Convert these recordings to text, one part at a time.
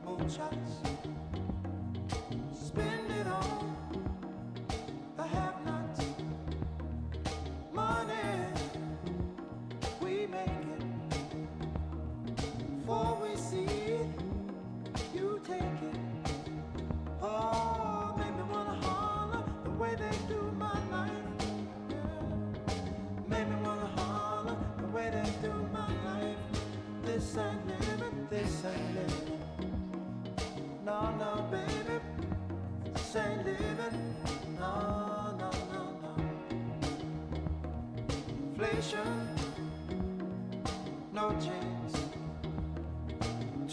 Moonshots, spend it on the have-nots. Money, we make it. Before we see it, you take it. Oh, make me wanna holler the way they do my life. Yeah. Make me wanna holler the way they do my life. This ain't living, this ain't living. No, no, baby, this ain't living. No, no, no, no. Inflation, no chance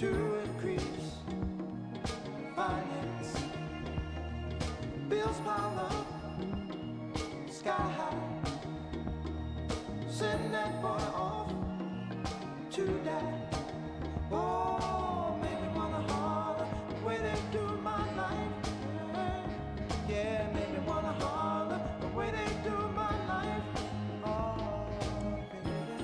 to increase finance. Bills pile up, sky high. Send that boy off to die. Oh, make me wanna holler the way they do my life. Yeah, make me wanna holler the way they do my life. Oh, baby.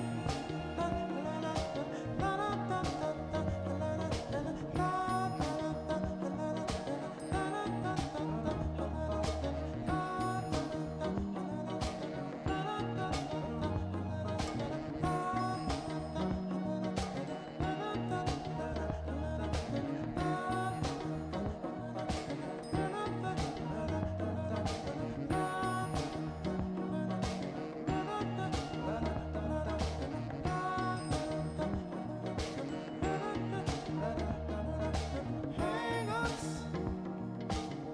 Hang-ups,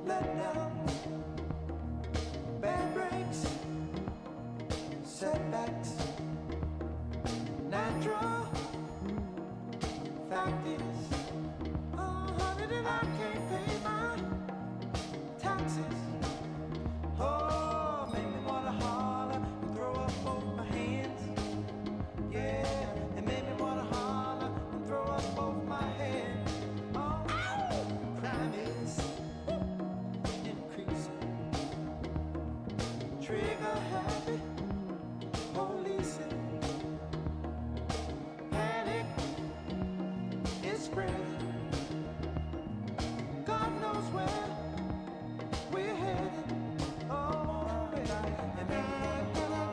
letdowns, bad breaks, setbacks, natural. Fact is, oh honey, that I can't pay my taxes. Oh, make me wanna holler and throw up both my hands. Yeah, it made me wanna holler and throw up both my hands. Oh, crime is increasing. Trigger happy, policing. Panic is spreading. God knows where we're headed. Oh, baby, it made me wanna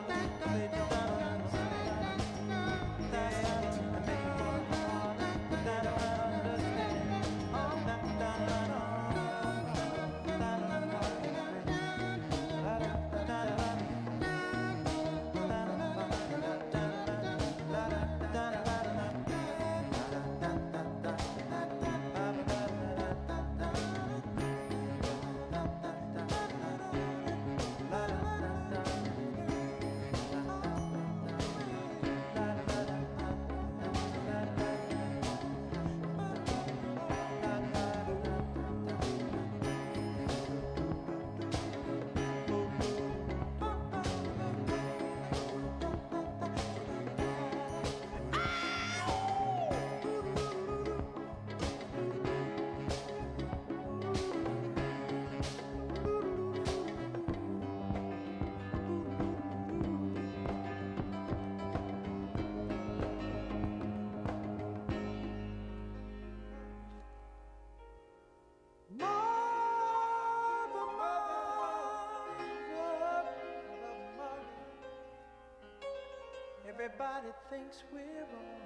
everybody thinks we're wrong.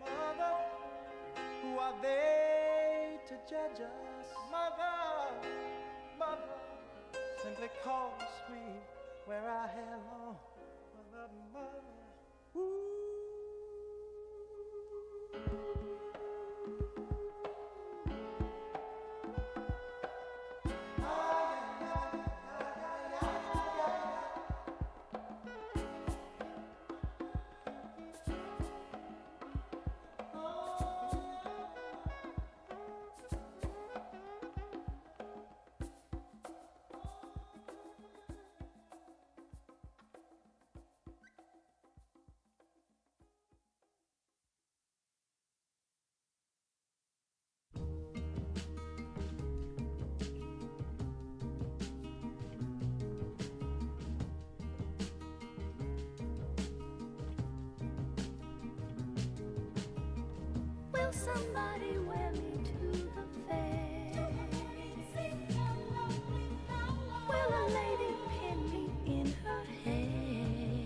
Mother, who are they to judge us? Mother, mother, simply cause we wear our hair long. Mother, mother, ooh. Will somebody wear me to the fair? Will a lady pin me in her hair?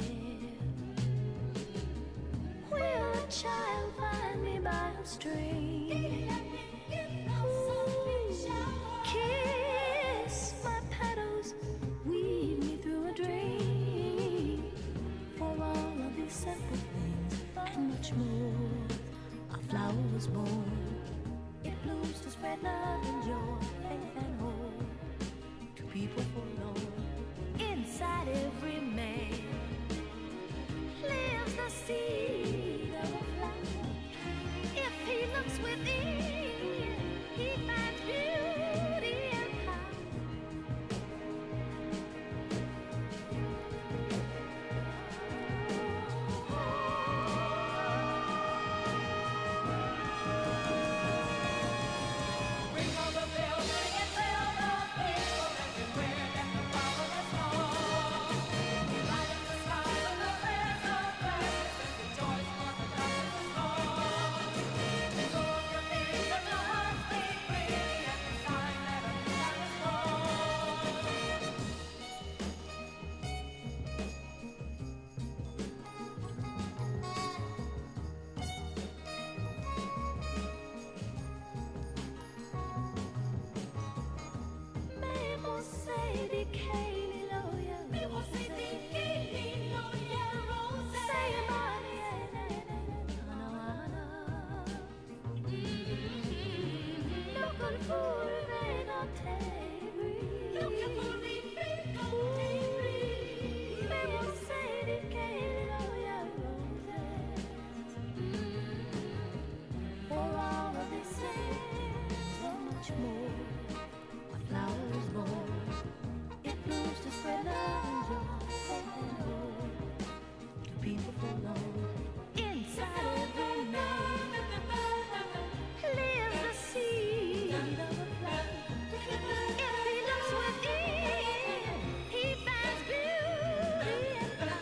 Will a child find me by a string? Kiss my petals, weave me through a dream. For all of these simple things and much more, a flower was born. It blooms to spread love and joy, faith and hope to people forlorn. Inside every man lives the seed of a flower. If he looks within, he finds beauty and power. Ring on the bell, ring and tell the people everywhere that the flower has gone. Light up the sky with the flares of gladness and rejoice for the darkness is gone. Let go of your fears and your hearts beat freely at the sign that a new time is born. Me você di che lo ya me você di che lo ya rose say mommy looking for a rain or table looking for me me você di che lo ya roses for all of these things so much more. A flower is born. It blooms to spread love and joy, faith and hope to people forlorn. Inside every man lives the seed of a flower. If he looks within, he finds beauty and power.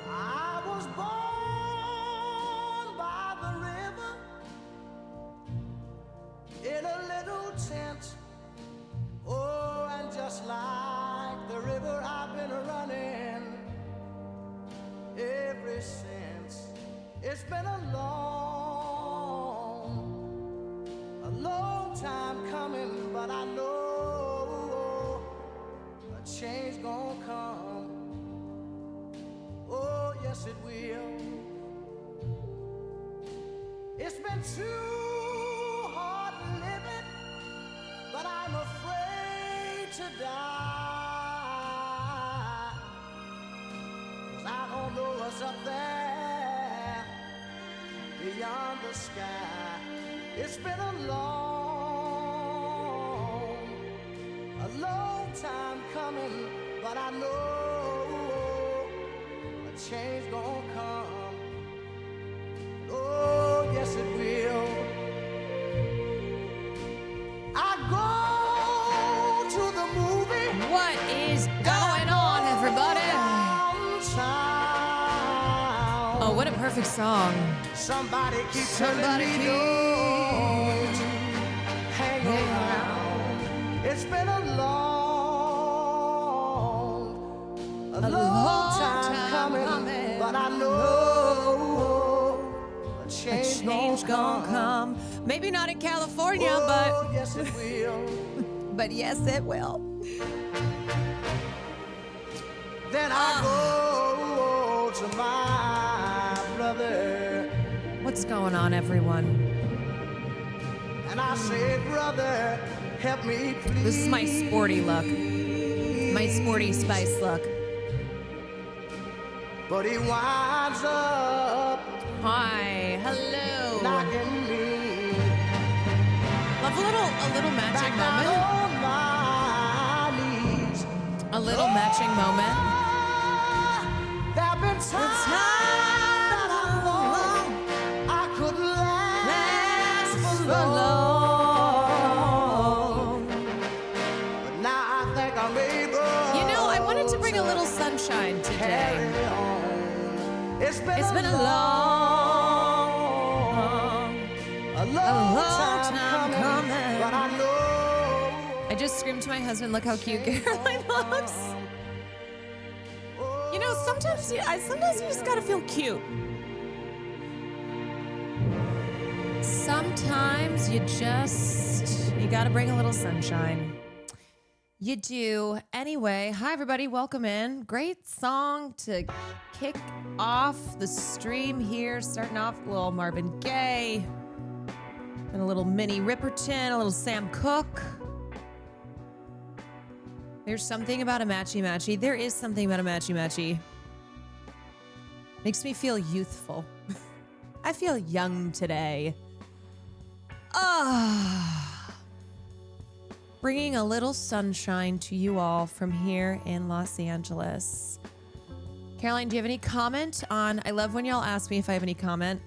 I was born by the river in a little tent. Oh, and just like the river, I've been running ever since. It's been a long time coming, but I know a change gonna come. Oh, yes, it will. It's been too hard living, but I'm afraid to die. 'Cause I don't know what's up there beyond the sky. It's been a long time coming, but I know change gonna come. Oh, yes it will. I go to the movie. What is going on, everybody? Downtown. Oh, what a perfect song. Somebody keep Somebody telling me don't hang around. It's been a long time coming, but I know a change Change gonna come. Maybe not in California, Oh, but yes it will. but yes, it will. Then I go to my brother What's going on, everyone? and I say, brother, help me please. This is my sporty look. My sporty spice look. But he winds up Hi. Hello. knocking me Love a little matching back moment. on my knees. A little matching moment. There've been times that I thought I could last for long. But now I think I'm able. You know, I wanted to bring a little sunshine today. Carry on. It's been A long time coming. But I know. I just screamed to my husband, look how cute Caroline looks. You know, sometimes you just gotta feel cute. Sometimes you gotta bring a little sunshine. You do. Anyway, hi everybody, welcome in. Great song to kick off the stream here. Starting off with a little Marvin Gaye, and a little Minnie Riperton, a little Sam Cooke. There's something about a matchy-matchy. There is something about a matchy-matchy. Makes me feel youthful. I feel young today. Bringing a little sunshine to you all from here in Los Angeles. Caroline, do you have any comment on, I love when y'all ask me if I have any comment.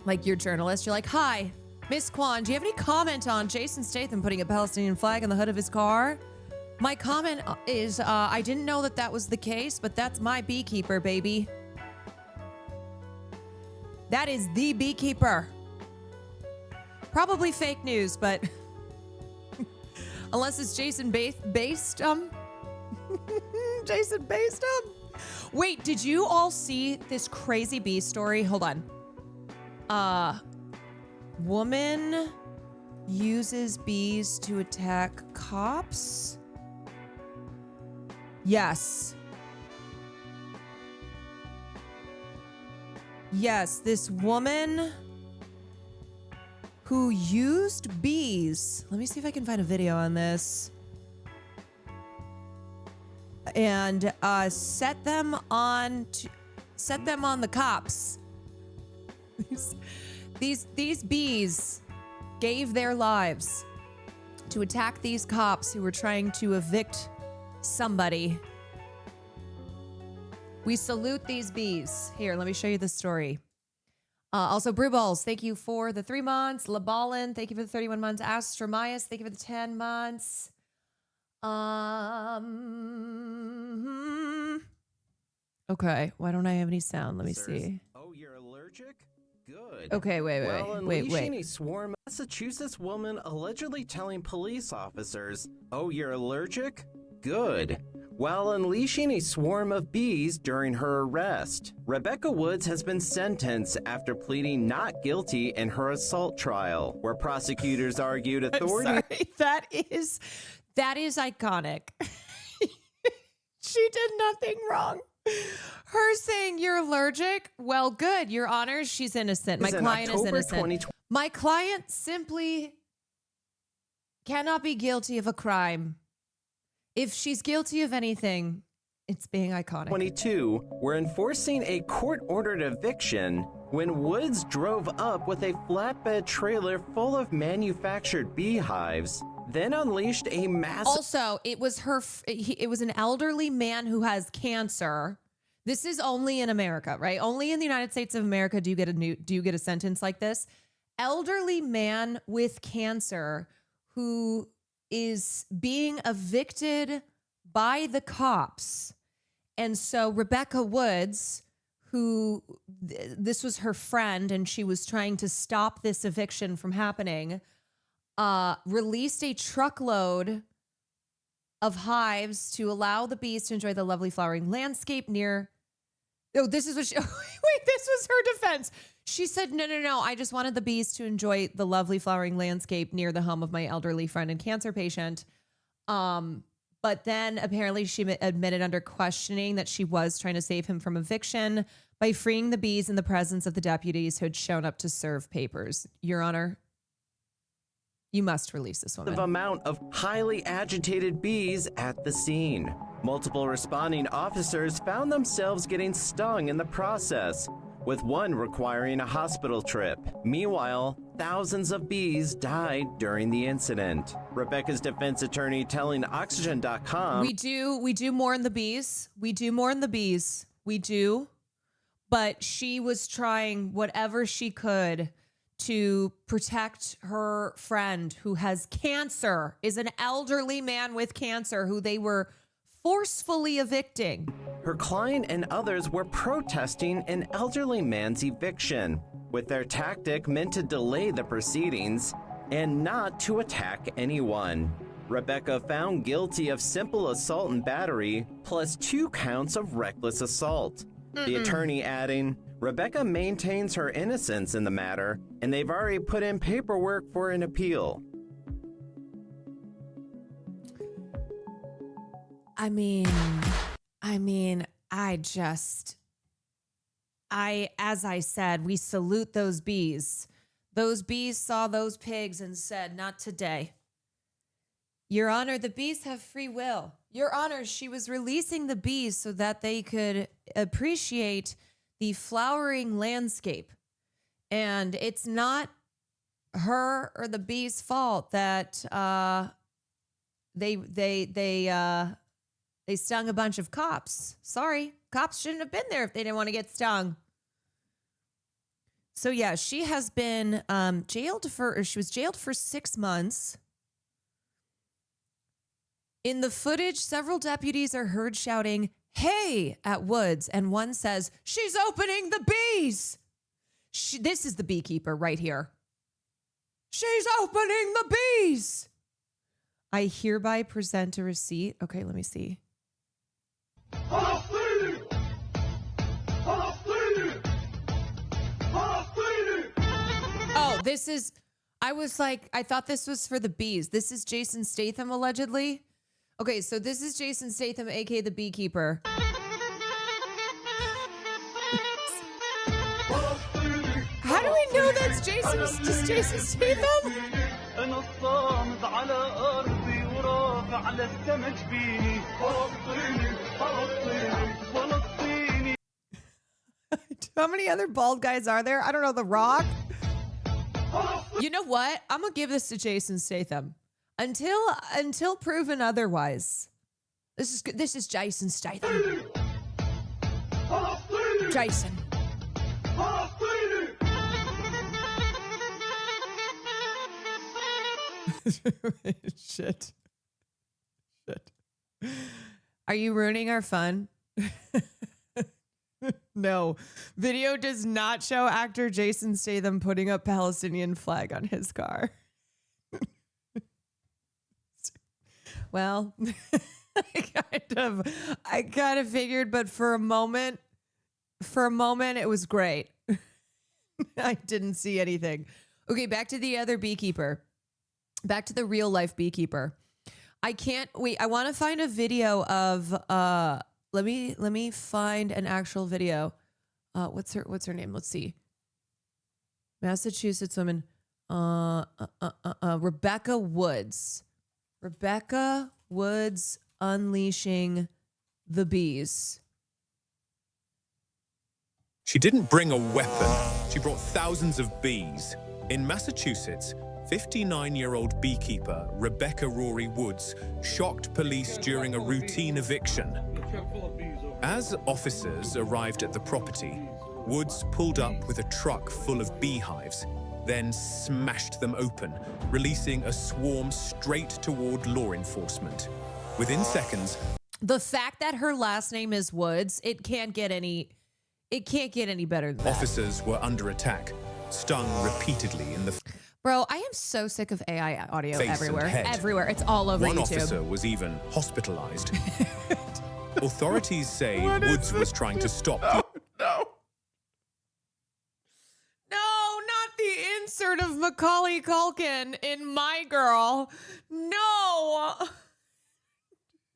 Like you're a journalist, you're like, hi, Miss Kwan, do you have any comment on Jason Statham putting a Palestinian flag on the hood of his car? My comment is, I didn't know that was the case, but that's my beekeeper, baby. That is the beekeeper. Probably fake news, but unless it's Jason based, Jason based. Wait, did you all see this crazy bee story? Hold on. Woman uses bees to attack cops. Yes. Yes, this woman who used bees. Let me see if I can find a video on this. And set them on the cops. These bees gave their lives to attack these cops who were trying to evict somebody. We salute these bees. Here, let me show you the story. Also, Brew Balls, thank you for the 3 months. LaBallin, thank you for the 31 months. Astromias, thank you for the 10 months. Okay, why don't I have any sound? Let me see. Oh, you're allergic? Good. Okay, wait. Unleashing a swarm, Massachusetts woman allegedly telling police officers, "Oh, you're allergic? Good." While unleashing a swarm of bees during her arrest. Rebecca Woods has been sentenced after pleading not guilty in her assault trial, where prosecutors argued authorities. That is iconic. She did nothing wrong. Her saying you're allergic, well, good, Your Honor, she's innocent. My client is innocent. My client simply cannot be guilty of a crime. If she's guilty of anything, it's being iconic. 22 were enforcing a court-ordered eviction when Woods drove up with a flatbed trailer full of manufactured beehives, then unleashed a massive... Also, it was an elderly man who has cancer. This is only in America, right? Only in the United States of America do you get a sentence like this. Elderly man with cancer who is being evicted by the cops. And so Rebecca Woods, who this was her friend and she was trying to stop this eviction from happening, released a truckload of hives to allow the bees to enjoy the lovely flowering landscape near. Oh, this is what she, wait, this was her defense. She said, no. I just wanted the bees to enjoy the lovely flowering landscape near the home of my elderly friend and cancer patient. But then apparently she admitted under questioning that she was trying to save him from eviction by freeing the bees in the presence of the deputies who had shown up to serve papers. Your Honor, you must release this woman. Amount of highly agitated bees at the scene. Multiple responding officers found themselves getting stung in the process, with one requiring a hospital trip. Meanwhile, thousands of bees died during the incident. Rebecca's defense attorney telling Oxygen.com, We do more in the bees. We do more in the bees. We do. But she was trying whatever she could to protect her friend who has cancer, is an elderly man with cancer who they were forcefully evicting. her client and others were protesting an elderly man's eviction, with their tactic meant to delay the proceedings and not to attack anyone. Rebecca found guilty of simple assault and battery, plus 2 counts of reckless assault. The attorney adding, Rebecca maintains her innocence in the matter, and they've already put in paperwork for an appeal. I mean, as I said, we salute those bees. Those bees saw those pigs and said, not today. Your Honor, the bees have free will. Your Honor, she was releasing the bees so that they could appreciate the flowering landscape. And it's not her or the bees' fault that they stung a bunch of cops. Sorry, cops shouldn't have been there if they didn't want to get stung. So yeah, she has been she was jailed for 6 months. In the footage, several deputies are heard shouting, "Hey," at Woods, and one says, "She's opening the bees." This is the beekeeper right here. "She's opening the bees." I hereby present a receipt. Okay, let me see. Oh, this is, I thought this was for the bees. This is Jason Statham, allegedly. Okay, so this is Jason Statham, aka the beekeeper. How do we know that's Jason Statham? How many other bald guys are there? I don't know. The Rock? You know what? I'm going to give this to Jason Statham. Until proven otherwise. This is Jason Statham. Jason. Shit. Are you ruining our fun? No. Video does not show actor Jason Statham putting up Palestinian flag on his car. Well, I kind of figured, but for a moment it was great. I didn't see anything. Okay, back to the other beekeeper. Back to the real life beekeeper. I can't wait. I want to find a video of let me find an actual video. What's her name? Let's see. Massachusetts woman. Rebecca Woods. Rebecca Woods unleashing the bees. She didn't bring a weapon. She brought thousands of bees. In Massachusetts, 59-year-old beekeeper Rebecca Rory Woods shocked police during a routine eviction. As officers arrived at the property, Woods pulled up with a truck full of beehives, then smashed them open, releasing a swarm straight toward law enforcement. Within seconds, the fact that her last name is Woods, it can't get any better than that. Officers were under attack, stung repeatedly in the Bro, I am so sick of AI audio face everywhere. and head. Everywhere. It's all over One YouTube. officer was even hospitalized. Authorities say Woods was trying to stop the insert of Macaulay Culkin in My Girl. No.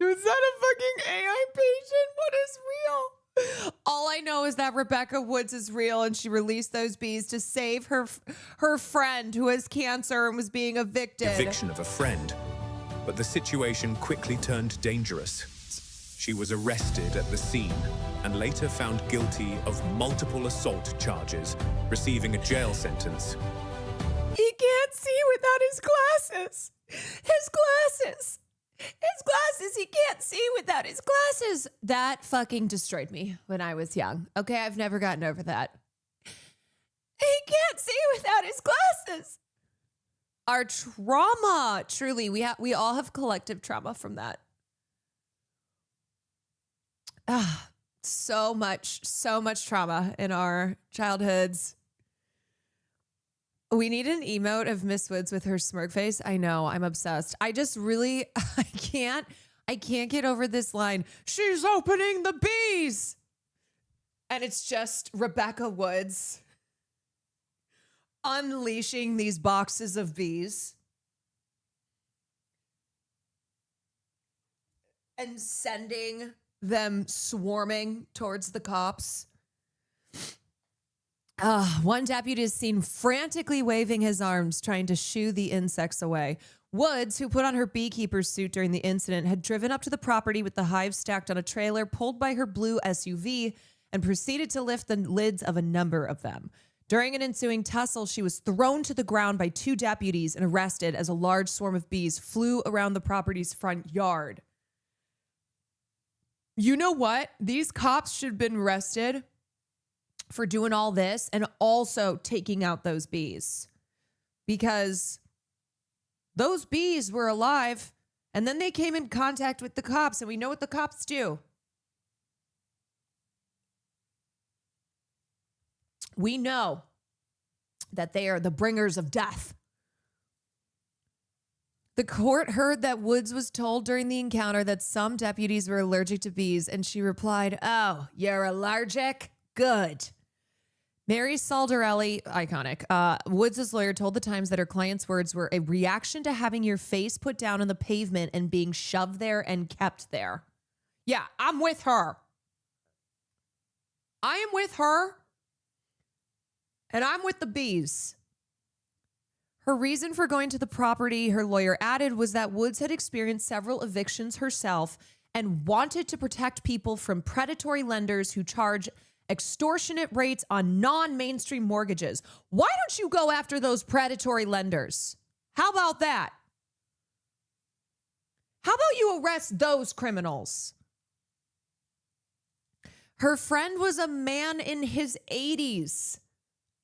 Was that a fucking AI patient? What is real? All I know is that Rebecca Woods is real, and she released those bees to save her friend who has cancer and was being evicted. Eviction of a friend. But the situation quickly turned dangerous. She was arrested at the scene and later found guilty of multiple assault charges, receiving a jail sentence. He can't see without his glasses. His glasses. His glasses. He can't see without his glasses. That fucking destroyed me when I was young. Okay, I've never gotten over that. He can't see without his glasses. Our trauma, truly, we all have collective trauma from that. So much trauma in our childhoods. We need an emote of Miss Woods with her smirk face. I know, I'm obsessed. I just really, I can't get over this line. She's opening the bees. And it's just Rebecca Woods unleashing these boxes of bees and sending them swarming towards the cops. One deputy is seen frantically waving his arms, trying to shoo the insects away. Woods, who put on her beekeeper's suit during the incident, had driven up to the property with the hive stacked on a trailer pulled by her blue SUV and proceeded to lift the lids of a number of them. During an ensuing tussle, she was thrown to the ground by two deputies and arrested as a large swarm of bees flew around the property's front yard. You know what? These cops should have been arrested for doing all this and also taking out those bees, because those bees were alive and then they came in contact with the cops, and we know what the cops do. We know that they are the bringers of death. The court heard that Woods was told during the encounter that some deputies were allergic to bees, and she replied, "Oh, you're allergic? Good." Mary Saldarelli, iconic, Woods' lawyer told the Times that her client's words were a reaction to having your face put down on the pavement and being shoved there and kept there. Yeah, I'm with her. I am with her. And I'm with the bees. Her reason for going to the property, her lawyer added, was that Woods had experienced several evictions herself and wanted to protect people from predatory lenders who charge extortionate rates on non-mainstream mortgages. Why don't you go after those predatory lenders? How about that? How about you arrest those criminals? Her friend was a man in his 80s.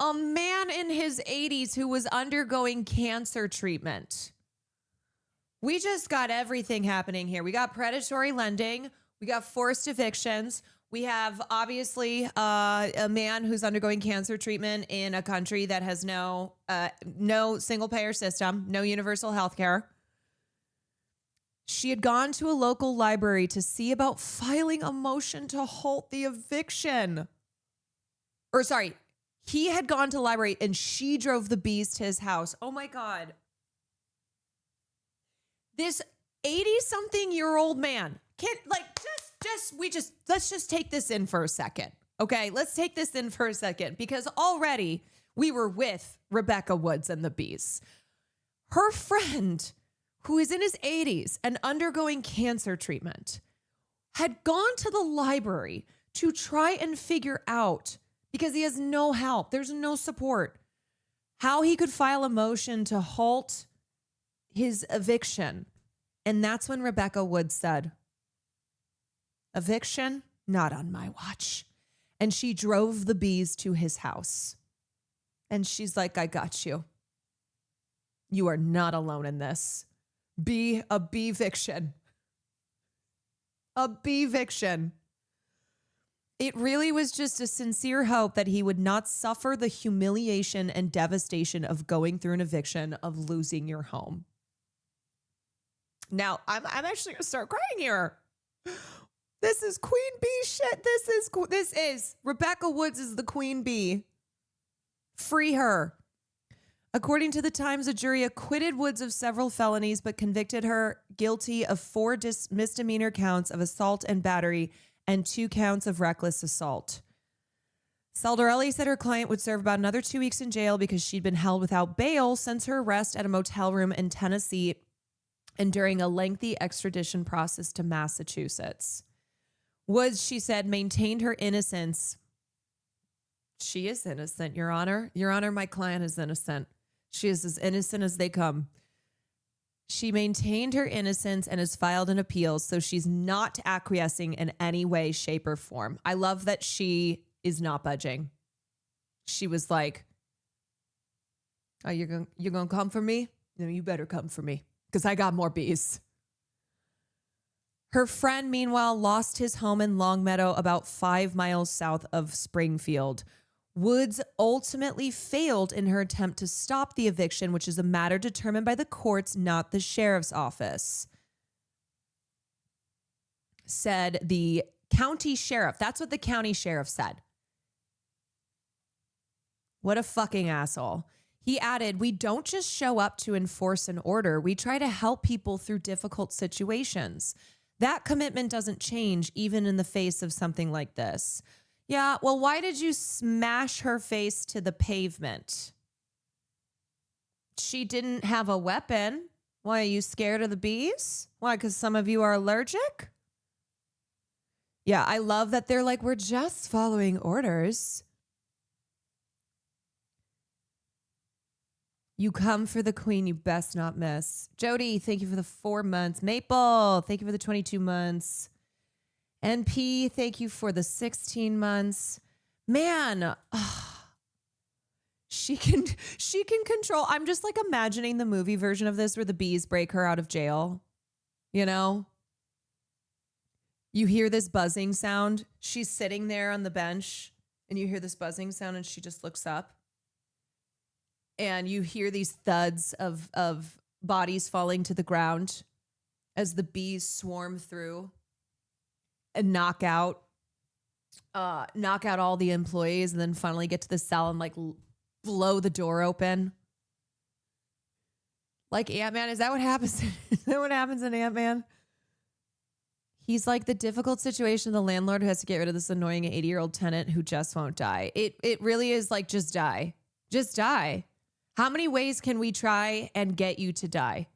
A man in his 80s who was undergoing cancer treatment. We just got everything happening here. We got predatory lending. We got forced evictions. We have, obviously, a man who's undergoing cancer treatment in a country that has no single-payer system, no universal health care. She had gone to a local library to see about filing a motion to halt the eviction. He had gone to the library and she drove the bees to his house. Oh my God. This 80-something-year-old man let's just take this in for a second. Okay, let's take this in for a second, because already we were with Rebecca Woods and the bees. Her friend, who is in his 80s and undergoing cancer treatment, had gone to the library to try and figure out, because he has no help, there's no support, how he could file a motion to halt his eviction. And that's when Rebecca Woods said, "Eviction? Not on my watch." And she drove the bees to his house. And she's like, "I got you. You are not alone in this. Be a beeviction. A beeviction." It really was just a sincere hope that he would not suffer the humiliation and devastation of going through an eviction, of losing your home. Now, I'm actually going to start crying here. This is queen bee shit. This is Rebecca Woods is the queen bee. Free her. According to the Times, a jury acquitted Woods of several felonies, but convicted her guilty of 4 misdemeanor counts of assault and battery and 2 counts of reckless assault. Saldarelli said her client would serve about another 2 weeks in jail because she'd been held without bail since her arrest at a motel room in Tennessee and during a lengthy extradition process to Massachusetts. Woods, she said, maintained her innocence. She is innocent, Your Honor. Your Honor, my client is innocent. She is as innocent as they come. She maintained her innocence and has filed an appeal, so she's not acquiescing in any way, shape, or form. I love that she is not budging. She was like, "Oh, you're gonna come for me? No, you better come for me because I got more bees." Her friend, meanwhile, lost his home in Longmeadow, about 5 miles south of Springfield. Woods ultimately failed in her attempt to stop the eviction, which is a matter determined by the courts, not the sheriff's office, said the county sheriff. That's what the county sheriff said. What a fucking asshole. He added, "We don't just show up to enforce an order. We try to help people through difficult situations. That commitment doesn't change even in the face of something like this." Yeah, well, why did you smash her face to the pavement? She didn't have a weapon. Why, are you scared of the bees? Why, because some of you are allergic? Yeah, I love that they're like, we're just following orders. You come for the queen, you best not miss. Jody, thank you for the 4 months. Maple, thank you for the 22 months. NP, thank you for the 16 months. Man, she can control. I'm just like imagining the movie version of this where the bees break her out of jail. You know? You hear this buzzing sound. She's sitting there on the bench and you hear this buzzing sound and she just looks up. And you hear these thuds of bodies falling to the ground as the bees swarm through and knock out all the employees and then finally get to the cell and like blow the door open. Like Ant-Man, is that what happens? Is that what happens in Ant-Man? He's like the difficult situation of the landlord who has to get rid of this annoying 80-year-old tenant who just won't die. It really is like, just die. Just die. How many ways can we try and get you to die?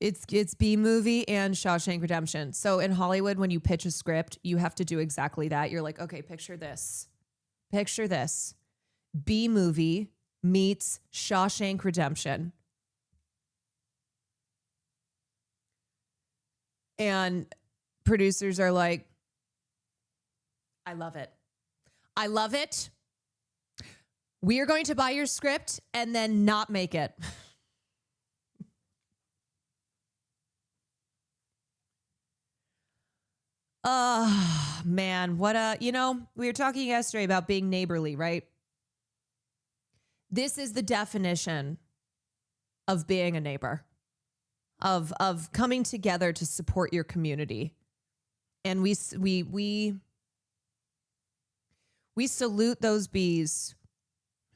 It's B-movie and Shawshank Redemption. So in Hollywood, when you pitch a script, you have to do exactly that. You're like, okay, picture this. Picture this. B-movie meets Shawshank Redemption. And producers are like, I love it. I love it. We are going to buy your script and then not make it. Oh, man. We were talking yesterday about being neighborly, right? This is the definition of being a neighbor, of coming together to support your community. And we salute those bees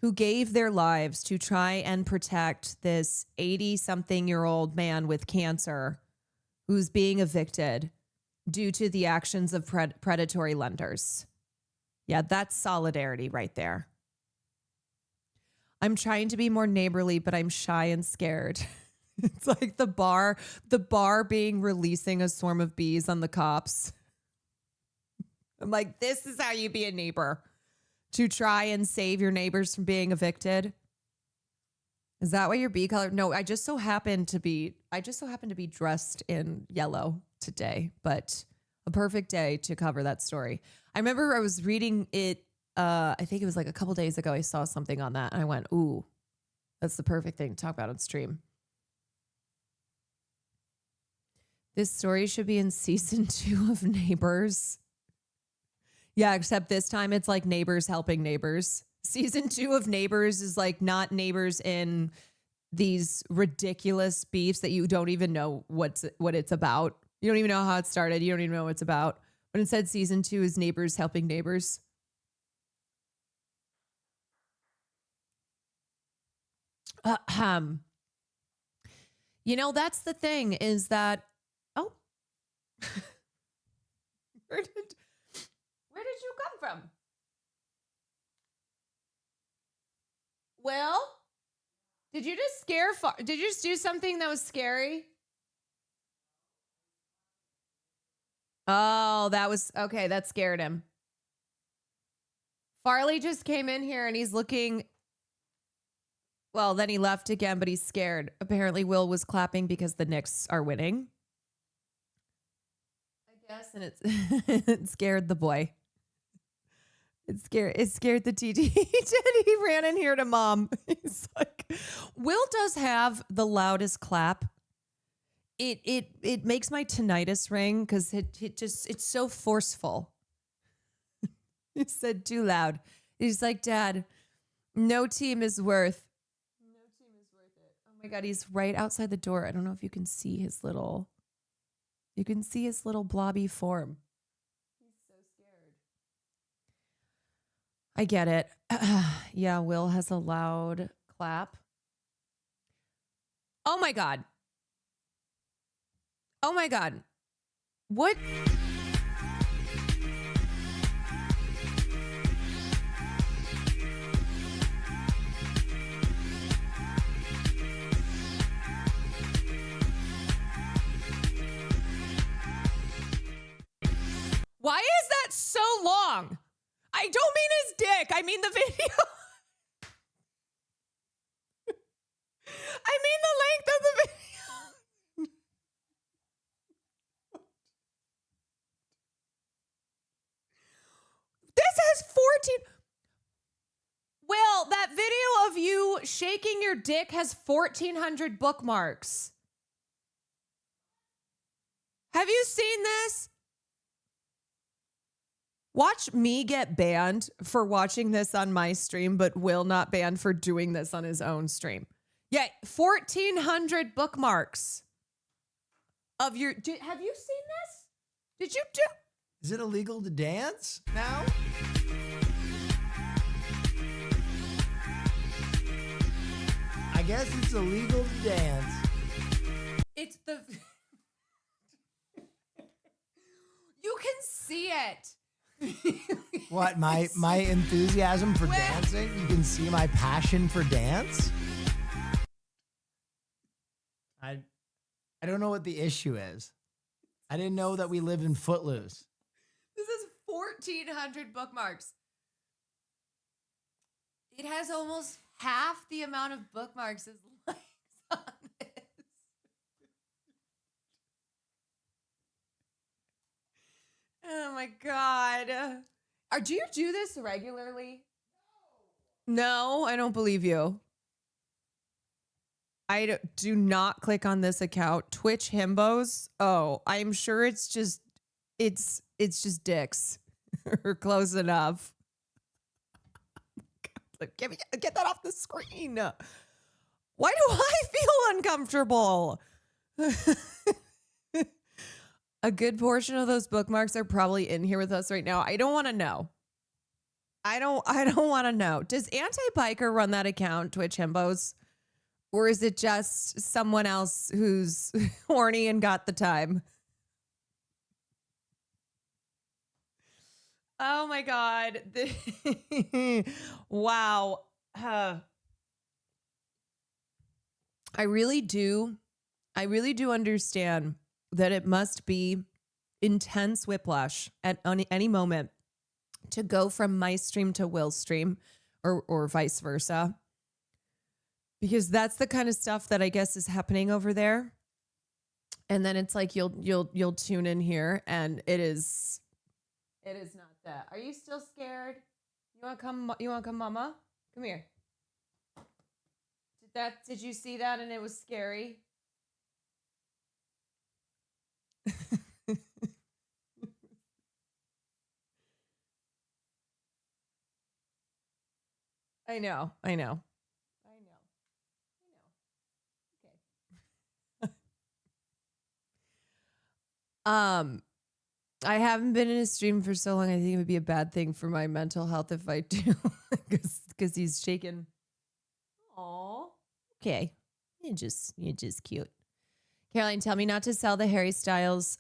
who gave their lives to try and protect this 80-something-year-old man with cancer who's being evicted due to the actions of predatory lenders. Yeah, that's solidarity right there. I'm trying to be more neighborly, but I'm shy and scared. It's like the bar being releasing a swarm of bees on the cops. I'm like, this is how you be a neighbor, to try and save your neighbors from being evicted. Is that what your bee color? No, I just so happen to be dressed in yellow today, but a perfect day to cover that story. I remember I was reading it. I think it was like a couple days ago. I saw something on that and I went, ooh, that's the perfect thing to talk about on stream. This story should be in season 2 of Neighbors. Yeah, except this time it's like neighbors helping neighbors. Season 2 of Neighbors is like not neighbors in these ridiculous beefs that you don't even know what it's about. You don't even know how it started. You don't even know what it's about. But instead, season 2 is neighbors helping neighbors. Ahem. You know, that's the thing is that, oh, where did you come from? Will, did you just did you just do something that was scary? Oh, that was, okay, that scared him. Farley just came in here and he's looking, well, then he left again, but he's scared. Apparently Will was clapping because the Knicks are winning. I guess, and it scared the boy. It scared the TT. He ran in here to mom. He's like, Will does have the loudest clap. It makes my tinnitus ring because it's so forceful. He said too loud. He's like, Dad, no team is worth it. Oh my God, he's right outside the door. I don't know if you can see his little blobby form. He's so scared. I get it. Yeah, Will has a loud clap. Oh my God. Oh my God. What? Why is that so long? I don't mean his dick. I mean the video. I mean the length of the video. This has 14. Will, that video of you shaking your dick has 1,400 bookmarks. Have you seen this? Watch me get banned for watching this on my stream, but Will not banned for doing this on his own stream. Yeah, 1,400 bookmarks of your. Have you seen this? Did you do? Is it illegal to dance now? I guess it's illegal to dance. It's the. You can see it. What, my enthusiasm for dancing? You can see my passion for dance? I don't know what the issue is. I didn't know that we lived in Footloose. This is 1,400 bookmarks. It has almost half the amount of bookmarks as likes on this. Oh my God. Do you do this regularly? No, I don't believe you. Do not click on this account. Twitch himbos. Oh, I'm sure it's just dicks. Or close enough. God, get that off the screen. Why do I feel uncomfortable? A good portion of those bookmarks are probably in here with us right now. I don't want to know. I don't want to know. Does Anti-Biker run that account, Twitch himbos? Or is it just someone else who's horny and got the time? Oh my God. Wow. I really do understand that it must be intense whiplash at any moment to go from my stream to Will's stream or vice versa. Because that's the kind of stuff that I guess is happening over there. And then it's like you'll tune in here and it is not that. Are you still scared? You want to come, mama? Come here. Did you see that and it was scary? I know. Okay. I haven't been in a stream for so long. I think it would be a bad thing for my mental health if I do, because he's shaking. Aw. okay. You're just cute. Caroline, tell me not to sell the Harry Styles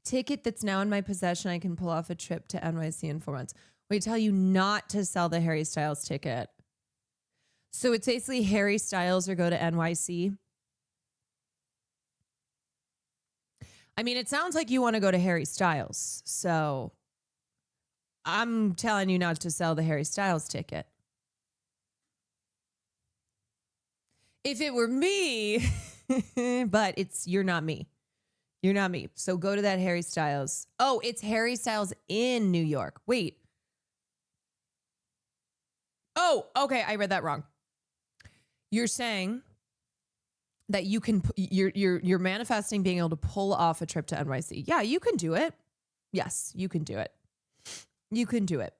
ticket that's now in my possession. I can pull off a trip to NYC in 4 months. We tell you not to sell the Harry Styles ticket. So it's basically Harry Styles or go to NYC. I mean, it sounds like you want to go to Harry Styles. So I'm telling you not to sell the Harry Styles ticket. If it were me, but you're not me. You're not me. So go to that Harry Styles. Oh, it's Harry Styles in New York. Wait. Oh, okay. I read that wrong. You're saying that you can, you're manifesting being able to pull off a trip to NYC. Yeah, you can do it. Yes, you can do it. You can do it.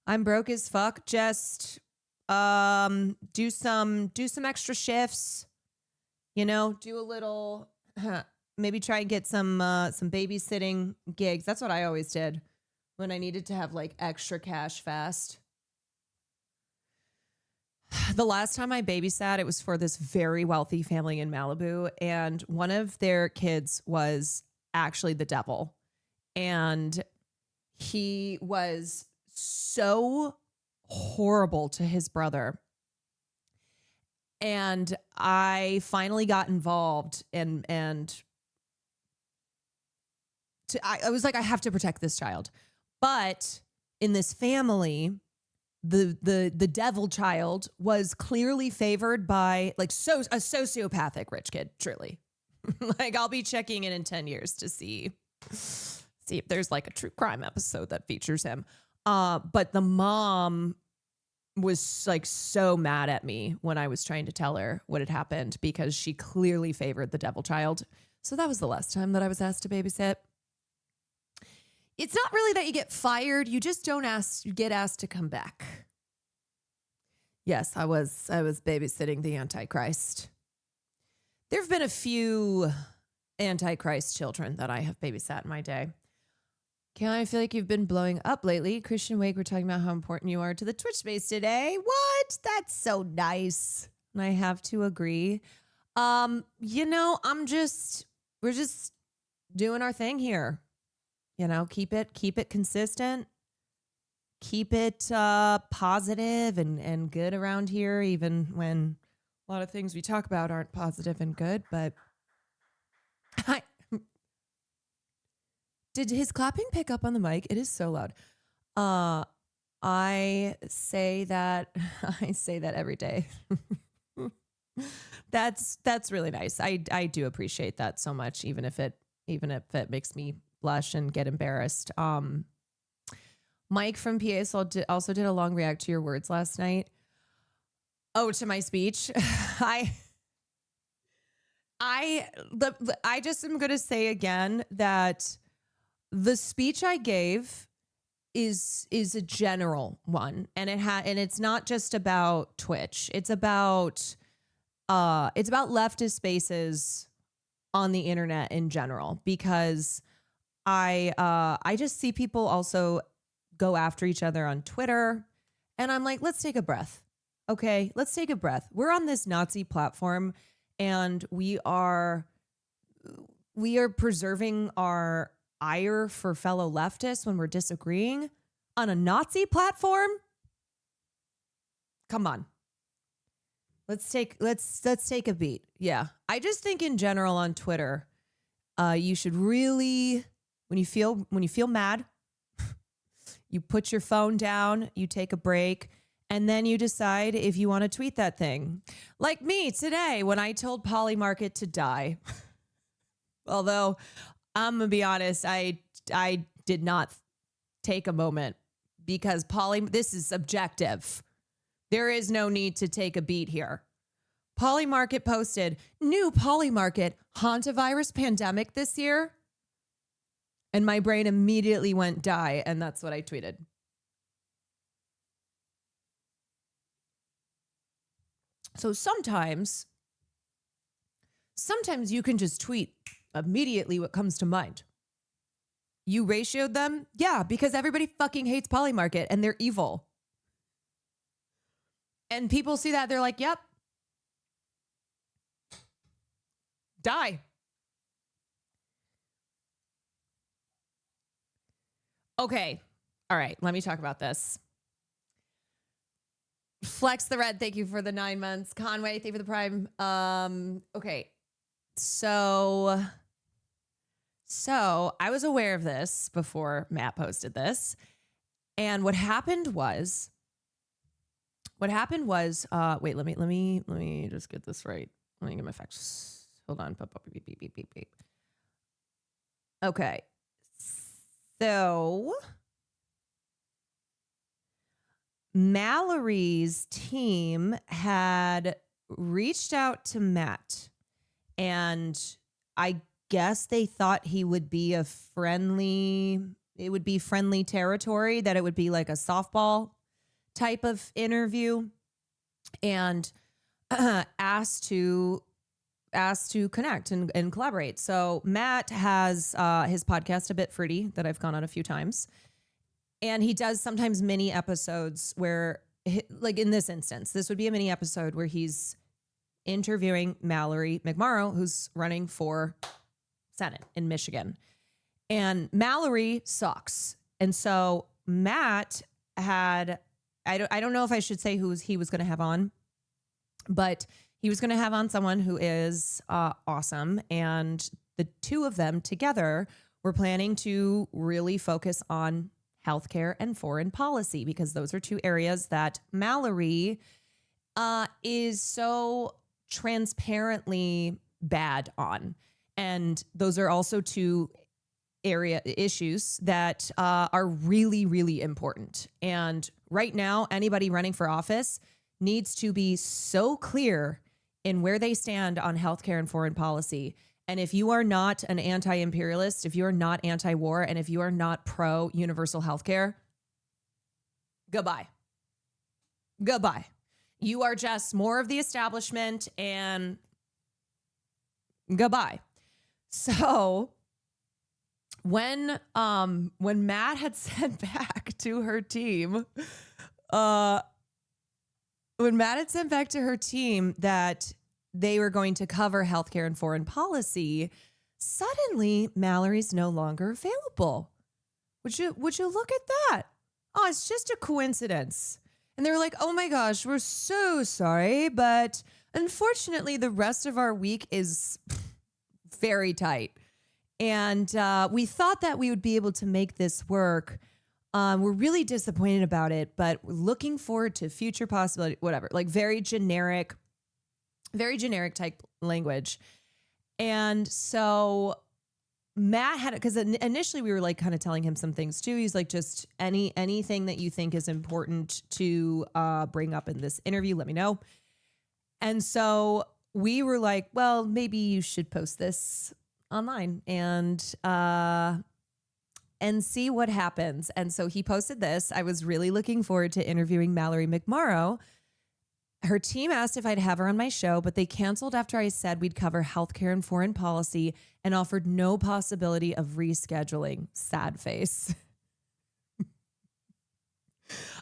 I'm broke as fuck. Just do some extra shifts. You know, do a little maybe try and get some babysitting gigs. That's what I always did when I needed to have like extra cash fast. The last time I babysat, it was for this very wealthy family in Malibu, and one of their kids was actually the devil. And he was so horrible to his brother. And I finally got involved and I was like, I have to protect this child. But in this family, the devil child was clearly favored by like a sociopathic rich kid, truly. Like I'll be checking in 10 years to see if there's like a true crime episode that features him. But the mom was like so mad at me when I was trying to tell her what had happened because she clearly favored the devil child. So that was the last time that I was asked to babysit. It's not really that you get fired. You just you get asked to come back. Yes, I was babysitting the Antichrist. There have been a few Antichrist children that I have babysat in my day. I feel like you've been blowing up lately. Christian Wake, we're talking about how important you are to the Twitch space today. What? That's so nice. And I have to agree. You know, we're just doing our thing here. You know, keep it consistent. Keep it positive and good around here, even when a lot of things we talk about aren't positive and good. But did his clapping pick up on the mic? It is so loud. I say that every day. That's really nice. I do appreciate that so much, even if it makes me blush and get embarrassed. Mike from PA also did a long react to your words last night. Oh, to my speech. I just am going to say again that the speech I gave is a general one, and it's not just about Twitch. It's about leftist spaces on the internet in general, because I just see people also go after each other on Twitter, and I'm like, let's take a breath. Okay, let's take a breath. We're on this Nazi platform, and we are preserving our ire for fellow leftists when we're disagreeing on a Nazi platform. Come on. Let's take a beat. Yeah. I just think in general on Twitter, you should really, when you feel mad, you put your phone down, you take a break, and then you decide if you want to tweet that thing. Like me today when I told Polymarket to die. Although I'm going to be honest, I did not take a moment, because this is objective. There is no need to take a beat here. Polymarket posted, new Polymarket HANTAVIRUS pandemic this year. And my brain immediately went die, and that's what I tweeted. So sometimes you can just tweet immediately what comes to mind. You ratioed them? Yeah, because everybody fucking hates Polymarket and they're evil. And people see that, they're like, yep, Die. Okay. All right. Let me talk about this. Flex the Red, thank you for the 9 months. Conway, thank you for the prime. Okay. So I was aware of this before Matt posted this. And what happened was, wait, let me just get this right. Let me get my facts. Hold on. Beep, beep, beep, beep, beep. Okay. So Mallory's team had reached out to Matt, and I guess they thought he would be it would be friendly territory, that it would be like a softball type of interview, and asked to connect and collaborate. So Matt has his podcast, A Bit Fruity, that I've gone on a few times. And he does sometimes mini episodes where, like in this instance, this would be a mini episode where he's interviewing Mallory McMorrow, who's running for Senate in Michigan. And Mallory sucks. And so Matt had, I don't know if I should say who he was going to have on, but he was going to have on someone who is awesome. And the two of them together were planning to really focus on healthcare and foreign policy, because those are two areas that Mallory is so transparently bad on. And those are also two issues that are really, really important. And right now, anybody running for office needs to be so clear in where they stand on healthcare and foreign policy. And if you are not an anti-imperialist, if you are not anti-war, and if you are not pro-universal healthcare, goodbye. Goodbye. You are just more of the establishment, and goodbye. So when Matt had sent back to her team, that they were going to cover healthcare and foreign policy, suddenly Mallory's no longer available. Would you look at that? Oh, it's just a coincidence. And they were like, oh my gosh, we're so sorry, but unfortunately the rest of our week is very tight. And we thought that we would be able to make this work. We're really disappointed about it, but we're looking forward to future possibility, whatever, like very generic type language. And so Matt had it, because initially we were like kind of telling him some things too. He's like, just anything that you think is important to bring up in this interview, let me know. And so we were like, well, maybe you should post this online and see what happens. And so he posted this. I was really looking forward to interviewing Mallory McMorrow. Her team asked if I'd have her on my show, but they canceled after I said we'd cover healthcare and foreign policy and offered no possibility of rescheduling. Sad face.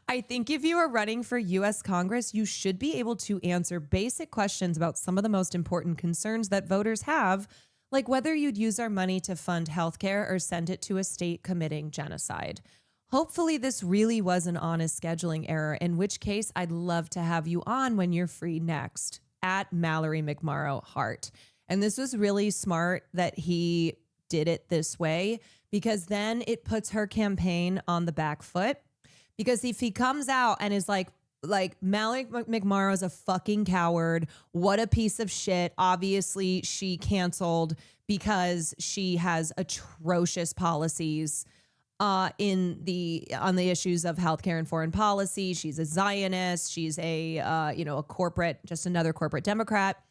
I think if you are running for U.S. Congress, you should be able to answer basic questions about some of the most important concerns that voters have, like whether you'd use our money to fund healthcare or send it to a state committing genocide. Hopefully this really was an honest scheduling error, in which case I'd love to have you on when you're free next, at Mallory McMorrow Hart. And this was really smart that he did it this way, because then it puts her campaign on the back foot. Because if he comes out and is like Mallory McMorrow is a fucking coward, what a piece of shit. Obviously she canceled because she has atrocious policies on the issues of healthcare and foreign policy. She's a Zionist. She's a corporate, just another corporate Democrat.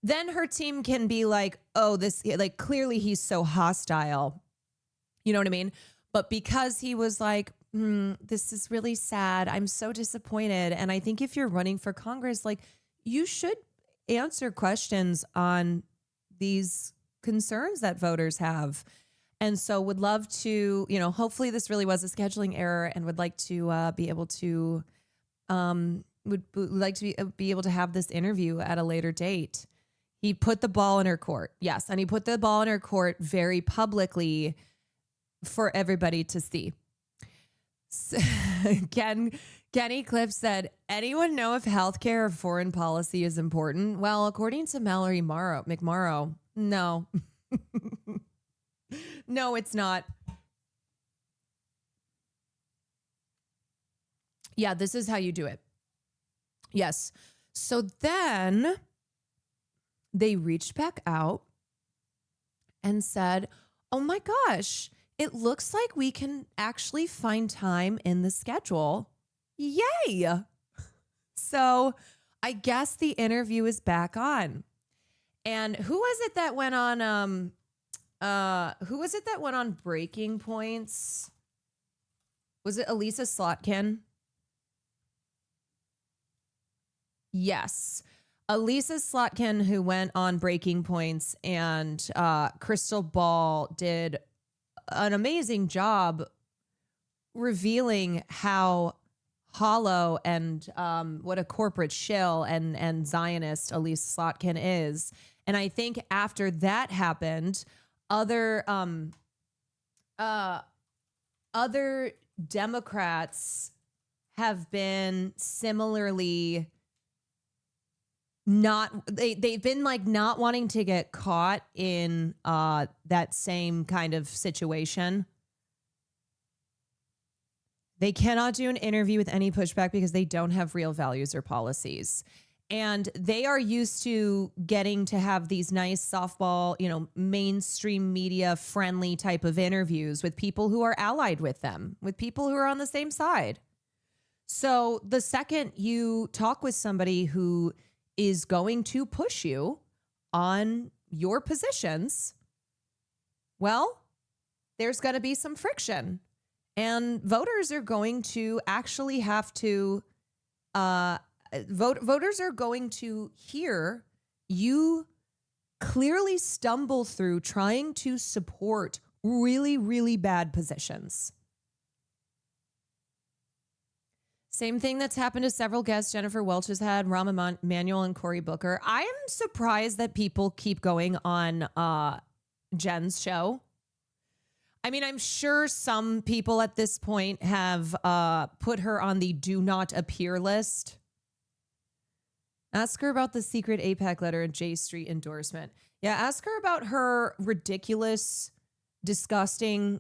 Then her team can be like, oh, this, like, clearly he's so hostile. You know what I mean? But because he was like, this is really sad. I'm so disappointed. And I think if you're running for Congress, like, you should answer questions on these concerns that voters have. And so would love to, hopefully this really was a scheduling error, and would like to be able to, be able to have this interview at a later date. He put the ball in her court. Yes. And he put the ball in her court very publicly for everybody to see. So, Kenny Cliff said, anyone know if healthcare or foreign policy is important? Well, according to Mallory McMorrow, no. No, it's not. Yeah, this is how you do it. Yes. So then they reached back out and said, oh my gosh, it looks like we can actually find time in the schedule. Yay. So I guess the interview is back on. And who was it that went on Breaking Points? Was it Elisa Slotkin? Yes. Elisa Slotkin, who went on Breaking Points, and Crystal Ball did an amazing job revealing how hollow and what a corporate shill and Zionist Elisa Slotkin is. And I think after that happened, other Democrats have been similarly they've been like not wanting to get caught in that same kind of situation. They cannot do an interview with any pushback because they don't have real values or policies. And they are used to getting to have these nice softball, mainstream media friendly type of interviews with people who are allied with them, with people who are on the same side. So the second you talk with somebody who is going to push you on your positions, well, there's going to be some friction. And voters are going to actually have to, voters are going to hear you clearly stumble through trying to support really, really bad positions. Same thing that's happened to several guests Jennifer Welch has had, Rahm Emanuel and Cory Booker. I am surprised that people keep going on Jen's show. I mean, I'm sure some people at this point have put her on the do not appear list. Ask her about the secret AIPAC letter and J Street endorsement. Yeah, ask her about her ridiculous, disgusting,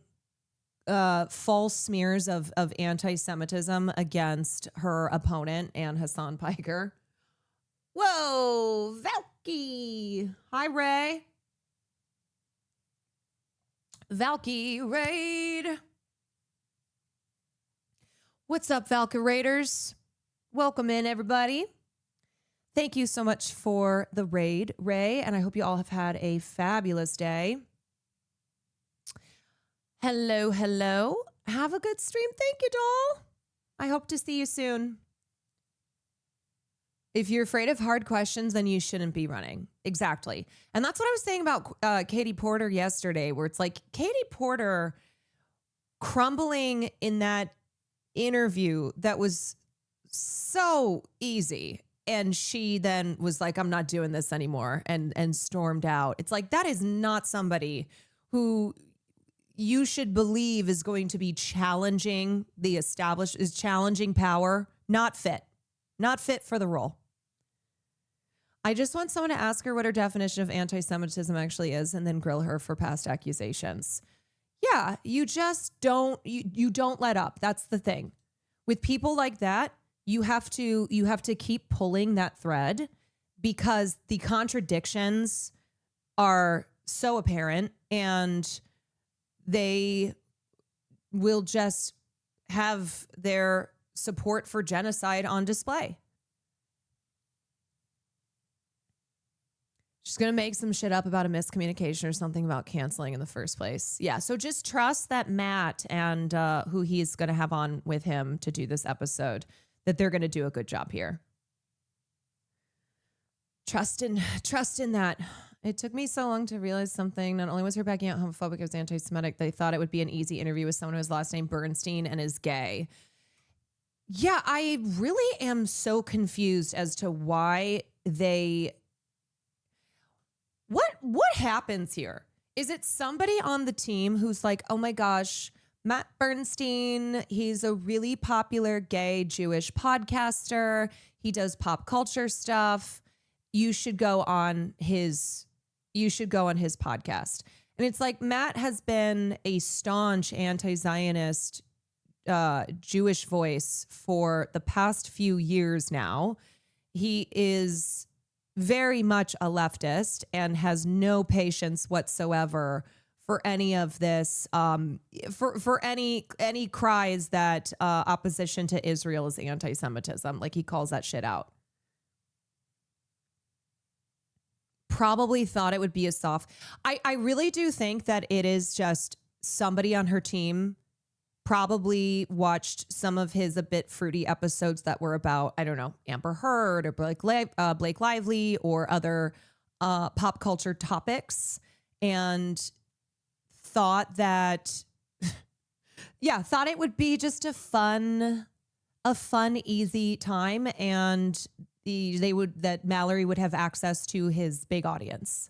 false smears of anti-Semitism against her opponent, Ann Hassan Piker. Whoa, Valky. Hi, Ray. Valky Raid. What's up, Valky Raiders? Welcome in, everybody. Thank you so much for the raid, Ray, and I hope you all have had a fabulous day. Hello, hello. Have a good stream. Thank you, doll. I hope to see you soon. If you're afraid of hard questions, then you shouldn't be running. Exactly. And that's what I was saying about Katie Porter yesterday, where it's like Katie Porter crumbling in that interview that was so easy. And she then was like, I'm not doing this anymore, and stormed out. It's like, that is not somebody who you should believe is going to be challenging the established, is challenging power. Not fit for the role. I just want someone to ask her what her definition of anti-Semitism actually is and then grill her for past accusations. Yeah, you just don't, you don't let up. That's the thing. With people like that, you have to keep pulling that thread because the contradictions are so apparent and they will just have their support for genocide on display. She's going to make some shit up about a miscommunication or something about canceling in the first place. Yeah, so just trust that Matt and who he's going to have on with him to do this episode, that they're going to do a good job here. Trust in that. It took me so long to realize something. Not only was her backing out homophobic, it was anti-Semitic. They thought it would be an easy interview with someone whose last name Bernstein and is gay. Yeah, I really am so confused as to why they... What happens here? Is it somebody on the team who's like, oh my gosh, Matt Bernstein, he's a really popular gay Jewish podcaster. He does pop culture stuff. You should go on his podcast. And it's like Matt has been a staunch anti-Zionist Jewish voice for the past few years now. He is very much a leftist and has no patience whatsoever for any of this, for any cries that opposition to Israel is anti-Semitism. Like, he calls that shit out. Probably thought it would be a soft. I really do think that it is just somebody on her team probably watched some of his a bit fruity episodes that were about, I don't know, Amber Heard or Blake Lively or other pop culture topics, and thought that, thought it would be just a fun, easy time, and that Mallory would have access to his big audience.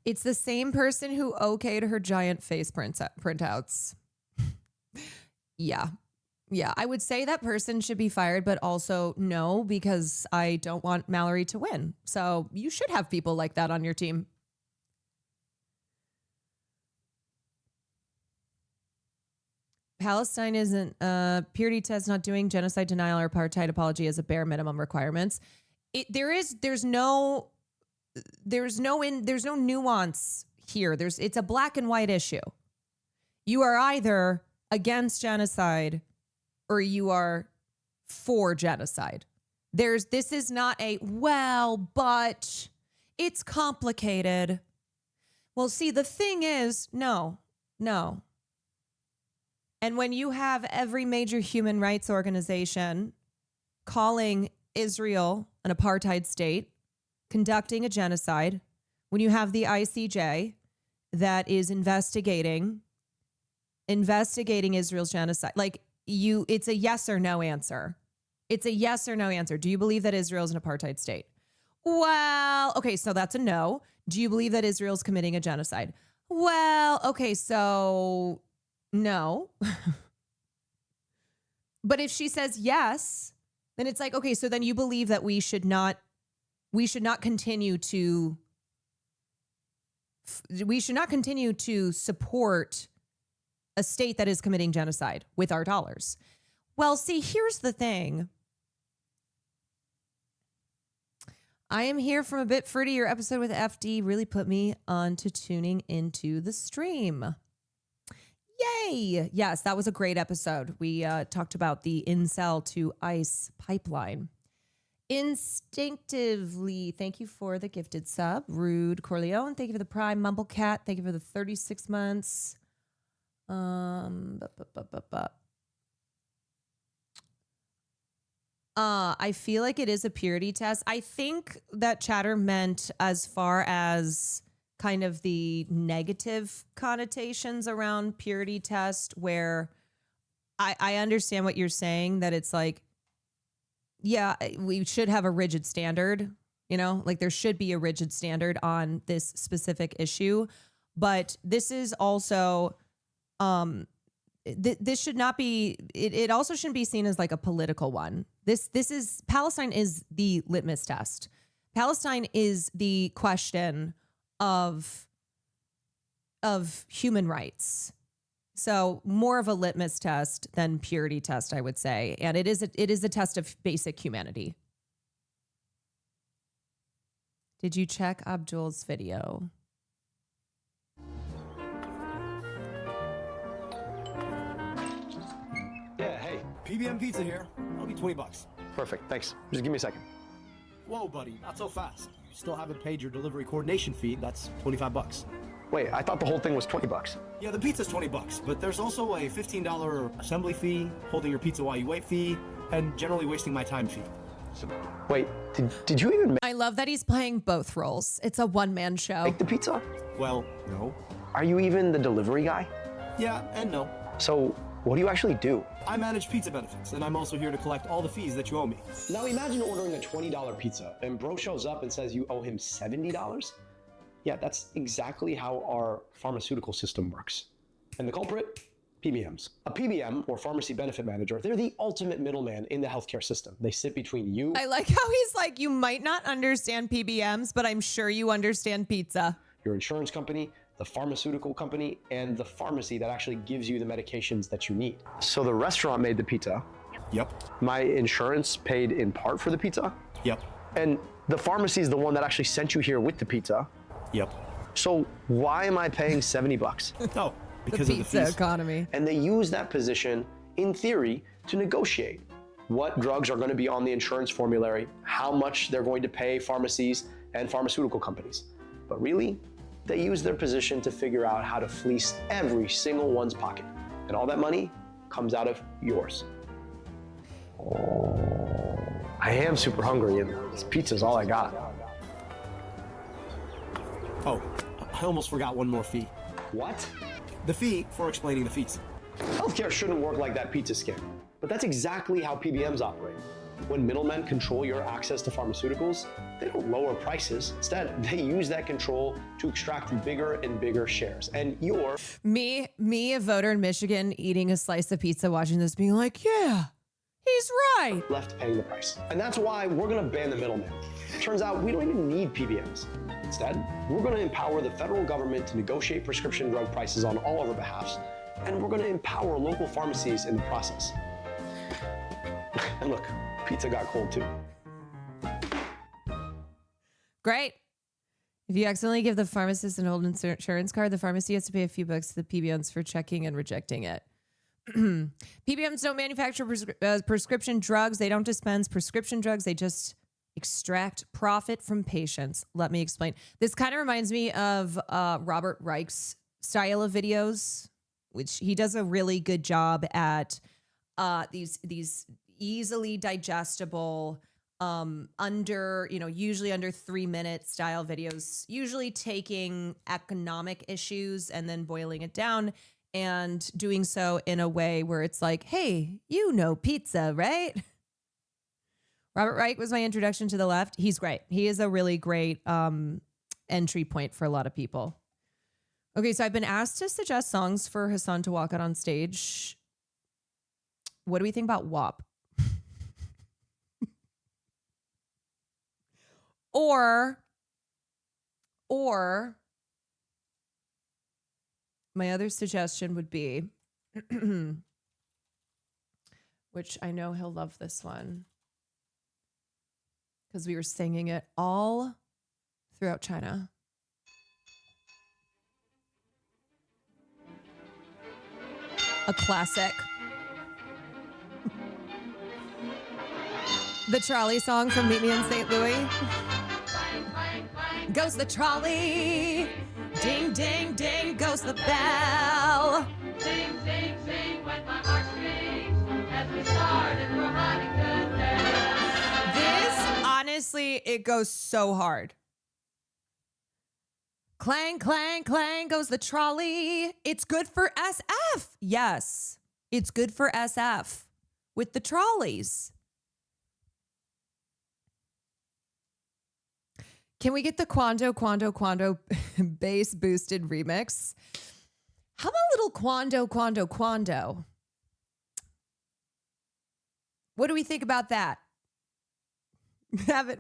It's the same person who okayed her giant face printouts. Yeah. I would say that person should be fired, but also no, because I don't want Mallory to win. So you should have people like that on your team. Palestine isn't purity test, not doing genocide denial or apartheid apology as a bare minimum requirements. There's no nuance here. It's a black and white issue. You are either against genocide or you are for genocide. This is not a, well, but it's complicated. Well, see, the thing is, no. And when you have every major human rights organization calling Israel an apartheid state, conducting a genocide, when you have the ICJ that is investigating Israel's genocide, it's a yes or no answer. It's a yes or no answer. Do you believe that Israel is an apartheid state? Well, okay, so that's a no. Do you believe that Israel's committing a genocide? Well, okay, so no. But if she says yes, then it's like, okay, so then you believe that we should not continue to support a state that is committing genocide with our dollars. Well, see, here's the thing. I am here from a bit fruity. Your episode with FD really put me on to tuning into the stream. Yay. Yes, that was a great episode. We talked about the incel to ICE pipeline. Instinctively, thank you for the gifted sub. Rude Corleone, thank you for the Prime. Mumblecat, thank you for the 36 months. I feel like it is a purity test. I think that chatter meant as far as kind of the negative connotations around purity test, where I understand what you're saying, that it's like, yeah, we should have a rigid standard, like there should be a rigid standard on this specific issue. But this is also, this should not be, it also shouldn't be seen as like a political one. Palestine is the litmus test. Palestine is the question of human rights. So more of a litmus test than purity test, I would say. And it is a test of basic humanity. Did you check Abdul's video? Yeah, hey, PBM Pizza here. I'll be $20. Perfect, thanks. Just give me a second. Whoa, buddy, not so fast. You still haven't paid your delivery coordination fee. That's $25. Wait, I thought the whole thing was $20. Yeah, the pizza's $20, but there's also a $15 assembly fee, holding your pizza while you wait fee, and generally wasting my time fee. So, wait, did you even I love that he's playing both roles. It's a one-man show. make the pizza? Well, no. Are you even the delivery guy? Yeah, and no. So What do you actually do? I manage pizza benefits, and I'm also here to collect all the fees that you owe me. Now imagine ordering a $20 pizza, and bro shows up and says you owe him $70? Yeah, that's exactly how our pharmaceutical system works. And the culprit? PBMs. A PBM, or pharmacy benefit manager, they're the ultimate middleman in the healthcare system. They sit between you. I like how he's like, you might not understand PBMs, but I'm sure you understand pizza. Your insurance company, the pharmaceutical company, and the pharmacy that actually gives you the medications that you need. So the restaurant made the pizza. Yep. My insurance paid in part for the pizza. Yep. And the pharmacy is the one that actually sent you here with the pizza. Yep. So why am I paying $70? Oh, because the of the pizza fees. economy. And they use that position, in theory, to negotiate what drugs are going to be on the insurance formulary, how much they're going to pay pharmacies and pharmaceutical companies. But really, they use their position to figure out how to fleece every single one's pocket. And all that money comes out of yours. Oh, I am super hungry, and this pizza's all I got. Oh, I almost forgot one more fee. What? The fee for explaining the fees. Healthcare shouldn't work like that pizza scam, but that's exactly how PBMs operate. When middlemen control your access to pharmaceuticals, they don't lower prices. Instead, they use that control to extract bigger and bigger shares. And you're... Me, a voter in Michigan, eating a slice of pizza, watching this, being like, yeah, he's right. Left paying the price. And that's why we're going to ban the middleman. Turns out we don't even need PBMs. Instead, we're going to empower the federal government to negotiate prescription drug prices on all of our behalfs, and we're going to empower local pharmacies in the process. And look, pizza got cold too. Great. If you accidentally give the pharmacist an old insurance card, the pharmacy has to pay a few bucks to the PBMs for checking and rejecting it. PBMs don't manufacture prescription drugs. They don't dispense prescription drugs. They just extract profit from patients. Let me explain. This kind of reminds me of Robert Reich's style of videos, which he does a really good job at these easily digestible, usually under 3-minute style videos, usually taking economic issues and then boiling it down and doing so in a way where it's like, hey, you know pizza, right? Robert Reich was my introduction to the left. He's great. He is a really great entry point for a lot of people. Okay, so I've been asked to suggest songs for Hassan to walk out on stage. What do we think about WAP? Or my other suggestion would be, which I know he'll love this one, because we were singing it all throughout China. A classic. The trolley song from Meet Me in St. Louis. Goes the trolley, ding, ding, ding, goes the bell. Sing, sing, sing, wet my heartstrings as we started for Huntington Dale. This, honestly, it goes so hard. Clang, clang, clang goes the trolley. It's good for SF. Yes, it's good for SF with the trolleys. Can we get the Quando bass boosted remix? How about a little Quando? What do we think about that?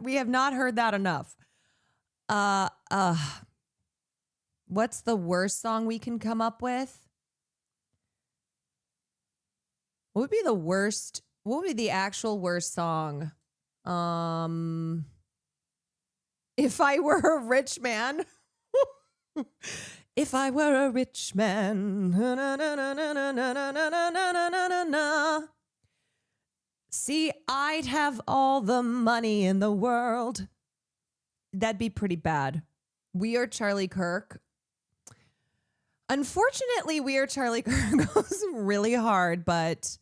We have not heard that enough. What's the worst song we can come up with? What would be the worst? What would be the actual worst song? If I were a rich man. If I were a rich man. See, I'd have all the money in the world. That'd be pretty bad. We Are Charlie Kirk. Unfortunately, We Are Charlie Kirk goes really hard, but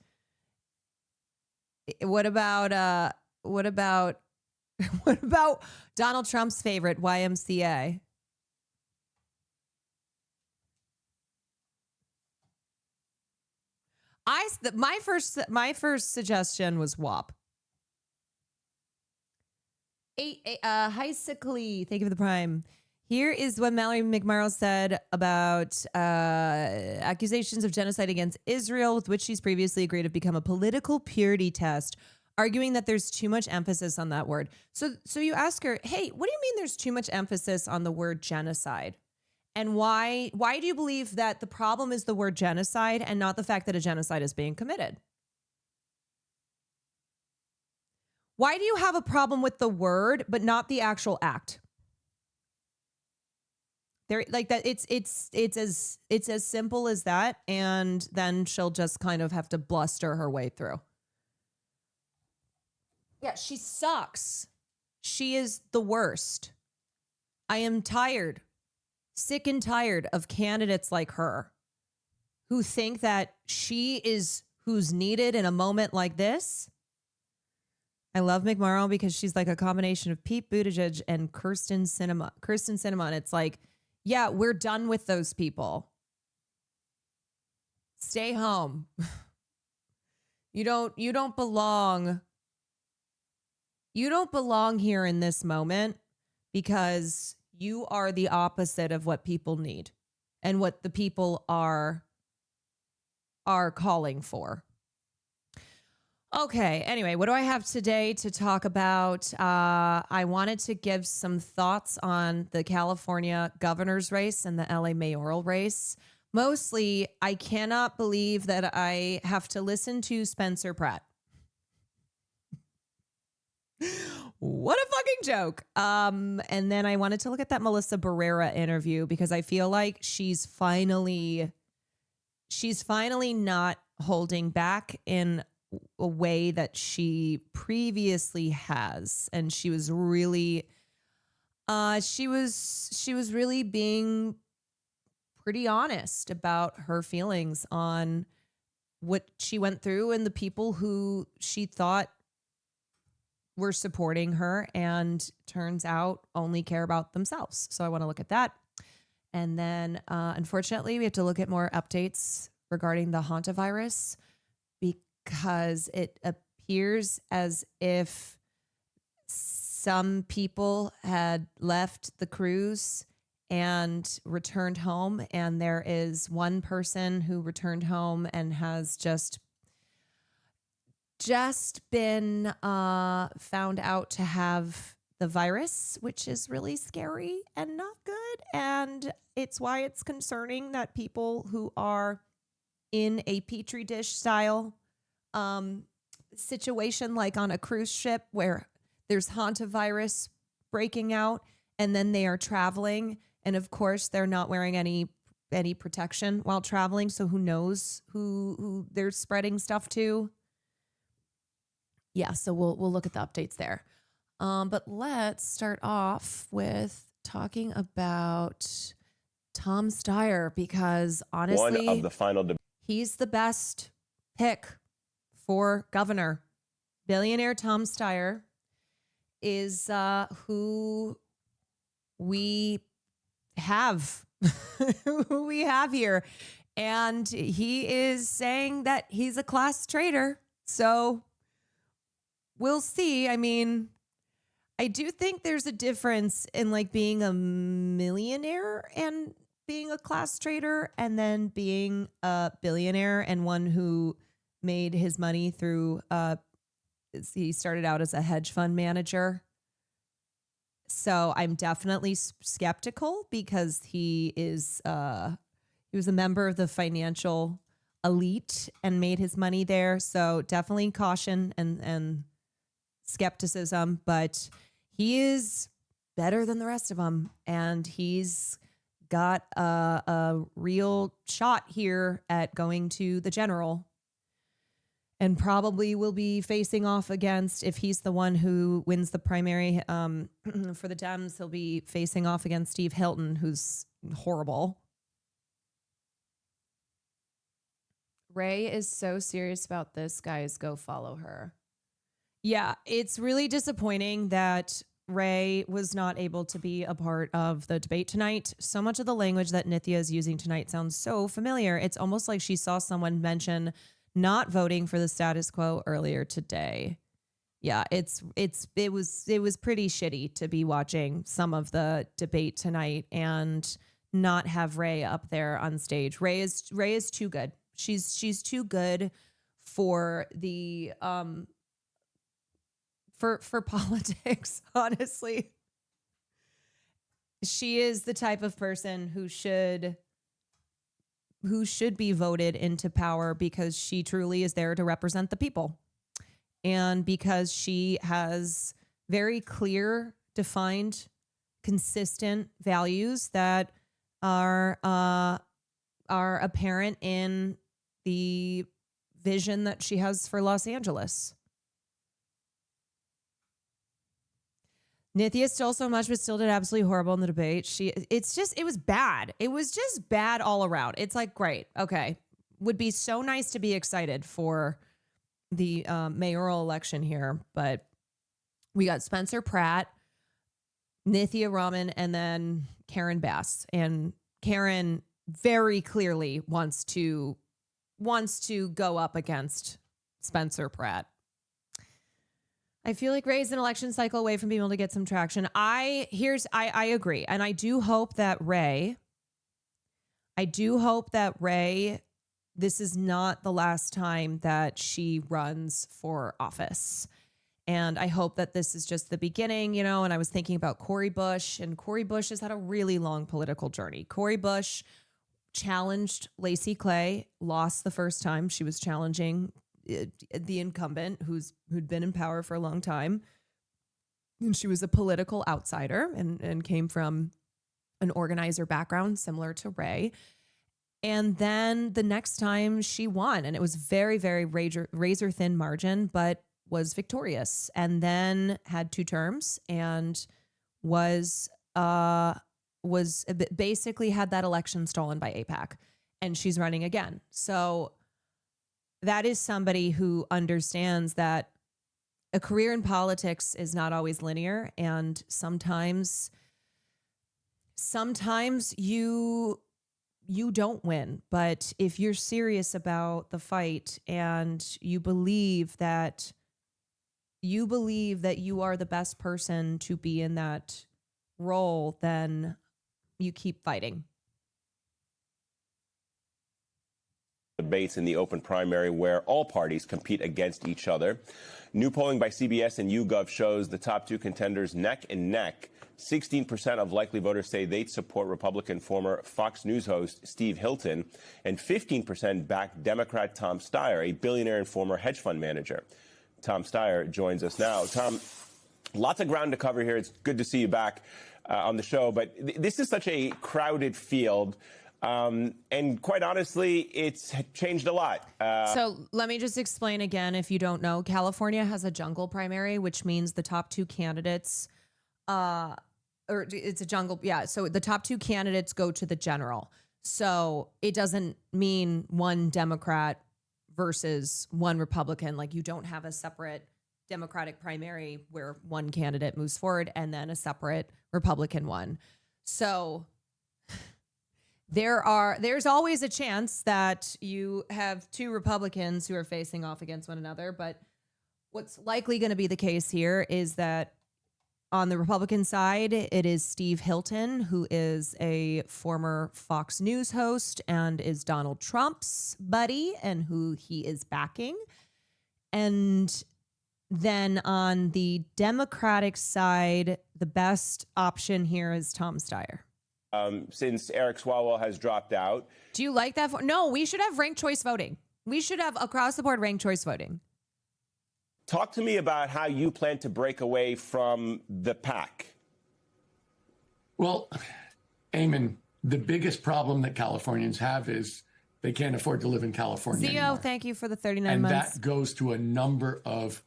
what about Donald Trump's favorite, YMCA? I my first suggestion was WAP. Highsically, thank you for the prime. Here is what Mallory McMorrow said about accusations of genocide against Israel, with which she's previously agreed have become a political purity test, arguing that there's too much emphasis on that word. So you ask her, hey, what do you mean there's too much emphasis on the word genocide? And why do you believe that the problem is the word genocide and not the fact that a genocide is being committed? Why do you have a problem with the word but not the actual act? There, like that, it's as simple as that, and then she'll just kind of have to bluster her way through. Yeah, she sucks. She is the worst. I am tired, sick and tired of candidates like her who think that she is who's needed in a moment like this. I love McMorrow because she's like a combination of Pete Buttigieg and Kirsten Sinema. And it's like, yeah, we're done with those people. Stay home. You don't belong. You don't belong here in this moment because you are the opposite of what people need and what the people are calling for. Okay, anyway, what do I have today to talk about? I wanted to give some thoughts on the California governor's race and the LA mayoral race. Mostly, I cannot believe that I have to listen to Spencer Pratt. What a fucking joke. And then I wanted to look at that Melissa Barrera interview because I feel like she's finally not holding back in a way that she previously has. And she was really really being pretty honest about her feelings on what she went through and the people who she thought were supporting her and turns out only care about themselves. So I want to look at that. And then unfortunately, we have to look at more updates regarding the hantavirus because it appears as if some people had left the cruise and returned home. And there is one person who returned home and has just been found out to have the virus, which is really scary and not good. And it's why it's concerning that people who are in a petri dish style situation, like on a cruise ship where there's hantavirus breaking out and then they are traveling. And of course, they're not wearing any protection while traveling. So who knows who they're spreading stuff to? Yeah, so we'll look at the updates there. But let's start off with talking about Tom Steyer because honestly, one of the final he's the best pick for governor. Billionaire Tom Steyer is who we have who we have here. And he is saying that he's a class traitor. So we'll see. I mean, I do think there's a difference in like being a millionaire and being a class traitor and then being a billionaire and one who made his money through he started out as a hedge fund manager. So I'm definitely skeptical because he was a member of the financial elite and made his money there. So definitely caution and skepticism, but he is better than the rest of them. And he's got a real shot here at going to the general and probably will be facing off against, if he's the one who wins the primary for the Dems, he'll be facing off against Steve Hilton, who's horrible. Ray is so serious about this, guys. Go follow her. Yeah, it's really disappointing that Ray was not able to be a part of the debate tonight. So much of the language that Nithya is using tonight sounds so familiar. It's almost like she saw someone mention not voting for the status quo earlier today. Yeah, it was pretty shitty to be watching some of the debate tonight and not have Ray up there on stage. Ray is too good. She's too good for the for politics, honestly. She is the type of person who should be voted into power because she truly is there to represent the people. And because she has very clear, defined, consistent values that are apparent in the vision that she has for Los Angeles. Nithya stole so much, but still did absolutely horrible in the debate. It was bad. It was just bad all around. It's like, great. Okay. Would be so nice to be excited for the mayoral election here, but we got Spencer Pratt, Nithya Raman, and then Karen Bass. And Karen very clearly wants to go up against Spencer Pratt. I feel like Ray's an election cycle away from being able to get some traction. I agree. And I do hope that Ray, this is not the last time that she runs for office. And I hope that this is just the beginning, and I was thinking about Cori Bush, and Cori Bush has had a really long political journey. Cori Bush challenged Lacey Clay, lost the first time she was challenging the incumbent who'd been in power for a long time. And she was a political outsider and came from an organizer background similar to Ray. And then the next time she won, and it was very, very razor thin margin, but was victorious, and then had 2 terms and was basically had that election stolen by AIPAC, and she's running again. So that is somebody who understands that a career in politics is not always linear, and sometimes you don't win. But if you're serious about the fight and you believe that you are the best person to be in that role, then you keep fighting. Debates in the open primary where all parties compete against each other. New polling by CBS and YouGov shows the top 2 contenders neck and neck. 16% of likely voters say they'd support Republican former Fox News host Steve Hilton, and 15% back Democrat Tom Steyer, a billionaire and former hedge fund manager. Tom Steyer joins us now. Tom, lots of ground to cover here. It's good to see you back on the show, but this is such a crowded field. And quite honestly, it's changed a lot. So let me just explain again, if you don't know, California has a jungle primary, which means the top 2 candidates, or it's a jungle. Yeah. So the top 2 candidates go to the general. So it doesn't mean one Democrat versus one Republican. Like, you don't have a separate Democratic primary where one candidate moves forward and then a separate Republican one. So there's always a chance that you have 2 Republicans who are facing off against one another. But what's likely going to be the case here is that on the Republican side, it is Steve Hilton, who is a former Fox News host and is Donald Trump's buddy and who he is backing. And then on the Democratic side, the best option here is Tom Steyer. Since Eric Swalwell has dropped out. Do you like that? No, we should have ranked choice voting. We should have across the board ranked choice voting. Talk to me about how you plan to break away from the pack. Well, Eamon, the biggest problem that Californians have is they can't afford to live in California Zio, anymore. Thank you for the 39 months. months. And that goes to a number of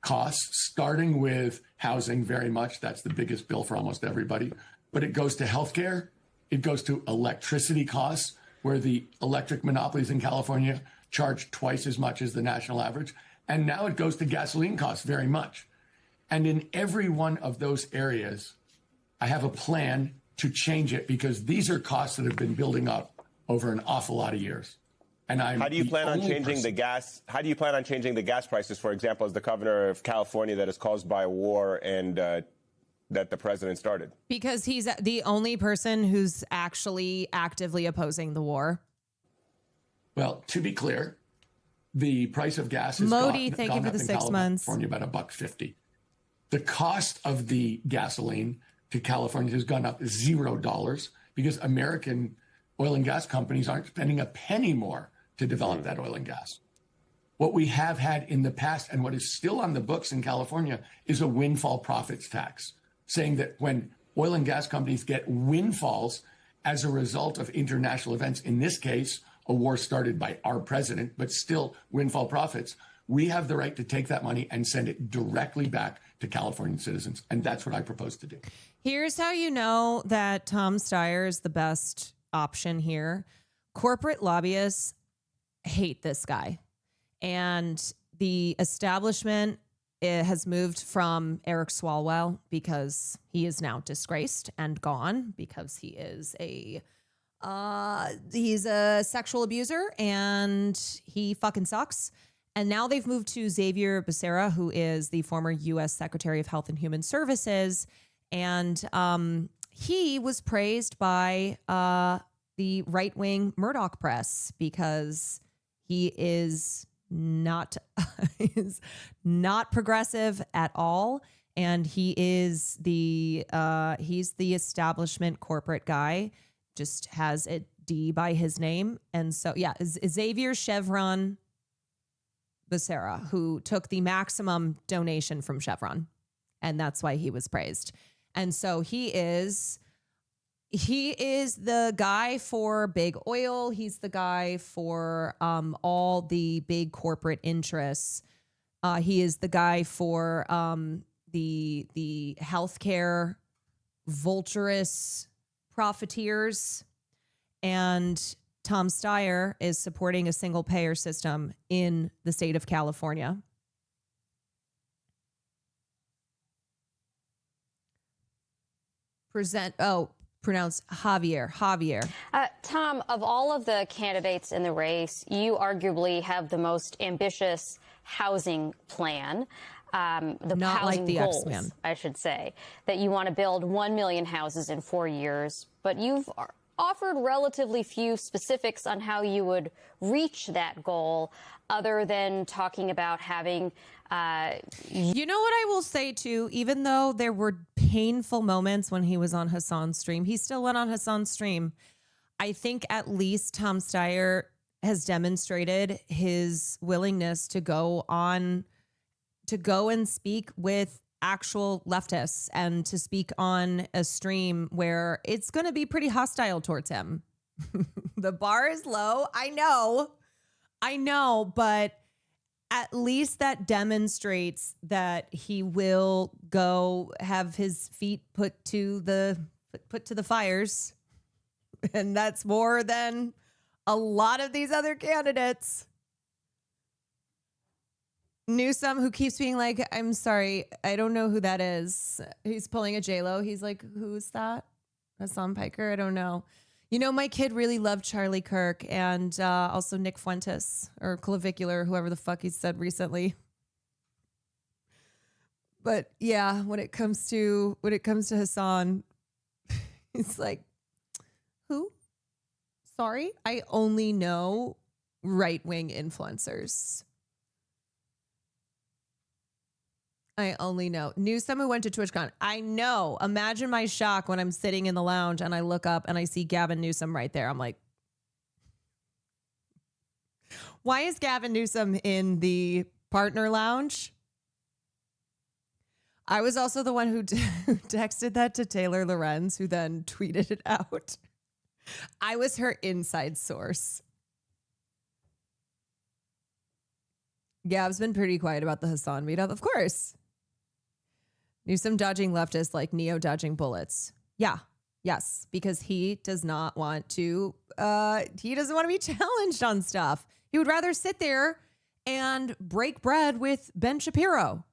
costs, starting with housing very much. That's the biggest bill for almost everybody. But it goes to healthcare. It goes to electricity costs, where the electric monopolies in California charge twice as much as the national average. And now it goes to gasoline costs very much. And in every one of those areas, I have a plan to change it, because these are costs that have been building up over an awful lot of years. And how do you plan on changing the gas? How do you plan on changing the gas prices, for example, as the governor of California that is caused by a war and that the president started? Because he's the only person who's actually actively opposing the war. Well, to be clear, the price of gas has Modi, gone, thank gone you for up the in 6 months. California about $1.50. The cost of the gasoline to California has gone up $0 because American oil and gas companies aren't spending a penny more to develop that oil and gas. What we have had in the past and what is still on the books in California is a windfall profits tax, saying that when oil and gas companies get windfalls as a result of international events, in this case, a war started by our president, but still windfall profits, we have the right to take that money and send it directly back to Californian citizens. And that's what I propose to do. Here's how you know that Tom Steyer is the best option here. Corporate lobbyists hate this guy. And the establishment has moved from Eric Swalwell because he is now disgraced and gone because he is he's a sexual abuser and he fucking sucks. And now they've moved to Xavier Becerra, who is the former U.S. Secretary of Health and Human Services. And he was praised by the right-wing Murdoch press because he is not progressive at all. And he is he's the establishment corporate guy, just has a D by his name. And so, yeah, Xavier Chevron Becerra, who took the maximum donation from Chevron. And that's why he was praised. And so he is the guy for big oil. He's the guy for all the big corporate interests. He is the guy for the healthcare vulturous profiteers. And Tom Steyer is supporting a single payer system in the state of California. Pronounce Javier. Tom, of all of the candidates in the race, you arguably have the most ambitious housing plan. The Not housing like the goals, X-Men. I should say, that you want to build 1 million houses in 4 years, but you've offered relatively few specifics on how you would reach that goal other than talking about having... You know what I will say too, even though there were painful moments when he was on Hassan's stream, he still went on Hassan's stream. I think at least Tom Steyer has demonstrated his willingness to go and speak with actual leftists and to speak on a stream where it's going to be pretty hostile towards him. The bar is low. I know, but at least that demonstrates that he will go have his feet put to the fires. And that's more than a lot of these other candidates. Newsom, who keeps being like, I'm sorry, I don't know who that is. He's pulling a J-Lo. He's like, who's that? Hassan Piker? I don't know. You know, my kid really loved Charlie Kirk and also Nick Fuentes or Clavicular, whoever the fuck he said recently. But yeah, when it comes to Hassan, it's like, who? Sorry, I only know right-wing influencers. I only know. Newsom who went to TwitchCon. I know. Imagine my shock when I'm sitting in the lounge and I look up and I see Gavin Newsom right there. I'm like, why is Gavin Newsom in the partner lounge? I was also the one who texted that to Taylor Lorenz, who then tweeted it out. I was her inside source. Gav's been pretty quiet about the Hassan meetup, of course. Newsom dodging leftists like Neo dodging bullets. Yeah. Yes. Because he does not want to, he doesn't want to be challenged on stuff. He would rather sit there and break bread with Ben Shapiro.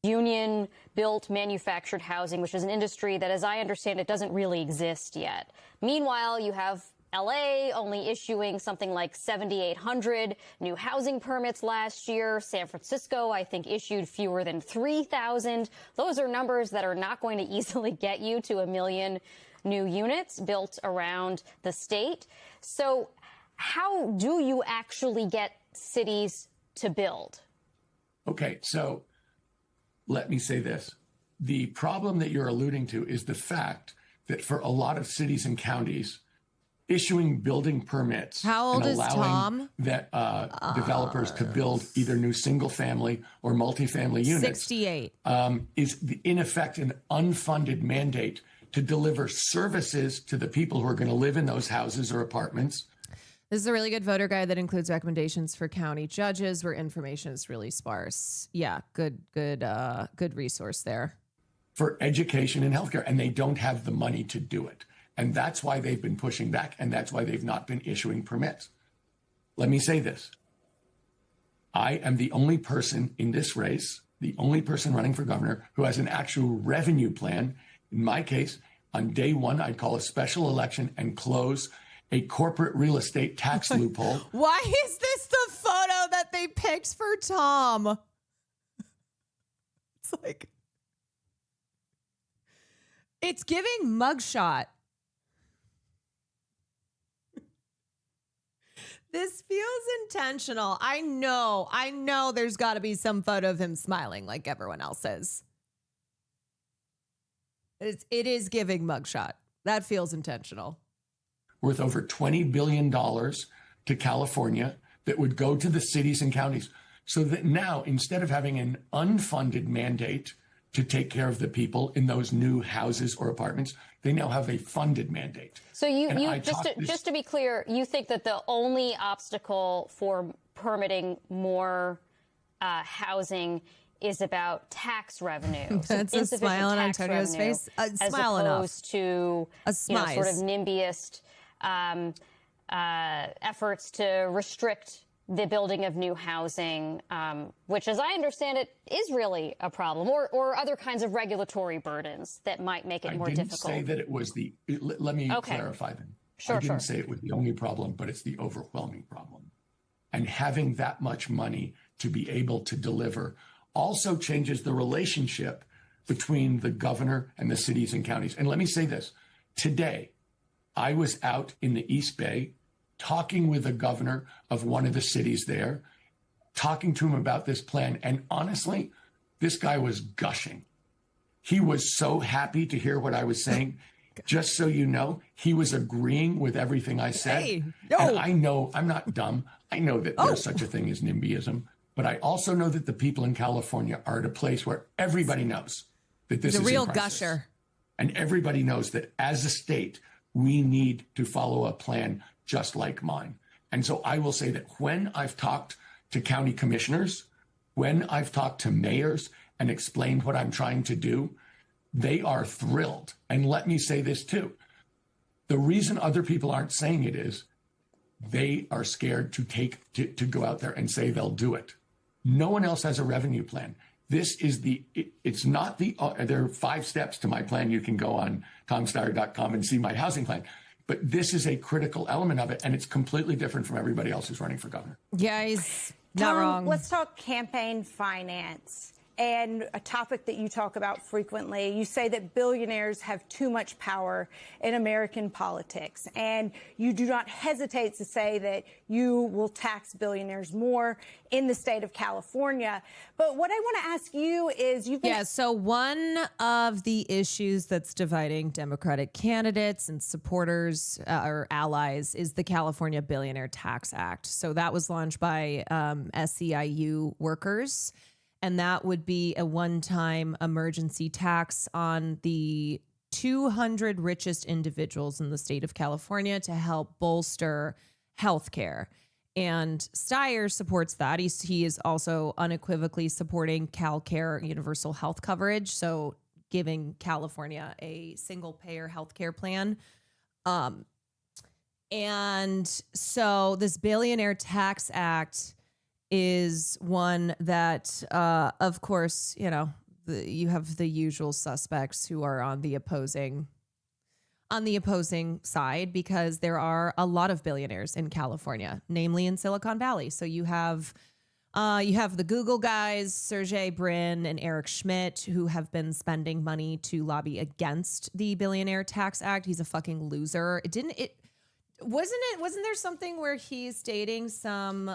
Union-built manufactured housing, which is an industry that, as I understand it, doesn't really exist yet. Meanwhile, you have LA only issuing something like 7,800 new housing permits last year. San Francisco, I think, issued fewer than 3,000. Those are numbers that are not going to easily get you to 1 million new units built around the state. So how do you actually get cities to build? Okay, so let me say this. The problem that you're alluding to is the fact that for a lot of cities and counties, issuing building permits How old and is allowing Tom? that developers to build either new single family or multifamily units 68. Is in effect an unfunded mandate to deliver services to the people who are going to live in those houses or apartments. This is a really good voter guide that includes recommendations for county judges where information is really sparse. Yeah, good resource there. For education and healthcare, and they don't have the money to do it. And that's why they've been pushing back, and that's why they've not been issuing permits. Let me say this. I am the only person in this race, the only person running for governor who has an actual revenue plan. In my case, on day one, I'd call a special election and close a corporate real estate tax loophole. Why is this the photo that they picked for Tom? It's like, it's giving mugshot. This feels intentional. I know there's got to be some photo of him smiling like everyone else is. It is giving mugshot. That feels intentional. Worth over $20 billion to California that would go to the cities and counties. So that now, instead of having an unfunded mandate to take care of the people in those new houses or apartments, they now have a funded mandate. So just to be clear, you think that the only obstacle for permitting more housing is about tax revenue. That's a smile on Antonio's face. As Smile enough. opposed to sort of NIMBYist efforts to restrict the building of new housing, which, as I understand it, is really a problem, or other kinds of regulatory burdens that might make it more difficult. I didn't say that it was the. Let me clarify then. I didn't say it was the only problem, but it's the overwhelming problem. And having that much money to be able to deliver also changes the relationship between the governor and the cities and counties. And let me say this. Today, I was out in the East Bay talking with the governor of one of the cities there, talking to him about this plan. And honestly, this guy was gushing. He was so happy to hear what I was saying. Just so you know, he was agreeing with everything I said. Hey, and I know, I'm not dumb. I know that there's such a thing as NIMBYism. But I also know that the people in California are at a place where everybody knows that this is a real crisis. gusher. And everybody knows that as a state, we need to follow a plan just like mine. And so I will say that when I've talked to county commissioners, when I've talked to mayors and explained what I'm trying to do, they are thrilled. And let me say this too. The reason other people aren't saying it is they are scared to go out there and say they'll do it. No one else has a revenue plan. This is it's not there are 5 steps to my plan. You can go on tomsteyer.com and see my housing plan. But this is a critical element of it, and it's completely different from everybody else who's running for governor. Yeah, he's not Tom, wrong. Let's talk campaign finance. And a topic that you talk about frequently. You say that billionaires have too much power in American politics. And you do not hesitate to say that you will tax billionaires more in the state of California. But what I want to ask you is you've been... Yeah, so one of the issues that's dividing Democratic candidates and supporters or allies is the California Billionaire Tax Act. So that was launched by SEIU workers. And that would be a one-time emergency tax on the 200 richest individuals in the state of California to help bolster healthcare. And Steyer supports that. He is also unequivocally supporting CalCare universal health coverage, so giving California a single-payer healthcare plan. And so this Billionaire Tax Act is one that, of course, you have the usual suspects who are on the opposing on the opposing side because there are a lot of billionaires in California, namely in Silicon Valley. So you have the Google guys, Sergey Brin and Eric Schmidt, who have been spending money to lobby against the Billionaire Tax Act. He's a fucking loser. Wasn't there something where he's dating some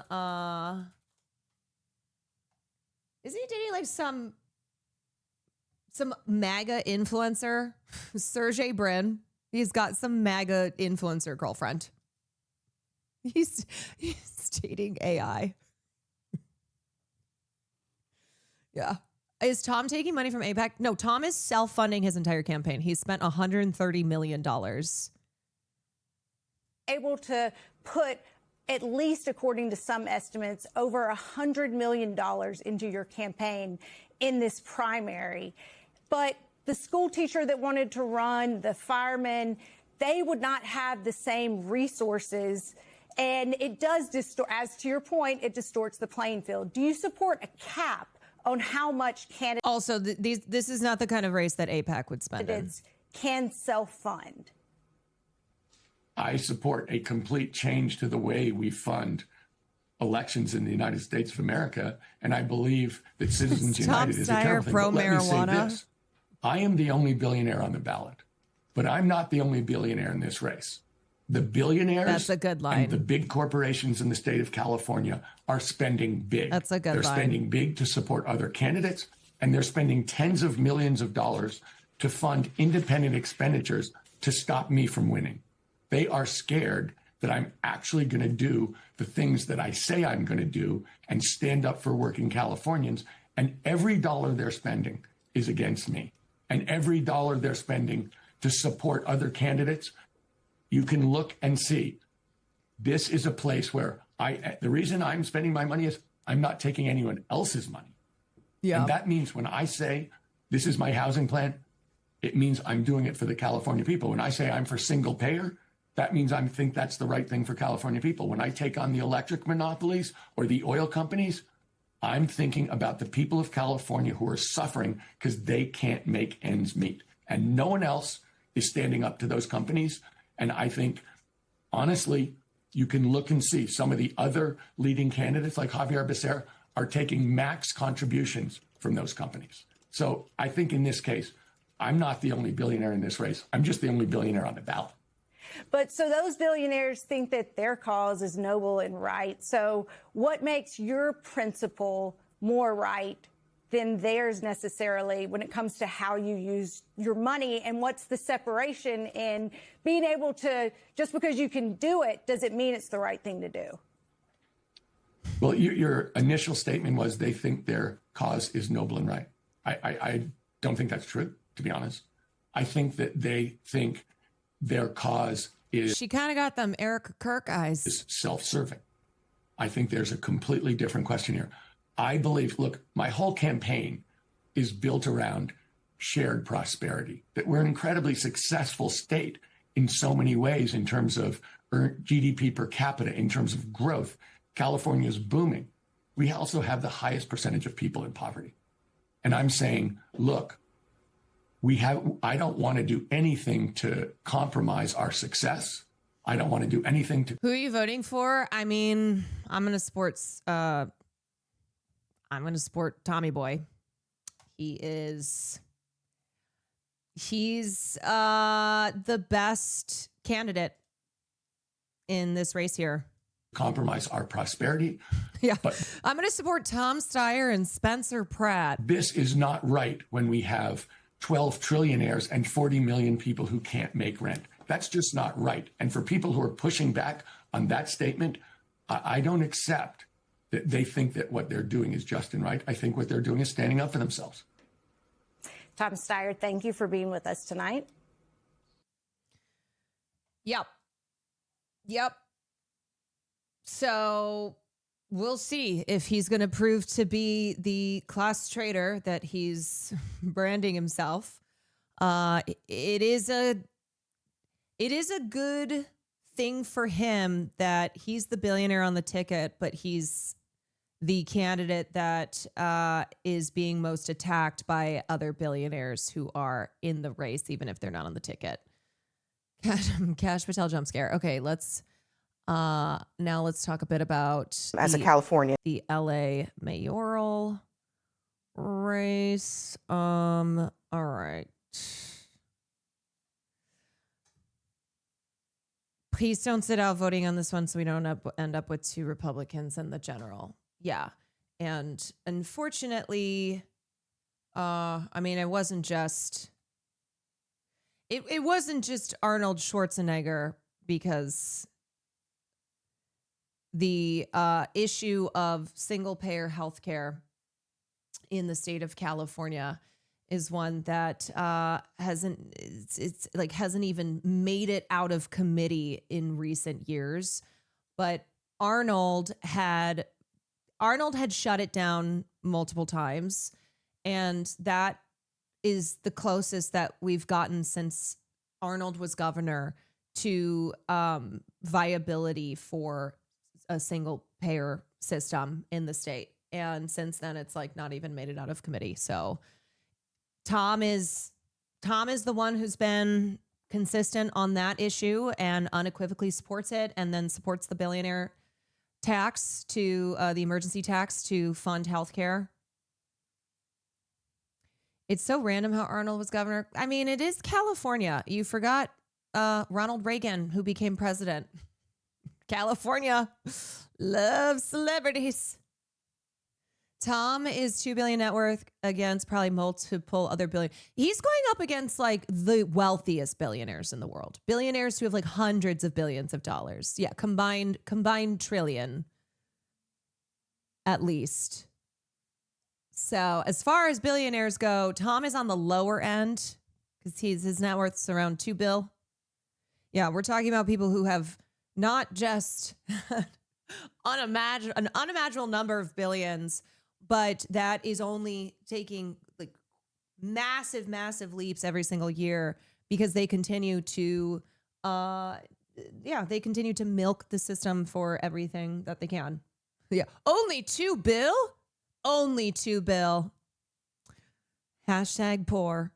isn't he dating like some MAGA influencer? Sergey Brin. He's got some MAGA influencer girlfriend. He's dating AI. Yeah. Is Tom taking money from AIPAC? No, Tom is self-funding his entire campaign. He's spent $130 million. Able to put, at least according to some estimates, over $100 million into your campaign in this primary. But the school teacher that wanted to run, the firemen, they would not have the same resources. And it does distort, as to your point, it distorts the playing field. Do you support a cap on how much candidates Also, this is not the kind of race that AIPAC would spend in. can self-fund? I support a complete change to the way we fund elections in the United States of America, and I believe that Citizens United is a terrible thing. But let me say this. I am the only billionaire on the ballot, but I'm not the only billionaire in this race. The billionaires That's a good line. and the big corporations in the state of California are spending big. That's a good They're line. spending big to support other candidates, and they're spending tens of millions of dollars to fund independent expenditures to stop me from winning. They are scared that I'm actually going to do the things that I say I'm going to do and stand up for working Californians. And every dollar they're spending is against me. And every dollar they're spending to support other candidates, you can look and see. This is a place where the reason I'm spending my money is I'm not taking anyone else's money. Yeah. And that means when I say this is my housing plan, it means I'm doing it for the California people. When I say I'm for single payer, that means I think that's the right thing for California people. When I take on the electric monopolies or the oil companies, I'm thinking about the people of California who are suffering because they can't make ends meet. And no one else is standing up to those companies. And I think, honestly, you can look and see some of the other leading candidates like Javier Becerra are taking max contributions from those companies. So I think in this case, I'm not the only billionaire in this race. I'm just the only billionaire on the ballot. But so those billionaires think that their cause is noble and right. So what makes your principle more right than theirs necessarily when it comes to how you use your money? And what's the separation in being able to, just because you can do it, does it mean it's the right thing to do? Well, your initial statement was they think their cause is noble and right. I don't think that's true, to be honest. I think that they think their cause is She kind of got them Eric Kirk eyes. self-serving. I think there's a completely different question here. I believe, look, my whole campaign is built around shared prosperity, that we're an incredibly successful state in so many ways in terms of GDP per capita, in terms of growth. California is booming. We also have the highest percentage of people in poverty. And I'm saying, look, I don't want to do anything to compromise our success. I don't want to do anything to. Who are you voting for? I mean, I'm going to support Tommy Boy. He's the best candidate in this race here. Compromise our prosperity. Yeah. But I'm going to support Tom Steyer and Spencer Pratt. this is not right when we have 12 trillionaires and 40 million people who can't make rent. That's just not right. And for people who are pushing back on that statement, I don't accept that they think that what they're doing is just and right. I think what they're doing is standing up for themselves. Tom Steyer, thank you for being with us tonight. Yep. So we'll see if he's going to prove to be the class traitor that he's branding himself. It is a good thing for him that he's the billionaire on the ticket, but he's the candidate that is being most attacked by other billionaires who are in the race, even if they're not on the ticket. Cash Patel jump scare. Okay, now let's talk a bit about As a Californian, the LA mayoral race. All right. Please don't sit out voting on this one so we don't end up with 2 Republicans in the general. Yeah. And unfortunately, I mean, it wasn't just Arnold Schwarzenegger, because the issue of single payer healthcare in the state of California is one that hasn't even made it out of committee in recent years. But Arnold had shut it down multiple times, and that is the closest that we've gotten since Arnold was governor to viability for a single payer system in the state. And since then, it's like not even made it out of committee. So Tom is the one who's been consistent on that issue and unequivocally supports it, and then supports the billionaire tax to the emergency tax to fund healthcare. It's so random how Arnold was governor. I mean, it is California. You forgot Ronald Reagan, who became president. California loves celebrities. Tom is $2 billion net worth against probably multiple other billion. He's going up against like the wealthiest billionaires in the world. Billionaires who have like hundreds of billions of dollars. Yeah, combined trillion at least. So as far as billionaires go, Tom is on the lower end because his net worth's around $2 billion. Yeah, we're talking about people who have not just an unimaginable number of billions, but that is only taking like massive leaps every single year because they continue to milk the system for everything that they can. Yeah. Only $2 billion? Only $2 billion. Hashtag poor.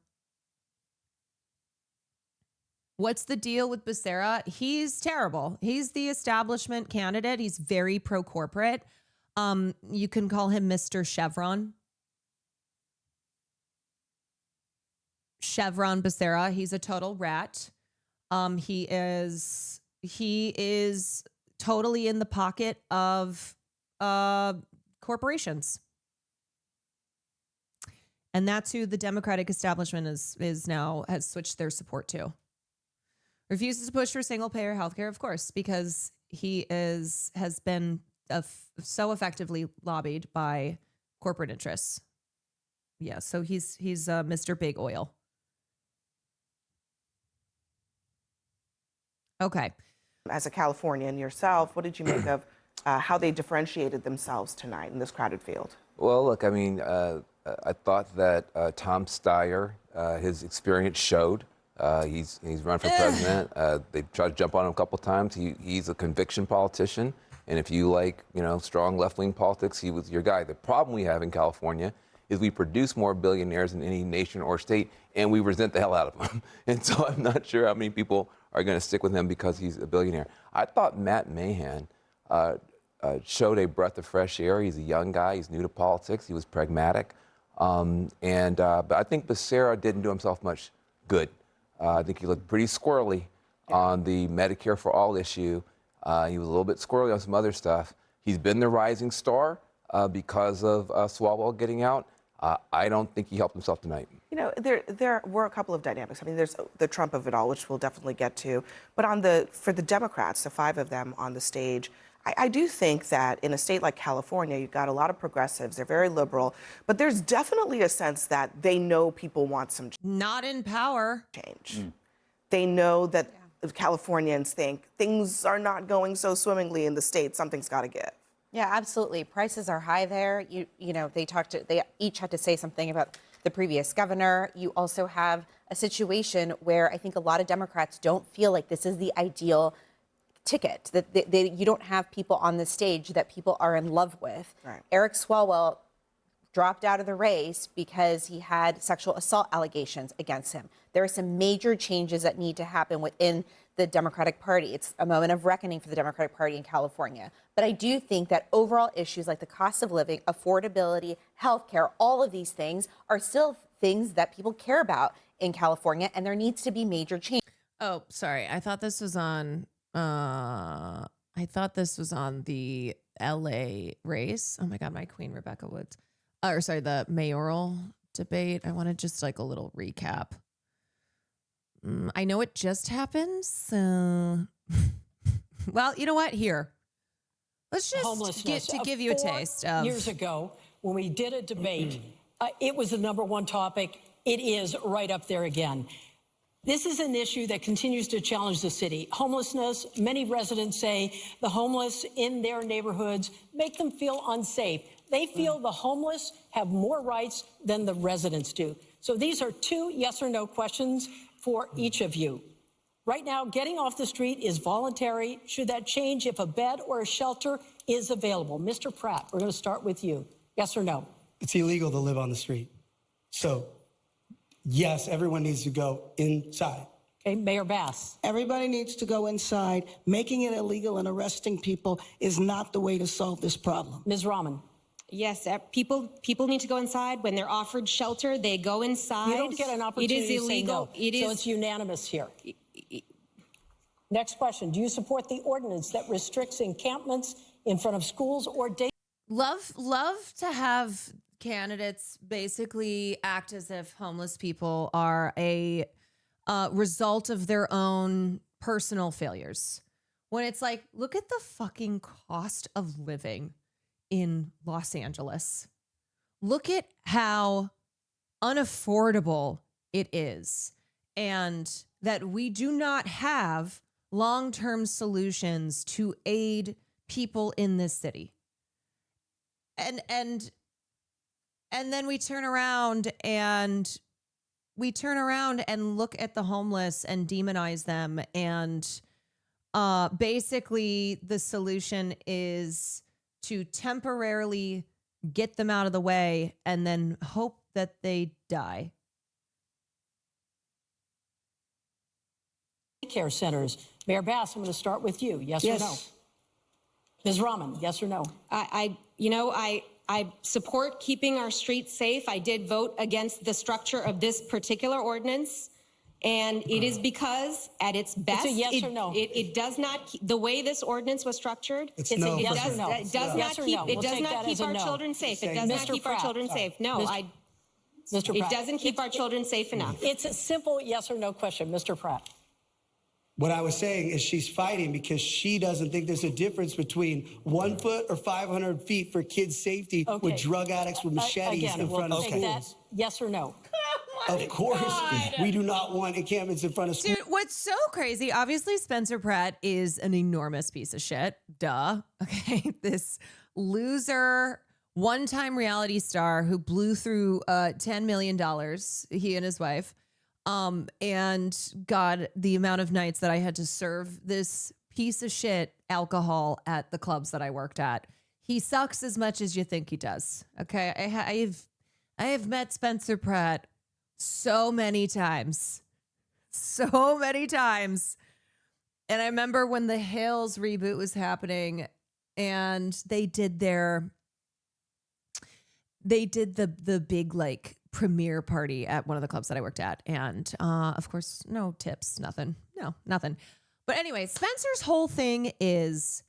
What's the deal with Becerra? He's terrible. He's the establishment candidate. He's very pro-corporate. You can call him Mr. Chevron. Chevron Becerra. He's a total rat. He is totally in the pocket of corporations. And that's who the Democratic establishment is now has switched their support to. Refuses to push for single payer healthcare, of course, because he has been so effectively lobbied by corporate interests. Yeah, so he's Mr. Big Oil. Okay. As a Californian yourself, what did you make of how they differentiated themselves tonight in this crowded field? Well, look, I mean, I thought that Tom Steyer, his experience showed. He's run for president. They tried to jump on him a couple times. He's a conviction politician. And if you like, strong left-wing politics, he was your guy. The problem we have in California is we produce more billionaires than any nation or state, and we resent the hell out of them. And so I'm not sure how many people are going to stick with him because he's a billionaire. I thought Matt Mahan showed a breath of fresh air. He's a young guy. He's new to politics. He was pragmatic. But I think Becerra didn't do himself much good. I think he looked pretty squirrely on the Medicare for All issue. He was a little bit squirrely on some other stuff. He's been the rising star because of Swalwell getting out. I don't think he helped himself tonight. There were a couple of dynamics. I mean, there's the Trump of it all, which we'll definitely get to. But for the Democrats, the 5 of them on the stage, I do think that in a state like California, you've got a lot of progressives. They're very liberal. But there's definitely a sense that they know people want some not in power change. They know that Californians think things are not going so swimmingly in the state. Something's got to give. Yeah, absolutely. Prices are high there. They each had to say something about the previous governor. You also have a situation where I think a lot of Democrats don't feel like this is the ideal ticket, that you don't have people on the stage that people are in love with. Right. Eric Swalwell dropped out of the race because he had sexual assault allegations against him. There are some major changes that need to happen within the Democratic Party. It's a moment of reckoning for the Democratic Party in California. But I do think that overall issues like the cost of living, affordability, healthcare, all of these things are still things that people care about in California, and there needs to be major change. Oh, sorry. I thought this was on the LA race. Oh my God, my queen Rebecca Woods. The mayoral debate. I wanted just like a little recap. I know it just happened, so well, you know what? Here. Let's just give you a taste of years ago when we did a debate, it was the number one topic. It is right up there again. This is an issue that continues to challenge the city. Homelessness, many residents say the homeless in their neighborhoods make them feel unsafe. They feel the homeless have more rights than the residents do. So these are two yes or no questions for each of you. Right now, getting off the street is voluntary. Should that change if a bed or a shelter is available? Mr. Pratt, we're going to start with you. Yes or no? It's illegal to live on the street. So, yes, everyone needs to go inside. Okay, Mayor Bass. Everybody needs to go inside. Making it illegal and arresting people is not the way to solve this problem. Ms. Rahman. Yes, people need to go inside. When they're offered shelter, they go inside. You don't get an opportunity It is illegal. To say no. So it's unanimous here. Next question. Do you support the ordinance that restricts encampments in front of schools or day? Love to have candidates basically act as if homeless people are a result of their own personal failures. When it's like, look at the fucking cost of living in Los Angeles. Look at how unaffordable it is, and that we do not have long-term solutions to aid people in this city. And then we turn around and look at the homeless and demonize them, and basically the solution is to temporarily get them out of the way and then hope that they die. Care centers. Mayor Bass, I'm going to start with you. Yes or no? Ms. Rahman, yes or no? I support keeping our streets safe. I did vote against the structure of this particular ordinance. And it is because at its best, it's a yes or no. It does not, the way this ordinance was structured, it's a yes or no. It does not keep our children safe. It does not keep our children safe. No, Mr. Pratt. It doesn't keep our children safe enough. It's a simple yes or no question. Mr. Pratt. What I was saying is she's fighting because she doesn't think there's a difference between 1 foot or 500 feet for kids' safety with drug addicts with machetes in front of schools. Yes or no? Of course, we do not want encampments in front of schools. Dude, what's so crazy, obviously Spencer Pratt is an enormous piece of shit. Duh. Okay. This loser, one-time reality star who blew through $10 million, he and his wife. And God, the amount of nights that I had to serve this piece of shit alcohol at the clubs that I worked at. He sucks as much as you think he does. Okay. I have met Spencer Pratt so many times. And I remember when the Hills reboot was happening and they did the big like premiere party at one of the clubs that I worked at. And of course, no tips, nothing. But anyway, Spencer's whole thing is,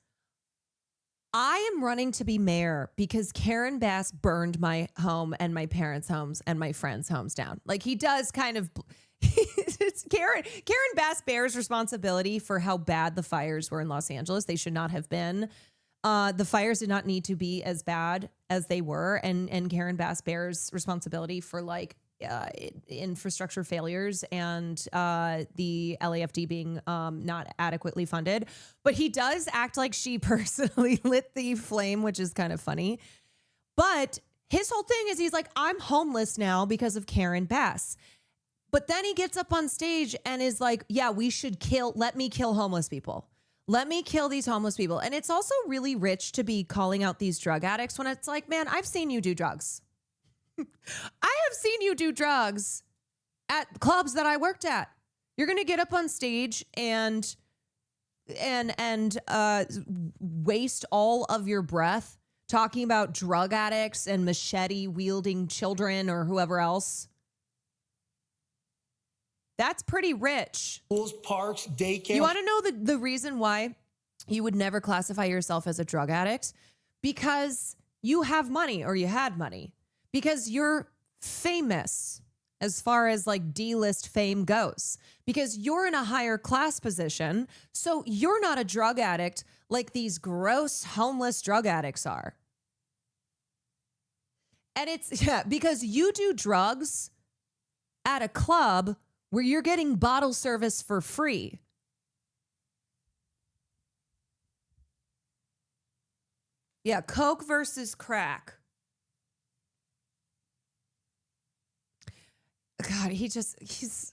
I am running to be mayor because Karen Bass burned my home and my parents' homes and my friends' homes down. Like he does kind of, it's Karen Bass bears responsibility for how bad the fires were in Los Angeles. They should not have been. The fires did not need to be as bad as they were. And Karen Bass bears responsibility for like infrastructure failures and the LAFD being not adequately funded. But he does act like she personally lit the flame, which is kind of funny. But his whole thing is he's like, I'm homeless now because of Karen Bass. But then he gets up on stage and is like, yeah, let me kill homeless people. Let me kill these homeless people. And it's also really rich to be calling out these drug addicts when it's like, man, I've seen you do drugs. I have seen you do drugs at clubs that I worked at. You're going to get up on stage and waste all of your breath talking about drug addicts and machete wielding children or whoever else. That's pretty rich. Schools, parks, daycare. You want to know the reason why you would never classify yourself as a drug addict? Because you have money, or you had money. Because you're famous as far as like D-list fame goes. Because you're in a higher class position, so you're not a drug addict like these gross homeless drug addicts are. And it's because you do drugs at a club where you're getting bottle service for free. Yeah, Coke versus crack. God, he's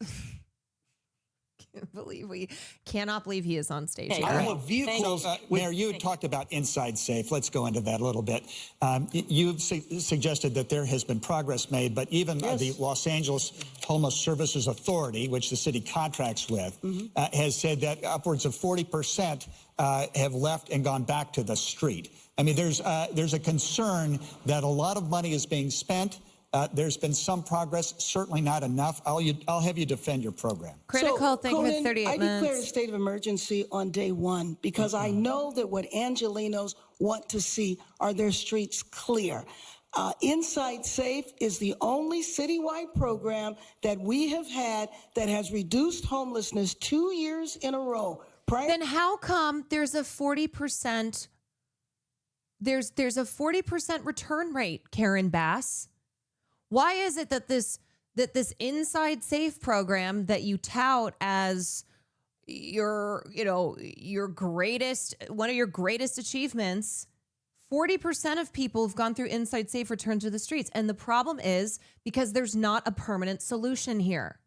cannot believe he is on stage. Hey, Right. vehicles, Mayor, you had talked about Inside Safe. Let's go into that a little bit. You've suggested that there has been progress made, but even the Los Angeles Homeless Services Authority, which the city contracts with, has said that upwards of 40% have left and gone back to the street. I mean, there's a concern that a lot of money is being spent. There's been some progress, certainly not enough. I'll have you defend your program. Critical, thank you for 38 I declared a minutes. state of emergency on day one because I know that what Angelenos want to see are their streets clear. Inside Safe is the only citywide program that we have had that has reduced homelessness 2 years in a row. Then how come there's a 40% there's a 40% return rate, Karen Bass? Why is it that this Inside Safe program that you tout as your greatest, one of your greatest achievements, 40% of people who've gone through Inside Safe return to the streets? And the problem is because there's not a permanent solution here.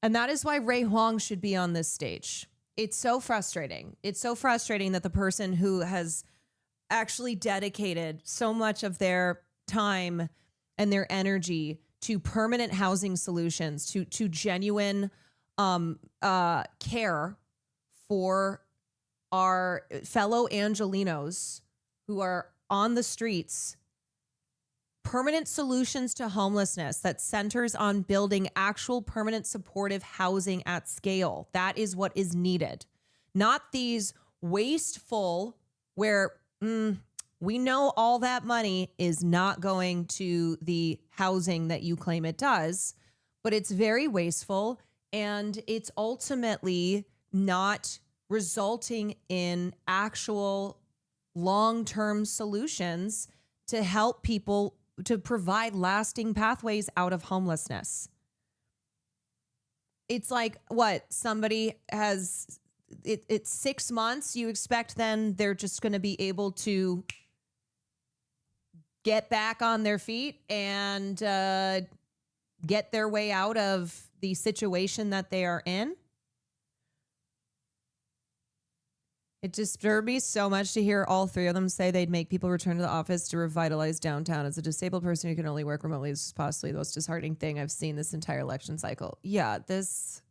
And that is why Ray Huang should be on this stage. It's so frustrating. It's so frustrating that the person who has actually dedicated so much of their time and their energy to permanent housing solutions, to genuine care for our fellow Angelenos who are on the streets, permanent solutions to homelessness that centers on building actual permanent supportive housing at scale. That is what is needed. Not these wasteful where we know all that money is not going to the housing that you claim it does, but it's very wasteful and it's ultimately not resulting in actual long-term solutions to help people to provide lasting pathways out of homelessness. It's like what somebody has, it's 6 months. You expect then they're just going to be able to get back on their feet and get their way out of the situation that they are in. It disturbed me so much to hear all three of them say they'd make people return to the office to revitalize downtown. As a disabled person who can only work remotely, this is possibly the most disheartening thing I've seen this entire election cycle. Yeah, this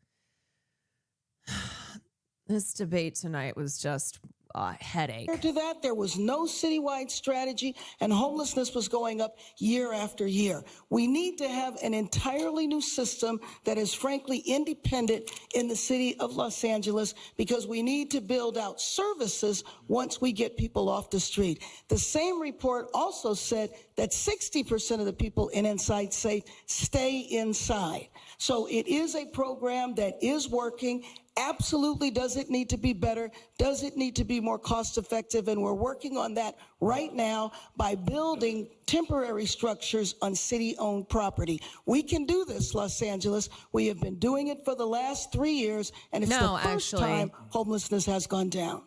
debate tonight was just a headache. Prior to that, there was no citywide strategy, and homelessness was going up year after year. We need to have an entirely new system that is frankly independent in the city of Los Angeles because we need to build out services once we get people off the street. The same report also said that 60% of the people in Inside Safe stay inside. So it is a program that is working. Absolutely. Does it need to be better? Does it need to be more cost effective? And we're working on that right now by building temporary structures on city-owned property. We can do this, Los Angeles. We have been doing it for the last 3 years, and it's the first time homelessness has gone down.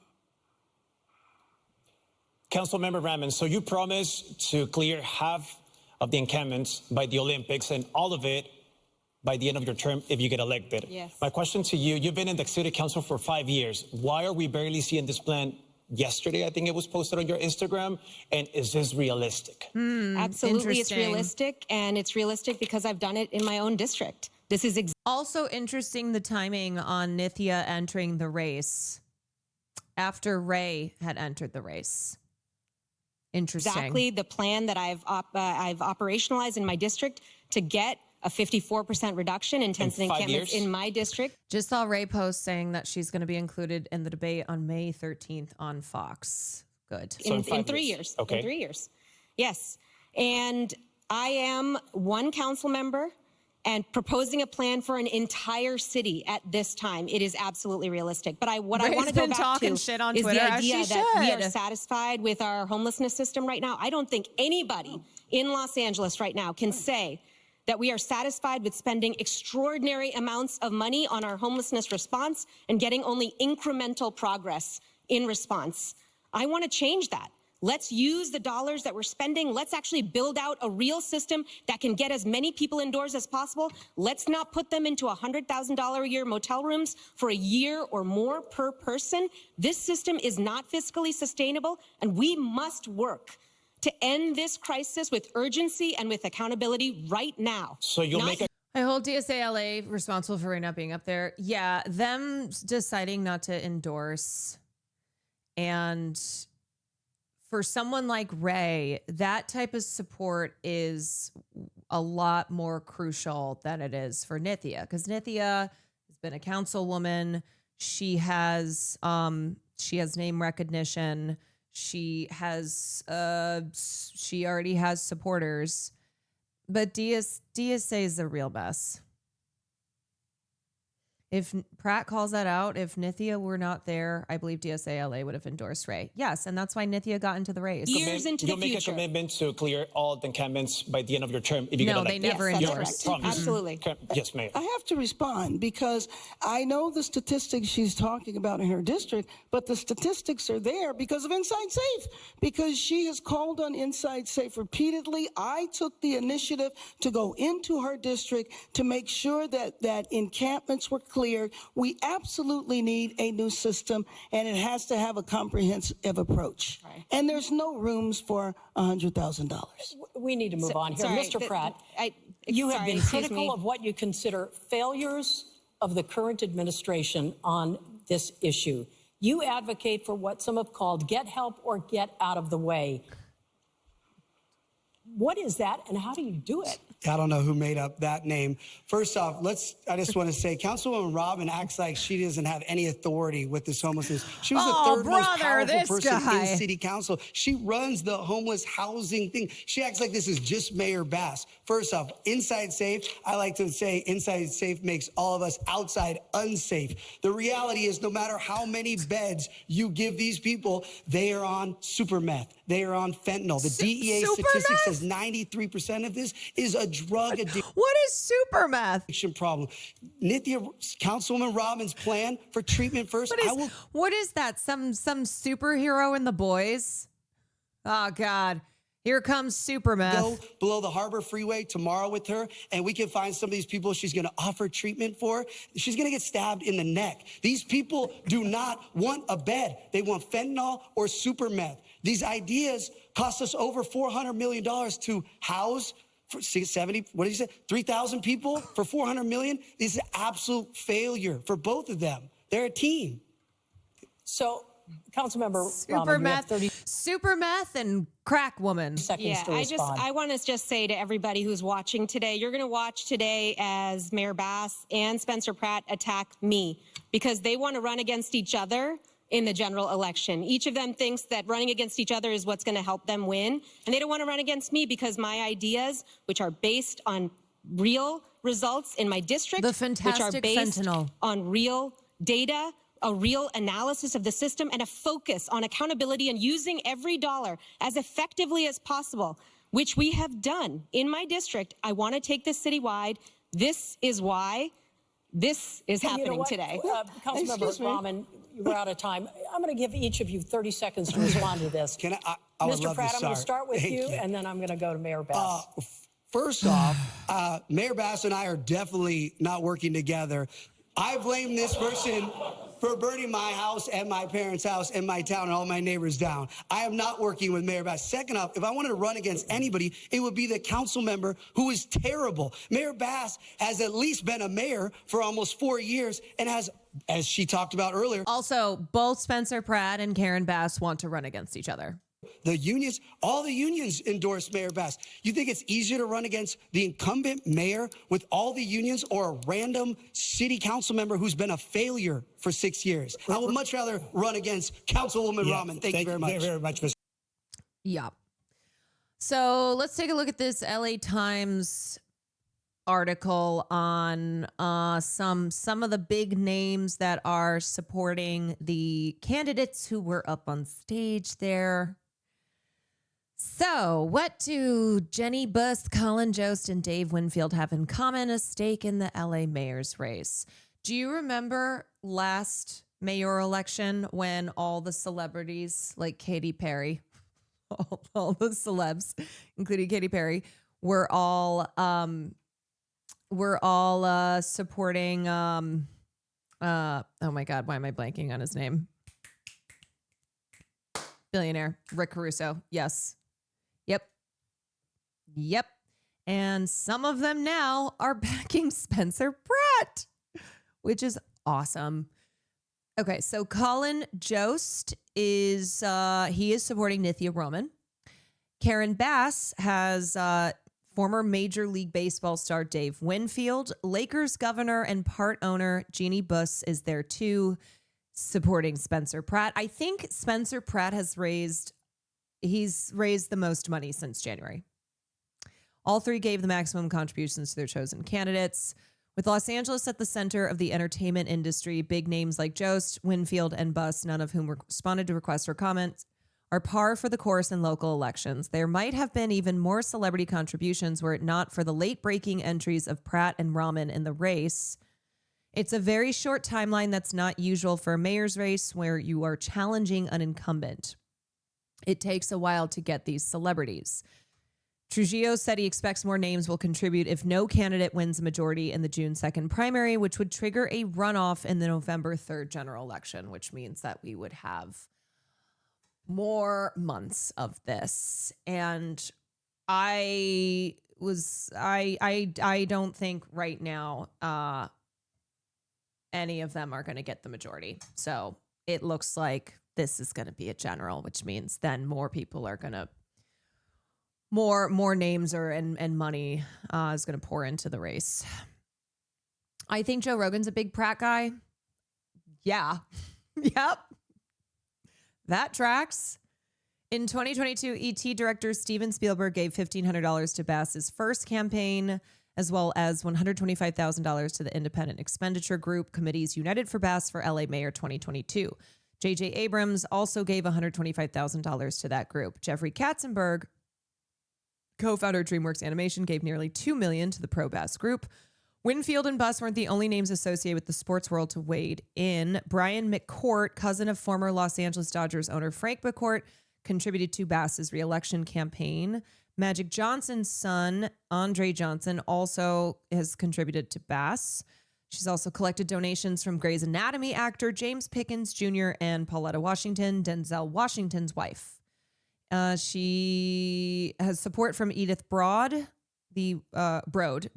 Councilmember Raman, so you promised to clear half of the encampments by the Olympics and all of it by the end of your term if you get elected. Yes. My question to you, you've been in the city council for 5 years. Why are we barely seeing this plan yesterday, I think it was posted on your Instagram. And is this realistic? Absolutely, it's interesting. realistic, and it's realistic because I've done it in my own district. This is Also interesting the timing on Nithya entering the race after Ray had entered the race. Interesting. exactly the plan that I've operationalized in my district to get a 54% reduction in tents and 5 encampments years? in my district. Just saw Ray post saying that she's going to be included in the debate on May 13th on Fox. Good. So in 5 in 3 years. years. Okay. In 3 years. Yes. And I am one council member and proposing a plan for an entire city at this time. It is absolutely realistic. But what I Ray's want to go been back talking to shit on is Twitter, the as idea she that we are should. satisfied with our homelessness system right now. I don't think anybody in Los Angeles right now can say that we are satisfied with spending extraordinary amounts of money on our homelessness response and getting only incremental progress in response. I want to change that. Let's use the dollars that we're spending. Let's actually build out a real system that can get as many people indoors as possible. Let's not put them into $100,000 a year motel rooms for a year or more per person. This system is not fiscally sustainable, and we must work to end this crisis with urgency and with accountability right now. So you'll make a I hold DSA LA responsible for Ray not being up there. Yeah, them deciding not to endorse. And for someone like Ray, that type of support is a lot more crucial than it is for Nithya, because Nithya has been a councilwoman. She has name recognition. She already has supporters, but DSA is the real mess. If Pratt calls that out, if Nithya were not there, I believe DSA LA would have endorsed Ray. Yes, and that's why Nithya got into the race. Years into the You'll make a future. commitment to clear all the encampments by the end of your term if you get No, elected. they never Yes, that's endorsed. correct. Promise. Absolutely. Okay. Yes, Mayor. I have to respond because I know the statistics she's talking about in her district, but the statistics are there because of Inside Safe, because she has called on Inside Safe repeatedly. I took the initiative to go into her district to make sure that encampments were cleared. We absolutely need a new system, and it has to have a comprehensive approach. Right. And there's no rooms for $100,000. We need to move on here. Sorry, Mr. Pratt, sorry, you have been excuse critical me. of what you consider failures of the current administration on this issue. You advocate for what some have called get help or get out of the way. What is that, and how do you do it? I don't know who made up that name. First off, I just want to say, Councilwoman Robin acts like she doesn't have any authority with this homelessness. She was the third most powerful person in city council. She runs the homeless housing thing. She acts like this is just Mayor Bass. First off, Inside Safe, I like to say Inside Safe makes all of us outside unsafe. The reality is no matter how many beds you give these people, they are on super meth. They are on fentanyl. The DEA statistic says 93% of this is a drug addiction. What is super meth? Problem. Nithya, Councilwoman Robin's plan for treatment first. What is that? Some superhero in The Boys? Oh God. Here comes super meth. Go below the Harbor Freeway tomorrow with her, and we can find some of these people she's going to offer treatment for. She's going to get stabbed in the neck. These people do not want a bed. They want fentanyl or super meth. These ideas cost us over $400 million to house for 70, what did you say? 3,000 people for $400 million? This is an absolute failure for both of them. They're a team. So, Councilmember super meth and crack woman. seconds to respond. I want to just say to everybody who's watching today, you're going to watch today as Mayor Bass and Spencer Pratt attack me because they want to run against each other in the general election. Each of them thinks that running against each other is what's going to help them win. And they don't want to run against me because my ideas, which are based on real results in my district, The which are fantastic based fentanyl. on real data, a real analysis of the system, and a focus on accountability and using every dollar as effectively as possible, which we have done in my district. I want to take this citywide. This is why this is Hey, you know happening what? today. Councilmember Rahman, we're out of time. I'm going to give each of you 30 seconds to respond to this. I would Mr. love Pratt, to I'm going to start with Thank you, and then I'm going to go to Mayor Bass. First off, Mayor Bass and I are definitely not working together. I blame this person. for burning my house and my parents' house and my town and all my neighbors down. I am not working with Mayor Bass. Second off, if I wanted to run against anybody, it would be the council member who is terrible. Mayor Bass has at least been a mayor for almost 4 years and has, as she talked about earlier. Also, both Spencer Pratt and Karen Bass want to run against each other. The unions, all the unions endorse Mayor Bass. You think it's easier to run against the incumbent mayor with all the unions or a random city council member who's been a failure for 6 years? I would much rather run against Councilwoman Rahman. Thank you very much. Very much, Mr. Yeah. So let's take a look at this LA Times article on some of the big names that are supporting the candidates who were up on stage there. So, what do Jenny Buss, Colin Jost, and Dave Winfield have in common? A stake in the LA mayor's race. Do you remember last mayoral election when all the celebrities like Katy Perry, all the celebs, including Katy Perry, were all supporting oh my God, why am I blanking on his name? Billionaire Rick Caruso. Yes. Yep. And some of them now are backing Spencer Pratt, which is awesome. Okay, so Colin Jost is he is supporting Nithya Roman. Karen Bass has former Major League Baseball star Dave Winfield. Lakers governor and part owner Jeannie Buss is there too, supporting Spencer Pratt. I think Spencer Pratt he's raised the most money since January. All three gave the maximum contributions to their chosen candidates. With Los Angeles at the center of the entertainment industry, big names like Jost, Winfield, and Buss, none of whom responded to requests for comments, are par for the course in local elections. There might have been even more celebrity contributions were it not for the late-breaking entries of Pratt and Rahman in the race. It's a very short timeline that's not usual for a mayor's race where you are challenging an incumbent. It takes a while to get these celebrities. Trujillo said he expects more names will contribute if no candidate wins a majority in the June 2nd primary, which would trigger a runoff in the November 3rd general election, which means that we would have more months of this. And I don't think right now any of them are going to get the majority. So it looks like this is going to be a general, which means then more people are going to more names and money is going to pour into the race. I think Joe Rogan's a big Pratt guy. Yeah. Yep. That tracks. In 2022, ET director Steven Spielberg gave $1,500 to Bass's first campaign, as well as $125,000 to the Independent Expenditure Group Committees United for Bass for LA Mayor 2022. J.J. Abrams also gave $125,000 to that group. Jeffrey Katzenberg, co-founder of DreamWorks Animation, gave nearly $2 million to the Pro Bass Group. Winfield and Buss weren't the only names associated with the sports world to wade in. Brian McCourt, cousin of former Los Angeles Dodgers owner Frank McCourt, contributed to Bass's re-election campaign. Magic Johnson's son, Andre Johnson, also has contributed to Bass. She's also collected donations from Grey's Anatomy actor James Pickens Jr. and Pauletta Washington, Denzel Washington's wife. She has support from Edith Broad, the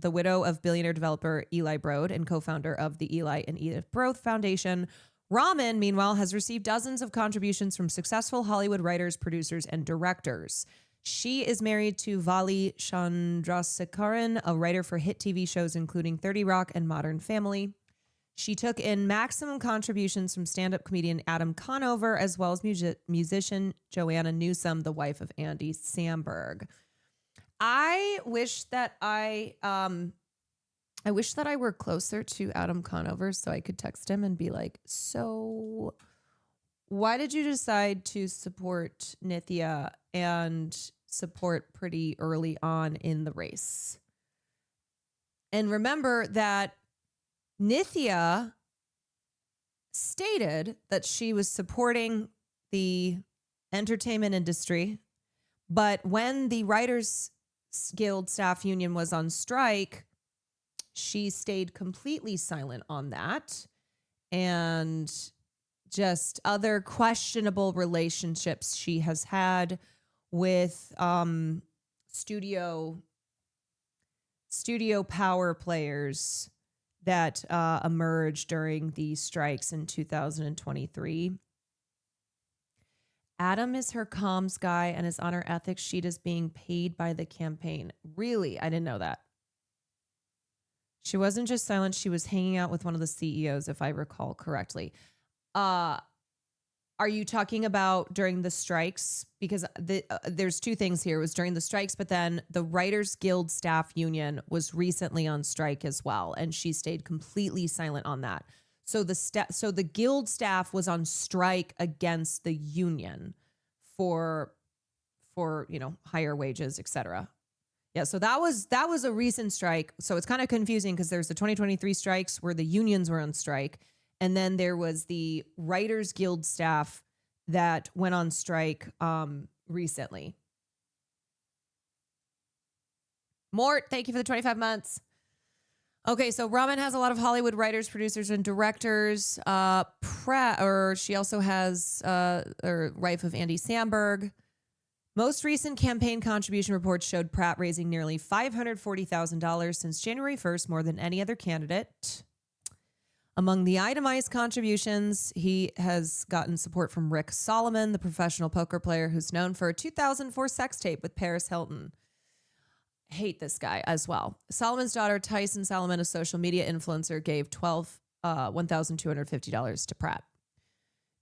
widow of billionaire developer Eli Broad and co-founder of the Eli and Edith Broad Foundation. Rahman, meanwhile, has received dozens of contributions from successful Hollywood writers, producers, and directors. She is married to Vali Chandrasekaran, a writer for hit TV shows including 30 Rock and Modern Family. She took in maximum contributions from stand-up comedian Adam Conover, as well as musician Joanna Newsom, the wife of Andy Samberg. I wish that I were closer to Adam Conover so I could text him and be like, so why did you decide to support Nithya and support pretty early on in the race? And remember that Nithya stated that she was supporting the entertainment industry, but when the Writers Guild staff union was on strike, she stayed completely silent on that. and just other questionable relationships she has had with studio power players that emerged during the strikes in 2023. Adam is her comms guy and is on her ethics sheet as being paid by the campaign. Really? I didn't know that. She wasn't just silent. She was hanging out with one of the CEOs, if I recall correctly. Are you talking about during the strikes? Because there's two things here. It was during the strikes, but then the Writers Guild Staff Union was recently on strike as well, and she stayed completely silent on that. So the guild staff was on strike against the union for higher wages, etc. Yeah, so that was a recent strike. So it's kind of confusing because there's the 2023 strikes where the unions were on strike, and then there was the Writers Guild staff that went on strike recently. Mort, thank you for the 25 months. Okay, so Raman has a lot of Hollywood writers, producers, and directors. She also has wife of Andy Samberg. Most recent campaign contribution reports showed Pratt raising nearly $540,000 since January 1st, more than any other candidate. Among the itemized contributions, he has gotten support from Rick Solomon, the professional poker player who's known for a 2004 sex tape with Paris Hilton. Hate this guy as well. Solomon's daughter, Tyson Solomon, a social media influencer, gave $1,250 to Pratt.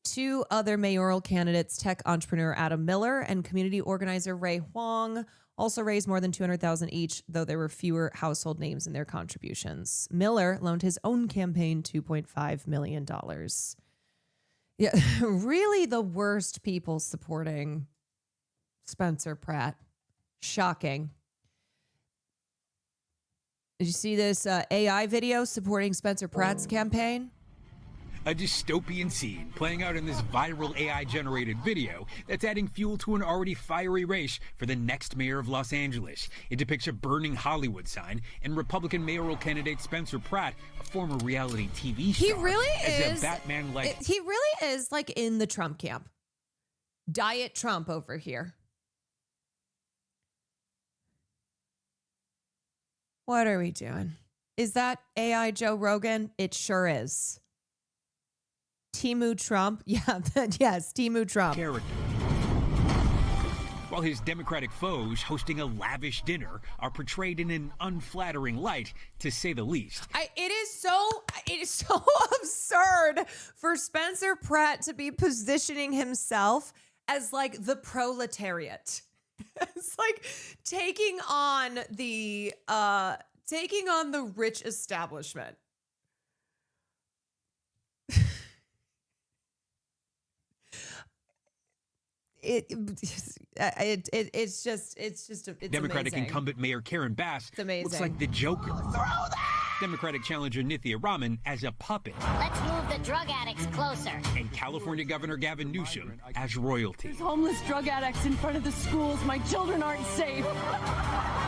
Two other mayoral candidates, tech entrepreneur Adam Miller and community organizer Ray Huang, also raised more than $200,000 each, though there were fewer household names in their contributions. Miller loaned his own campaign $2.5 million. Yeah, really the worst people supporting Spencer Pratt. Shocking. Did you see this AI video supporting Spencer Pratt's campaign? A dystopian scene playing out in this viral AI-generated video that's adding fuel to an already fiery race for the next mayor of Los Angeles. It depicts a burning Hollywood sign and Republican mayoral candidate Spencer Pratt, a former reality TV star, He really as a Batman-like. He really is like in the Trump camp. Diet Trump over here. What are we doing? Is that AI Joe Rogan? It sure is. Timu Trump? Yeah, yes, Timu Trump. Character. While his Democratic foes hosting a lavish dinner are portrayed in an unflattering light, to say the least. It is so absurd for Spencer Pratt to be positioning himself as like the proletariat. It's like taking on the rich establishment. It's just Democratic amazing. incumbent Mayor Karen Bass amazing. looks like the Joker. Democratic challenger Nithya Raman as a puppet. Let's move the drug addicts closer. And California Governor Gavin Newsom as royalty. There's homeless drug addicts in front of the schools. My children aren't safe.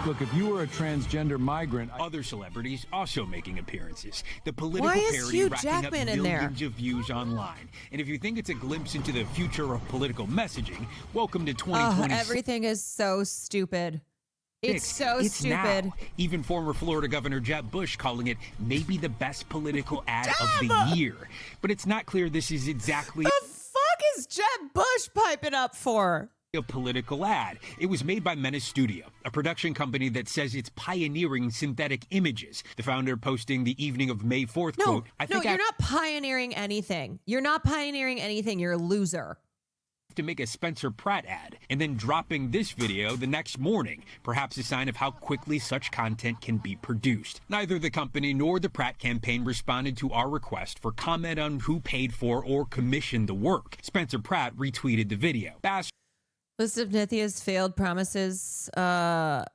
Look, if you were a transgender migrant, other celebrities also making appearances. The political Why is parody Hugh racking Jackman up in there? millions of views online. And if you think it's a glimpse into the future of political messaging, welcome to 2020. Everything is so stupid. It's so stupid. Now. Even former Florida Governor Jeb Bush calling it maybe the best political ad of the year. But it's not clear this is exactly The fuck is Jeb Bush piping up for? A political ad. It was made by Menace Studio, a production company that says it's pioneering synthetic images. The founder posting the evening of May 4th quote, You're not pioneering anything. You're not pioneering anything. You're a loser. To make a Spencer Pratt ad and then dropping this video the next morning, perhaps a sign of how quickly such content can be produced. Neither the company nor the Pratt campaign responded to our request for comment on who paid for or commissioned the work. Spencer Pratt retweeted the video. List of Nithya's failed promises. Many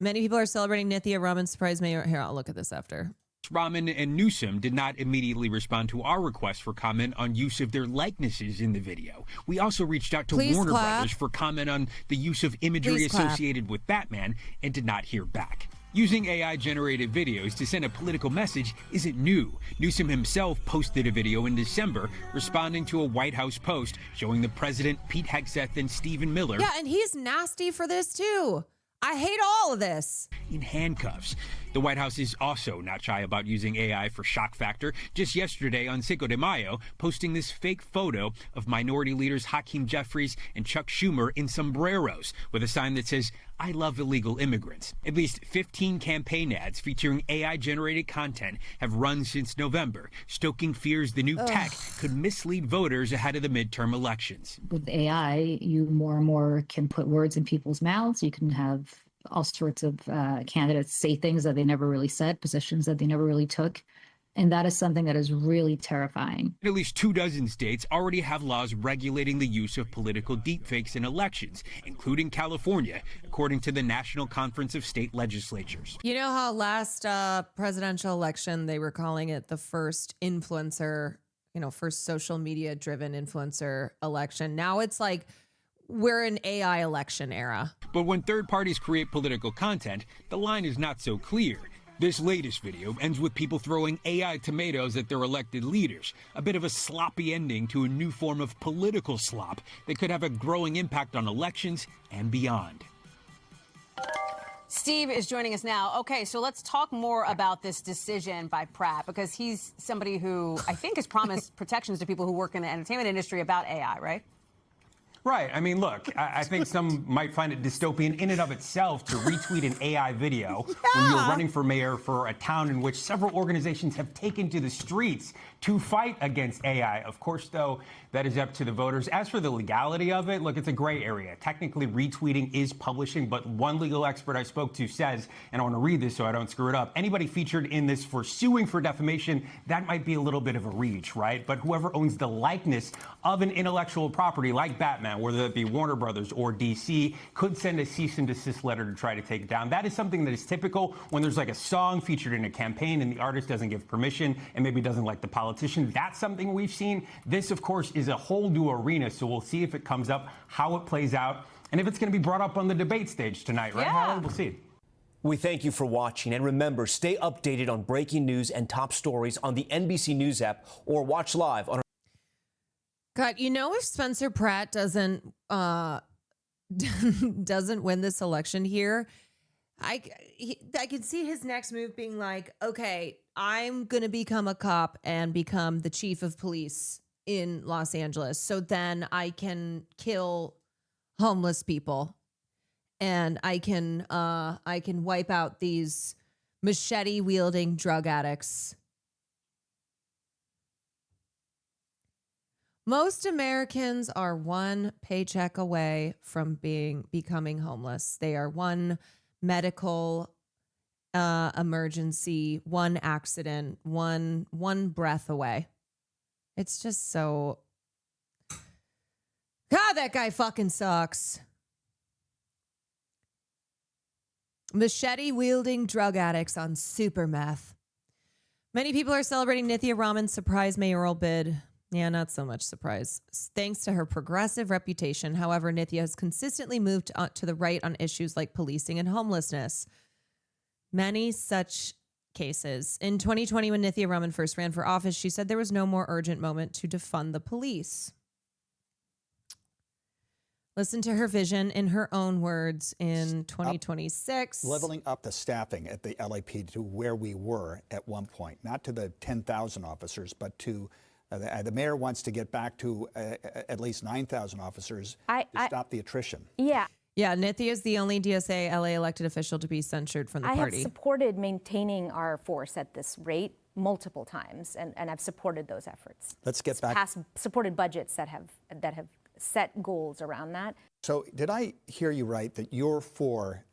people are celebrating Nithya Raman's surprise mayor. Here, I'll look at this after. Raman and Newsom did not immediately respond to our request for comment on use of their likenesses in the video. We also reached out to Warner Brothers for comment on the use of imagery associated with Batman and did not hear back. Using AI-generated videos to send a political message isn't new. Newsom himself posted a video in December responding to a White House post showing the president, Pete Hegseth, and Stephen Miller Yeah, and he's nasty for this too. I hate all of this. in handcuffs. The White House is also not shy about using AI for shock factor. Just yesterday on Cinco de Mayo, posting this fake photo of minority leaders Hakeem Jeffries and Chuck Schumer in sombreros with a sign that says, "I love illegal immigrants." At least 15 campaign ads featuring AI-generated content have run since November, stoking fears the new tech could mislead voters ahead of the midterm elections. With AI, you more and more can put words in people's mouths. You can have all sorts of candidates say things that they never really said, positions that they never really took. And that is something that is really terrifying. At least 24 states already have laws regulating the use of political deepfakes in elections, including California, according to the National Conference of State Legislatures. You know how last presidential election, they were calling it the first influencer, first social media driven influencer election. Now it's like we're in AI election era. But when third parties create political content, the line is not so clear. This latest video ends with people throwing AI tomatoes at their elected leaders, a bit of a sloppy ending to a new form of political slop that could have a growing impact on elections and beyond. Steve is joining us now. Okay, so let's talk more about this decision by Pratt, because he's somebody who I think has promised protections to people who work in the entertainment industry about AI, right? Right. I mean, look, I think some might find it dystopian in and of itself to retweet an AI video when you're running for mayor for a town in which several organizations have taken to the streets to fight against AI. Of course, though, that is up to the voters. As for the legality of it, look, it's a gray area. Technically, retweeting is publishing, but one legal expert I spoke to says, and I want to read this so I don't screw it up, anybody featured in this for suing for defamation, that might be a little bit of a reach, right? But whoever owns the likeness of an intellectual property like Batman, whether that be Warner Brothers or DC, could send a cease and desist letter to try to take it down. That is something that is typical when there's like a song featured in a campaign and the artist doesn't give permission and maybe doesn't like the politician. That's something we've seen. This, of course, is a whole new arena, so we'll see if it comes up, how it plays out, and if it's going to be brought up on the debate stage tonight, right, Holly? We'll see. We thank you for watching, and remember, stay updated on breaking news and top stories on the NBC News app or watch live on our God, if Spencer Pratt doesn't win this election here, I can see his next move being like, okay, I'm going to become a cop and become the chief of police in Los Angeles. So then I can kill homeless people and I can wipe out these machete wielding drug addicts. Most Americans are one paycheck away from becoming homeless. They are one medical emergency, one accident, one breath away. It's just so... God, that guy fucking sucks. Machete-wielding drug addicts on super meth. Many people are celebrating Nithya Raman's surprise mayoral bid. Yeah, not so much surprise. Thanks to her progressive reputation. However, Nithya has consistently moved to the right on issues like policing and homelessness. Many such cases. In 2020, when Nithya Raman first ran for office, she said there was no more urgent moment to defund the police. Listen to her vision in her own words in 2026. Leveling up the staffing at the LAP to where we were at one point, not to the 10,000 officers, but to the mayor wants to get back to at least 9,000 officers to stop the attrition. Yeah, Nithya is the only DSA LA elected official to be censured from the party. I have supported maintaining our force at this rate multiple times, and I've supported those efforts. Let's get back. Supported budgets that have set goals around that. So did I hear you right that you're for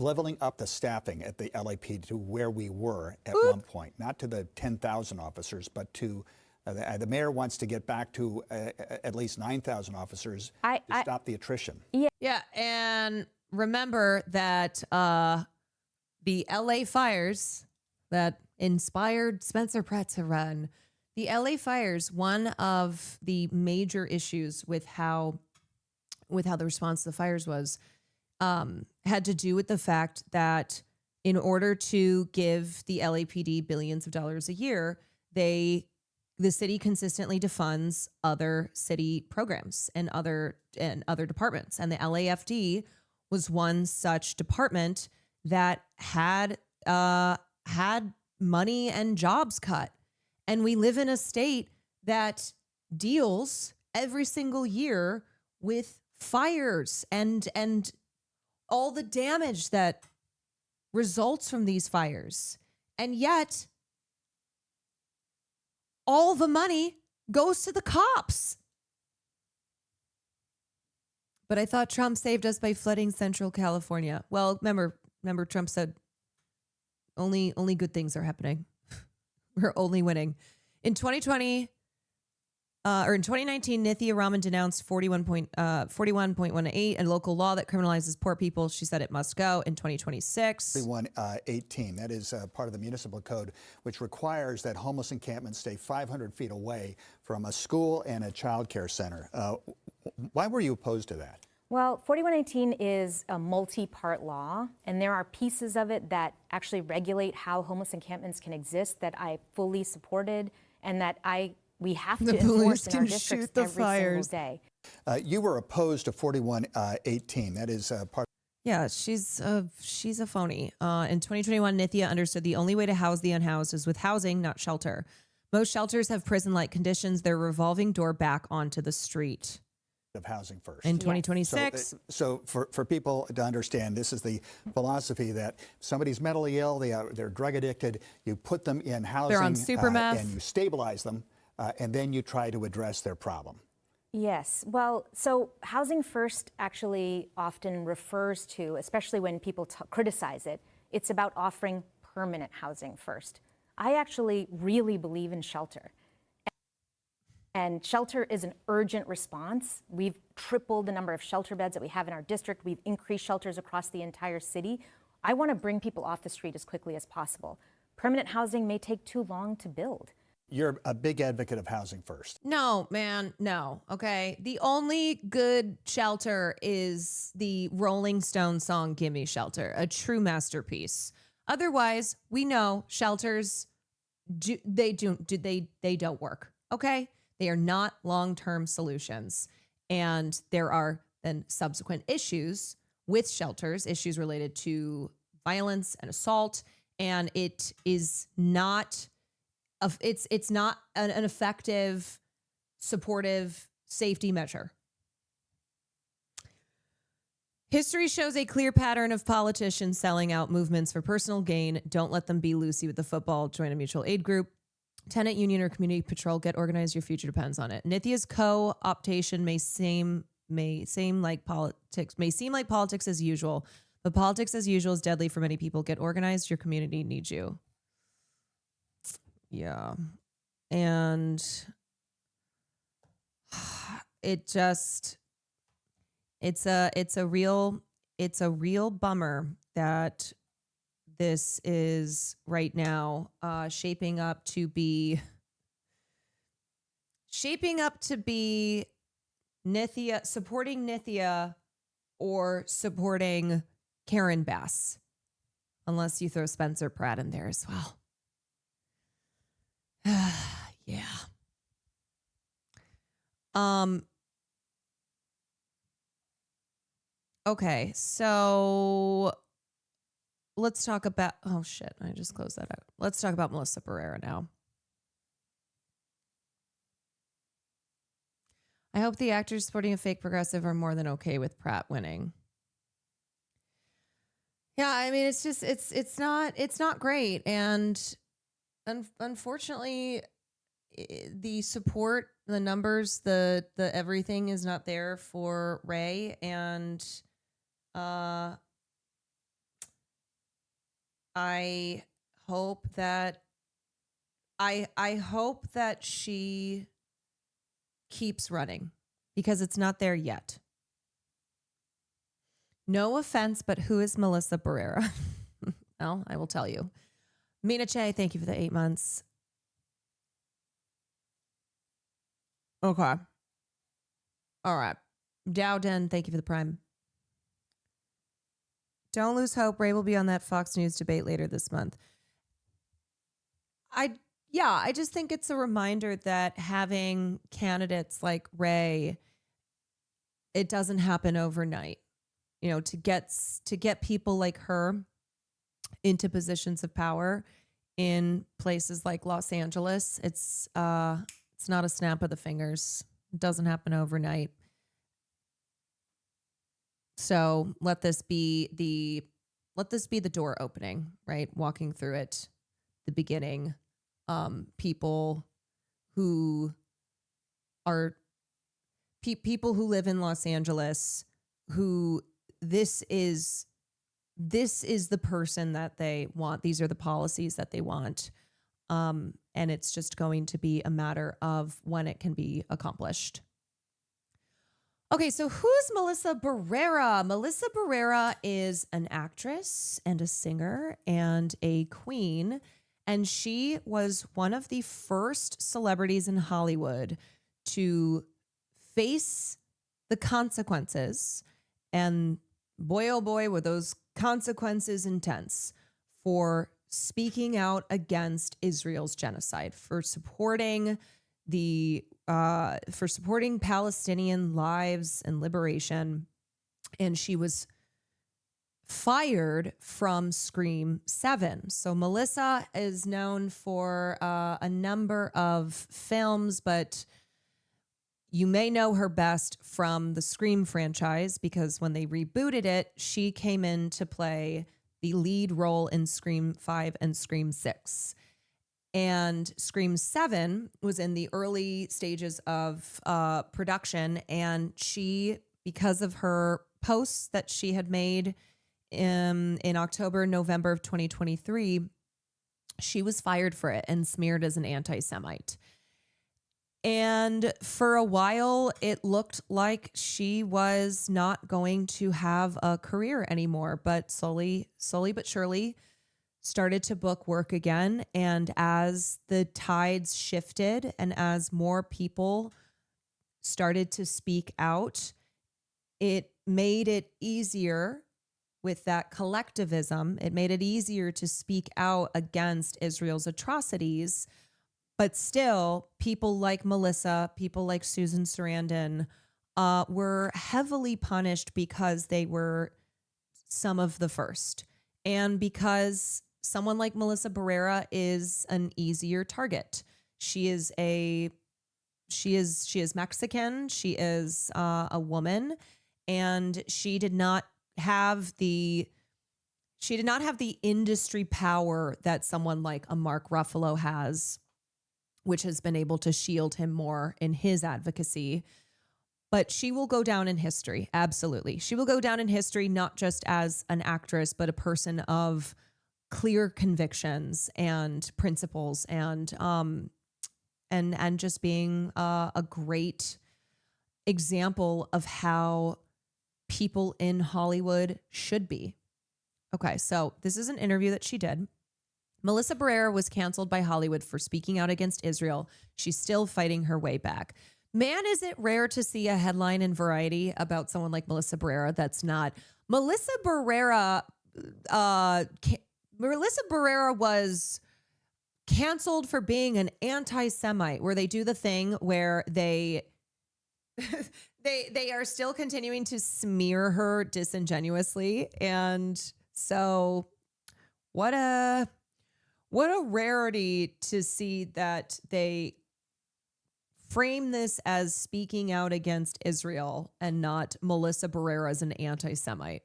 leveling up the staffing at the LAP to where we were at one point, not to the 10,000 officers, but to the mayor wants to get back to at least 9,000 officers to stop the attrition. Yeah, and remember that the LA fires that inspired Spencer Pratt to run, the LA fires, one of the major issues with how the response to the fires was, had to do with the fact that in order to give the LAPD billions of dollars a year, the city consistently defunds other city programs and other departments. And the LAFD was one such department that had money and jobs cut. And we live in a state that deals every single year with fires and all the damage that results from these fires. And yet, all the money goes to the cops. But I thought Trump saved us by flooding Central California. Well, remember Trump said only good things are happening. We're only winning. In 2019, Nithya Raman denounced 41.18, a local law that criminalizes poor people. She said it must go in 2026. 4118, that is part of the municipal code, which requires that homeless encampments stay 500 feet away from a school and a child care center. Why were you opposed to that? Well, 4118 is a multi-part law, and there are pieces of it that actually regulate how homeless encampments can exist that I fully supported and that we have to enforce in our districts every single day. You were opposed to 4118. That is part. Yeah, she's a phony. In 2021, Nithya understood the only way to house the unhoused is with housing, not shelter. Most shelters have prison-like conditions. They're revolving door back onto the street. Of housing first. In 2026. So for people to understand, this is the philosophy that somebody's mentally ill, they're drug addicted, you put them in housing. They're on super meth. And you stabilize them, and then you try to address their problem. Yes. Well, so housing first actually often refers to, especially when people criticize it, it's about offering permanent housing first. I actually really believe in shelter. And shelter is an urgent response. We've tripled the number of shelter beds that we have in our district. We've increased shelters across the entire city. I want to bring people off the street as quickly as possible. Permanent housing may take too long to build. You're a big advocate of housing first. No, man, no. Okay. The only good shelter is the Rolling Stone song, Gimme Shelter, a true masterpiece. Otherwise, we know shelters, they don't work. Okay. They are not long-term solutions. And there are then subsequent issues with shelters, issues related to violence and assault. And it is not, it's not an effective, supportive safety measure. History shows a clear pattern of politicians selling out movements for personal gain. Don't let them be Lucy with the football. Join a mutual aid group. Tenant union or community patrol, get organized. Your future depends on it. Nithya's co-optation may seem like politics as usual, but politics as usual is deadly for many people. Get organized. Your community needs you. Yeah. And it's a real bummer that this is right now shaping up to be Nithya, supporting Nithya or supporting Karen Bass, unless you throw Spencer Pratt in there as well. Yeah. Okay, so let's talk about, oh shit, I just closed that out. Let's talk about Melissa Barrera now. I hope the actors supporting a fake progressive are more than okay with Pratt winning. Yeah, I mean, it's just, it's not great. And unfortunately, the support, the numbers, the everything is not there for Ray. And I hope that she keeps running because it's not there yet. No offense, but who is Melissa Barrera? Well, I will tell you. Mina Che, thank you for the 8 months. Okay. All right. Dowden, thank you for the prime. Don't lose hope. Ray will be on that Fox News debate later this month. I just think it's a reminder that having candidates like Ray, it doesn't happen overnight. You know, to get people like her into positions of power in places like Los Angeles, it's not a snap of the fingers. It doesn't happen overnight. So let this be the door opening, right? Walking through it, the beginning. People who are people who live in Los Angeles, who this is the person that they want. These are the policies that they want. And it's just going to be a matter of when it can be accomplished. Okay, so who's Melissa Barrera? Melissa Barrera is an actress and a singer and a queen, and she was one of the first celebrities in Hollywood to face the consequences, and boy, oh boy, were those consequences intense, for speaking out against Israel's genocide, for supporting Palestinian lives and liberation. And she was fired from Scream 7. So Melissa is known for a number of films, but you may know her best from the Scream franchise, because when they rebooted it, she came in to play the lead role in Scream 5 and Scream 6. And Scream 7 was in the early stages of production. And she, because of her posts that she had made in October, November of 2023, she was fired for it and smeared as an anti-Semite. And for a while, it looked like she was not going to have a career anymore, but slowly but surely started to book work again. And as the tides shifted and as more people started to speak out, it made it easier with that collectivism. It made it easier to speak out against Israel's atrocities. But still, people like Melissa, people like Susan Sarandon were heavily punished because they were some of the first. And because someone like Melissa Barrera is an easier target. She is Mexican. She is a woman, and she did not have the industry power that someone like a Mark Ruffalo has, which has been able to shield him more in his advocacy. But she will go down in history. Absolutely. She will go down in history, not just as an actress, but a person of clear convictions and principles, and just being a great example of how people in Hollywood should be. Okay, so this is an interview that she did. Melissa Barrera was canceled by Hollywood for speaking out against Israel. She's still fighting her way back. Man, is it rare to see a headline in Variety about someone like Melissa Barrera that's not. Melissa Barrera was canceled for being an anti-Semite, where they do the thing where they are still continuing to smear her disingenuously. And so what a rarity to see that they frame this as speaking out against Israel and not Melissa Barrera as an anti-Semite.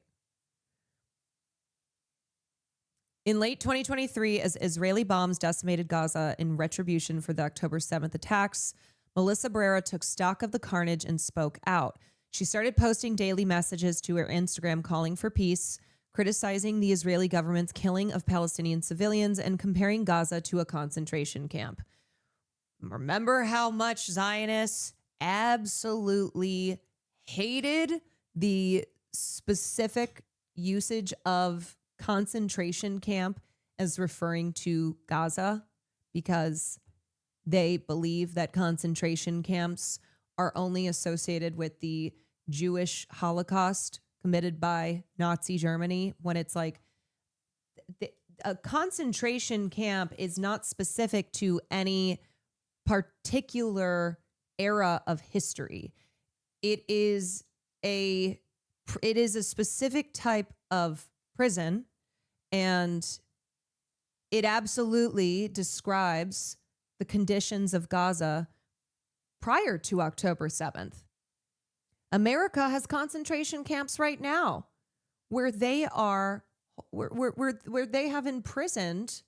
In late 2023, as Israeli bombs decimated Gaza in retribution for the October 7th attacks, Melissa Barrera took stock of the carnage and spoke out. She started posting daily messages to her Instagram calling for peace, criticizing the Israeli government's killing of Palestinian civilians, and comparing Gaza to a concentration camp. Remember how much Zionists absolutely hated the specific usage of concentration camp as referring to Gaza, because they believe that concentration camps are only associated with the Jewish Holocaust, committed by Nazi Germany, when it's like a concentration camp is not specific to any particular era of history. It is a specific type of prison, and it absolutely describes the conditions of Gaza prior to October 7th. America has concentration camps right now where they are where they have imprisoned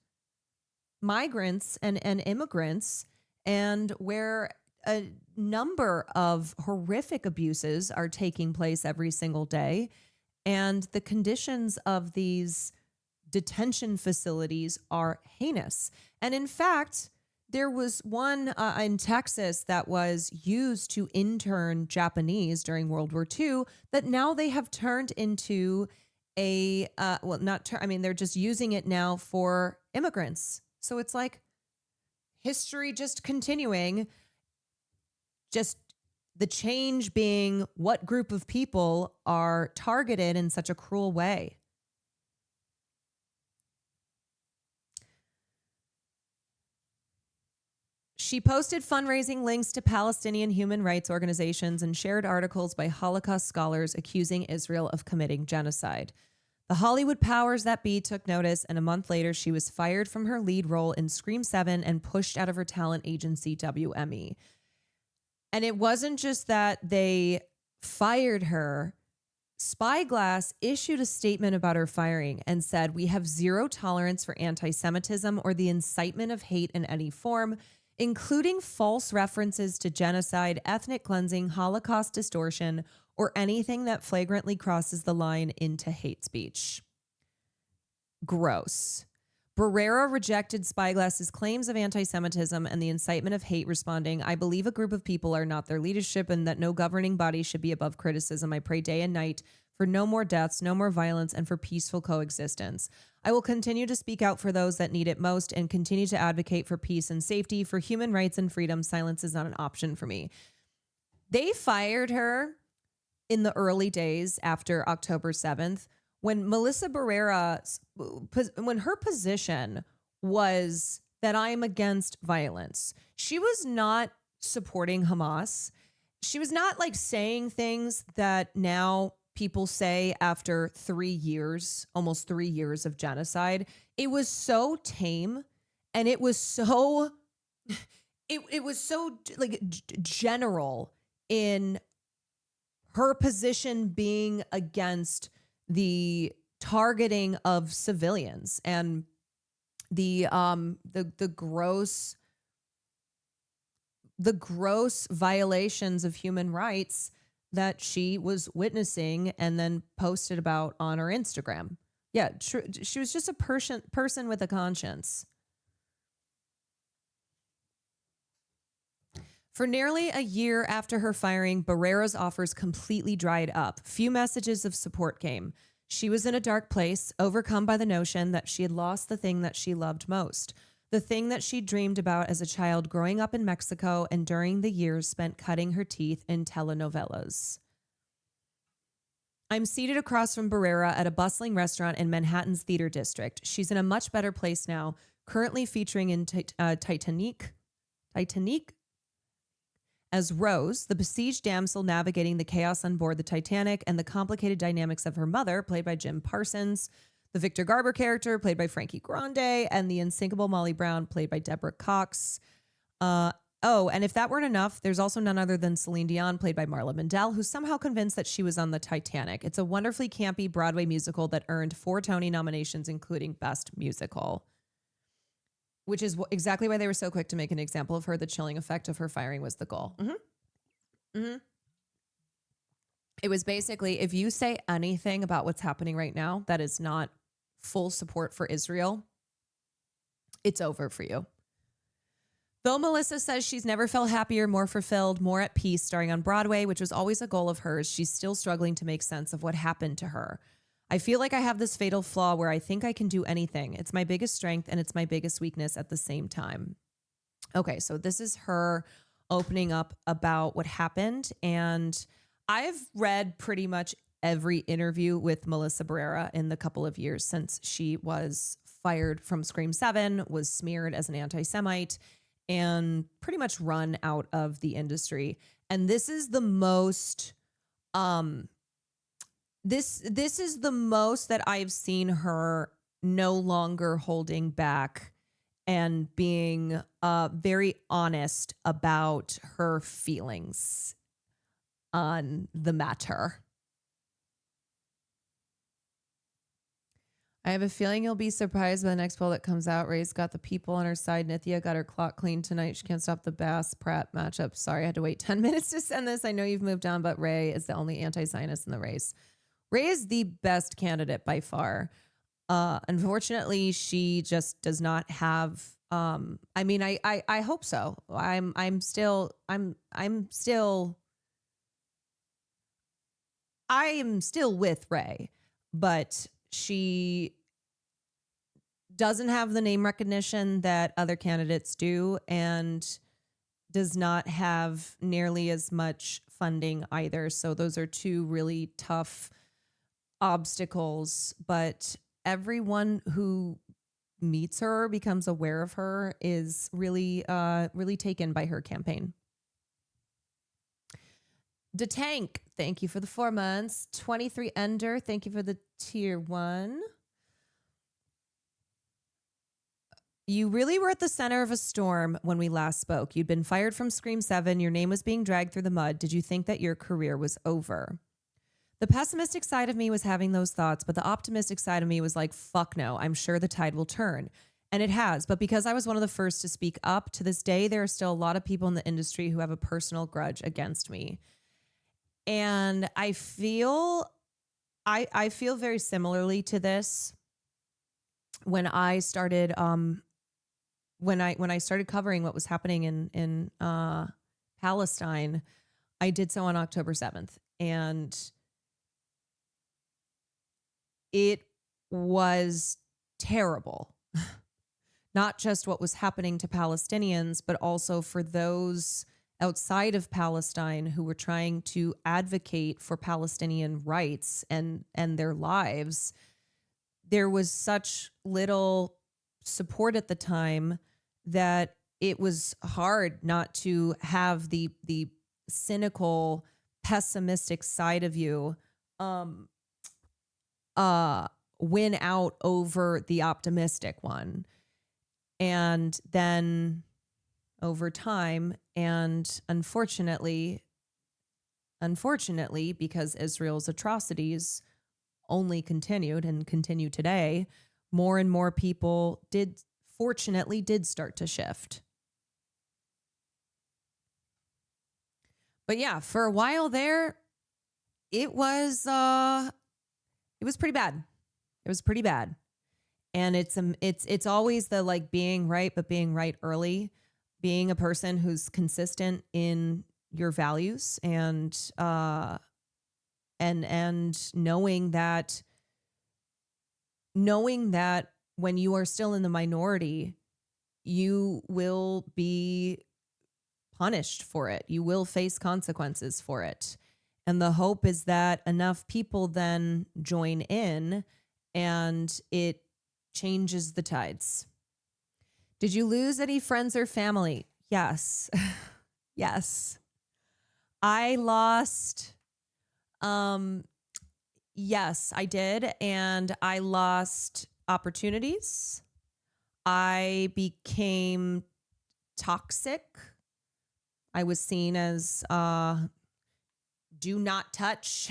migrants and immigrants, and where a number of horrific abuses are taking place every single day. And the conditions of these detention facilities are heinous. And in fact, there was one in Texas that was used to intern Japanese during World War II that now they have turned into they're just using it now for immigrants. So it's like history just continuing, just the change being what group of people are targeted in such a cruel way. She posted fundraising links to Palestinian human rights organizations and shared articles by Holocaust scholars accusing Israel of committing genocide. The Hollywood powers that be took notice, and a month later, she was fired from her lead role in Scream 7 and pushed out of her talent agency, WME. And it wasn't just that they fired her. Spyglass issued a statement about her firing and said, "We have zero tolerance for anti-Semitism or the incitement of hate in any form, including false references to genocide, ethnic cleansing, Holocaust distortion, or anything that flagrantly crosses the line into hate speech." Gross. Barrera rejected Spyglass's claims of anti-Semitism and the incitement of hate, responding, "I believe a group of people are not their leadership and that no governing body should be above criticism. I pray day and night for no more deaths, no more violence, and for peaceful coexistence. I will continue to speak out for those that need it most and continue to advocate for peace and safety, for human rights and freedom. Silence is not an option for me." They fired her in the early days after October 7th, when Melissa Barrera, when her position was that I'm against violence. She was not supporting Hamas. She was not like saying things that now people say after 3 years, almost 3 years of genocide. It was so tame, and it was so, it was so like general in her position being against the targeting of civilians and the gross violations of human rights that she was witnessing and then posted about on her Instagram. Yeah, she was just a person with a conscience. For nearly a year after her firing, Barrera's offers completely dried up. Few messages of support came. She was in a dark place, overcome by the notion that she had lost the thing that she loved most, the thing that she dreamed about as a child growing up in Mexico and during the years spent cutting her teeth in telenovelas. I'm seated across from Barrera at a bustling restaurant in Manhattan's Theater District. She's in a much better place now, currently featuring in Titanic as Rose, the besieged damsel navigating the chaos on board the Titanic and the complicated dynamics of her mother, played by Jim Parsons, the Victor Garber character, played by Frankie Grande, and the unsinkable Molly Brown, played by Deborah Cox. And if that weren't enough, there's also none other than Celine Dion, played by Marla Mendel, who's somehow convinced that she was on the Titanic. It's a wonderfully campy Broadway musical that earned 4 Tony nominations, including Best Musical. Which is exactly why they were so quick to make an example of her. The chilling effect of her firing was the goal. It was basically, if you say anything about what's happening right now that is not full support for Israel, it's over for you. Though Melissa says she's never felt happier, more fulfilled, more at peace starring on Broadway, which was always a goal of hers, she's still struggling to make sense of what happened to her. I feel like I have this fatal flaw where I think I can do anything. It's my biggest strength and it's my biggest weakness at the same time. Okay, so this is her opening up about what happened. And I've read pretty much every interview with Melissa Barrera in the couple of years since she was fired from Scream 7, was smeared as an anti-Semite, and pretty much run out of the industry. And this is the most, this is the most that I've seen her no longer holding back and being very honest about her feelings on the matter. I have a feeling you'll be surprised by the next poll that comes out. Ray's got the people on her side. Nithya got her clock clean tonight. She can't stop the Bass Pratt matchup. Sorry, I had to wait 10 minutes to send this. I know you've moved on, but Ray is the only anti-Zionist in the race. Ray is the best candidate by far. Unfortunately, she just does not have. I mean, I hope so. I'm still with Ray, but she doesn't have the name recognition that other candidates do, and does not have nearly as much funding either. So those are two really tough obstacles, but everyone who meets her, becomes aware of her, is really taken by her campaign. Detank, thank you for the 4 months. 23 Ender, thank you for the tier 1. You really were at the center of a storm when we last spoke. You'd been fired from Scream 7. Your name was being dragged through the mud. Did you think that your career was over? The pessimistic side of me was having those thoughts, but the optimistic side of me was like, fuck no, I'm sure the tide will turn. And it has. But because I was one of the first to speak up, to this day, there are still a lot of people in the industry who have a personal grudge against me. And I feel very similarly to this when I started when I started covering what was happening in Palestine. I did so on October 7th, and it was terrible. Not just what was happening to Palestinians, but also for those outside of Palestine who were trying to advocate for Palestinian rights and their lives. There was such little support at the time that it was hard not to have the cynical, pessimistic side of you win out over the optimistic one. And then over time, and unfortunately, because Israel's atrocities only continued and continue today, more and more people did start to shift. But yeah, for a while there, it was pretty bad. It was pretty bad. And it's always the like being right, but being right early, being a person who's consistent in your values, and knowing that when you are still in the minority, you will be punished for it. You will face consequences for it. And the hope is that enough people then join in and it changes the tides. Did you lose any friends or family? Yes. Yes. I lost, yes, I did. And I lost opportunities. I became toxic. I was seen as do not touch,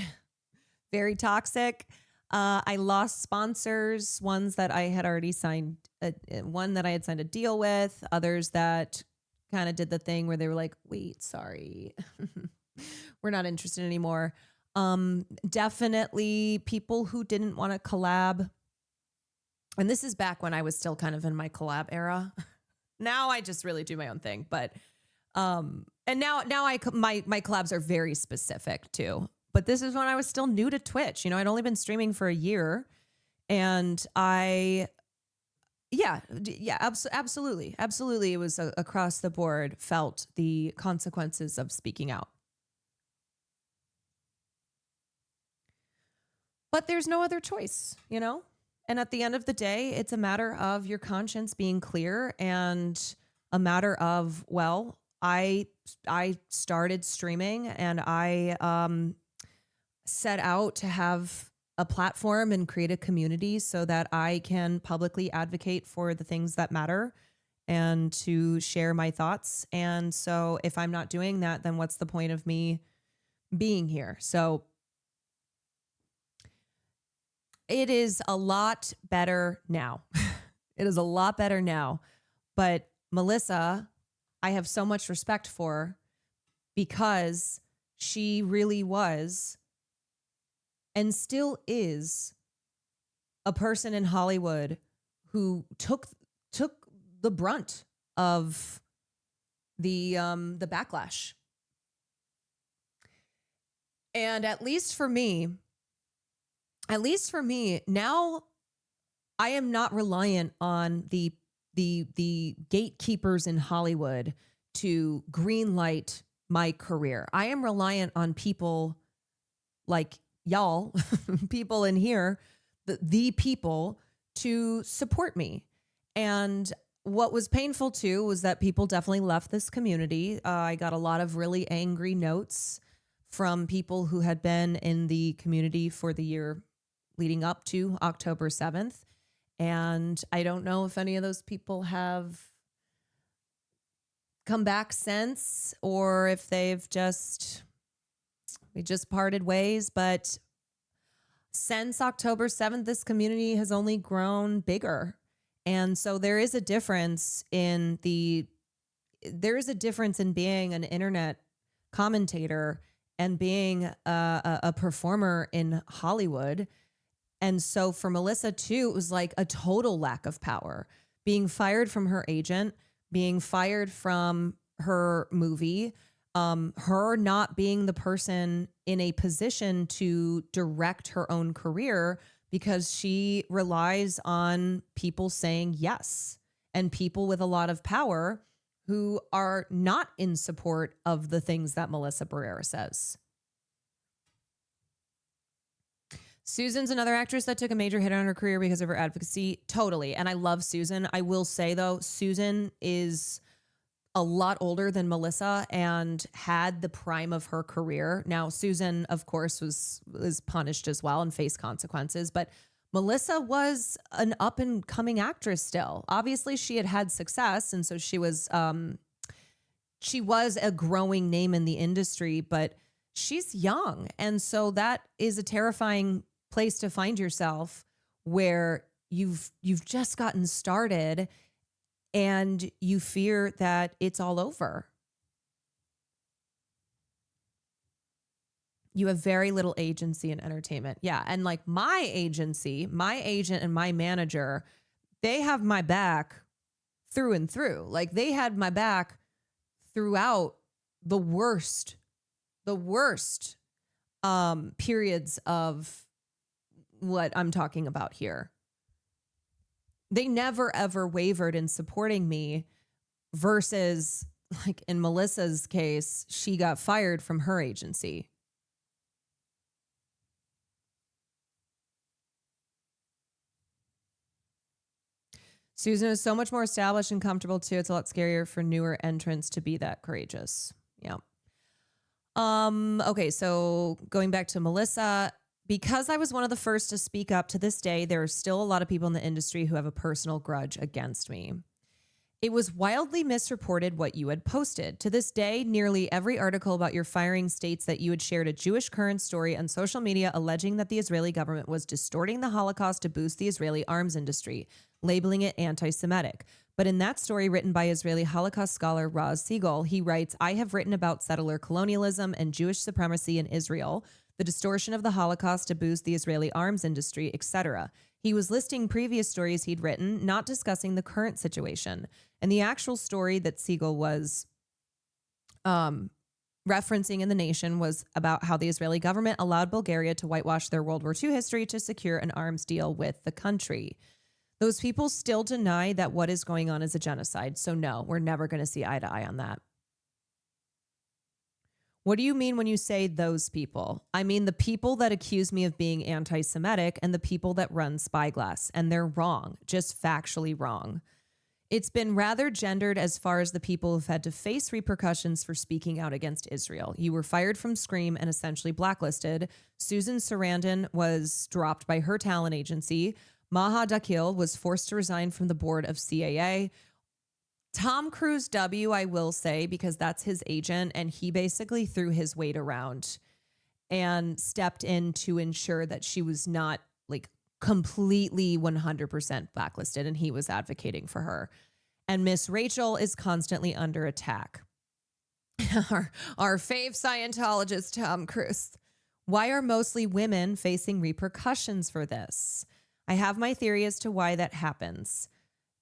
very toxic. I lost sponsors, ones that I had already signed, one that I had signed a deal with, others that kind of did the thing where they were like, wait, sorry, we're not interested anymore. Definitely people who didn't want to collab. And this is back when I was still kind of in my collab era. Now I just really do my own thing. But, and now my collabs are very specific too. But this is when I was still new to Twitch. You know, I'd only been streaming for a year, and absolutely. It was across the board, felt the consequences of speaking out. But there's no other choice, you know? And at the end of the day, it's a matter of your conscience being clear and a matter of, well, I started streaming and I set out to have a platform and create a community so that I can publicly advocate for the things that matter and to share my thoughts. And so if I'm not doing that, then what's the point of me being here? So it is a lot better now. It is a lot better now. But Melissa, I have so much respect for because she really was and still is a person in Hollywood who took the brunt of the backlash. And at least for me, now I am not reliant on the gatekeepers in Hollywood to greenlight my career. I am reliant on people like y'all, people in here, the people to support me. And what was painful too was that people definitely left this community. I got a lot of really angry notes from people who had been in the community for the year leading up to October 7th. And I don't know if any of those people have come back since or if we just parted ways. But since October 7th, this community has only grown bigger. And so there is a difference in being an internet commentator and being a performer in Hollywood. And so for Melissa too, it was like a total lack of power, being fired from her agent, being fired from her movie, her not being the person in a position to direct her own career because she relies on people saying yes and people with a lot of power who are not in support of the things that Melissa Barrera says. Susan's another actress that took a major hit on her career because of her advocacy. Totally. And I love Susan. I will say, though, Susan is a lot older than Melissa and had the prime of her career. Now, Susan, of course, was punished as well and faced consequences. But Melissa was an up-and-coming actress still. Obviously, she had success, and so she was a growing name in the industry, but she's young. And so that is a terrifying place to find yourself where you've just gotten started and you fear that it's all over. You have very little agency in entertainment. Yeah. And like my agency, my agent and my manager, they have my back through and through. Like they had my back throughout the worst periods of what I'm talking about here. They never, ever wavered in supporting me versus like in Melissa's case, she got fired from her agency. Susan is so much more established and comfortable too. It's a lot scarier for newer entrants to be that courageous. Yeah. Okay, so going back to Melissa, because I was one of the first to speak up, to this day, there are still a lot of people in the industry who have a personal grudge against me. It was wildly misreported what you had posted. To this day, nearly every article about your firing states that you had shared a Jewish current story on social media alleging that the Israeli government was distorting the Holocaust to boost the Israeli arms industry, labeling it anti-Semitic. But in that story written by Israeli Holocaust scholar Raz Siegel, he writes, I have written about settler colonialism and Jewish supremacy in Israel, the distortion of the Holocaust to boost the Israeli arms industry, etc. He was listing previous stories he'd written, not discussing the current situation. And the actual story that Siegel was referencing in The Nation was about how the Israeli government allowed Bulgaria to whitewash their World War II history to secure an arms deal with the country. Those people still deny that what is going on is a genocide. So no, we're never going to see eye to eye on that. What do you mean when you say those people? I mean the people that accuse me of being anti-Semitic and the people that run Spyglass, and they're wrong, just factually wrong. It's been rather gendered as far as the people who've had to face repercussions for speaking out against Israel. You were fired from Scream and essentially blacklisted. Susan Sarandon was dropped by her talent agency. Maha Dakil was forced to resign from the board of CAA. Tom Cruise W, I will say, because that's his agent, and he basically threw his weight around and stepped in to ensure that she was not like completely 100% blacklisted, and he was advocating for her. And Miss Rachel is constantly under attack. Our fave Scientologist, Tom Cruise. Why are mostly women facing repercussions for this? I have my theory as to why that happens.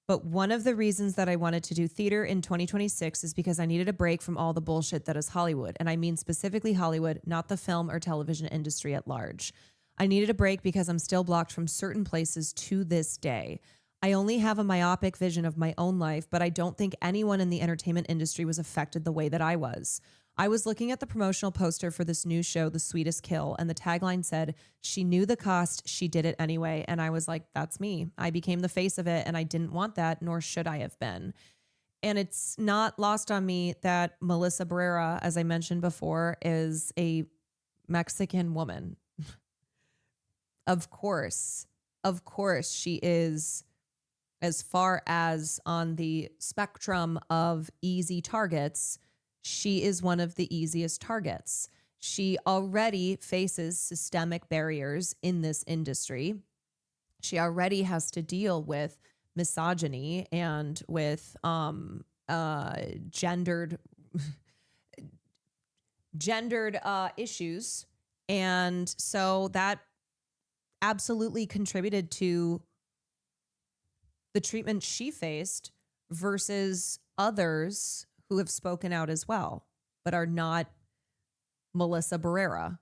But one of the reasons that I wanted to do theater in 2026 is because I needed a break from all the bullshit that is Hollywood. And I mean specifically Hollywood, not the film or television industry at large. I needed a break because I'm still blocked from certain places to this day. I only have a myopic vision of my own life, but I don't think anyone in the entertainment industry was affected the way that I was. I was looking at the promotional poster for this new show, The Sweetest Kill, and the tagline said, "She knew the cost, she did it anyway." And I was like, that's me. I became the face of it, and I didn't want that, nor should I have been. And it's not lost on me that Melissa Barrera, as I mentioned before, is a Mexican woman. Of course, she is, as far as on the spectrum of easy targets, she is one of the easiest targets. She already faces systemic barriers in this industry. She already has to deal with misogyny and with gendered issues. And so that absolutely contributed to the treatment she faced versus others who have spoken out as well, but are not Melissa Barrera.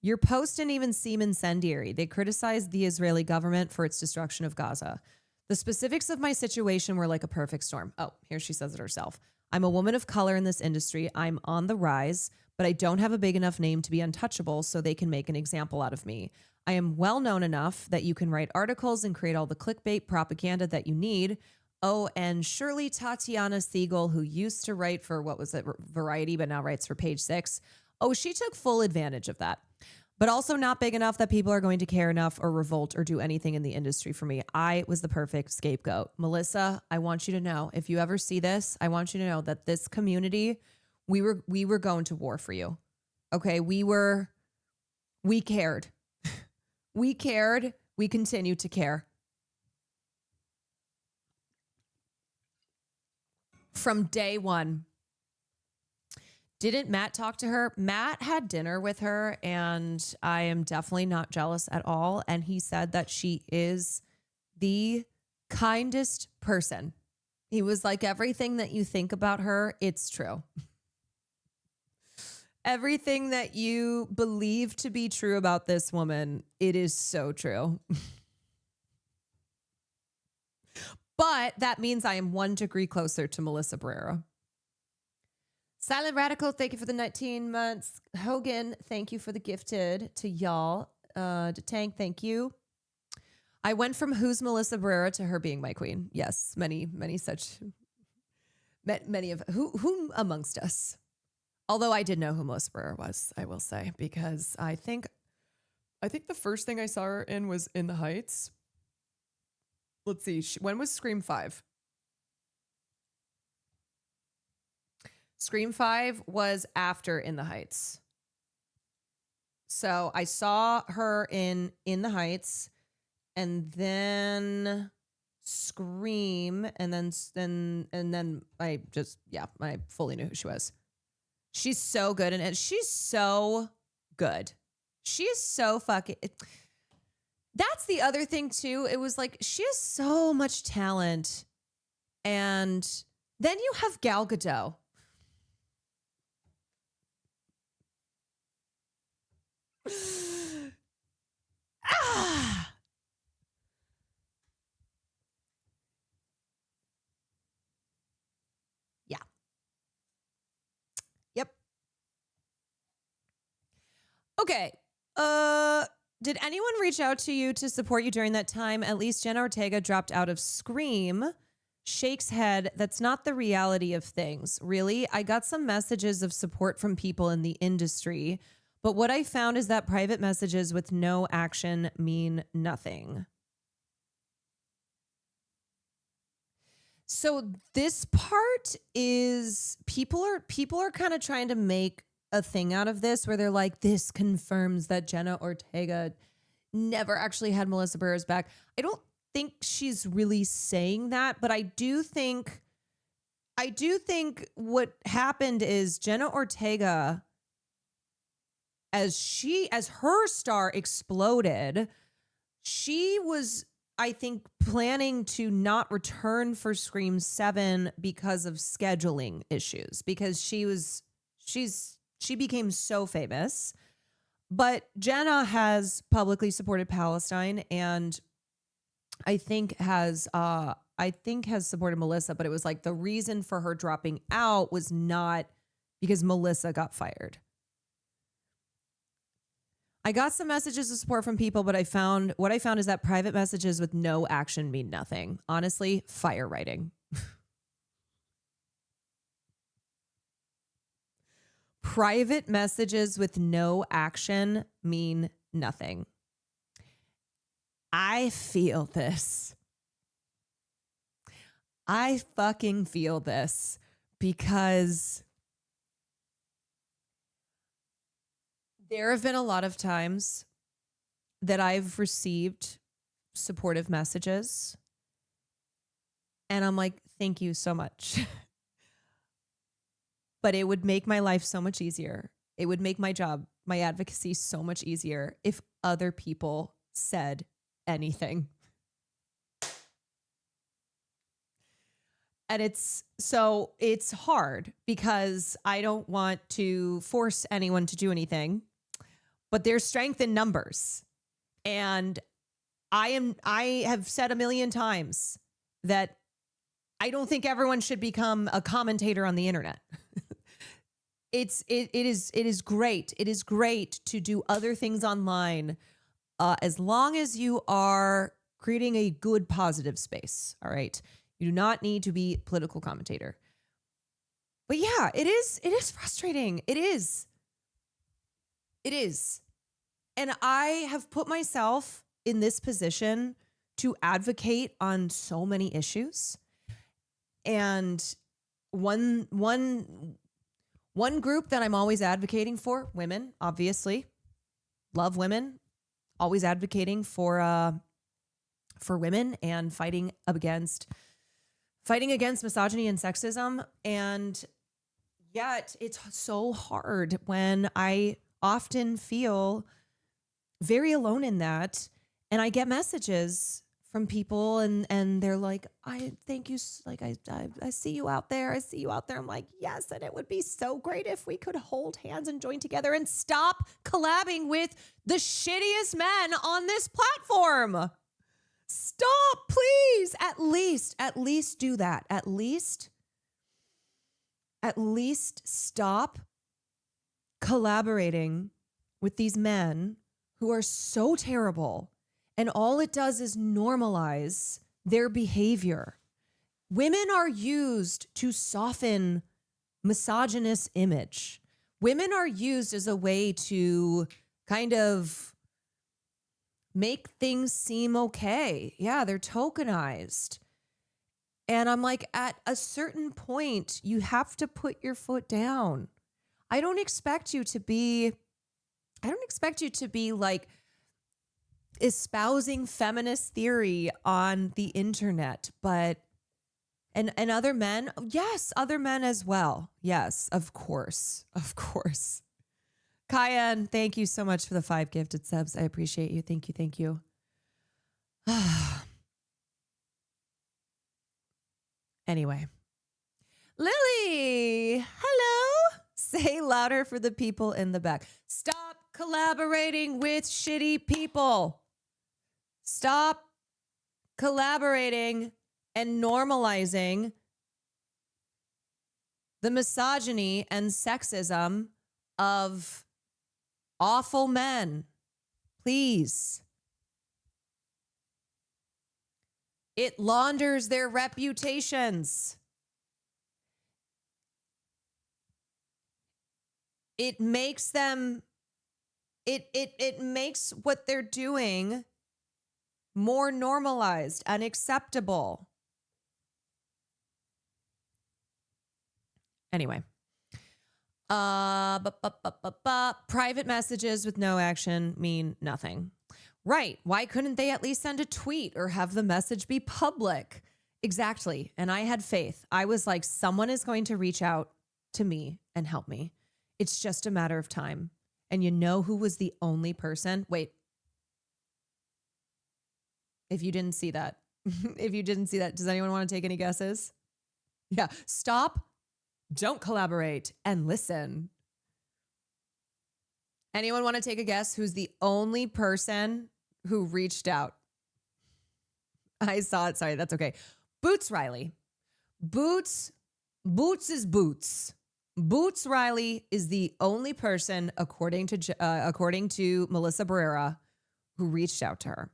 Your post didn't even seem incendiary. They criticized the Israeli government for its destruction of Gaza. The specifics of my situation were like a perfect storm. Oh, here she says it herself. I'm a woman of color in this industry. I'm on the rise, but I don't have a big enough name to be untouchable, so they can make an example out of me. I am well known enough that you can write articles and create all the clickbait propaganda that you need. Oh, and surely Tatiana Siegel, who used to write for, what was it, Variety, but now writes for Page Six. Oh, she took full advantage of that. But also not big enough that people are going to care enough or revolt or do anything in the industry for me. I was the perfect scapegoat. Melissa, I want you to know, if you ever see this, I want you to know that this community, we were going to war for you. Okay, we cared. We cared. We continue to care. From day one. Didn't Matt talk to her? Matt had dinner with her, and I am definitely not jealous at all. And he said that she is the kindest person. He was like, everything that you think about her, it's true. Everything that you believe to be true about this woman, it is so true. But that means I am 1 degree closer to Melissa Barrera. Silent Radical, thank you for the 19 months. Hogan, thank you for the gifted. To y'all, to Tank, thank you. I went from who's Melissa Barrera to her being my queen. Yes, many such, many of who amongst us. Although I did know who Melissa Barrera was, I will say, because I think the first thing I saw her in was In the Heights. Let's see, when was Scream 5? Scream 5 was after In the Heights. So I saw her in the Heights, and then Scream, and then I fully knew who she was. She's so good, and she's so good. She is so fucking. That's the other thing too. It was like she has so much talent, and then you have Gal Gadot. Yeah. Yep. Okay. Did anyone reach out to you to support you during that time? At least Jenna Ortega dropped out of Scream. Shakes head. That's not the reality of things. Really? I got some messages of support from people in the industry, but what I found is that private messages with no action mean nothing. So this part is people are kind of trying to make a thing out of this where they're like, this confirms that Jenna Ortega never actually had Melissa Barrera's back. I don't think she's really saying that, but I do think what happened is Jenna Ortega, as her star exploded, she was, I think, planning to not return for Scream 7 because of scheduling issues, because she became so famous. But Jenna has publicly supported Palestine and I think has supported Melissa, but it was like the reason for her dropping out was not because Melissa got fired. I got some messages of support from people, but what I found is that private messages with no action mean nothing. Honestly, fire writing. Private messages with no action mean nothing. I feel this. I fucking feel this because there have been a lot of times that I've received supportive messages and I'm like, thank you so much. But it would make my life so much easier. It would make my job, my advocacy so much easier if other people said anything. And it's hard because I don't want to force anyone to do anything, but there's strength in numbers. And I have said a million times that I don't think everyone should become a commentator on the internet. It is great. It is great to do other things online as long as you are creating a good, positive space. All right. You do not need to be a political commentator. But yeah, it is frustrating. It is. And I have put myself in this position to advocate on so many issues. And one group that I'm always advocating for, women, obviously. Love women. Always advocating for women and fighting against misogyny and sexism. And yet it's so hard when I often feel very alone in that. And I get messages from people and they're like, I thank you. Like, I see you out there. I see you out there. I'm like, yes. And it would be so great if we could hold hands and join together and stop collabing with the shittiest men on this platform. Stop, please. At least do that. At least stop collaborating with these men who are so terrible. And all it does is normalize their behavior. Women are used to soften misogynist image. Women are used as a way to kind of make things seem okay. Yeah, they're tokenized. And I'm like, at a certain point, you have to put your foot down. I don't expect you to be like espousing feminist theory on the internet, but and other men, yes, other men as well. Yes, of course. Kyan, thank you so much for the 5 gifted subs. I appreciate you. Thank you. Anyway. Lily, hello. Say louder for the people in the back. Stop collaborating with shitty people. Stop collaborating and normalizing the misogyny and sexism of Awful men. Please. It launders their reputations. It makes them, it makes what they're doing more normalized and acceptable. Anyway. Private messages with no action mean nothing. Right. Why couldn't they at least send a tweet or have the message be public? Exactly. And I had faith. I was like, someone is going to reach out to me and help me. It's just a matter of time. And you know who was the only person? Wait. If you didn't see that, does anyone want to take any guesses? Yeah. Stop. Don't collaborate and listen. Anyone want to take a guess who's the only person who reached out? I saw it. Sorry, that's okay. Boots Riley. Boots is Boots. Boots Riley is the only person, according to Melissa Barrera, who reached out to her.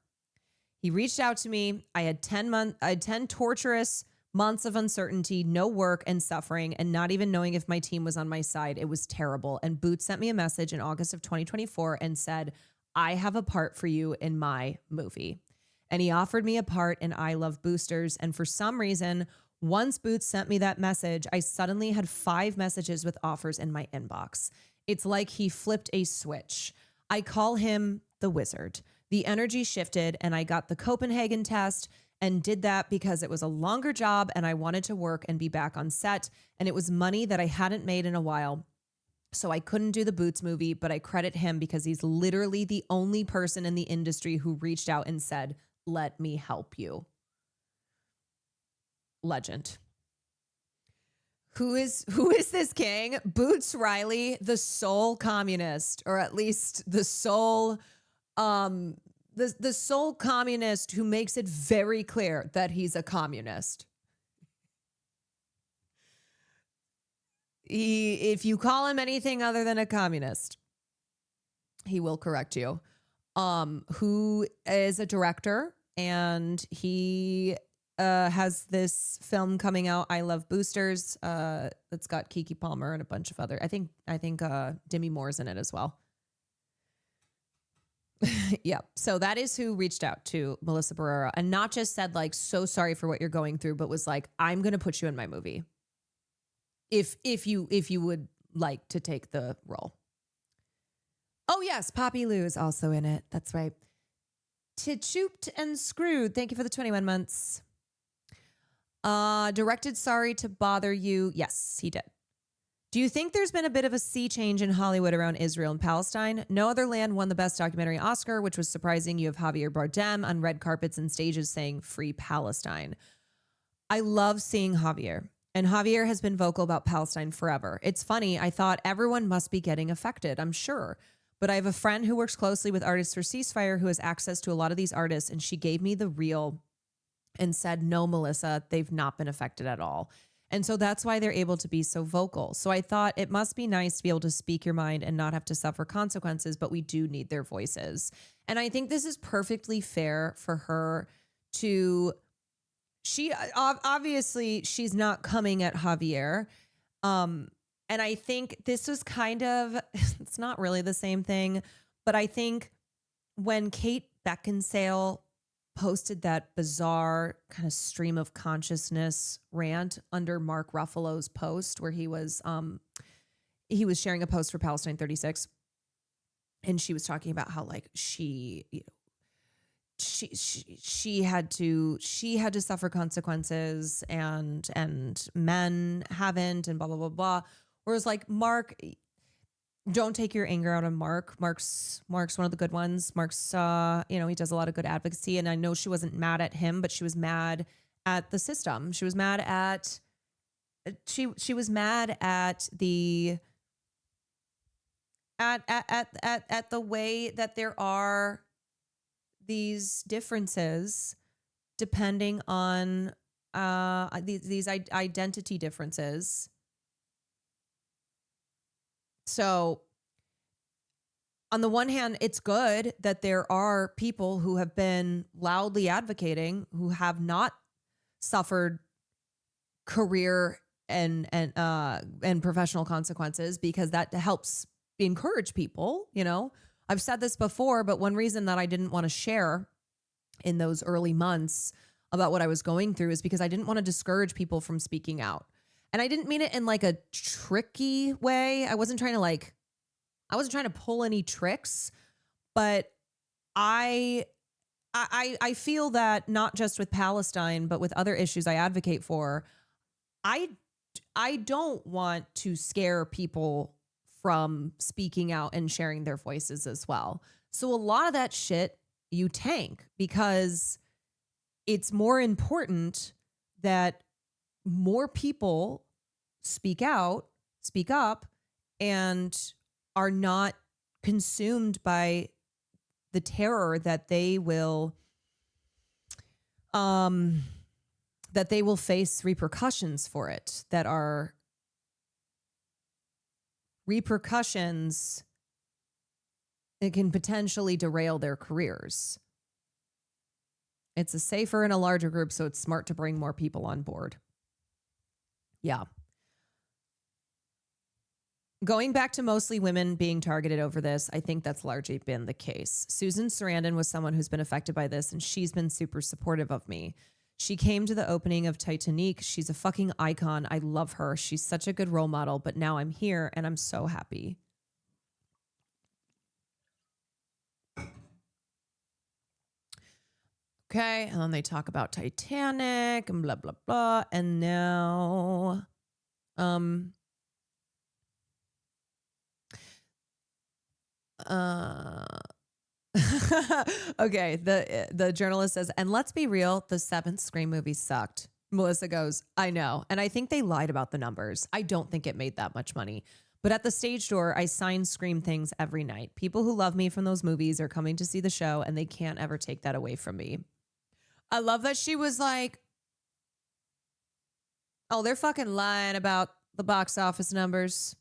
He reached out to me. I had 10 torturous months of uncertainty, no work and suffering, and not even knowing if my team was on my side. It was terrible. And Boots sent me a message in August of 2024 and said, I have a part for you in my movie. And he offered me a part in I Love Boosters. And for some reason, once Boots sent me that message, I suddenly had 5 messages with offers in my inbox. It's like he flipped a switch. I call him the wizard. The energy shifted and I got the Copenhagen test and did that because it was a longer job and I wanted to work and be back on set. And it was money that I hadn't made in a while. So I couldn't do the Boots movie, but I credit him because he's literally the only person in the industry who reached out and said, let me help you. Legend. Who is this king? Boots Riley, the sole communist, or at least the sole the sole communist who makes it very clear that he's a communist. If you call him anything other than a communist, he will correct you. Who is a director, and he has this film coming out, I Love Boosters. That's got Keke Palmer and a bunch of other. I think Demi Moore's in it as well. Yeah. So that is who reached out to Melissa Barrera and not just said like, so sorry for what you're going through, but was like, I'm going to put you in my movie. If you would like to take the role. Oh yes. Poppy Lou is also in it. That's right. Tchooped and Screwed. Thank you for the 21 months. Directed Sorry to Bother You. Yes, he did. Do you think there's been a bit of a sea change in Hollywood around Israel and Palestine? No Other Land won the Best Documentary Oscar, which was surprising. You have Javier Bardem on red carpets and stages saying Free Palestine. I love seeing Javier. And Javier has been vocal about Palestine forever. It's funny. I thought everyone must be getting affected, I'm sure. But I have a friend who works closely with Artists for Ceasefire who has access to a lot of these artists. And she gave me the reel and said, no, Melissa, they've not been affected at all. And so that's why they're able to be so vocal. So I thought it must be nice to be able to speak your mind and not have to suffer consequences, but we do need their voices. And I think this is perfectly fair for her to, obviously she's not coming at Javier. And I think this was kind of, it's not really the same thing, but I think when Kate Beckinsale posted that bizarre kind of stream of consciousness rant under Mark Ruffalo's post where he was sharing a post for Palestine 36. And she was talking about how like she had to suffer consequences and men haven't and blah, blah, blah, blah. Whereas like Mark, don't take your anger out on Mark. Mark's one of the good ones. Mark's, he does a lot of good advocacy. And I know she wasn't mad at him, but she was mad at the system. She was mad at, she was mad at the, at the way that there are these differences depending on, these identity differences. So on the one hand, it's good that there are people who have been loudly advocating who have not suffered career and professional consequences, because that helps encourage people. You know, I've said this before, but one reason that I didn't want to share in those early months about what I was going through is because I didn't want to discourage people from speaking out. And I didn't mean it in like a tricky way. I wasn't trying to pull any tricks, but I feel that not just with Palestine, but with other issues I advocate for, I don't want to scare people from speaking out and sharing their voices as well. So a lot of that shit you tank, because it's more important that more people speak out, speak up, and are not consumed by the terror that they will face repercussions for it, that are repercussions that can potentially derail their careers. It's a safer and a larger group, so it's smart to bring more people on board. Yeah. Going back to mostly women being targeted over this, I think that's largely been the case. Susan Sarandon was someone who's been affected by this, and she's been super supportive of me. She came to the opening of Titanic. She's a fucking icon. I love her. She's such a good role model, but now I'm here and I'm so happy. Okay, and then they talk about Titanic and blah, blah, blah. And now, okay, the journalist says, and let's be real, the 7th Scream movie sucked. Melissa goes, I know. And I think they lied about the numbers. I don't think it made that much money. But at the stage door, I sign Scream things every night. People who love me from those movies are coming to see the show, and they can't ever take that away from me. I love that she was like, oh, they're fucking lying about the box office numbers.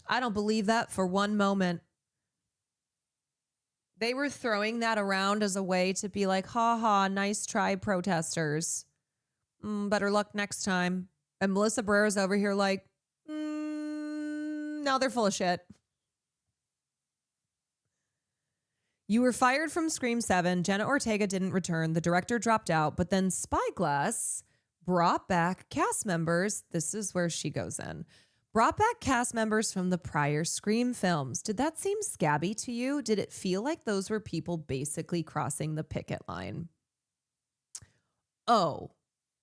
I don't believe that for one moment. They were throwing that around as a way to be like, ha ha, nice try, protesters. Better luck next time. And Melissa Barrera's over here like, no, they're full of shit. You were fired from Scream 7. Jenna Ortega didn't return. The director dropped out, but then Spyglass brought back cast members. This is where she goes in. Brought back cast members from the prior Scream films. Did that seem scabby to you? Did it feel like those were people basically crossing the picket line? Oh,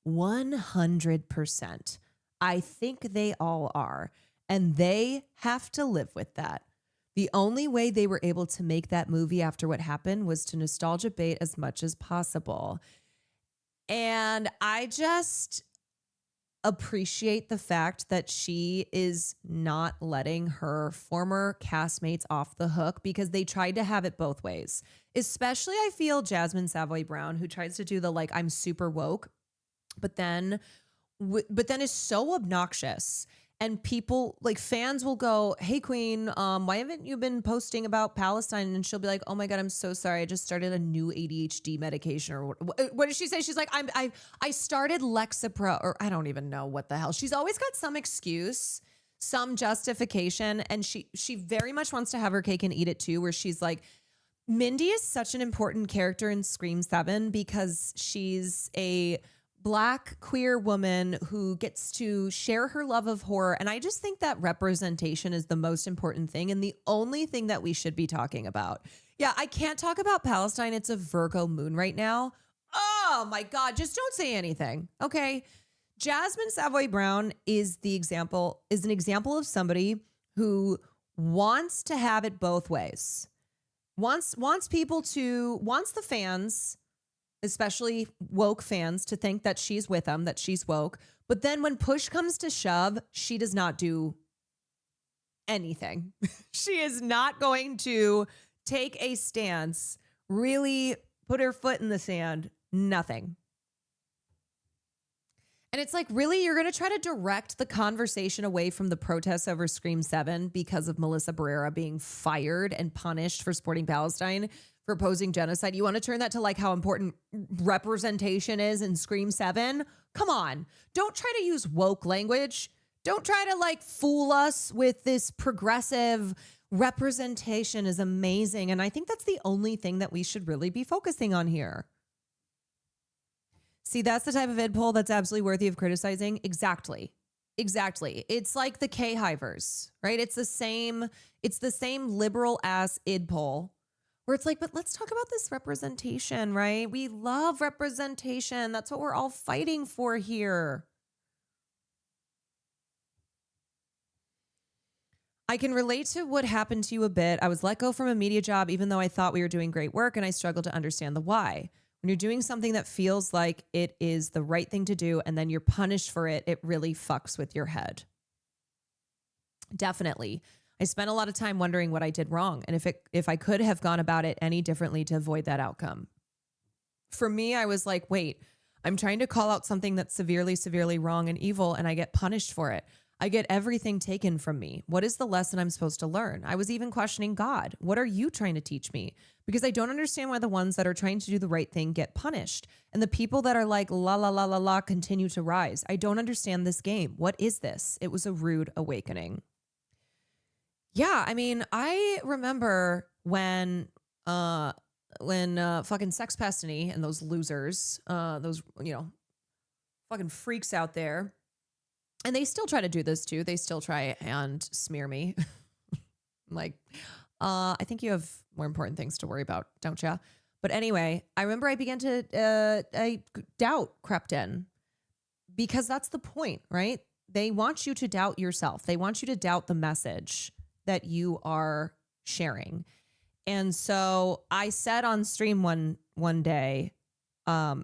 100%. I think they all are. And they have to live with that. The only way they were able to make that movie after what happened was to nostalgia bait as much as possible. And I just appreciate the fact that she is not letting her former castmates off the hook, because they tried to have it both ways. Especially, I feel, Jasmine Savoy Brown, who tries to do the like, I'm super woke, but then is so obnoxious. And people, like fans, will go, hey, Queen, why haven't you been posting about Palestine? And she'll be like, oh my God, I'm so sorry. I just started a new ADHD medication. Or what did she say? She's like, I started Lexapro, or I don't even know what the hell. She's always got some excuse, some justification. And she very much wants to have her cake and eat it too, where she's like, Mindy is such an important character in Scream 7 because she's a Black queer woman who gets to share her love of horror. And I just think that representation is the most important thing and the only thing that we should be talking about. Yeah, I can't talk about Palestine. It's a Virgo moon right now. Oh my God, just don't say anything. Okay. Jasmine Savoy Brown is an example of somebody who wants to have it both ways. Wants the fans, especially woke fans, to think that she's with them, that she's woke. But then when push comes to shove, she does not do anything. She is not going to take a stance, really put her foot in the sand, nothing. And it's like, really, you're going to try to direct the conversation away from the protests over Scream 7 because of Melissa Barrera being fired and punished for supporting Palestine, for opposing genocide. You want to turn that to like how important representation is in Scream 7? Come on. Don't try to use woke language. Don't try to like fool us with this progressive representation is amazing. And I think that's the only thing that we should really be focusing on here. See, that's the type of id poll that's absolutely worthy of criticizing. Exactly. It's like the K-hivers, right? It's the same liberal ass id poll where it's like, but let's talk about this representation, right? We love representation. That's what we're all fighting for here. I can relate to what happened to you a bit. I was let go from a media job, even though I thought we were doing great work, and I struggled to understand the why. When you're doing something that feels like it is the right thing to do, and then you're punished for it, it really fucks with your head. Definitely. I spent a lot of time wondering what I did wrong, and if I could have gone about it any differently to avoid that outcome. For me, I was like, wait, I'm trying to call out something that's severely, severely wrong and evil, and I get punished for it. I get everything taken from me. What is the lesson I'm supposed to learn? I was even questioning God. What are you trying to teach me? Because I don't understand why the ones that are trying to do the right thing get punished. And the people that are like, la, la, la, la, la, continue to rise. I don't understand this game. What is this? It was a rude awakening. Yeah, I mean, I remember when fucking Sex Pestiny and those losers, those, fucking freaks out there, and they still try to do this too. They still try and smear me. Like, I think you have more important things to worry about, don't you? But anyway, I remember I began to, doubt crept in, because that's the point, right? They want you to doubt yourself. They want you to doubt the message that you are sharing. And so I said on stream one day, I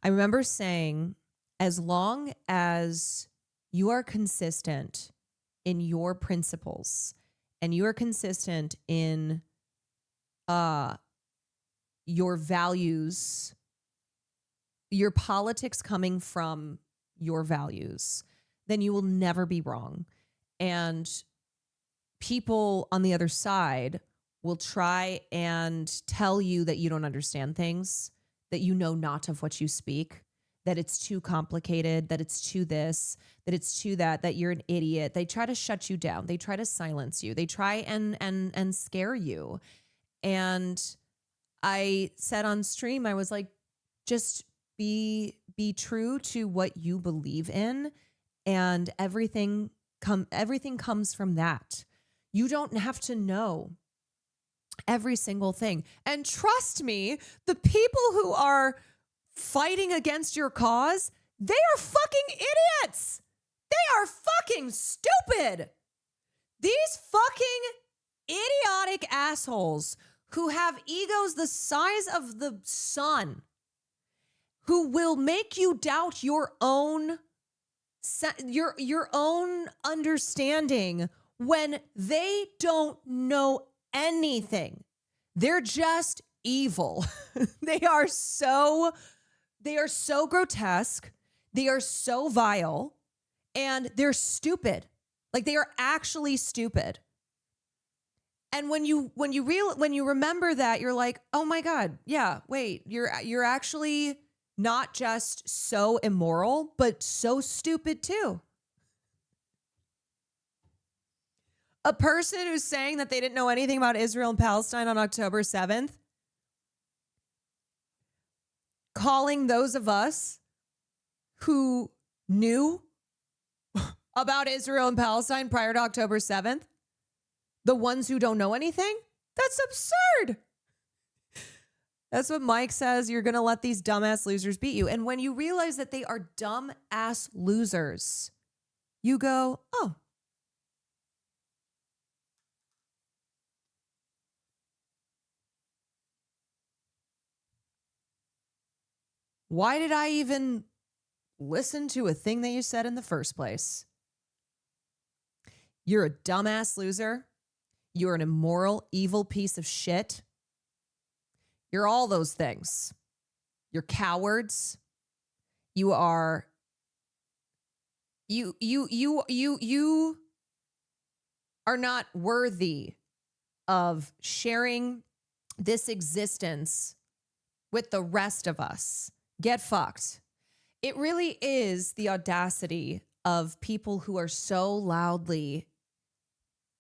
remember saying, as long as you are consistent in your principles and you are consistent in your values, your politics coming from your values, then you will never be wrong. And people on the other side will try and tell you that you don't understand things, that you know not of what you speak, that it's too complicated, that it's too this, that it's too that you're an idiot. They try to shut you down. They try to silence you. They try and scare you. And I said on stream, I was like, just be true to what you believe in, and everything comes from that. You don't have to know every single thing. And trust me, the people who are fighting against your cause, they are fucking idiots. They are fucking stupid. These fucking idiotic assholes who have egos the size of the sun, who will make you doubt your own understanding when they don't know anything. They're just evil. They are so grotesque. They are so vile, and they're stupid. Like, they are actually stupid. And when you remember that, you're like, oh my God, yeah, wait, you're actually not just so immoral, but so stupid too. A person who's saying that they didn't know anything about Israel and Palestine on October 7th, calling those of us who knew about Israel and Palestine prior to October 7th, the ones who don't know anything, that's absurd. That's what Mike says. You're going to let these dumbass losers beat you. And when you realize that they are dumbass losers, you go, oh. Why did I even listen to a thing that you said in the first place? You're a dumbass loser. You're an immoral, evil piece of shit. You're all those things. You're cowards. You are you are not worthy of sharing this existence with the rest of us. Get fucked. It really is the audacity of people who are so loudly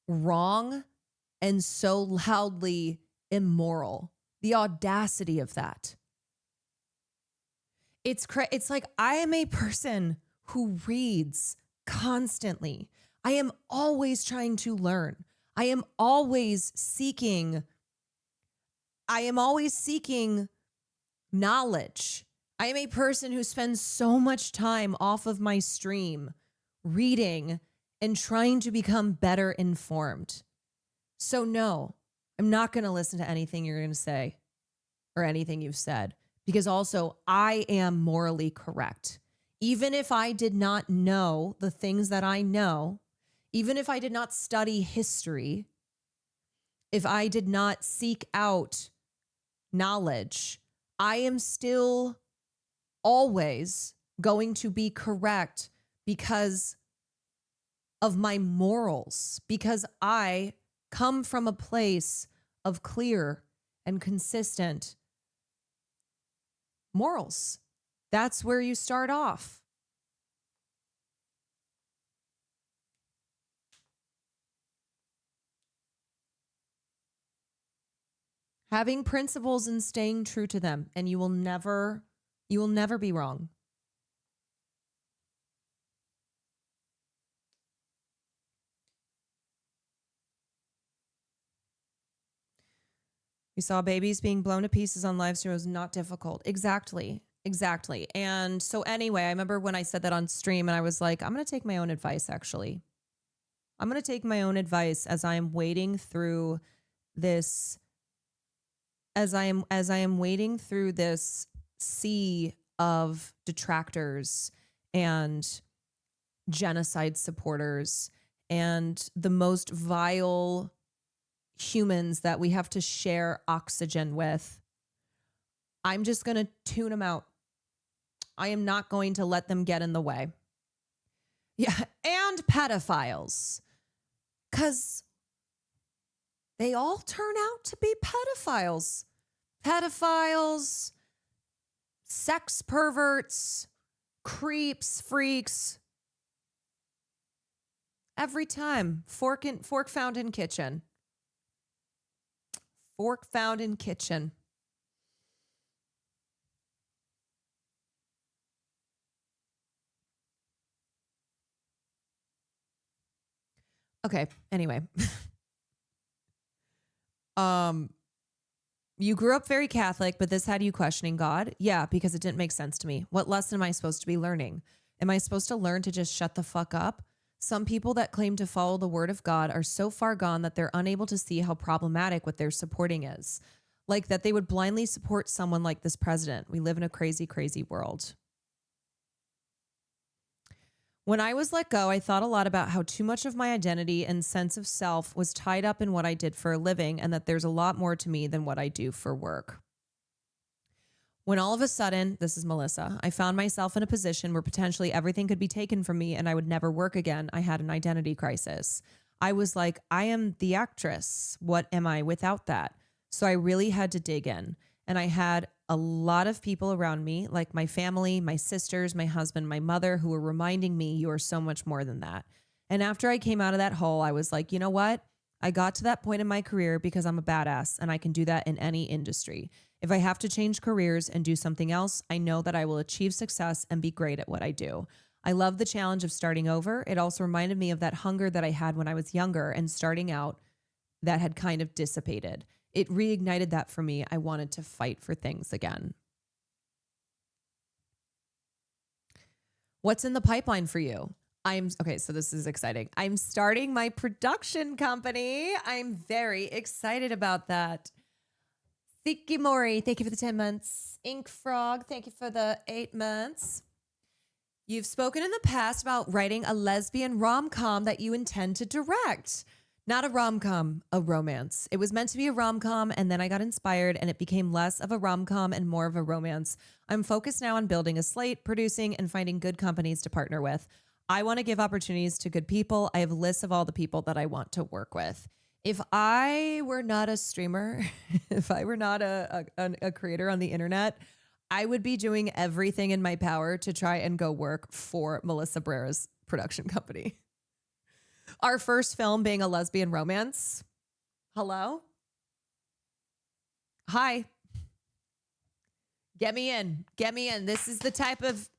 wrong and so loudly immoral. The audacity of that. It's like I am a person who reads constantly. I am always trying to learn. I am always seeking knowledge. I am a person who spends so much time off of my stream reading and trying to become better informed. So no, I'm not going to listen to anything you're going to say or anything you've said, because also I am morally correct. Even if I did not know the things that I know, even if I did not study history, if I did not seek out knowledge, I am still always going to be correct because of my morals, because I come from a place of clear and consistent morals. That's where you start off. Having principles and staying true to them, and you will never be wrong. We saw babies being blown to pieces on live stream. It was not difficult. Exactly. And so anyway, I remember when I said that on stream and I was like, I'm going to take my own advice, actually. I'm going to take my own advice as I am wading through this, as I am wading through this sea of detractors and genocide supporters and the most vile humans that we have to share oxygen with. I'm just going to tune them out. I am not going to let them get in the way. Yeah, and pedophiles. Because they all turn out to be pedophiles. Pedophiles, sex perverts, creeps, freaks. Every time. Fork found in kitchen. Fork found in kitchen. Okay, anyway. You grew up very Catholic, but this had you questioning God? Yeah, because it didn't make sense to me. What lesson am I supposed to be learning? Am I supposed to learn to just shut the fuck up? Some people that claim to follow the word of God are so far gone that they're unable to see how problematic what they're supporting is. Like that they would blindly support someone like this president. We live in a crazy, crazy world. When I was let go, I thought a lot about how too much of my identity and sense of self was tied up in what I did for a living, and that there's a lot more to me than what I do for work. When all of a sudden, this is Melissa, I found myself in a position where potentially everything could be taken from me and I would never work again, I had an identity crisis. I was like, I am the actress. What am I without that? So I really had to dig in. And I had a lot of people around me, like my family, my sisters, my husband, my mother, who were reminding me, you are so much more than that. And after I came out of that hole, I was like, you know what? I got to that point in my career because I'm a badass and I can do that in any industry. If I have to change careers and do something else, I know that I will achieve success and be great at what I do. I love the challenge of starting over. It also reminded me of that hunger that I had when I was younger and starting out that had kind of dissipated. It reignited that for me. I wanted to fight for things again. What's in the pipeline for you? Okay, so this is exciting. I'm starting my production company. I'm very excited about that. Thiki Mori, thank you for the 10 months. Ink Frog, thank you for the 8 months. You've spoken in the past about writing a lesbian rom-com that you intend to direct. Not a rom-com, a romance. It was meant to be a rom-com, and then I got inspired, and it became less of a rom-com and more of a romance. I'm focused now on building a slate, producing, and finding good companies to partner with. I want to give opportunities to good people. I have lists of all the people that I want to work with. If I were not a streamer, if I were not a creator on the internet, I would be doing everything in my power to try and go work for Melissa Barrera's production company. Our first film being a lesbian romance. Hello? Hi. Get me in. Get me in. This is the type of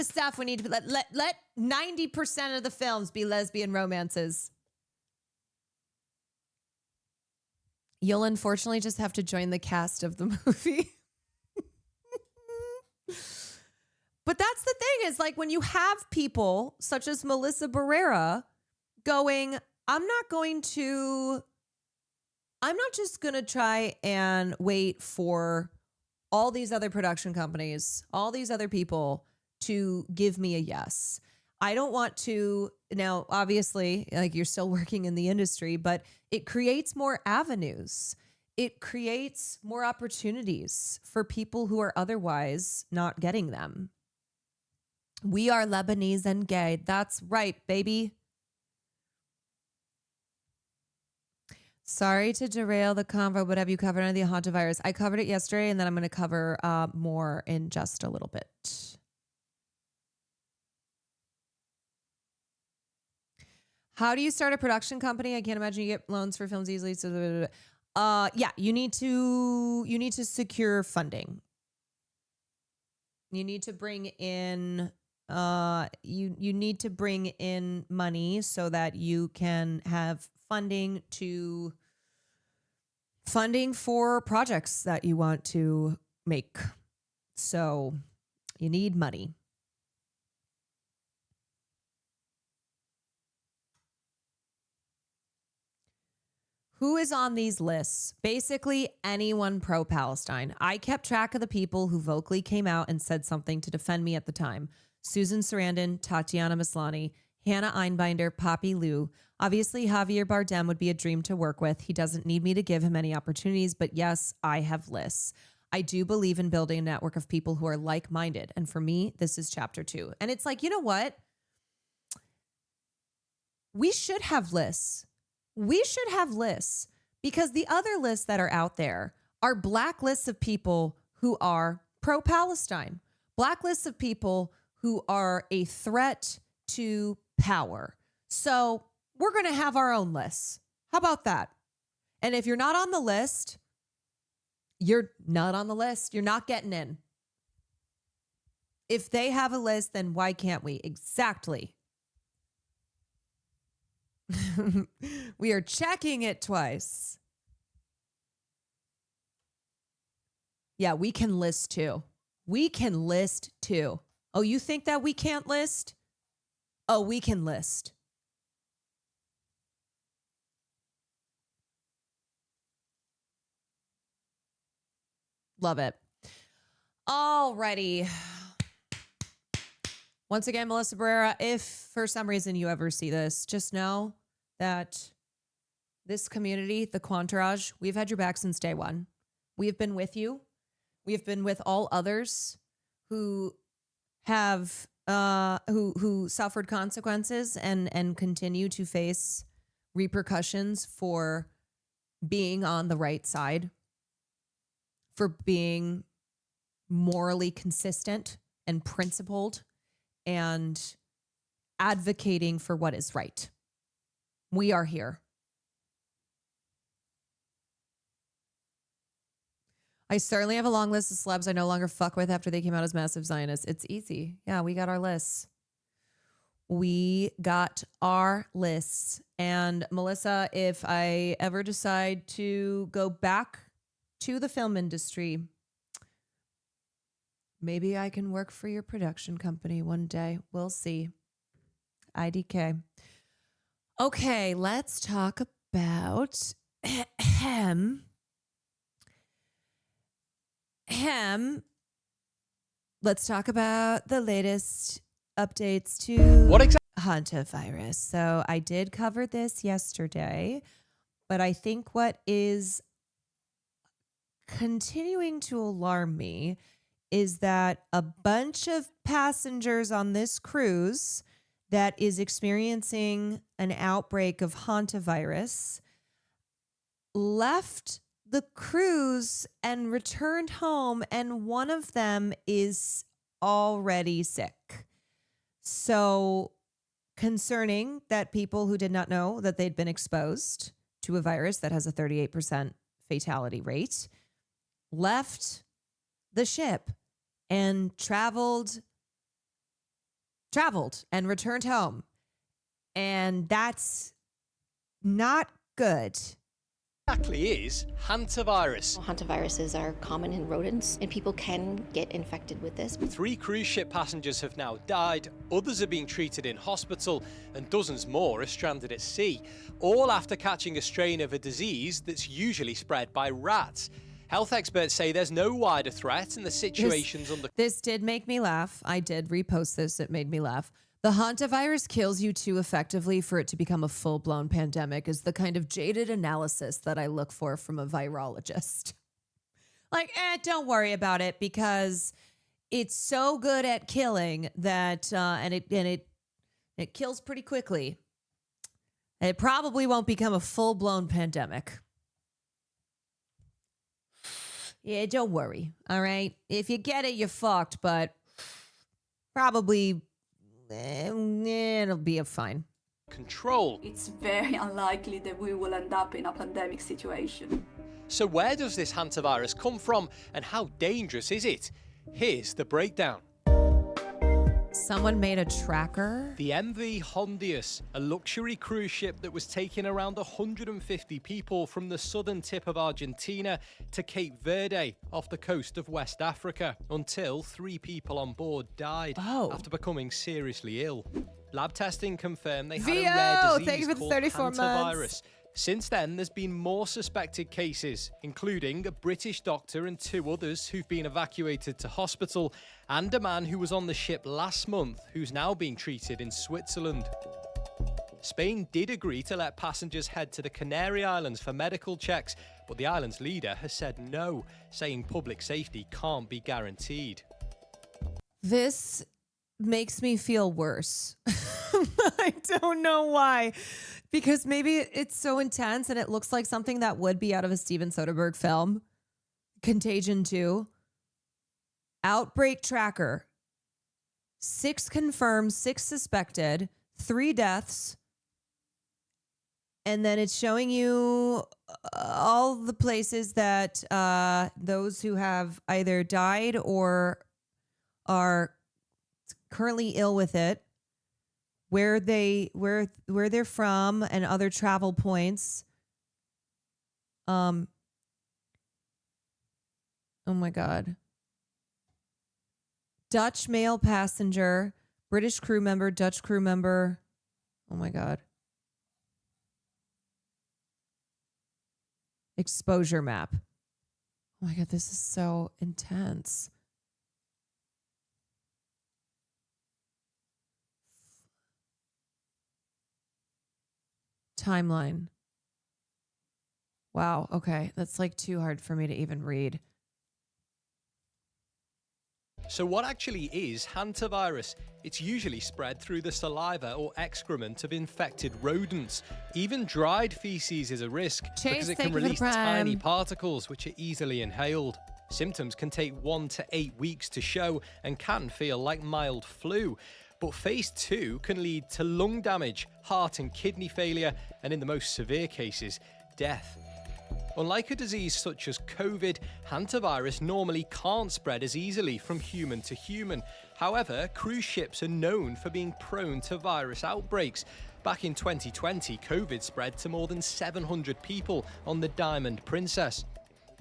stuff we need to let 90% of the films be lesbian romances. You'll unfortunately just have to join the cast of the movie. But that's the thing is like when you have people such as Melissa Barrera going, I'm not just going to try and wait for all these other production companies, all these other people to give me a yes. I don't want to now, obviously, like you're still working in the industry, but it creates more avenues. It creates more opportunities for people who are otherwise not getting them. We are Lebanese and gay. That's right, baby. Sorry to derail the convo, but have you covered any of the hantavirus? I covered it yesterday, and then I'm going to cover more in just a little bit. How do you start a production company? I can't imagine you get loans for films easily. So, yeah, you need to secure funding. You need to bring in you need to bring in money so that you can have funding for projects that you want to make. So you need money. Who is on these lists? Basically anyone pro-Palestine. I kept track of the people who vocally came out and said something to defend me at the time. Susan Sarandon, Tatiana Maslany, Hannah Einbinder, Poppy Liu. Obviously, Javier Bardem would be a dream to work with. He doesn't need me to give him any opportunities, but yes, I have lists. I do believe in building a network of people who are like-minded. And for me, this is chapter 2. And it's like, you know what? We should have lists. We should have lists because the other lists that are out there are blacklists of people who are pro-Palestine, blacklists of people who are a threat to power. So we're going to have our own lists. How about that? And if you're not on the list, you're not on the list. You're not getting in. If they have a list, then why can't we? Exactly. We are checking it twice. Yeah, we can list too. We can list too. Oh, you think that we can't list? Oh, we can list. Love it. Alrighty. Once again, Melissa Barrera, if for some reason you ever see this, just know that this community, the Quantarage, we've had your back since day one. We have been with you. We have been with all others who have who suffered consequences and continue to face repercussions for being on the right side, for being morally consistent and principled and advocating for what is right. We are here. I certainly have a long list of celebs I no longer fuck with after they came out as massive Zionists. It's easy. Yeah, we got our lists. We got our lists. And Melissa, if I ever decide to go back to the film industry, maybe I can work for your production company one day. We'll see. IDK. Okay, let's talk about let's talk about the latest updates to hantavirus. So I did cover this yesterday, but I think what is continuing to alarm me is that a bunch of passengers on this cruise that is experiencing an outbreak of hantavirus left the cruise and returned home, and one of them is already sick. So concerning that people who did not know that they'd been exposed to a virus that has a 38% fatality rate left the ship and traveled and returned home. And that's not good. Exactly is hantavirus. Hantaviruses are common in rodents, and people can get infected with this. 3 cruise ship passengers have now died, others are being treated in hospital, and dozens more are stranded at sea, all after catching a strain of a disease that's usually spread by rats. Health experts say there's no wider threat, and the situation's under... This did make me laugh. I did repost this. It made me laugh. The hantavirus kills you too effectively for it to become a full-blown pandemic is the kind of jaded analysis that I look for from a virologist. Like, don't worry about it because it's so good at killing that, and it kills pretty quickly. It probably won't become a full-blown pandemic. Yeah, don't worry. All right. If you get it, you're fucked, but probably it'll be fine. Control. It's very unlikely that we will end up in a pandemic situation. So where does this hantavirus come from and how dangerous is it? Here's the breakdown. Someone made a tracker? The MV Hondius, a luxury cruise ship that was taking around 150 people from the southern tip of Argentina to Cape Verde off the coast of West Africa until 3 people on board died after becoming seriously ill. Lab testing confirmed they had a rare disease called 34 hantavirus. months. Since then, there's been more suspected cases, including a British doctor and 2 others who've been evacuated to hospital, and a man who was on the ship last month who's now being treated in Switzerland. Spain did agree to let passengers head to the Canary Islands for medical checks, but the island's leader has said no, saying public safety can't be guaranteed. This makes me feel worse. I don't know why. Because maybe it's so intense and it looks like something that would be out of a Steven Soderbergh film. Contagion 2. Outbreak tracker. 6 confirmed, 6 suspected, 3 deaths. And then it's showing you all the places that those who have either died or are currently ill with it, where they're from, and other travel points. Oh my God. Dutch male passenger, British crew member, Dutch crew member. Oh my God. Exposure map. Oh my God, this is so intense. Timeline. Wow. Okay. That's like too hard for me to even read. So what actually is hantavirus? It's usually spread through the saliva or excrement of infected rodents. Even dried feces is a risk because it can release tiny particles which are easily inhaled. Symptoms can take 1 to 8 weeks to show and can feel like mild flu. But phase 2 can lead to lung damage, heart and kidney failure, and in the most severe cases, death. Unlike a disease such as COVID, hantavirus normally can't spread as easily from human to human. However, cruise ships are known for being prone to virus outbreaks. Back in 2020, COVID spread to more than 700 people on the Diamond Princess.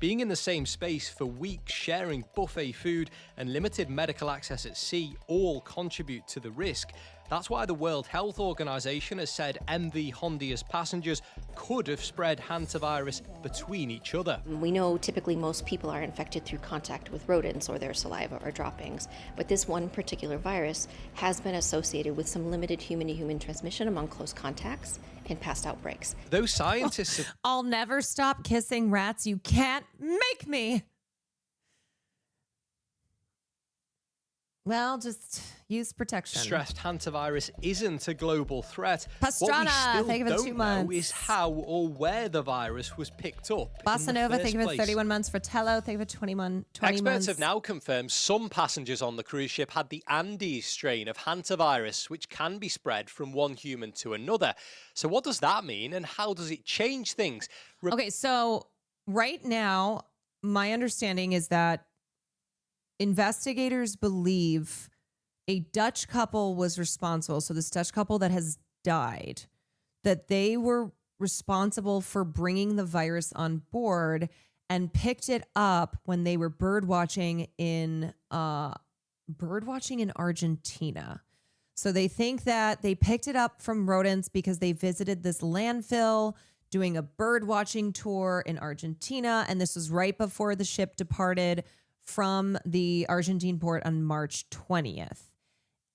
Being in the same space for weeks, sharing buffet food and limited medical access at sea all contribute to the risk. That's why the World Health Organization has said MV Hondia's passengers could have spread hantavirus between each other. We know typically most people are infected through contact with rodents or their saliva or droppings, but this one particular virus has been associated with some limited human-to-human transmission among close contacts in past outbreaks. Those scientists have... I'll never stop kissing rats. You can't make me. Well, just use protection. Stressed hantavirus isn't a global threat. Pastrana, what we thank you for the 2 still months. don't know is how or where the virus was picked up. Bossa Nova, thank you for 31 months. Fratello, thank you for 20 months. Experts have now confirmed some passengers on the cruise ship had the Andes strain of hantavirus, which can be spread from one human to another. So what does that mean, and how does it change things? Okay, so right now, my understanding is that investigators believe a Dutch couple was responsible. So this Dutch couple that has died, that they were responsible for bringing the virus on board and picked it up when they were bird watching in Argentina. So they think that they picked it up from rodents because they visited this landfill doing a bird watching tour in Argentina. And this was right before the ship departed from the Argentine port on March 20th.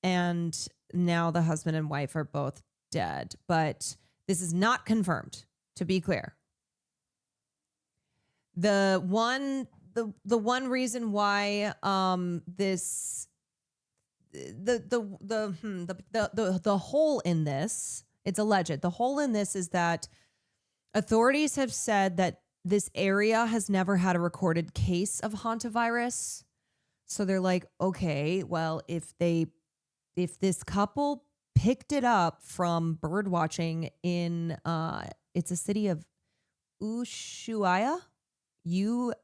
And now the husband and wife are both dead. But this is not confirmed, to be clear. The one reason why the hole in this, it's alleged, the hole in this is that authorities have said that this area has never had a recorded case of hantavirus. So they're like, okay, well, if this couple picked it up from bird watching in, it's a city of Ushuaia, Ushuaia,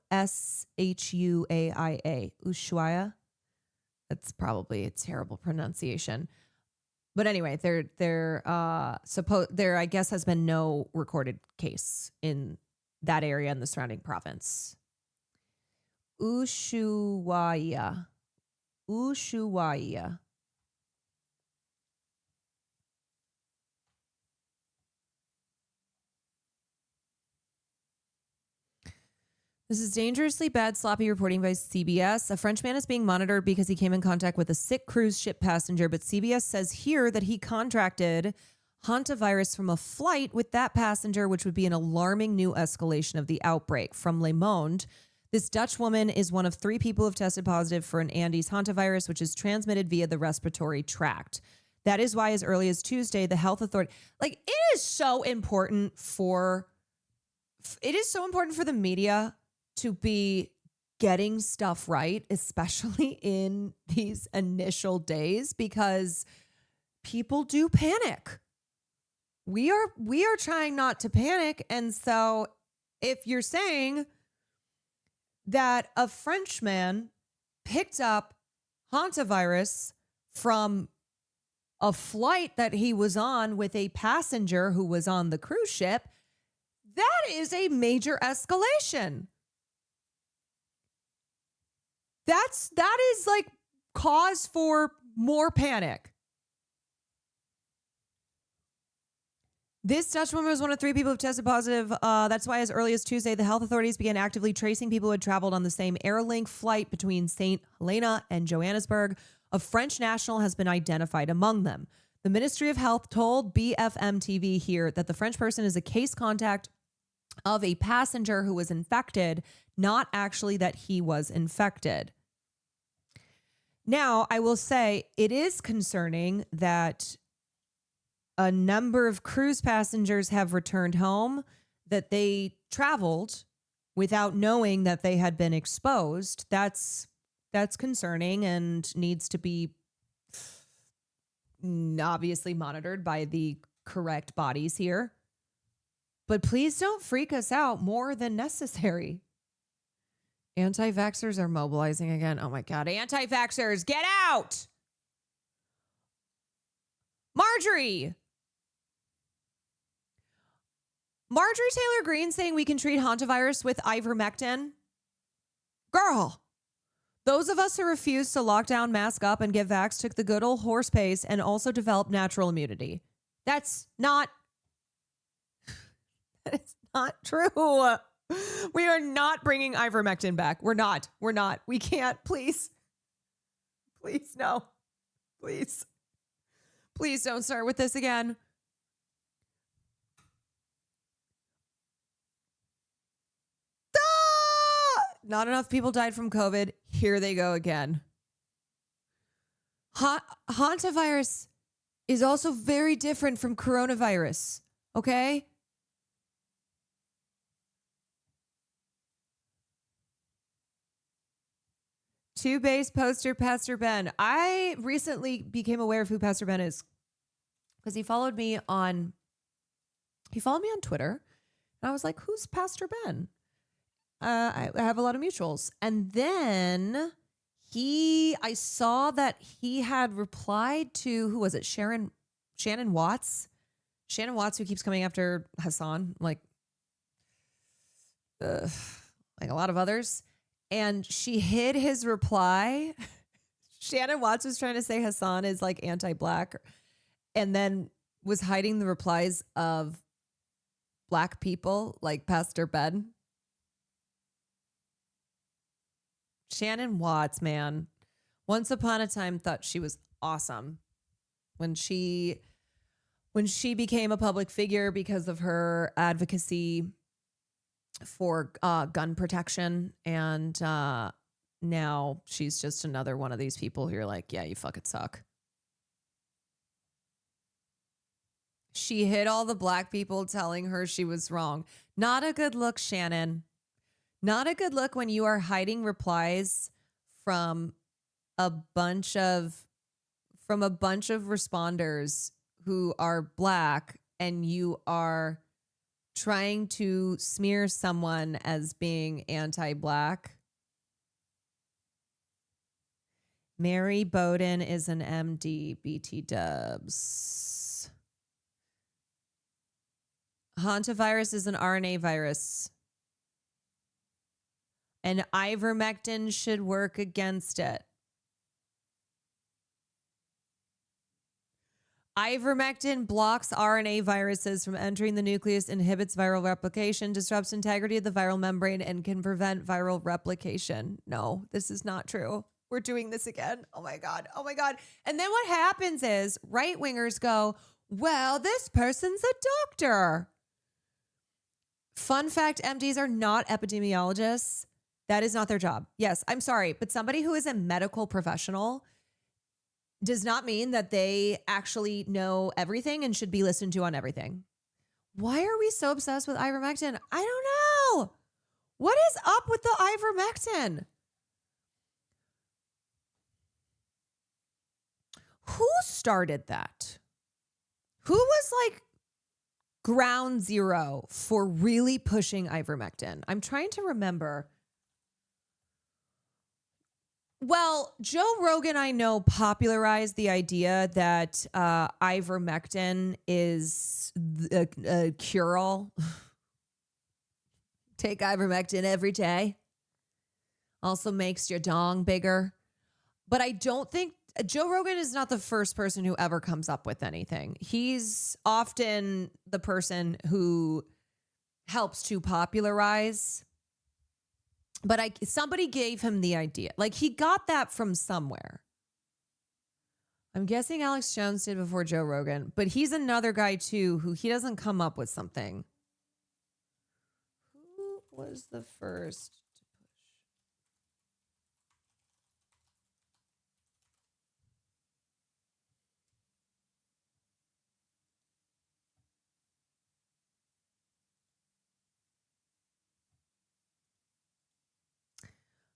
Ushuaia. That's probably a terrible pronunciation. But anyway, there I guess has been no recorded case in that area in the surrounding province. Ushuaia. This is dangerously bad, sloppy reporting by CBS. A French man is being monitored because he came in contact with a sick cruise ship passenger, but CBS says here that he contracted hantavirus from a flight with that passenger, which would be an alarming new escalation of the outbreak. From Le Monde, this Dutch woman is one of 3 people who have tested positive for an Andes hantavirus, which is transmitted via the respiratory tract. That is why, as early as Tuesday, the health authority, it is so important for the media to be getting stuff right, especially in these initial days, because people do panic. We are trying not to panic. And so if you're saying that a Frenchman picked up hantavirus from a flight that he was on with a passenger who was on the cruise ship, that is a major escalation. That is like cause for more panic. This Dutch woman was one of 3 people who tested positive. That's why as early as Tuesday, the health authorities began actively tracing people who had traveled on the same Airlink flight between St. Helena and Johannesburg. A French national has been identified among them. The Ministry of Health told BFM TV here that the French person is a case contact of a passenger who was infected, not actually that he was infected. Now, I will say it is concerning that a number of cruise passengers have returned home, that they traveled without knowing that they had been exposed. That's concerning and needs to be obviously monitored by the correct bodies here. But please don't freak us out more than necessary. Anti-vaxxers are mobilizing again. Oh my God. Anti-vaxxers, get out! Marjorie Taylor Greene saying we can treat hantavirus with ivermectin. Girl, Those of us who refused to lock down, mask up, and get vaxxed took the good old horse pace and also developed natural immunity. That's not true. We are not bringing ivermectin back. We're not. We can't. Please. Please, no. Please. Please don't start with this again. Not enough people died from COVID. Here they go again. Hantavirus is also very different from coronavirus. Okay? Two base poster Pastor Ben. I recently became aware of who Pastor Ben is because he followed me on Twitter. And I was like, who's Pastor Ben? I have a lot of mutuals. And then I saw that he had replied to, who was it? Shannon Watts. Shannon Watts, who keeps coming after Hassan, like a lot of others. And she hid his reply. Shannon Watts was trying to say Hassan is like anti-black and then was hiding the replies of black people like Pastor Ben. Shannon Watts, man, once upon a time thought she was awesome when she became a public figure because of her advocacy for gun protection. And now she's just another one of these people who are like, yeah, you fucking suck. She hit all the black people telling her she was wrong. Not a good look, Shannon. Not a good look when you are hiding replies from a bunch of responders who are black, and you are trying to smear someone as being anti-black. Mary Bowden is an MD, BT dubs. Hantavirus is an RNA virus. And ivermectin should work against it. Ivermectin blocks RNA viruses from entering the nucleus, inhibits viral replication, disrupts integrity of the viral membrane, and can prevent viral replication. No, this is not true. We're doing this again. Oh my God. Oh my God. And then what happens is right-wingers go, well, this person's a doctor. Fun fact, MDs are not epidemiologists. That is not their job. Yes, I'm sorry, but somebody who is a medical professional does not mean that they actually know everything and should be listened to on everything. Why are we so obsessed with ivermectin? I don't know. What is up with the ivermectin? Who started that? Who was like ground zero for really pushing ivermectin? I'm trying to remember. Well, Joe Rogan, I know, popularized the idea that ivermectin is a cure-all. Take ivermectin every day. Also makes your dong bigger. But I don't think Joe Rogan is not the first person who ever comes up with anything. He's often the person who helps to popularize. But somebody gave him the idea. Like, he got that from somewhere. I'm guessing Alex Jones did before Joe Rogan. But he's another guy, too, who he doesn't come up with something. Who was the first to push?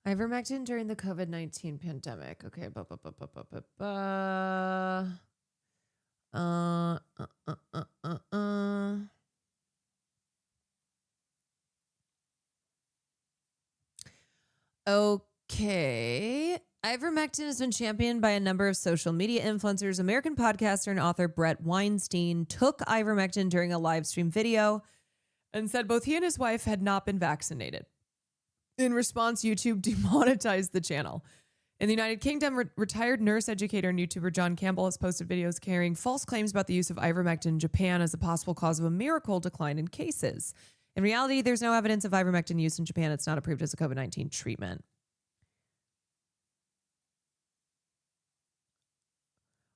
Ivermectin during the COVID-19 pandemic. Okay. Okay. Ivermectin has been championed by a number of social media influencers. American podcaster and author Brett Weinstein took ivermectin during a live stream video and said both he and his wife had not been vaccinated. In response, YouTube demonetized the channel. In the United Kingdom, retired nurse educator and YouTuber John Campbell has posted videos carrying false claims about the use of ivermectin in Japan as a possible cause of a miracle decline in cases. In reality, there's no evidence of ivermectin use in Japan. It's not approved as a COVID-19 treatment.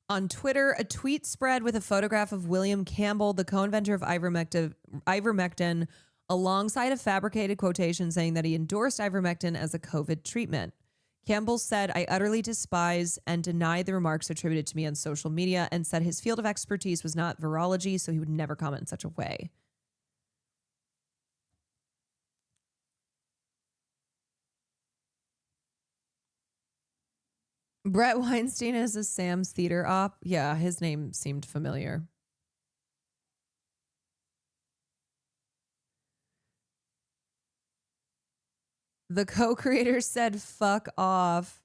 On Twitter, a tweet spread with a photograph of William Campbell, the co-inventor of ivermectin, alongside a fabricated quotation saying that he endorsed ivermectin as a COVID treatment. Campbell said, "I utterly despise and deny the remarks attributed to me on social media," and said his field of expertise was not virology, so he would never comment in such a way. Brett Weinstein is a Sam's Theater op. Yeah, his name seemed familiar. The co-creator said, "Fuck off."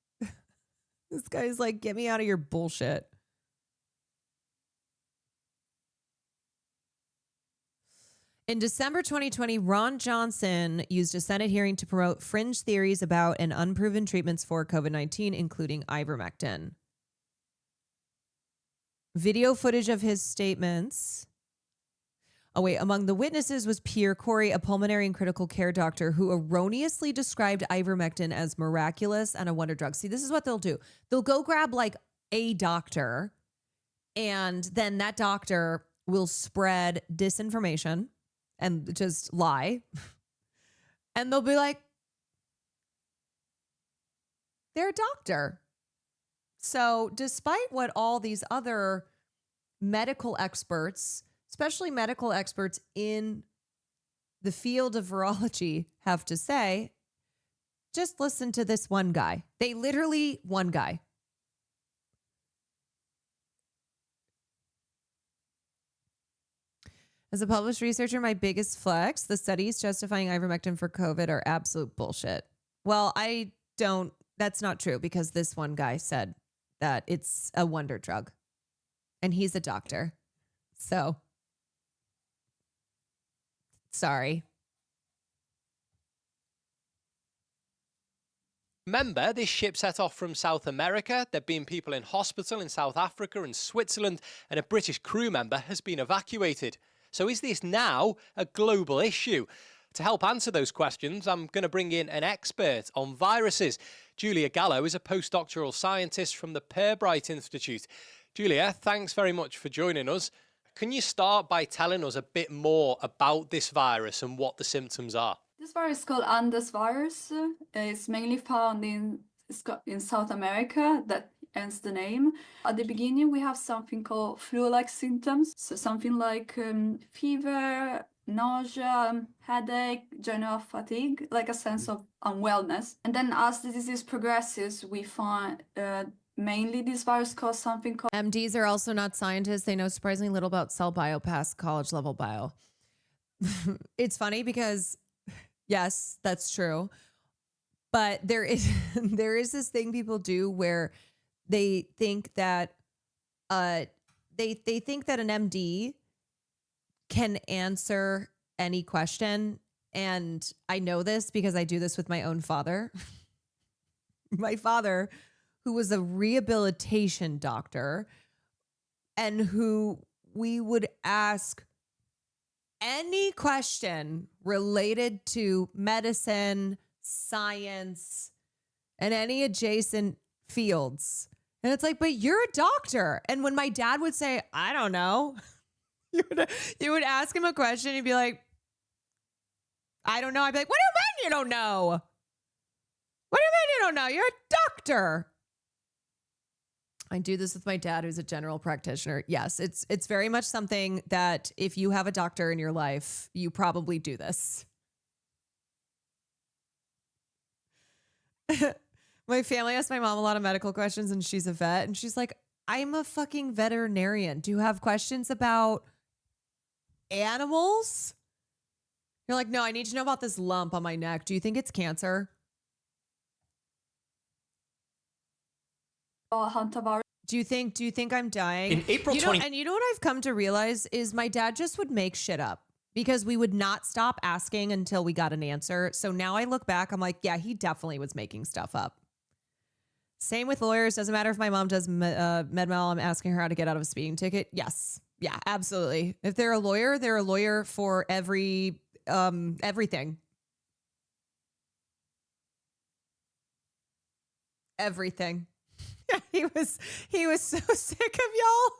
This guy's like, "Get me out of your bullshit." In December 2020, Ron Johnson used a Senate hearing to promote fringe theories about and unproven treatments for COVID-19, including ivermectin. Video footage of his statements. Among the witnesses was Pierre Corey, a pulmonary and critical care doctor who erroneously described ivermectin as miraculous and a wonder drug. See, this is what they'll do. They'll go grab like a doctor, and then that doctor will spread disinformation and just lie. And they'll be like, they're a doctor. So despite what all these other medical experts, especially medical experts in the field of virology, have to say, just listen to this one guy. They literally, one guy. As a published researcher, my biggest flex, the studies justifying ivermectin for COVID are absolute bullshit. Well, that's not true, because this one guy said that it's a wonder drug and he's a doctor. So, sorry. Remember, this ship set off from South America. There've been people in hospital in South Africa and Switzerland, and a British crew member has been evacuated. So is this now a global issue? To help answer those questions, I'm going to bring in an expert on viruses. Julia Gallo is a postdoctoral scientist from the Pirbright Institute. Julia, thanks very much for joining us. Can you start by telling us a bit more about this virus and what the symptoms are? This virus is called Andes virus. It's mainly found in South America. That ends the name. At the beginning, we have something called flu-like symptoms. So something like fever, nausea, headache, general fatigue, like a sense of unwellness. And then as the disease progresses, we find mainly this virus causes something called... MDs are also not scientists. They know surprisingly little about cell bio past college level bio. It's funny because, yes, that's true. But there is this thing people do where they think that they think that an MD can answer any question. And I know this because I do this with my own father. My father, who was a rehabilitation doctor and who we would ask any question related to medicine, science, and any adjacent fields. And it's like, but you're a doctor. And when my dad would say, I don't know, you would ask him a question. He'd be like, I don't know. I'd be like, what do you mean you don't know? What do you mean you don't know? You're a doctor. I do this with my dad, who's a general practitioner. Yes, it's very much something that if you have a doctor in your life, you probably do this. My family asked my mom a lot of medical questions, and she's a vet, and she's like, I'm a fucking veterinarian. Do you have questions about animals? You're like, no, I need to know about this lump on my neck. Do you think it's cancer? Hantavirus. Do you think I'm dying? In April and you know what I've come to realize is my dad just would make shit up because we would not stop asking until we got an answer. So now I look back, I'm like, yeah, he definitely was making stuff up. Same with lawyers. Doesn't matter if my mom does MedMal, I'm asking her how to get out of a speeding ticket. Yes. Yeah, absolutely. If they're a lawyer for everything. Everything. he was so sick of y'all.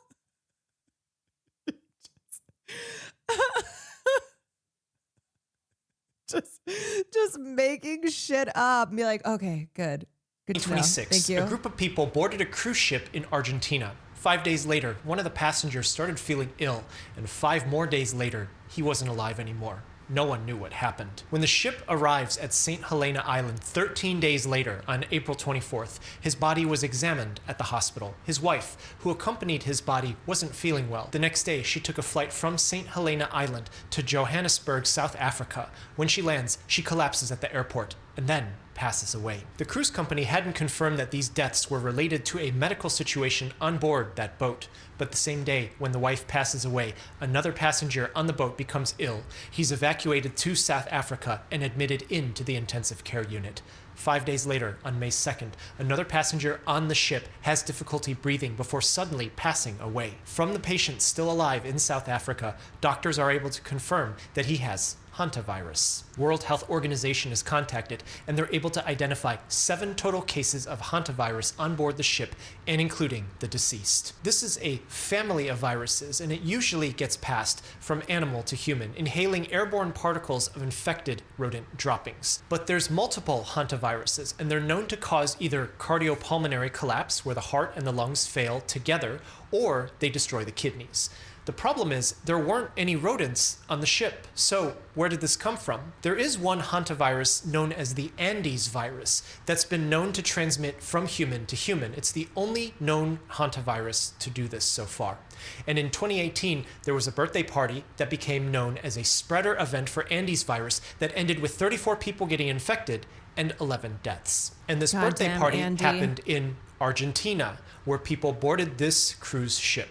just making shit up. Be like, okay, good. Good to know. 26, Thank you. a group of people boarded a cruise ship in Argentina. 5 days later, one of the passengers started feeling ill, and 5 more days later, he wasn't alive anymore. No one knew what happened. When the ship arrives at St. Helena Island 13 days later, on April 24th, his body was examined at the hospital. His wife, who accompanied his body, wasn't feeling well. The next day, she took a flight from St. Helena Island to Johannesburg, South Africa. When she lands, she collapses at the airport and then passes away. The cruise company hadn't confirmed that these deaths were related to a medical situation on board that boat. But the same day, when the wife passes away, another passenger on the boat becomes ill. He's evacuated to South Africa and admitted into the intensive care unit. 5 days later, on May 2nd, another passenger on the ship has difficulty breathing before suddenly passing away. From the patient still alive in South Africa, doctors are able to confirm that he has hantavirus. World Health Organization is contacted, and they're able to identify 7 total cases of hantavirus on board the ship, and including the deceased. This is a family of viruses, and it usually gets passed from animal to human, inhaling airborne particles of infected rodent droppings. But there's multiple hantaviruses, and they're known to cause either cardiopulmonary collapse, where the heart and the lungs fail together, or they destroy the kidneys. The problem is there weren't any rodents on the ship. So where did this come from? There is one hantavirus known as the Andes virus that's been known to transmit from human to human. It's the only known hantavirus to do this so far. And in 2018, there was a birthday party that became known as a spreader event for Andes virus that ended with 34 people getting infected and 11 deaths. And this birthday party happened in Argentina, where people boarded this cruise ship.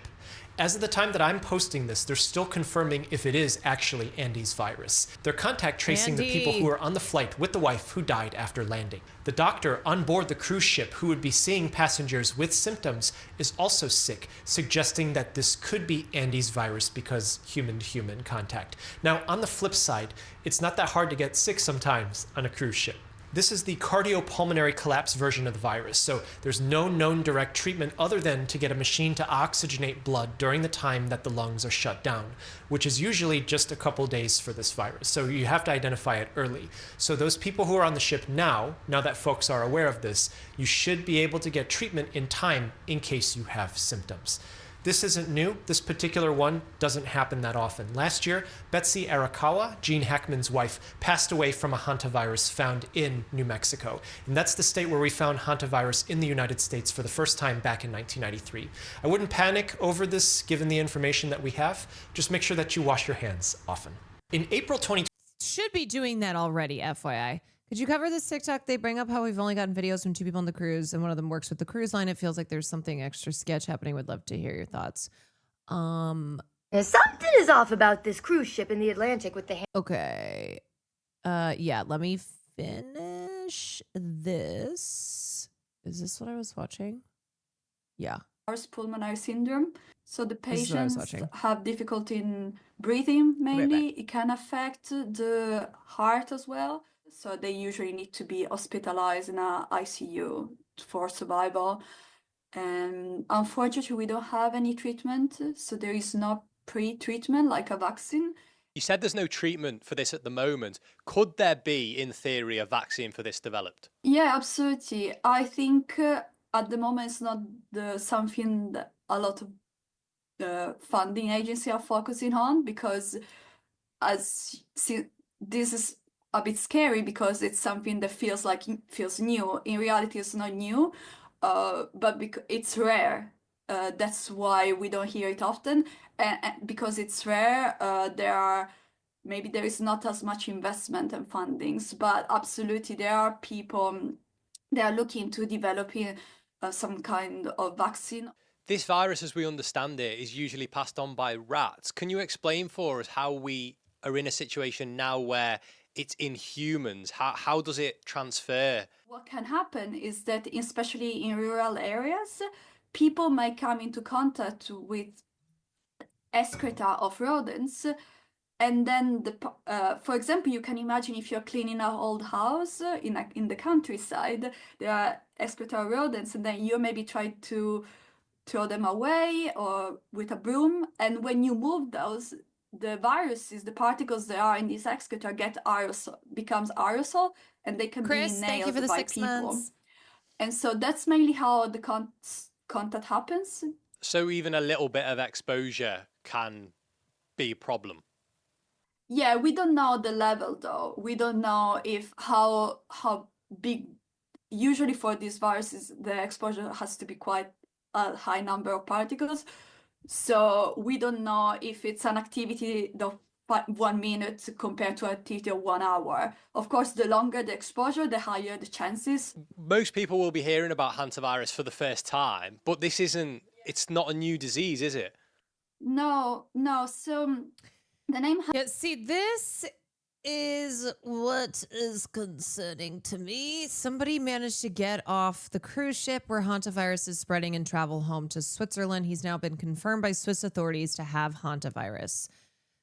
As of the time that I'm posting this, they're still confirming if it is actually Andes virus. They're contact tracing the people who were on the flight with the wife who died after landing. The doctor on board the cruise ship who would be seeing passengers with symptoms is also sick, suggesting that this could be Andes virus because human-to-human contact. Now, on the flip side, it's not that hard to get sick sometimes on a cruise ship. This is the cardiopulmonary collapse version of the virus, so there's no known direct treatment other than to get a machine to oxygenate blood during the time that the lungs are shut down, which is usually just a couple days for this virus, so you have to identify it early. So those people who are on the ship now that folks are aware of this, you should be able to get treatment in time in case you have symptoms. This isn't new. This particular one doesn't happen that often. Last year, Betsy Arakawa, Gene Hackman's wife, passed away from a hantavirus found in New Mexico. And that's the state where we found hantavirus in the United States for the first time back in 1993. I wouldn't panic over this given the information that we have. Just make sure that you wash your hands often. In April 2020, should be doing that already, FYI. Could you cover this TikTok? They bring up how we've only gotten videos from 2 people on the cruise, and one of them works with the cruise line. It feels like there's something extra sketch happening. Would love to hear your thoughts. Something is off about this cruise ship in the Atlantic with the... Okay. Yeah, let me finish this. Is this what I was watching? Yeah. Pulmonary syndrome. So the patients have difficulty in breathing mainly. It can affect the heart as well. So they usually need to be hospitalized in a ICU for survival. And unfortunately, we don't have any treatment. So there is no pre-treatment like a vaccine. You said there's no treatment for this at the moment. Could there be, in theory, a vaccine for this developed? Yeah, absolutely. I think at the moment it's not something that a lot of the funding agencies are focusing on, because this is a bit scary because it's something that feels new. In reality, it's not new, but it's rare. That's why we don't hear it often, and because it's rare, there is not as much investment and fundings. But absolutely, there are people that are looking to developing some kind of vaccine. This virus, as we understand it, is usually passed on by rats. Can you explain for us how we are in a situation now where it's in humans? How does it transfer? What can happen is that, especially in rural areas, people might come into contact with excreta of rodents. And then, for example, you can imagine if you're cleaning an old house in the countryside, there are excreta rodents, and then you maybe try to throw them away or with a broom. And when you move those, the viruses, the particles that are in these excreta becomes aerosol, and they can be Chris, thank you inhaled for the by 6 people. months. And so that's mainly how the contact happens. So even a little bit of exposure can be a problem. Yeah, we don't know the level though. We don't know if how big. Usually for these viruses, the exposure has to be quite a high number of particles. So we don't know if it's an activity of 1 minute compared to an activity of 1 hour. Of course, the longer the exposure, the higher the chances. Most people will be hearing about hantavirus for the first time, but it's not a new disease, is it? No. So the name. Yeah, see, this is what is concerning to me. Somebody managed to get off the cruise ship where hantavirus is spreading and travel home to Switzerland. He's now been confirmed by Swiss authorities to have hantavirus.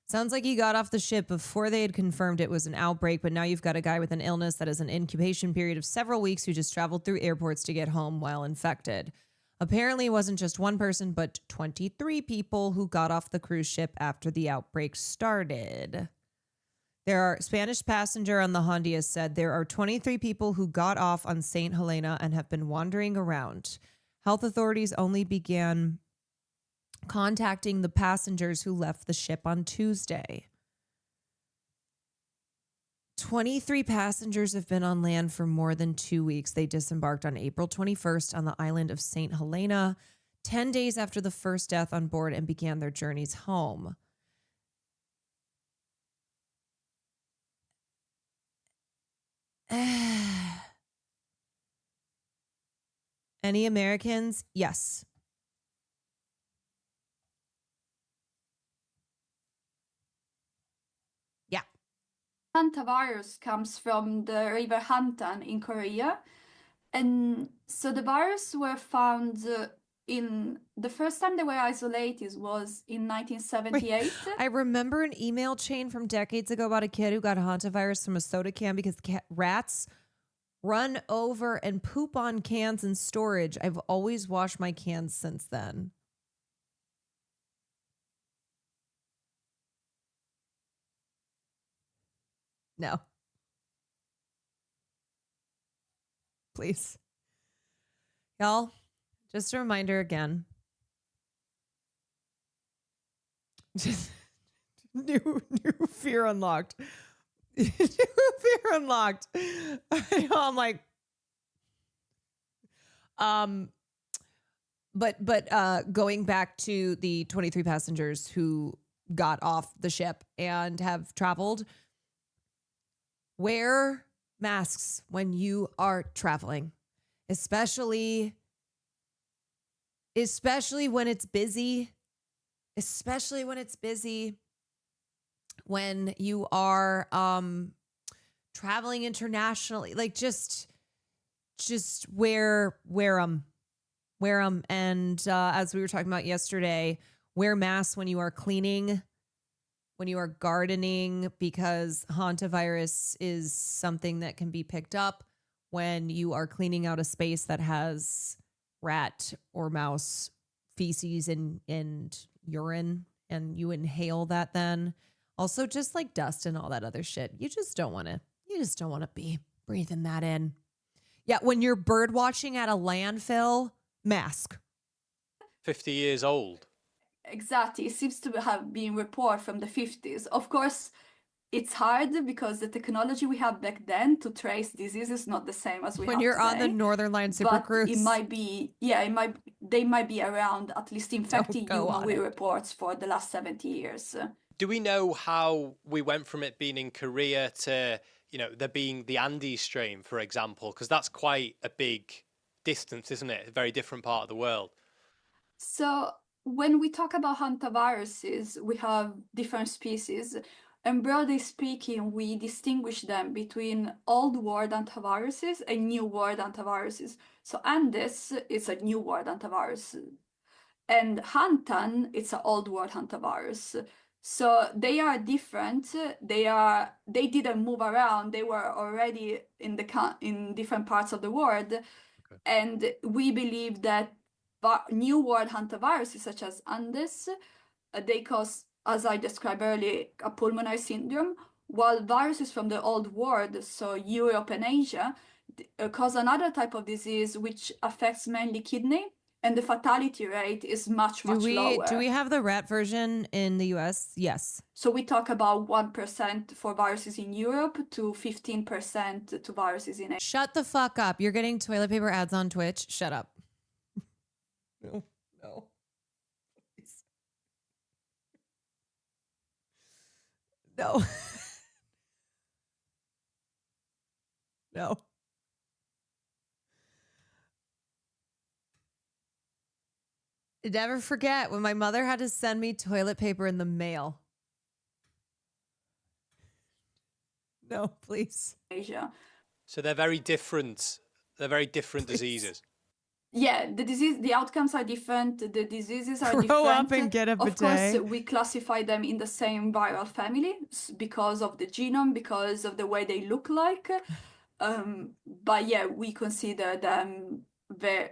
Sounds like he got off the ship before they had confirmed it was an outbreak, but now you've got a guy with an illness that has an incubation period of several weeks who just traveled through airports to get home while infected. Apparently, it wasn't just one person, but 23 people who got off the cruise ship after the outbreak started. There are Spanish passenger on the Hondia said there are 23 people who got off on St. Helena and have been wandering around. Health authorities only began contacting the passengers who left the ship on Tuesday. 23 passengers have been on land for more than 2 weeks. They disembarked on April 21st on the island of St. Helena, 10 days after the first death on board, and began their journeys home. Any Americans? Yes. Hantavirus comes from the river Hantan in Korea. And so the virus were found in the first time they were isolated was in 1978. I remember an email chain from decades ago about a kid who got hantavirus from a soda can because rats run over and poop on cans in storage. I've always washed my cans since then. No. Please. Y'all, just a reminder again. Just new fear unlocked. New fear unlocked. I'm like, but going back to the 23 passengers who got off the ship and have traveled, wear masks when you are traveling, especially when it's busy, when you are traveling internationally. Like just wear them. And as we were talking about yesterday, wear masks when you are cleaning, when you are gardening, because hantavirus is something that can be picked up when you are cleaning out a space that has rat or mouse feces and urine, and you inhale that then. Also, just like dust and all that other shit. You just don't want to be breathing that in. Yeah, when you're bird watching at a landfill, mask. 50 years old. Exactly. It seems to have been reported from the 50s. Of course, it's hard because the technology we have back then to trace disease is not the same as we have when you're today. on the Northern Line Super But Cruise. it might be, they might be around at least infecting human with reports for the last 70 years. Do we know how we went from it being in Korea to, there being the Andes strain, for example? Because that's quite a big distance, isn't it? A very different part of the world. So when we talk about hantaviruses, we have different species. And broadly speaking, we distinguish them between old world antiviruses and new world antiviruses. So Andes is a new world antivirus, and Hantan, it's an old world antivirus. So they are different. They didn't move around. They were already in different parts of the world, and we believe that new world antiviruses such as Andes, they cause, as I described earlier, a pulmonary syndrome, while viruses from the old world, so Europe and Asia, cause another type of disease which affects mainly kidney, and the fatality rate is much lower. Do we have the rat version in the US? Yes. So we talk about 1% for viruses in Europe to 15% to viruses in Asia. Shut the fuck up. You're getting toilet paper ads on Twitch. Shut up. No. Please. No. No. Never forget when my mother had to send me toilet paper in the mail. No, please. Asia. So they're very different. They're very different diseases. Yeah, the outcomes are different. The diseases are different. Grow up and get a bidet. Of course, we classify them in the same viral family because of the genome, because of the way they look like. But yeah, we consider them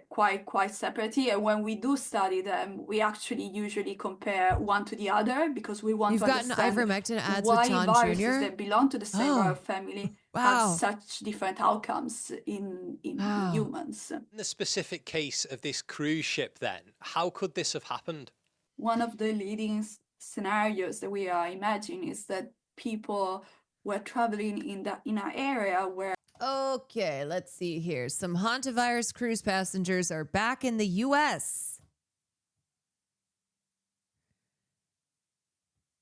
quite separately. And when we do study them, we actually usually compare one to the other because we want to understand ivermectin ads why with John viruses Jr.? that belong to the same viral family Wow. have such different outcomes in humans. In the specific case of this cruise ship, then, how could this have happened? One of the leading scenarios that we are imagining is that people were traveling in an area where. Okay, let's see here. Some hantavirus cruise passengers are back in the U.S.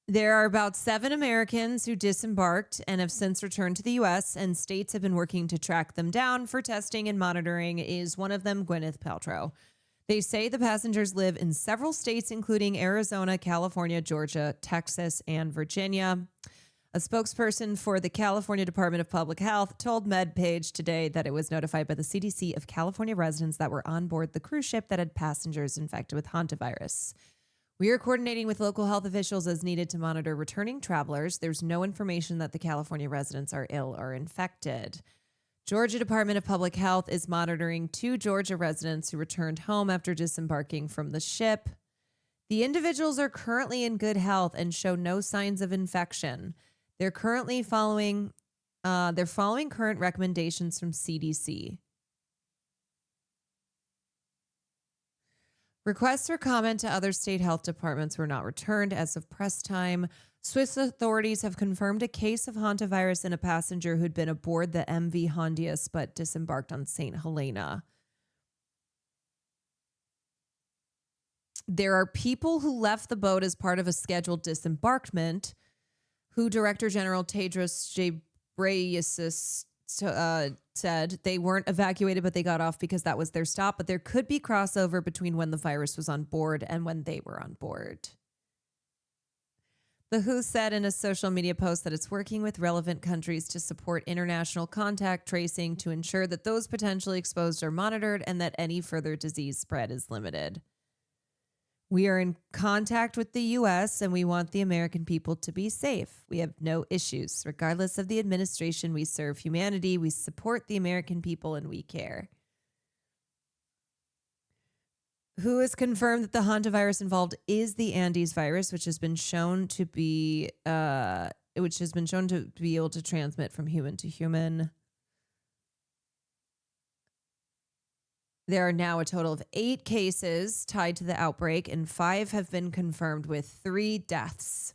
There are about 7 Americans who disembarked and have since returned to the U.S., and states have been working to track them down for testing and monitoring. Is one of them Gwyneth Paltrow? They say the passengers live in several states, including Arizona, California, Georgia, Texas, and Virginia. A spokesperson for the California Department of Public Health told MedPage today that it was notified by the CDC of California residents that were on board the cruise ship that had passengers infected with hantavirus. We are coordinating with local health officials as needed to monitor returning travelers. There's no information that the California residents are ill or infected. Georgia Department of Public Health is monitoring 2 Georgia residents who returned home after disembarking from the ship. The individuals are currently in good health and show no signs of infection. They're currently following current recommendations from CDC. Requests for comment to other state health departments were not returned as of press time. Swiss authorities have confirmed a case of hantavirus in a passenger who'd been aboard the MV Hondius but disembarked on St. Helena. There are people who left the boat as part of a scheduled disembarkment, who Director General Tedros Ghebreyesus said they weren't evacuated, but they got off because that was their stop. But there could be crossover between when the virus was on board and when they were on board. The WHO said in a social media post that it's working with relevant countries to support international contact tracing to ensure that those potentially exposed are monitored and that any further disease spread is limited. We are in contact with the U.S. and we want the American people to be safe. We have no issues. Regardless of the administration, we serve humanity, we support the American people, and we care. WHO has confirmed that the hantavirus involved is the Andes virus, which has been shown to be able to transmit from human to human. There are now a total of 8 cases tied to the outbreak, and 5 have been confirmed with 3 deaths.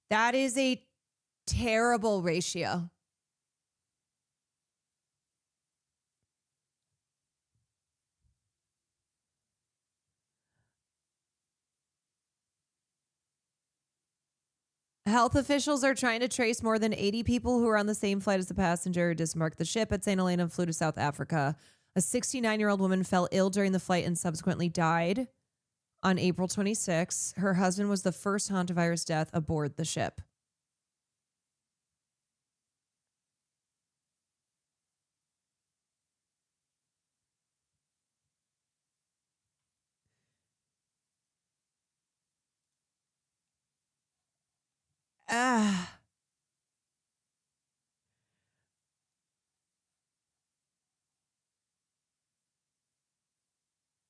That is a terrible ratio. Health officials are trying to trace more than 80 people who were on the same flight as the passenger who disembarked the ship at St. Helena and flew to South Africa. A 69-year-old woman fell ill during the flight and subsequently died on April 26. Her husband was the first hantavirus death aboard the ship.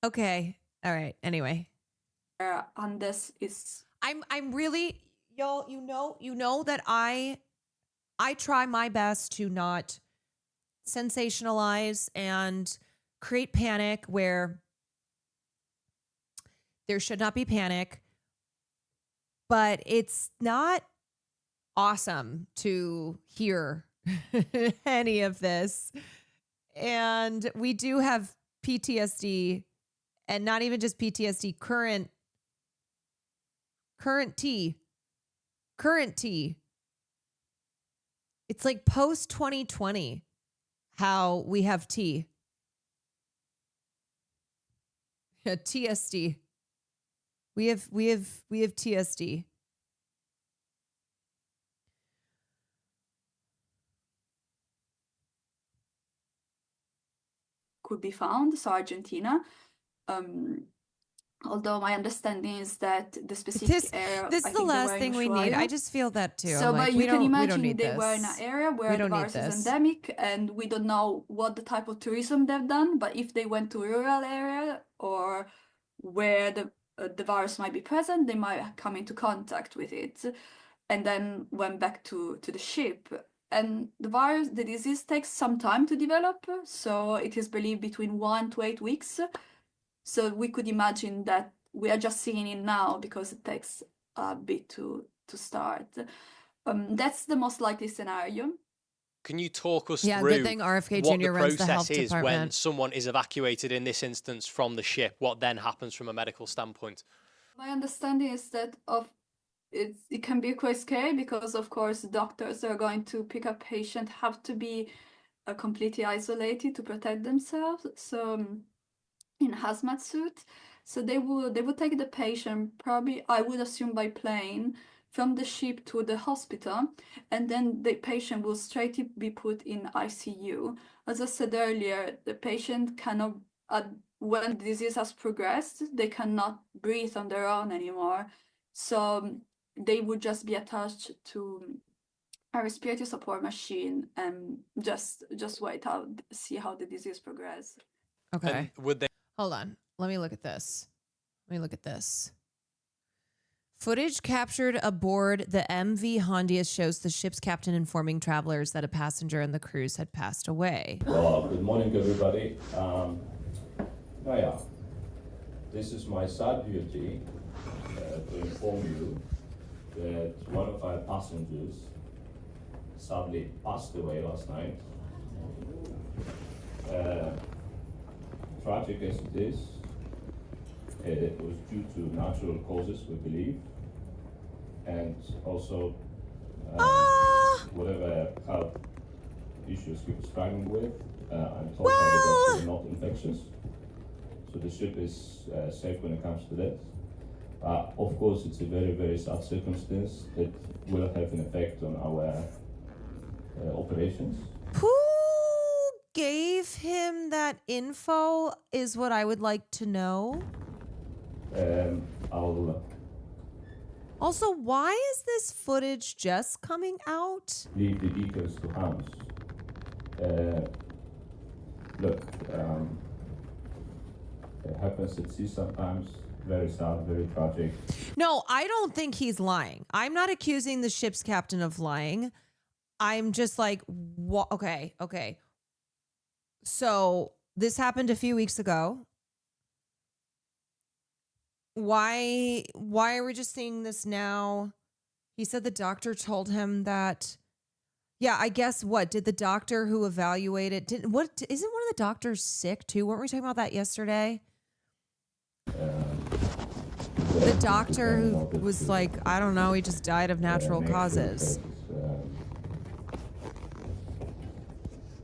Okay. All right. Anyway. And this is I'm really, y'all, you know that I try my best to not sensationalize and create panic where there should not be panic, but it's not awesome to hear any of this. And we do have PTSD, and not even just PTSD, current T. It's like post 2020 how we have T. Yeah, TSD. We have TSD. could be found, so Argentina. Although my understanding is that the specific area. This is the last thing we need. I just feel that too. So, but you can imagine they were in an area where the virus is endemic, and we don't know what the type of tourism they've done. But if they went to a rural area or where the virus might be present, they might come into contact with it, and then went back to the ship. And the disease takes some time to develop. So it is believed between 1 to 8 weeks. So we could imagine that we are just seeing it now because it takes a bit to start. That's the most likely scenario. Can you talk us through good thing RFK what Jr. the runs the health process is when department. someone is evacuated, in this instance, from the ship? What then happens from a medical standpoint? My understanding is that it can be quite scary because, of course, doctors are going to pick up patient, have to be completely isolated to protect themselves. So in hazmat suit, so they would take the patient, probably I would assume by plane, from the ship to the hospital, and then the patient will straight be put in ICU. As I said earlier, the patient cannot, when the disease has progressed, they cannot breathe on their own anymore. So they would just be attached to a respiratory support machine and just wait out, see how the disease progresses. Okay. And would they? Hold on. Let me look at this. Footage captured aboard the MV Hondius shows the ship's captain informing travelers that a passenger in the cruise had passed away. Well, good morning, everybody. This is my sad duty to inform you that one of our passengers sadly passed away last night. Tragic as it is, it was due to natural causes, we believe, and also whatever health issues he was struggling with, I'm told by the doctor, not infectious. So the ship is safe when it comes to that. Of course, it's a very, very sad circumstance that will have an effect on our operations. Who gave him that info is what I would like to know. Also, why is this footage just coming out? Leave the details to Hans. Look, it happens at sea sometimes. Very sad, very tragic. No, I don't think he's lying. I'm not accusing the ship's captain of lying. I'm just like, okay. So this happened a few weeks ago. Why are we just seeing this now? He said the doctor told him that. Yeah, I guess what did the doctor who evaluated isn't one of the doctors sick too? Weren't we talking about that yesterday? The doctor who was like, I don't know, he just died of natural causes.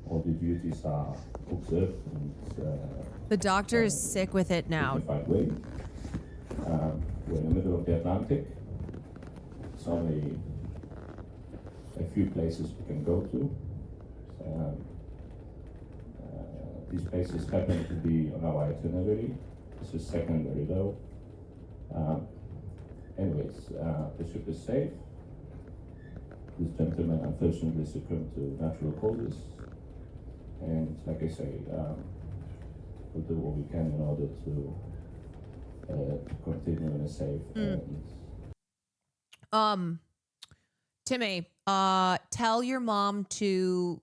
All the duties are observed. The doctor is sick with it now. We're in the middle of the Atlantic. It's only a few places we can go to. These places happen to be on our itinerary. This is secondary though. Anyways, the ship is safe. This gentleman unfortunately succumbed to natural causes. And like I say, we'll do what we can in order to continue in a safe and Timmy, tell your mom to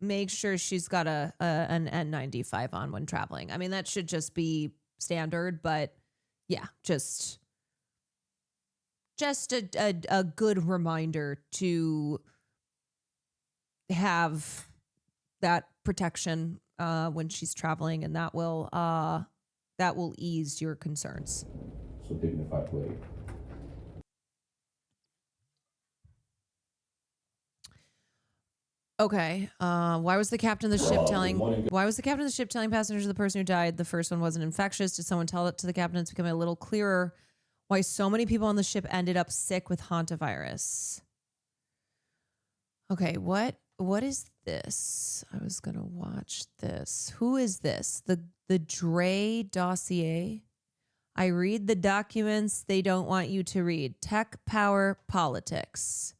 make sure she's got an N95 on when traveling. I mean, that should just be standard, but yeah, just a good reminder to have that protection when she's traveling, and that will ease your concerns. so dignified way. Okay. Why was the captain of the ship telling passengers the person who died, the first one wasn't infectious? Did someone tell it to the captain? It's becoming a little clearer why so many people on the ship ended up sick with hantavirus. Okay, what is this? I was gonna watch this. Who is this? The Dre dossier? I read the documents they don't want you to read. Tech, power, politics.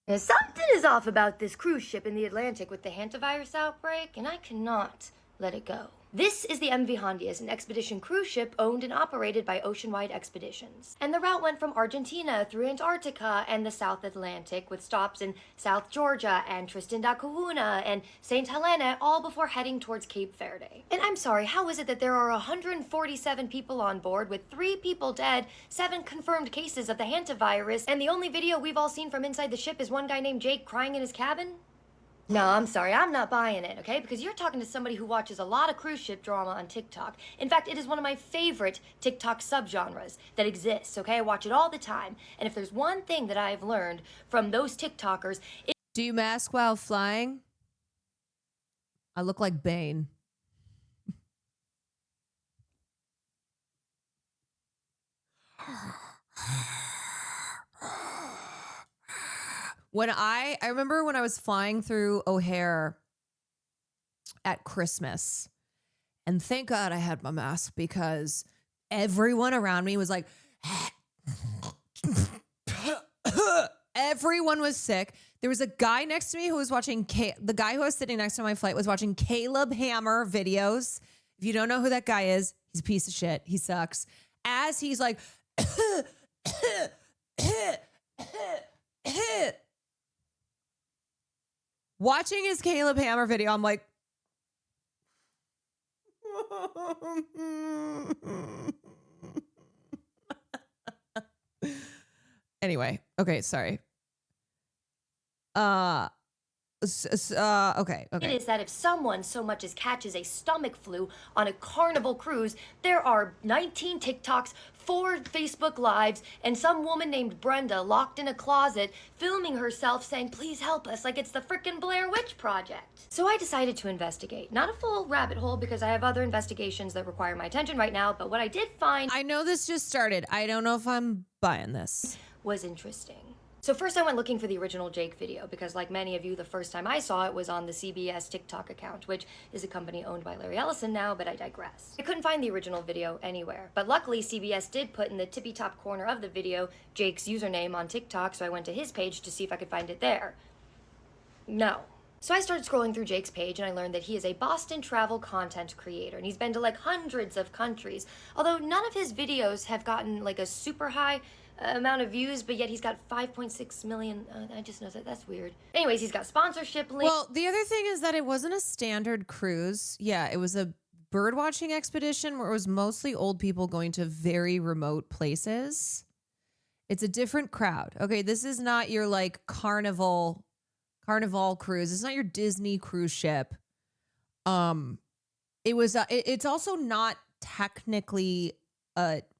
Something is off about this cruise ship in the Atlantic with the hantavirus outbreak, and I cannot let it go. This is the MV Hondias, an expedition cruise ship owned and operated by Oceanwide Expeditions. And the route went from Argentina through Antarctica and the South Atlantic, with stops in South Georgia and Tristan da Cunha and St. Helena, all before heading towards Cape Verde. And I'm sorry, how is it that there are 147 people on board, with 3 people dead, 7 confirmed cases of the hantavirus, and the only video we've all seen from inside the ship is one guy named Jake crying in his cabin? No, I'm sorry, I'm not buying it, okay? Because you're talking to somebody who watches a lot of cruise ship drama on TikTok. In fact, it is one of my favorite TikTok subgenres that exists, okay? I watch it all the time. And if there's one thing that I've learned from those TikTokers... Do you mask while flying? I look like Bane. When I remember when I was flying through O'Hare at Christmas, and thank God I had my mask, because everyone around me was like, everyone was sick. There was a guy next to me who was watching, the guy who was sitting next to my flight was watching Caleb Hammer videos. If you don't know who that guy is, he's a piece of shit. He sucks. As he's like, watching his Caleb Hammer video, I'm like, anyway, okay, sorry. Okay. It is that if someone so much as catches a stomach flu on a Carnival cruise, there are 19 TikToks, 4 Facebook Lives, and some woman named Brenda locked in a closet filming herself saying, please help us, like it's the frickin' Blair Witch Project. So I decided to investigate. Not a full rabbit hole, because I have other investigations that require my attention right now, but what I did find... I know this just started. I don't know if I'm buying this. ...was interesting. So first I went looking for the original Jake video, because like many of you, the first time I saw it was on the CBS TikTok account, which is a company owned by Larry Ellison now, but I digress. I couldn't find the original video anywhere, but luckily CBS did put in the tippy top corner of the video Jake's username on TikTok, so I went to his page to see if I could find it there. No. So I started scrolling through Jake's page, and I learned that he is a Boston travel content creator, and he's been to like hundreds of countries, although none of his videos have gotten like a super high amount of views, but yet he's got 5.6 million. I just know that's weird. Anyways, he's got sponsorship links. Well, the other thing is that it wasn't a standard cruise. Yeah, it was a bird watching expedition where it was mostly old people going to very remote places. It's a different crowd. Okay, this is not your like carnival cruise. It's not your Disney cruise ship. It was. It's also not technically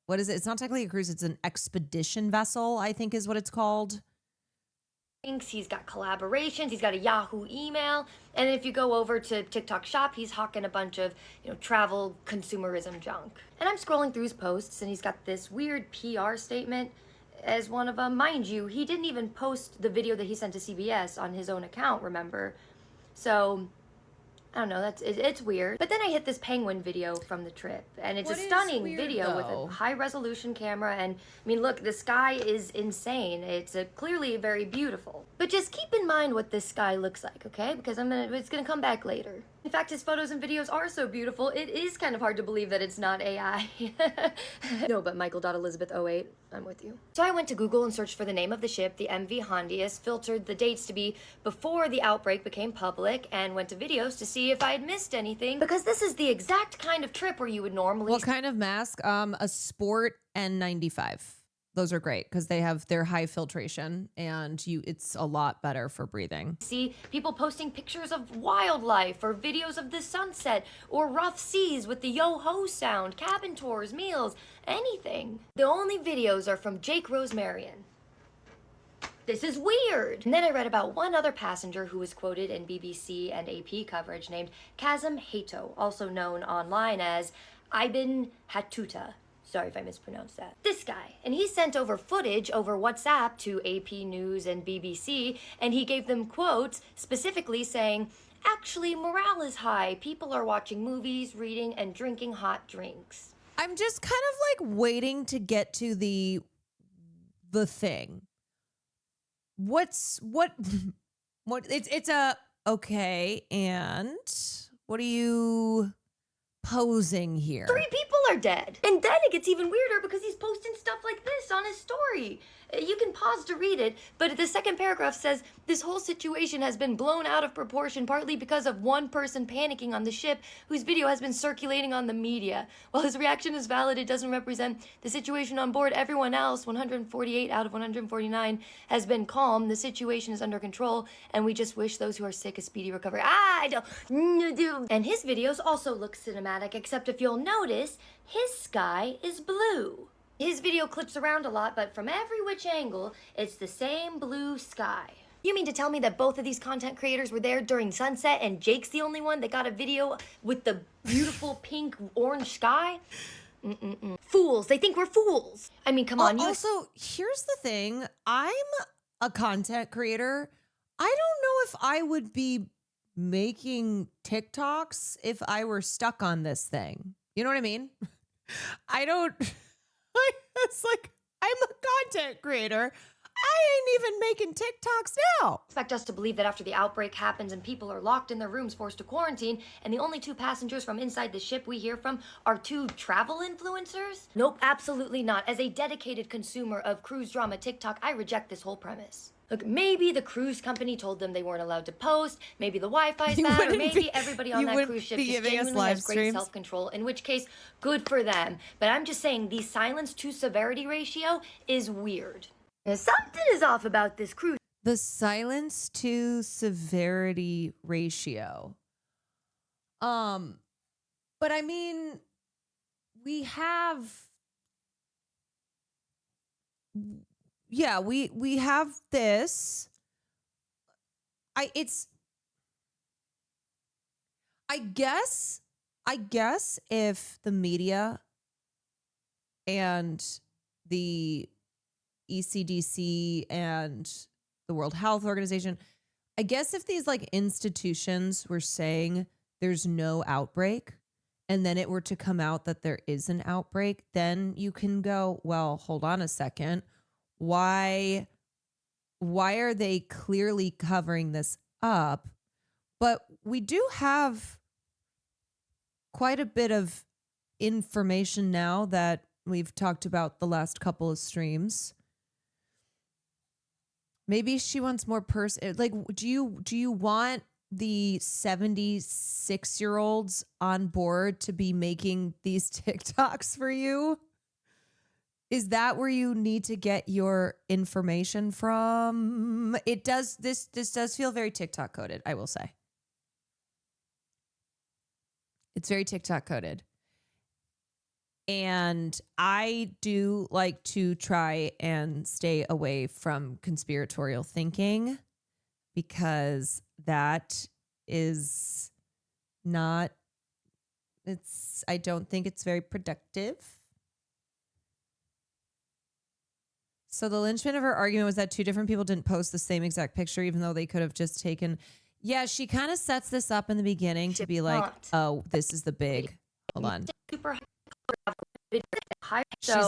what is it? It's not technically a cruise. It's an expedition vessel, I think is what it's called. He's got collaborations, he's got a Yahoo email, and if you go over to TikTok Shop, he's hawking a bunch of, travel consumerism junk. And I'm scrolling through his posts, and he's got this weird PR statement as one of them. Mind you, he didn't even post the video that he sent to CBS on his own account, remember? So, I don't know, it's weird. But then I hit this penguin video from the trip, and it's a stunning video with a high resolution camera, and I mean, look, the sky is insane. It's clearly very beautiful. But just keep in mind what this sky looks like, okay? Because it's gonna come back later. In fact, his photos and videos are so beautiful, it is kind of hard to believe that it's not AI. No, but Michael.Elizabeth08, I'm with you. So I went to Google and searched for the name of the ship, the MV Hondius, filtered the dates to be before the outbreak became public, and went to videos to see if I had missed anything, because this is the exact kind of trip where you would normally— What kind of mask? A Sport N95. Those are great because they have their high filtration, and it's a lot better for breathing. See people posting pictures of wildlife or videos of the sunset or rough seas with the yo-ho sound, cabin tours, meals, anything. The only videos are from Jake Rosemarian. This is weird. And then I read about one other passenger who was quoted in BBC and AP coverage named Kazem Hato, also known online as Ibn Hatuta. Sorry if I mispronounced that. This guy. And he sent over footage over WhatsApp to AP News and BBC, and he gave them quotes specifically saying, actually, morale is high. People are watching movies, reading, and drinking hot drinks. I'm just kind of like waiting to get to the thing. What it's a okay, and what are you posing here? 3 people are dead. And then it gets even weirder because he's posting stuff like this on his story. You can pause to read it, but the second paragraph says, this whole situation has been blown out of proportion partly because of one person panicking on the ship whose video has been circulating on the media. While his reaction is valid, it doesn't represent the situation on board. Everyone else, 148 out of 149, has been calm. The situation is under control, and we just wish those who are sick a speedy recovery. I don't. And his videos also look cinematic, except if you'll notice, his sky is blue. His video clips around a lot, but from every which angle, it's the same blue sky. You mean to tell me that both of these content creators were there during sunset and Jake's the only one that got a video with the beautiful pink orange sky? Fools. They think we're fools. I mean, come on. Also, here's the thing. I'm a content creator. I don't know if I would be making TikToks if I were stuck on this thing. You know what I mean? I don't... It's like, I'm a content creator. I ain't even making TikToks now. Expect us to believe that after the outbreak happens and people are locked in their rooms forced to quarantine, and the only 2 passengers from inside the ship we hear from are 2 travel influencers? Nope, absolutely not. As a dedicated consumer of cruise drama TikTok, I reject this whole premise. Look, maybe the cruise company told them they weren't allowed to post, maybe the Wi-Fi's bad, or maybe everybody on that cruise ship just genuinely has great self-control, in which case, good for them. But I'm just saying the silence to severity ratio is weird. Something is off about this cruise. The silence to severity ratio. But I mean, we have... Yeah, we have this. I guess if the media and the ECDC and the World Health Organization, I guess if these like institutions were saying there's no outbreak and then it were to come out that there is an outbreak, then you can go, well, hold on a second. Why are they clearly covering this up? But we do have quite a bit of information now that we've talked about the last couple of streams. Maybe she wants more like, do you want the 76-year-olds on board to be making these TikToks for you? Is that where you need to get your information from? It does. This does feel very TikTok coded, I will say. It's very TikTok coded. And I do like to try and stay away from conspiratorial thinking because that is not, I don't think it's very productive. So the linchpin of her argument was that two different people didn't post the same exact picture, even though they could have just taken. Yeah, she kind of sets this up in the beginning to be like, oh, this is the big. Hold on.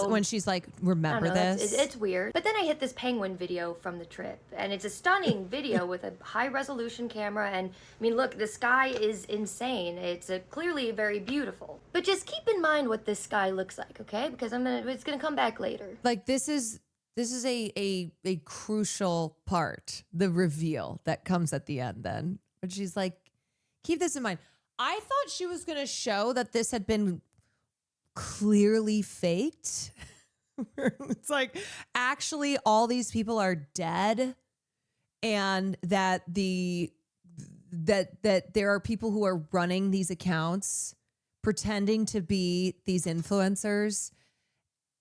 When she's like, remember this? It's weird. But then I hit this penguin video from the trip, and it's a stunning video with a high resolution camera. And I mean, look, the sky is insane. It's clearly very beautiful. But just keep in mind what this sky looks like, okay? Because it's gonna come back later. Like this is a crucial part, the reveal that comes at the end. Then, but she's like, keep this in mind. I thought she was gonna show that this had been clearly faked. It's like actually all these people are dead, and that that there are people who are running these accounts pretending to be these influencers.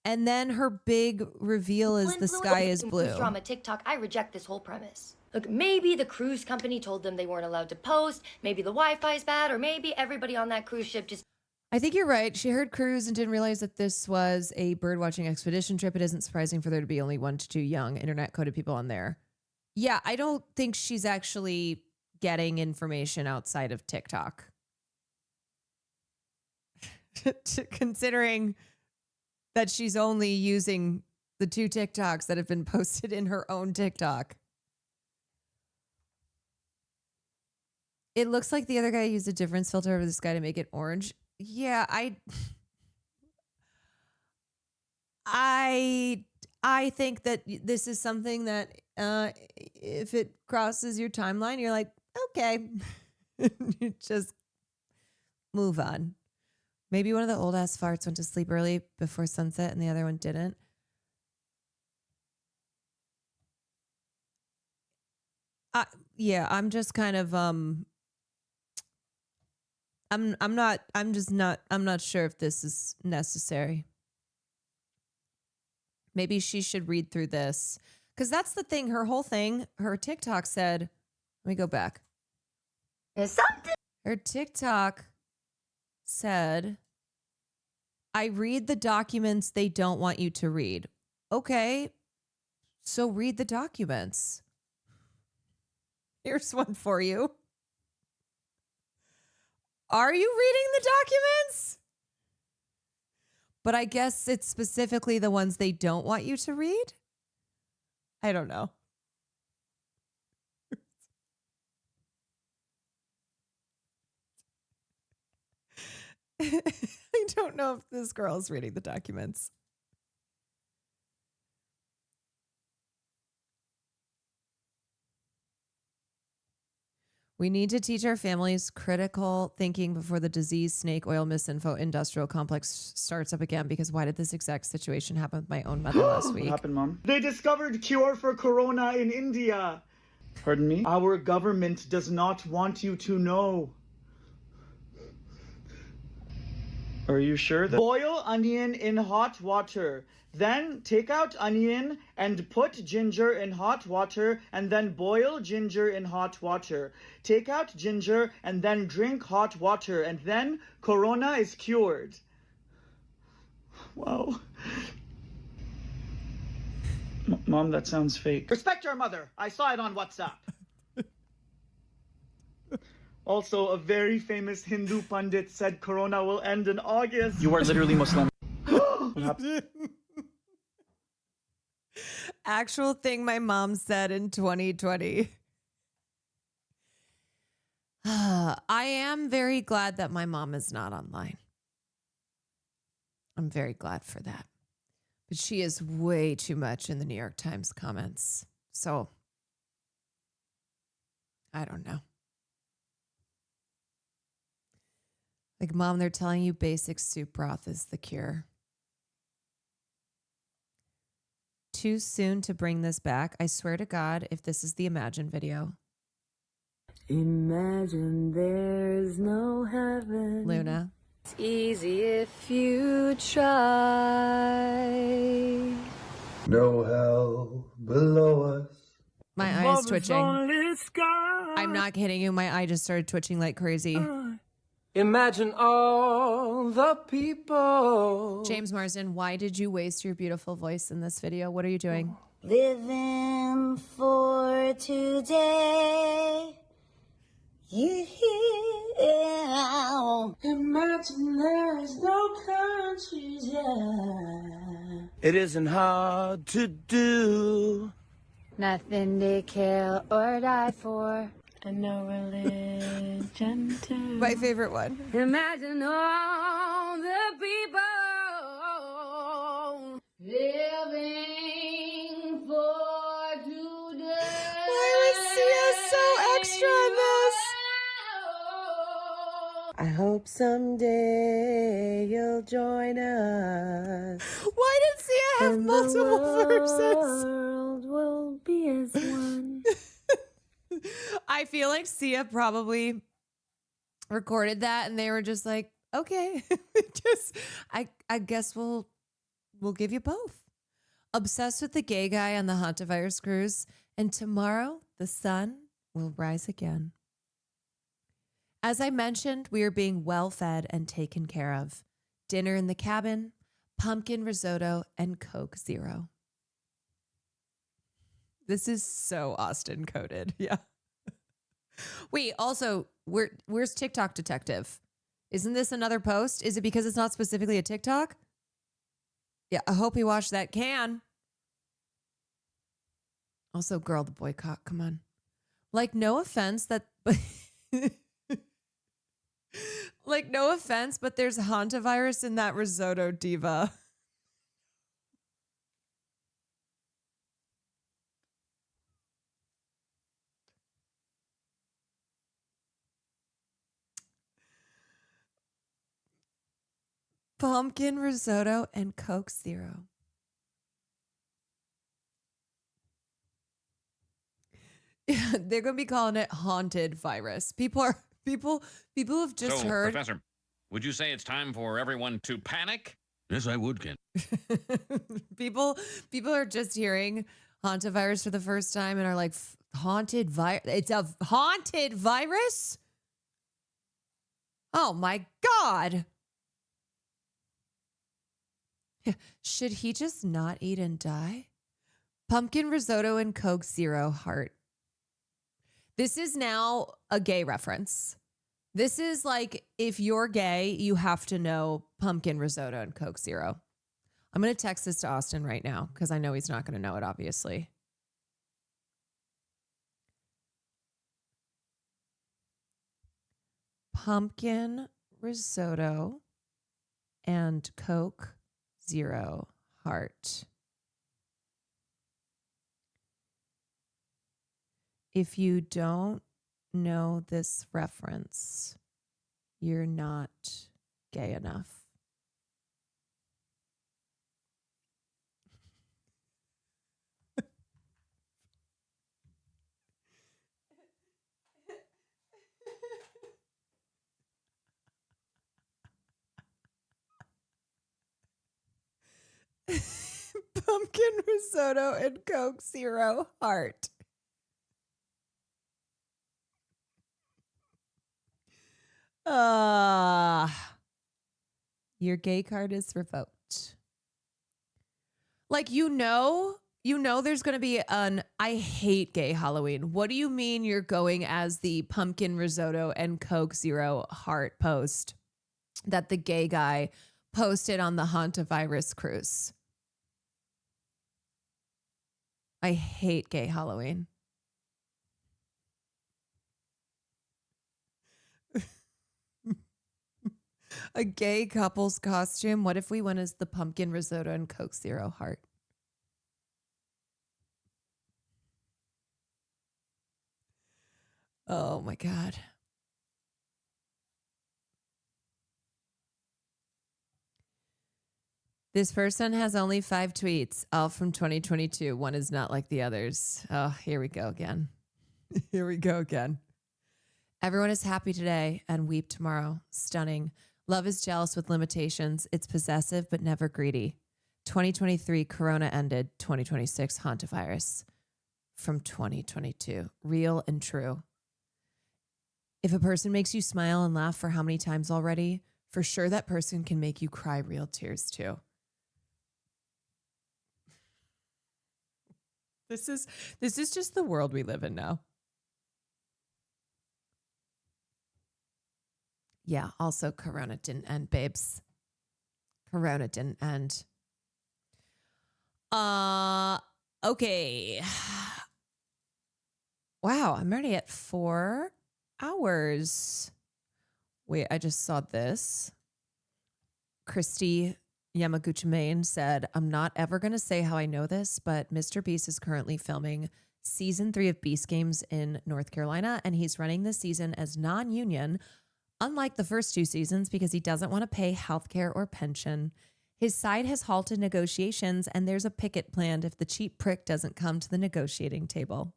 And then her big reveal is the sky is blue. Drama TikTok. I reject this whole premise. Look, maybe the cruise company told them they weren't allowed to post. Maybe the Wi-Fi is bad, or maybe everybody on that cruise ship just. I think you're right. She heard cruise and didn't realize that this was a birdwatching expedition trip. It isn't surprising for there to be only 1 to 2 young internet coded people on there. Yeah, I don't think she's actually getting information outside of TikTok. Considering that she's only using the 2 TikToks that have been posted in her own TikTok. It looks like the other guy used a difference filter over this guy to make it orange. Yeah, I think that this is something that if it crosses your timeline, you're like, okay, you just move on. Maybe one of the old ass farts went to sleep early before sunset and the other one didn't. Yeah, I'm just kind of I'm not sure if this is necessary. Maybe she should read through this. Because that's the thing, her whole thing, her TikTok said, let me go back. Her TikTok said, I read the documents they don't want you to read. Okay, so read the documents. Here's one for you. Are you reading the documents? But I guess it's specifically the ones they don't want you to read. I don't know. I don't know if this girl is reading the documents. We need to teach our families critical thinking before the disease, snake oil, misinfo industrial complex starts up again, because why did this exact situation happen with my own mother last week? What happened, Mom? They discovered cure for corona in India. Pardon me? Our government does not want you to know. Are you sure that— Boil onion in hot water. Then take out onion and put ginger in hot water, and then boil ginger in hot water. Take out ginger and then drink hot water, and then corona is cured. Wow. Mom, that sounds fake. Respect your mother. I saw it on WhatsApp. Also, a very famous Hindu pundit said corona will end in August. You are literally Muslim. Actual thing my mom said in 2020. I am very glad that my mom is not online. I'm very glad for that. But she is way too much in the New York Times comments. So, I don't know. Like, Mom, they're telling you basic soup broth is the cure. Too soon to bring this back. I swear to God, if this is the Imagine video. Imagine there's no heaven. Luna. It's easy if you try. No hell below us. My eye is twitching. I'm not kidding you. My eye just started twitching like crazy. Imagine all the people. James Marsden, why did you waste your beautiful voice in this video? What are you doing? Living for today. Yeah. Imagine there's no countries, yeah. It isn't hard to do. Nothing to kill or die for. And no religion too. My favorite one. Imagine all the people living for today. Why was Sia so extra in this? I hope someday you'll join us. Why did Sia have multiple verses? The world will be as one. I feel like Sia probably recorded that and they were just like, okay, I guess we'll give you both. Obsessed with the gay guy on the Hantavirus cruise, and tomorrow the sun will rise again. As I mentioned, we are being well fed and taken care of. Dinner in the cabin, pumpkin risotto, and Coke Zero. This is so Austin coded. Yeah. Wait, also, where's TikTok Detective? Isn't this another post? Is it because it's not specifically a TikTok? Yeah, I hope he watched that can. Also, girl, the boycott, come on. Like, no offense that... like, no offense, but there's hantavirus in that risotto diva. Pumpkin risotto and Coke Zero. Yeah, they're gonna be calling it haunted virus. People have just heard. Professor, would you say it's time for everyone to panic? Yes, I would, Ken. People are just hearing hantavirus for the first time and are like, haunted virus. It's a haunted virus? Oh my God. Should he just not eat and die? Pumpkin risotto and Coke Zero heart. This is now a gay reference. This is like, if you're gay, you have to know pumpkin risotto and Coke Zero. I'm going to text this to Austin right now because I know he's not going to know it, obviously. Pumpkin risotto and Coke Zero heart. If you don't know this reference, you're not gay enough. Pumpkin risotto and Coke Zero heart. Your gay card is revoked. Like, you know there's going to be I hate gay Halloween. What do you mean you're going as the pumpkin risotto and Coke Zero heart post that the gay guy posted on the hantavirus cruise? I hate gay Halloween. A gay couple's costume. What if we went as the pumpkin risotto and Coke Zero heart? Oh my God. This person has only 5 tweets, all from 2022. One is not like the others. Oh, here we go again. Here we go again. Everyone is happy today and weep tomorrow. Stunning. Love is jealous with limitations. It's possessive, but never greedy. 2023, Corona ended. 2026, hantavirus. From 2022, real and true. If a person makes you smile and laugh for how many times already, for sure that person can make you cry real tears too. This is just the world we live in now. Yeah, also Corona didn't end, babes. Corona didn't end. Okay. Wow, I'm already at 4 hours. Wait, I just saw this. Christy Yamaguchi Main said, I'm not ever going to say how I know this, but Mr. Beast is currently filming season 3 of Beast Games in North Carolina, and he's running this season as non-union, unlike the first 2 seasons, because he doesn't want to pay healthcare or pension. His side has halted negotiations, and there's a picket planned if the cheap prick doesn't come to the negotiating table.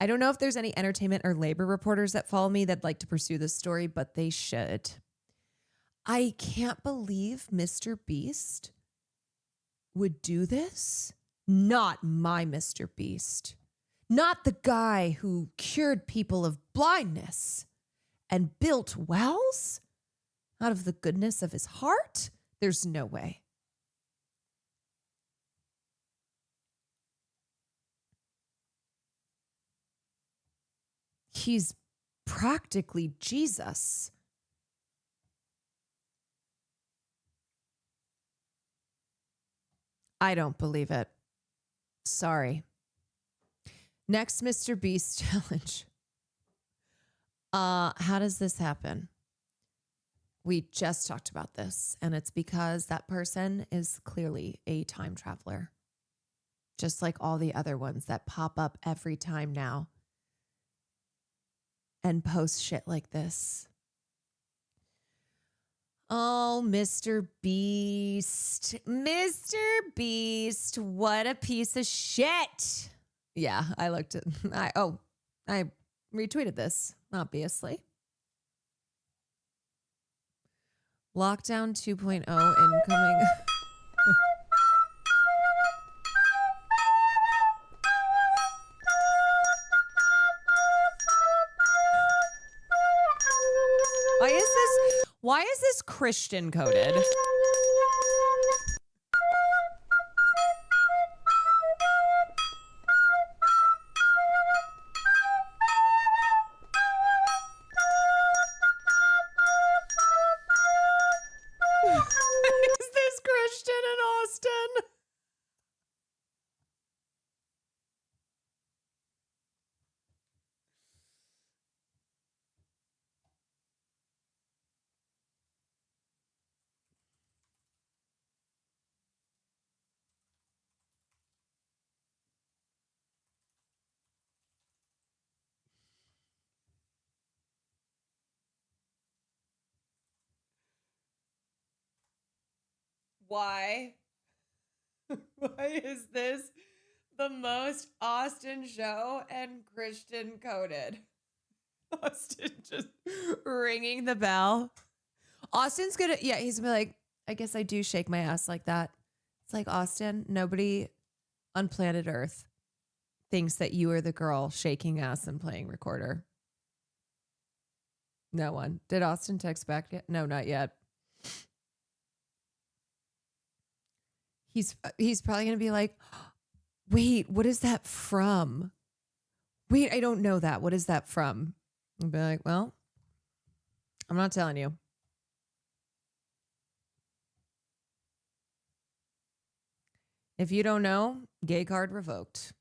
I don't know if there's any entertainment or labor reporters that follow me that'd like to pursue this story, but they should. I can't believe Mr. Beast would do this. Not my Mr. Beast. Not the guy who cured people of blindness and built wells out of the goodness of his heart. There's no way. He's practically Jesus. I don't believe it. Sorry. Next Mr. Beast challenge. How does this happen? We just talked about this, and it's because that person is clearly a time traveler. Just like all the other ones that pop up every time now and post shit like this. Oh, Mr. Beast. Mr. Beast, what a piece of shit. Yeah, I looked at I retweeted this, obviously. Lockdown 2.0 incoming. Why is this Christian coded? Is this Christian in Austin? Why? Why is this the most Austin show and Christian coded? Austin just ringing the bell. Austin's gonna, he's gonna be like, I guess I do shake my ass like that. It's like, Austin, nobody on planet Earth thinks that you are the girl shaking ass and playing recorder. No one. Did Austin text back yet? No, not yet. He's probably going to be like, wait, what is that from? Wait, I don't know that. What is that from? I'll be like, well, I'm not telling you. If you don't know, gay card revoked.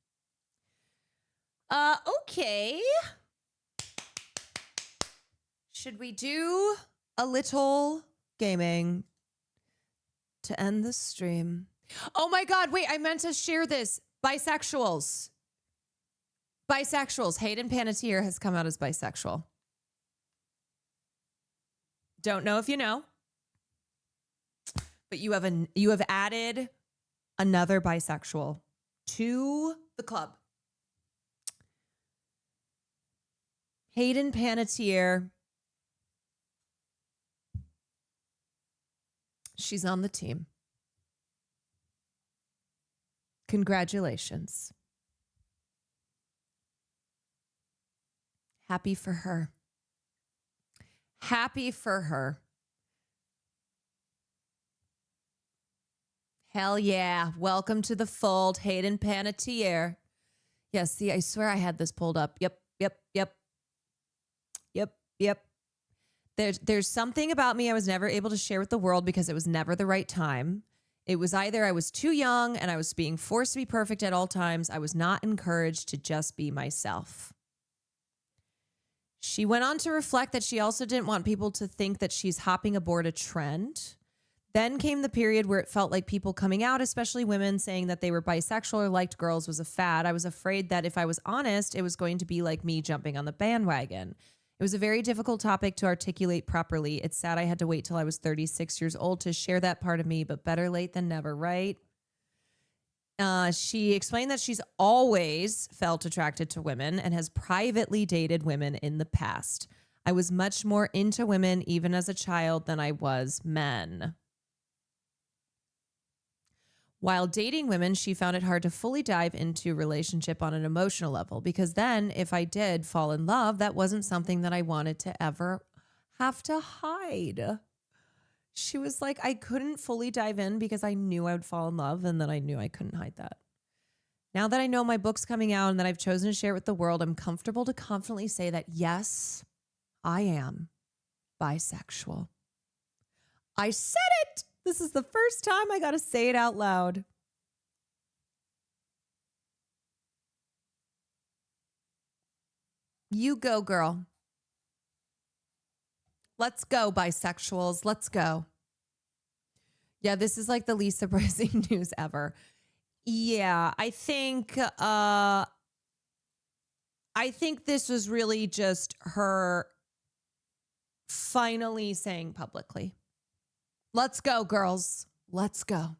Okay. Should we do a little gaming to end the stream? Oh my God, wait, I meant to share this. Bisexuals. Hayden Panettiere has come out as bisexual. Don't know if you know, but you have added another bisexual to the club. Hayden Panettiere She's on the team. Congratulations. Happy for her. Happy for her. Hell yeah. Welcome to the fold, Hayden Panettiere. Yeah, see, I swear I had this pulled up. Yep. There's something about me I was never able to share with the world because it was never the right time. It was either I was too young and I was being forced to be perfect at all times. I was not encouraged to just be myself. She went on to reflect that she also didn't want people to think that she's hopping aboard a trend. Then came the period where it felt like people coming out, especially women, saying that they were bisexual or liked girls was a fad. I was afraid that if I was honest, it was going to be like me jumping on the bandwagon. It was a very difficult topic to articulate properly. It's sad I had to wait till I was 36 years old to share that part of me, but better late than never, right? She explained that she's always felt attracted to women and has privately dated women in the past. I was much more into women even as a child than I was men. While dating women, she found it hard to fully dive into a relationship on an emotional level because then if I did fall in love, that wasn't something that I wanted to ever have to hide. She was like, I couldn't fully dive in because I knew I would fall in love and then I knew I couldn't hide that. Now that I know my book's coming out and that I've chosen to share it with the world, I'm comfortable to confidently say that, yes, I am bisexual. I said it. This is the first time I got to say it out loud. You go, girl. Let's go, bisexuals. Let's go. Yeah, this is like the least surprising news ever. Yeah, I think this was really just her finally saying publicly, let's go, girls. Let's go.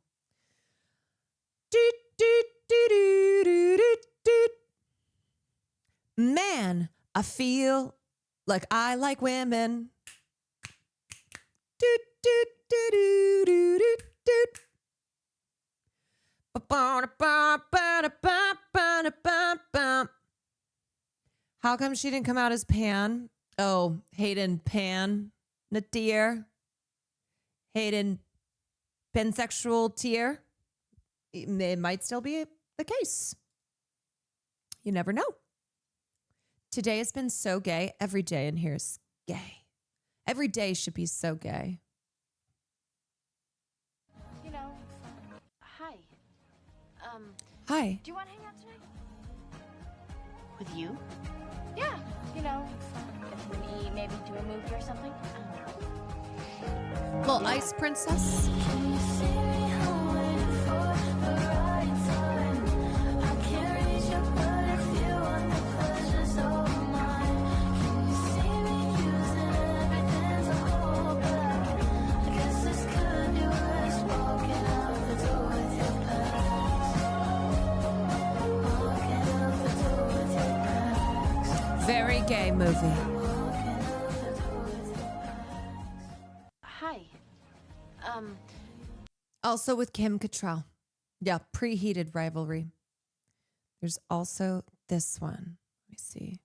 Man, I feel like I like women. How come she didn't come out as pan? Oh, Hayden Panettiere. Hayden pansexual tier. It might still be the case. You never know. Today has been so gay. Every day in here is gay. Every day should be so gay. You know, hi. Hi. Do you want to hang out tonight? With you? Yeah, you know, if we maybe do a movie or something. Little ice princess. Very gay movie. Hi. Also with Kim Cattrall. Yeah, preheated rivalry. There's also this one. Let me see.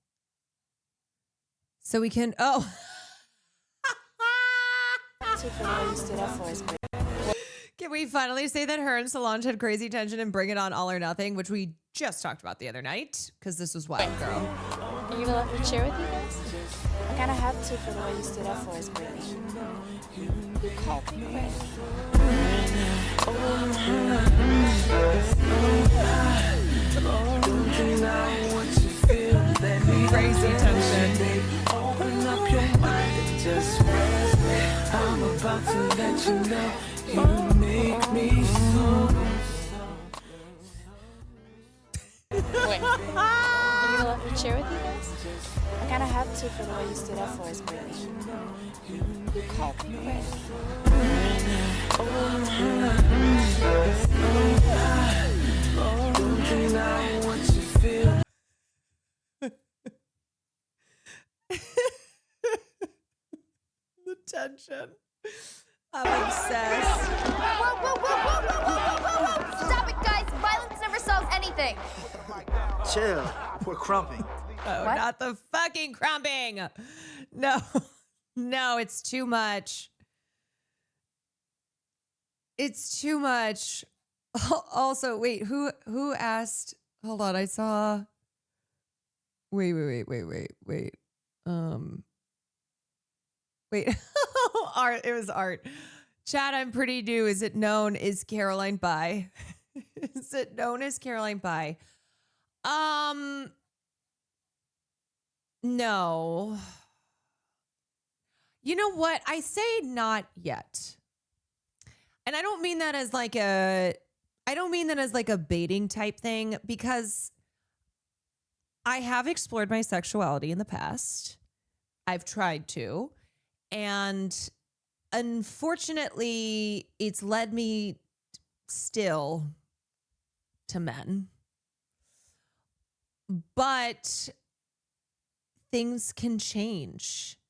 So we can, oh. Can we finally say that her and Solange had crazy tension and Bring It On All or Nothing, which we just talked about the other night? Because this was wild, girl. Are you gonna let me share with you guys? I kind of have to for the way you stood up for us, Brittany. You called me crazy. Crazy tension. Open up your mind and just rest. I'm about to let you know you make me so. Wait. Are you gonna let me share with you guys? I kind of have to for the way you stood up for us, Brittany. You called me crazy. Don't deny what you feel. The tension. I'm obsessed. Whoa. Stop it, guys. Violence never solves anything. Chill. We're crumping. Oh, What? not the fucking crumping. No. No, it's too much. It's too much. Also, wait, who asked? Hold on, I saw. Wait. Wait. Art. It was Art. Chad, I'm pretty new. Is it known as Caroline By? Is it known as Caroline By? No. You know what? I say not yet. And I don't mean that as like a baiting type thing, because I have explored my sexuality in the past. I've tried to. And unfortunately, it's led me still to men. But things can change.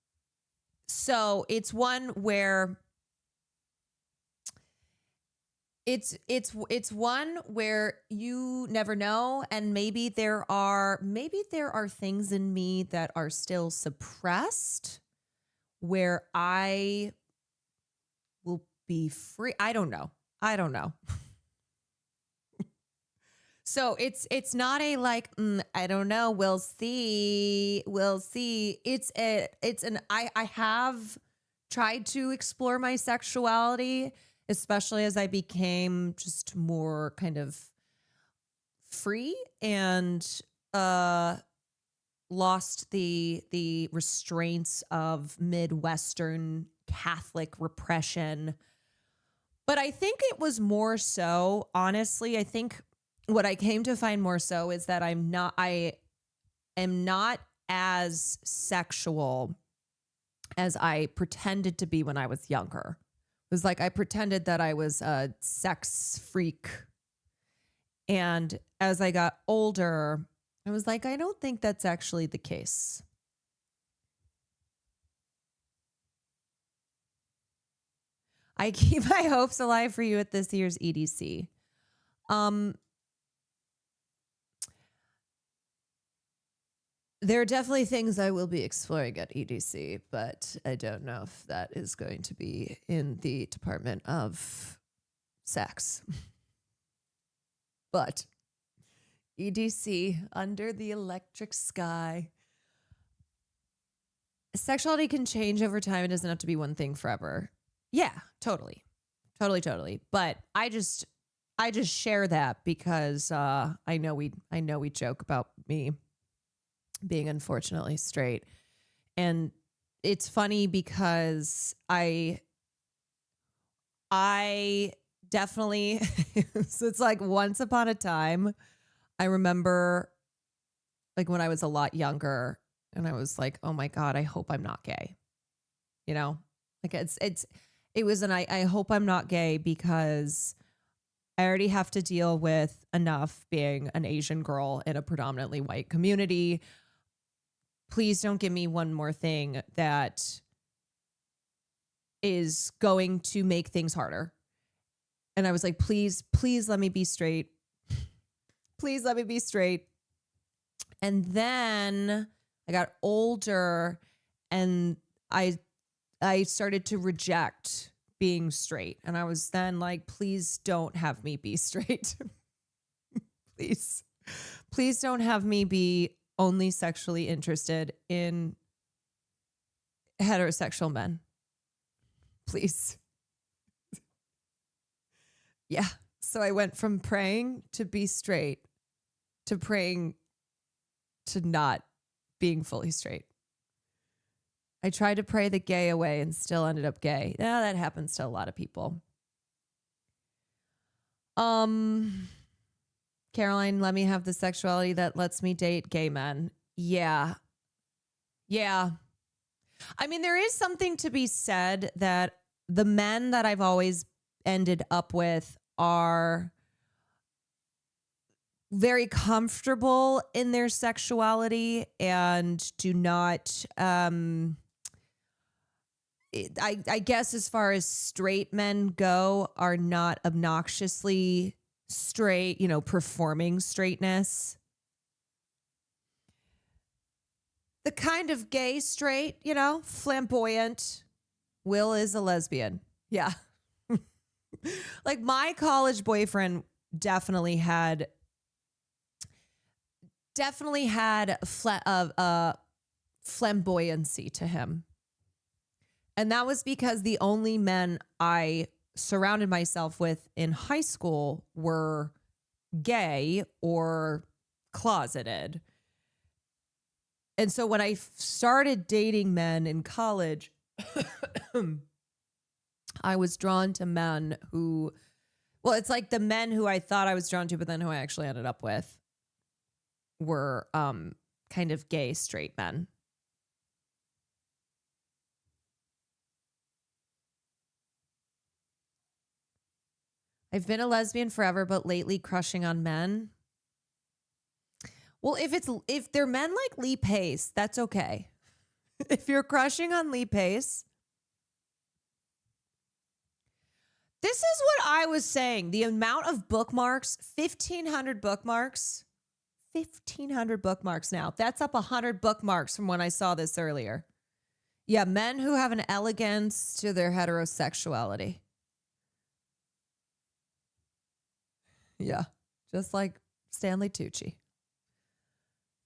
So it's one where it's one where you never know, and maybe there are things in me that are still suppressed where I will be free. I don't know. So it's not a like, I don't know. We'll see. I have tried to explore my sexuality, especially as I became just more kind of free and lost the restraints of Midwestern Catholic repression. But I think it was more so, honestly, I think what I came to find more so is that I am not as sexual as I pretended to be when I was younger. It was like I pretended that I was a sex freak. And as I got older, I was like, I don't think that's actually the case. I keep my hopes alive for you at this year's EDC. There are definitely things I will be exploring at EDC, but I don't know if that is going to be in the Department of Sex. But EDC, under the electric sky. Sexuality can change over time. It doesn't have to be one thing forever. Yeah, totally. But I just share that because I know we joke about me being unfortunately straight. And it's funny because I definitely, so it's like once upon a time, I remember like when I was a lot younger and I was like, oh my God, I hope I'm not gay. You know, like I hope I'm not gay because I already have to deal with enough being an Asian girl in a predominantly white community. Please don't give me one more thing that is going to make things harder. And I was like, please let me be straight. Please let me be straight. And then I got older and I started to reject being straight. And I was then like, please don't have me be straight. Please don't have me be only sexually interested in heterosexual men. Please. Yeah. So I went from praying to be straight to praying to not being fully straight. I tried to pray the gay away and still ended up gay. Yeah, that happens to a lot of people. Caroline, let me have the sexuality that lets me date gay men. Yeah. I mean, there is something to be said that the men that I've always ended up with are very comfortable in their sexuality and do not, I guess as far as straight men go, are not obnoxiously straight, you know, performing straightness. The kind of gay straight, you know, flamboyant. Will is a lesbian. Yeah. Like my college boyfriend definitely had flamboyancy to him. And that was because the only men I surrounded myself with in high school were gay or closeted. And so when I started dating men in college, I was drawn to men who, well, it's like the men who I thought I was drawn to, but then who I actually ended up with were kind of gay straight men. I've been a lesbian forever, but lately crushing on men. Well, if they're men like Lee Pace, that's okay. If you're crushing on Lee Pace, this is what I was saying. The amount of bookmarks, 1,500 bookmarks. 1,500 bookmarks now. That's up 100 bookmarks from when I saw this earlier. Yeah, men who have an elegance to their heterosexuality. Yeah, just like Stanley Tucci.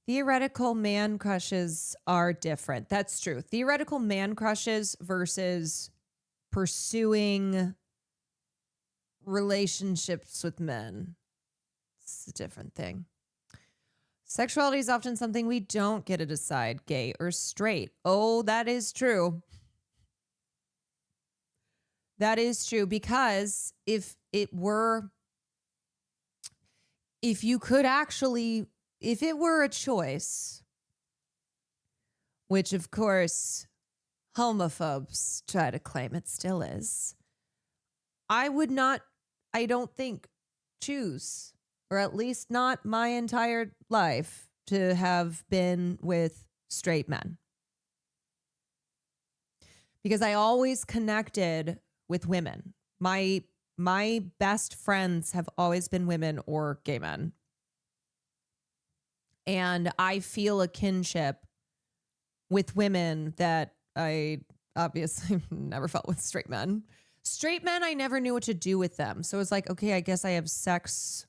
Theoretical man crushes are different. That's true. Theoretical man crushes versus pursuing relationships with men. It's a different thing. Sexuality is often something we don't get to decide, gay or straight. Oh, that is true. That is true, because if it were a choice, which of course homophobes try to claim it still is, I don't think, choose, or at least not my entire life, to have been with straight men. Because I always connected with women. My best friends have always been women or gay men. And I feel a kinship with women that I obviously never felt with straight men. Straight men, I never knew what to do with them. So it's like, okay, I guess I have sex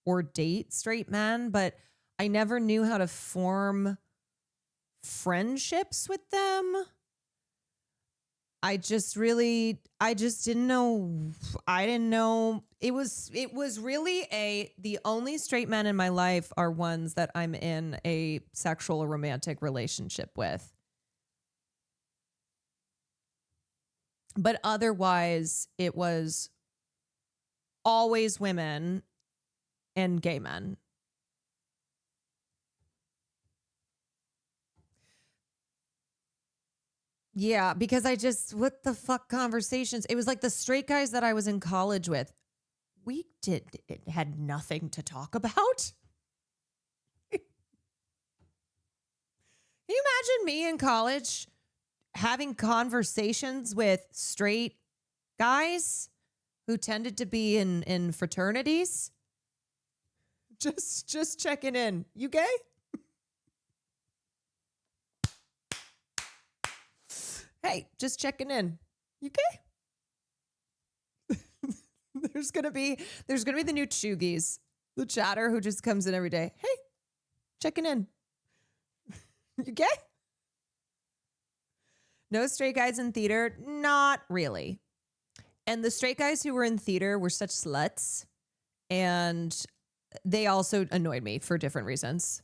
or date straight men, but I never knew how to form friendships with them. I just didn't know. I didn't know. It was really the only straight men in my life are ones that I'm in a sexual or romantic relationship with. But otherwise, it was always women and gay men. Yeah, because what the fuck conversations? It was like the straight guys that I was in college with. It had nothing to talk about. Can you imagine me in college having conversations with straight guys who tended to be in fraternities? Just checking in. You gay? Hey, just checking in. You gay? There's gonna be the new Chuggies, the chatter who just comes in every day. Hey, checking in. You gay? No straight guys in theater? Not really. And the straight guys who were in theater were such sluts, and they also annoyed me for different reasons.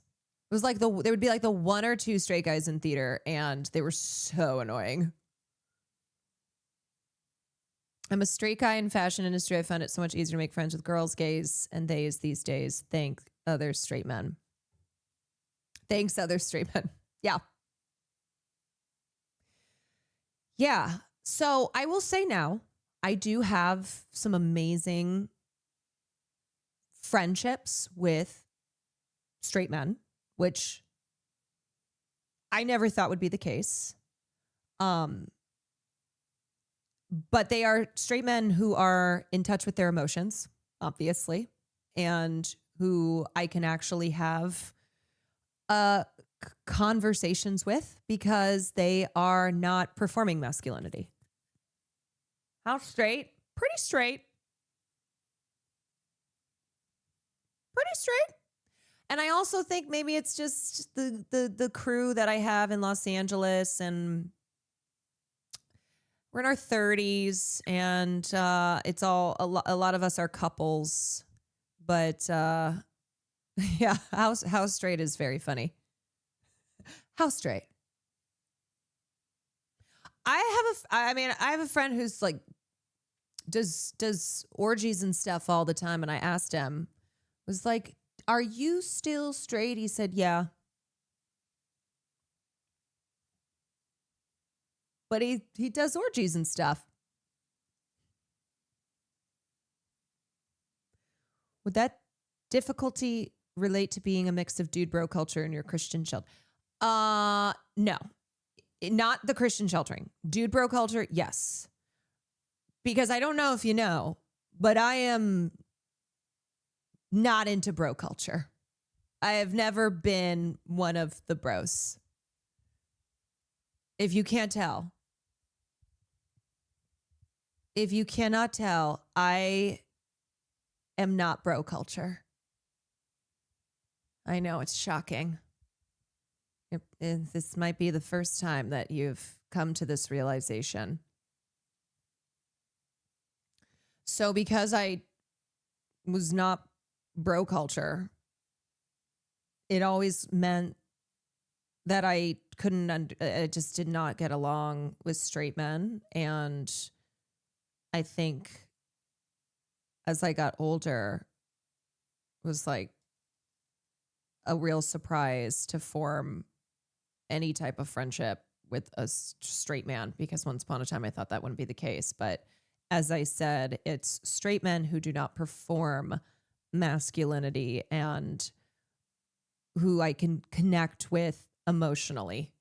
It was like there would be like the one or two straight guys in theater, and they were so annoying. I'm a straight guy in fashion industry. I found it so much easier to make friends with girls, gays, and theys these days. Thank other straight men. Thanks, other straight men. Yeah. Yeah. So I will say now, I do have some amazing friendships with straight men, which I never thought would be the case. But they are straight men who are in touch with their emotions, obviously, and who I can actually have conversations with because they are not performing masculinity. How straight? Pretty straight. Pretty straight. And I also think maybe it's just the crew that I have in Los Angeles, and we're in our 30s, and it's all a lot of us are couples, but yeah, how straight is very funny. How straight? I have a friend who's like does orgies and stuff all the time, and I asked him, was like, "Are you still straight?" He said, "Yeah." But he does orgies and stuff. Would that difficulty relate to being a mix of dude bro culture and your Christian child? No. Not the Christian sheltering. Dude bro culture, yes. Because I don't know if you know, but I am not into bro culture. I have never been one of the bros. If you can't tell. If you cannot tell, I am not bro culture. I know it's shocking. This might be the first time that you've come to this realization. So because I was not bro culture, it always meant that I I just did not get along with straight men. And I think as I got older, it was like a real surprise to form any type of friendship with a straight man, because once upon a time I thought that wouldn't be the case. But as I said, it's straight men who do not perform masculinity and who I can connect with emotionally.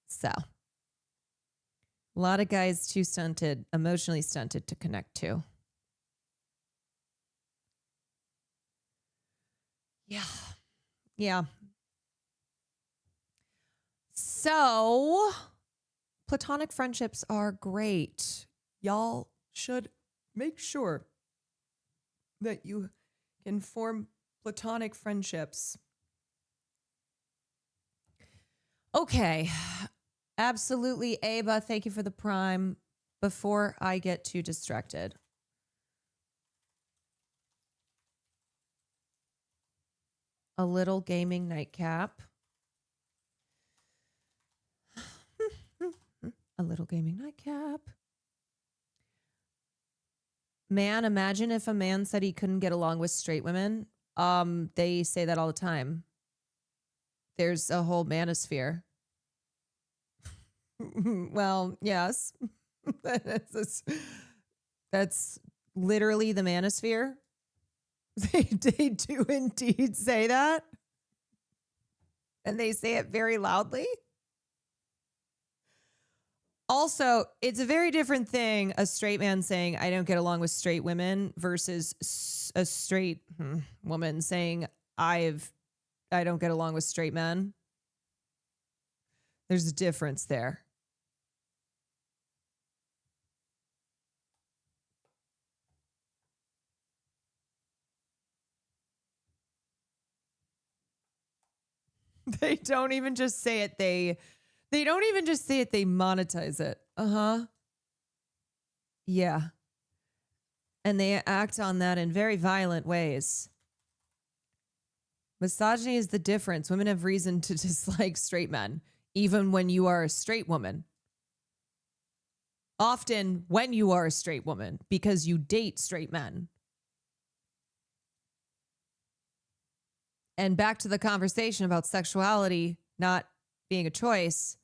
So a lot of guys too stunted, emotionally stunted to connect to. Yeah. Yeah. So platonic friendships are great. Y'all should make sure that you can form platonic friendships. Okay. Absolutely, Ava. Thank you for the prime. Before I get too distracted. A little gaming nightcap. A little gaming nightcap. Man, imagine if a man said he couldn't get along with straight women. They say that all the time. There's a whole manosphere. Well, yes. That's literally the manosphere. They do indeed say that. And they say it very loudly. Also, it's a very different thing, a straight man saying, I don't get along with straight women, versus a straight woman saying, I don't get along with straight men. There's a difference there. They don't even just say it. They don't even just say it. They monetize it. Uh-huh. Yeah. And they act on that in very violent ways. Misogyny is the difference. Women have reason to dislike straight men, even when you are a straight woman. Often when you are a straight woman, because you date straight men. And back to the conversation about sexuality not being a choice,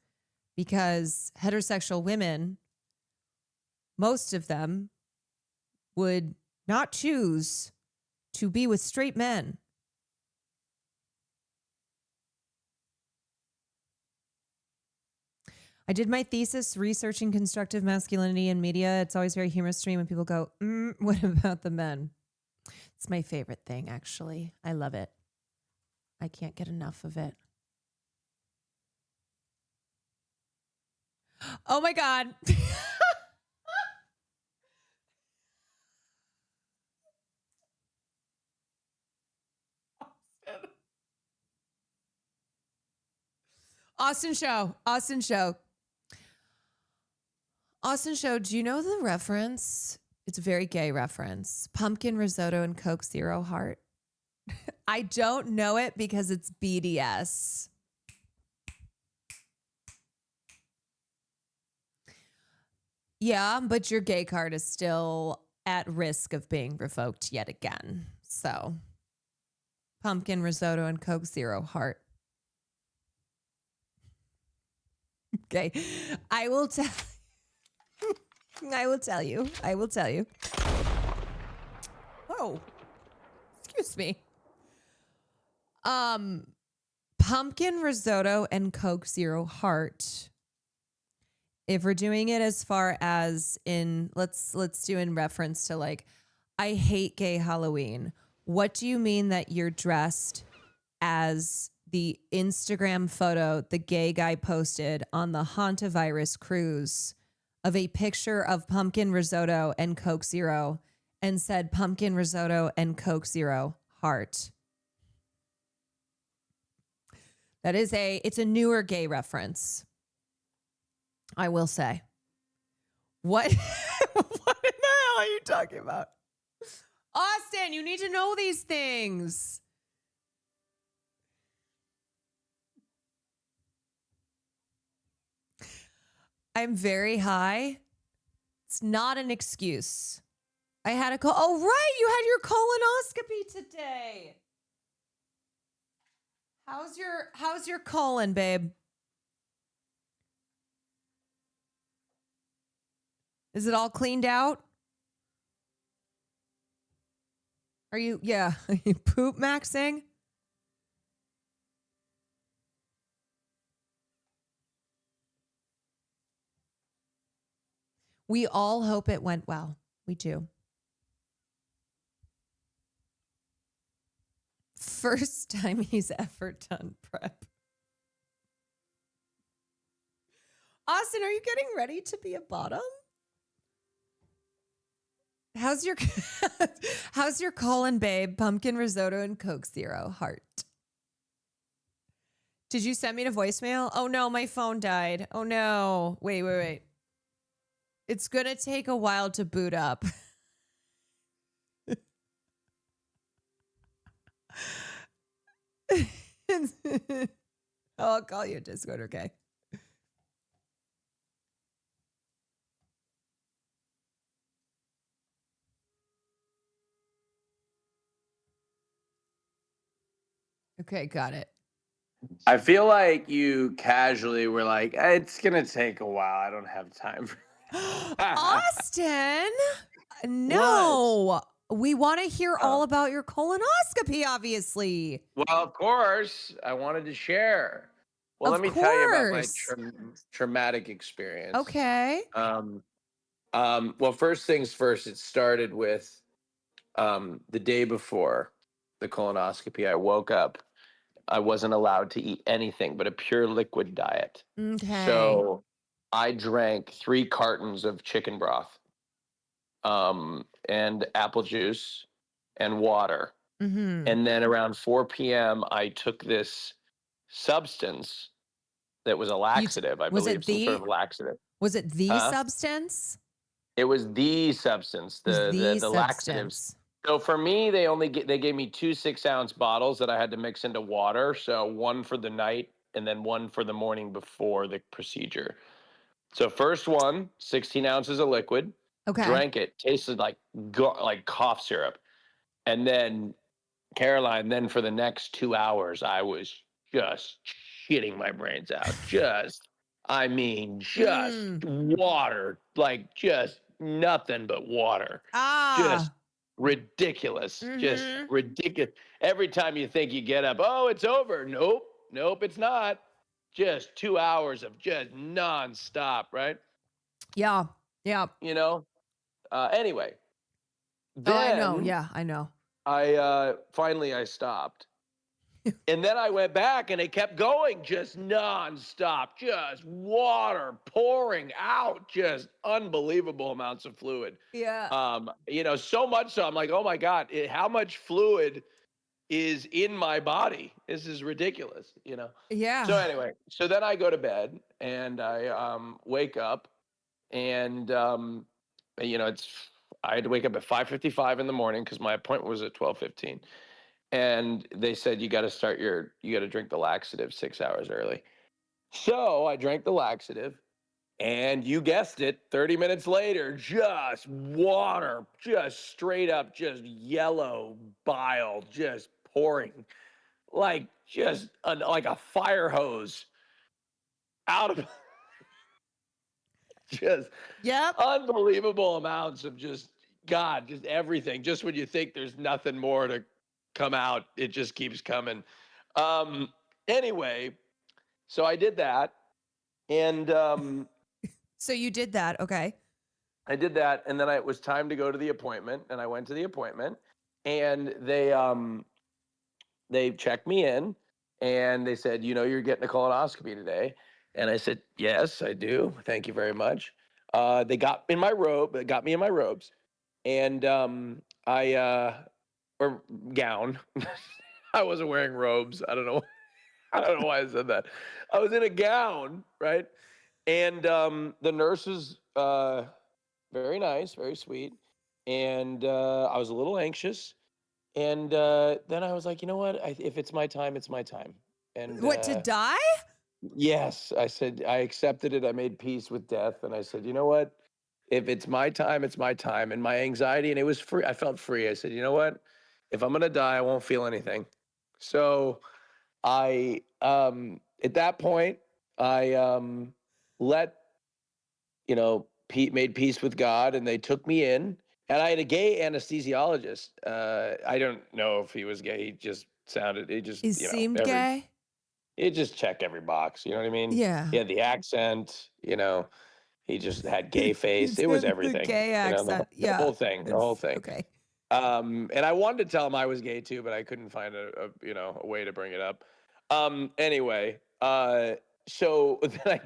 because heterosexual women, most of them, would not choose to be with straight men. I did my thesis researching constructive masculinity in media. It's always very humorous to me when people go, what about the men? It's my favorite thing, actually. I love it. I can't get enough of it. Oh my God. Austin Show. Do you know the reference? It's a very gay reference. Pumpkin risotto and Coke Zero heart. I don't know it because it's BDS. Yeah, but your gay card is still at risk of being revoked yet again. So, pumpkin risotto and Coke Zero heart. Okay, I will tell you. Oh, excuse me. Pumpkin risotto and Coke Zero heart. If we're doing it as far as in, let's do in reference to like, I hate gay Halloween. What do you mean that you're dressed as the Instagram photo the gay guy posted on the HANTAVIRUS cruise of a picture of pumpkin risotto and Coke Zero and said pumpkin risotto and Coke Zero heart? It's a newer gay reference. I will say. What? What in the hell are you talking about? Austin, you need to know these things. I'm very high. It's not an excuse. I had a oh right, you had your colonoscopy today. How's your colon, babe? Is it all cleaned out? Are you poop maxing? We all hope it went well. We do. First time he's ever done prep. Austin, are you getting ready to be a bottom? How's your colon, babe? Pumpkin risotto and Coke Zero heart. Did you send me to voicemail? Oh no, my phone died. Oh no. Wait. It's gonna take a while to boot up. I'll call you Discord, okay? Okay, got it. I feel like you casually were like, it's going to take a while. I don't have time. Austin, no. We want to hear all about your colonoscopy, obviously. Well, of course. I wanted to share. Well, let me tell you about my traumatic experience. Okay. Well, first things first, it started with the day before the colonoscopy. I woke up. I wasn't allowed to eat anything but a pure liquid diet. Okay. So I drank 3 cartons of chicken broth, and apple juice and water. Mm-hmm. And then around 4 p.m., I took this substance that was a laxative, I believe, some sort of laxative. Was it the substance? It was the substance, the laxatives. So for me, they gave me 2 6-ounce bottles that I had to mix into water. So 1 for the night and then 1 for the morning before the procedure. So first one, 16 ounces of liquid. Okay. Drank it. Tasted like cough syrup. And then Caroline, then for the next 2 hours, I was just shitting my brains out. Just water, like just nothing but water. Just ridiculous. Just ridiculous. Every time you think you get up, oh, it's over. Nope, it's not. just 2 hours of just nonstop, right? Yeah. Yeah. You know? Anyway, Oh, I know. then Yeah, I know. I finally I stopped. And then I went back and it kept going just nonstop, just water pouring out, just unbelievable amounts of fluid. Yeah. You know, so much so I'm like, oh my God, how much fluid is in my body? This is ridiculous, you know? Yeah. So anyway, so then I go to bed and I wake up and you know, I had to wake up at 5:55 in the morning because my appointment was at 12:15. And they said you got to drink the laxative 6 hours early. So I drank the laxative, and you guessed it, 30 minutes later, just water, just straight up, just yellow bile, just pouring, like like a fire hose out of just unbelievable amounts of just God, just everything. Just when you think there's nothing more to come out, it just keeps coming. Anyway, so I did that, and So you did that, okay? I did that, and then it was time to go to the appointment, and I went to the appointment, and they checked me in, and they said, you know, you're getting a colonoscopy today, and I said, yes, I do. Thank you very much. They got me in my robes, and or gown. I wasn't wearing robes. I don't know. I don't know why I said that. I was in a gown, right? And the nurse was very nice, very sweet. And I was a little anxious. And then I was like, you know what? If it's my time, it's my time. And What, to die? yes, I said, I accepted it. I made peace with death. And I said, you know what? If it's my time, it's my time. And my anxiety, and it was free. I felt free. I said, you know what? If I'm going to die, I won't feel anything. So I at that point I let made peace with God, and they took me in, and I had a gay anesthesiologist. I don't know if he was gay. He just He seemed gay. He just checked every box, you know what I mean? Yeah. He had the accent, he just had gay face. It was everything. The gay accent. The whole thing. The whole thing. Okay. And I wanted to tell him I was gay too, but I couldn't find a way to bring it up. Anyway, so then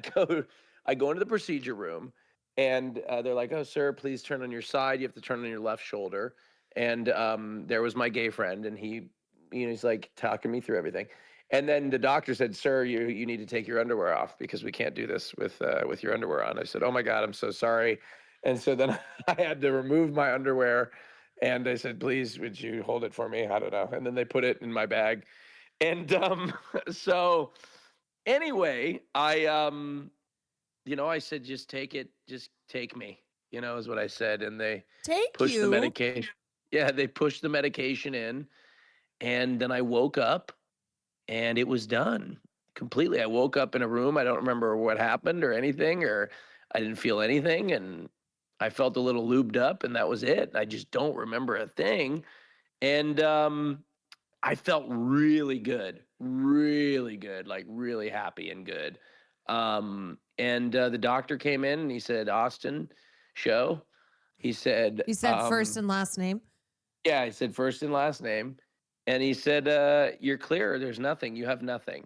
I go into the procedure room, and they're like, "Oh, sir, please turn on your side. You have to turn on your left shoulder." And there was my gay friend, and he's like talking me through everything. And then the doctor said, "Sir, you need to take your underwear off because we can't do this with your underwear on." I said, "Oh my God, I'm so sorry." And so then I had to remove my underwear. And I said, "Please, would you hold it for me?" I don't know. And then they put it in my bag. And so anyway, I said, "Just take it, just take me," is what I said. And they pushed the medication. Yeah, they pushed the medication in. And then I woke up, and it was done completely. I woke up in a room. I don't remember what happened or anything, or I didn't feel anything. And I felt a little lubed up, and that was it. I just don't remember a thing. And I felt really good, like really happy and good. And the doctor came in, and he said, "Austin, show." He said, first and last name. Yeah, he said first and last name. And he said, "You're clear. There's nothing. You have nothing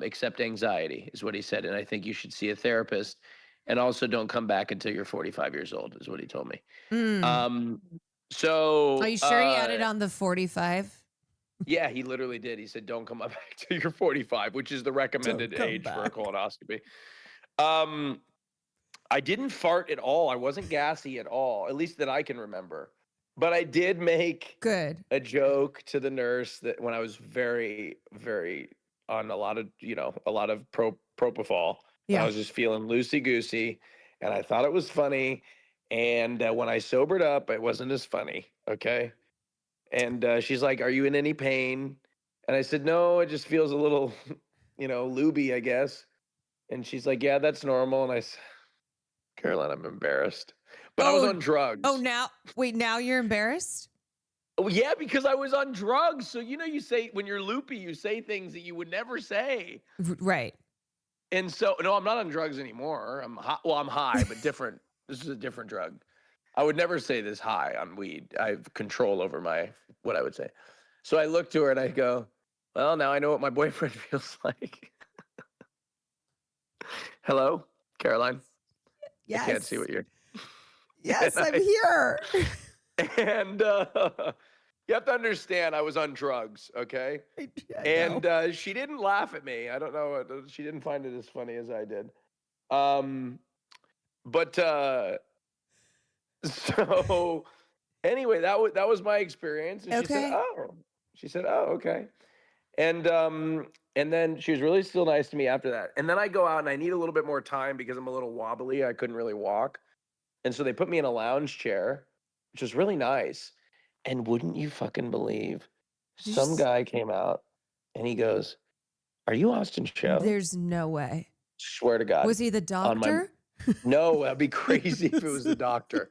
except anxiety," is what he said. "And I think you should see a therapist. And also don't come back until you're 45 years old," is what he told me. So Are you sure he added on the 45? Yeah, he literally did. He said, "Don't come back till you're 45, which is the recommended age for a colonoscopy." I didn't fart at all. I wasn't gassy at all, at least that I can remember. But I did make a joke to the nurse that when I was very, very on a lot of propofol, I was just feeling loosey-goosey, and I thought it was funny. And when I sobered up, it wasn't as funny, okay? And she's like, "Are you in any pain?" And I said, "No, it just feels a little, looby, I guess." And she's like, "Yeah, that's normal." And I said, "Caroline, I'm embarrassed." But I was on drugs. Oh, now you're embarrassed? Oh, yeah, because I was on drugs. So, you say when you're loopy, you say things that you would never say. Right. And so, no, I'm not on drugs anymore. I'm high. Well, I'm high, but different. This is a different drug. I would never say this high on weed. I have control over what I would say. So I look to her and I go, well, now I know what my boyfriend feels like. Hello, Caroline. Yes. I can't see what you're. Yes, I'm here. And you have to understand, I was on drugs, okay? And she didn't laugh at me. I don't know. She didn't find it as funny as I did. But so anyway, that was my experience. And she said, oh, okay. And then she was really still nice to me after that. And then I go out and I need a little bit more time because I'm a little wobbly. I couldn't really walk. And so they put me in a lounge chair, which was really nice. And wouldn't you fucking believe, some guy came out and he goes, are you Austin Show? There's no way. Swear to God. Was he the doctor? No, that'd be crazy if it was the doctor.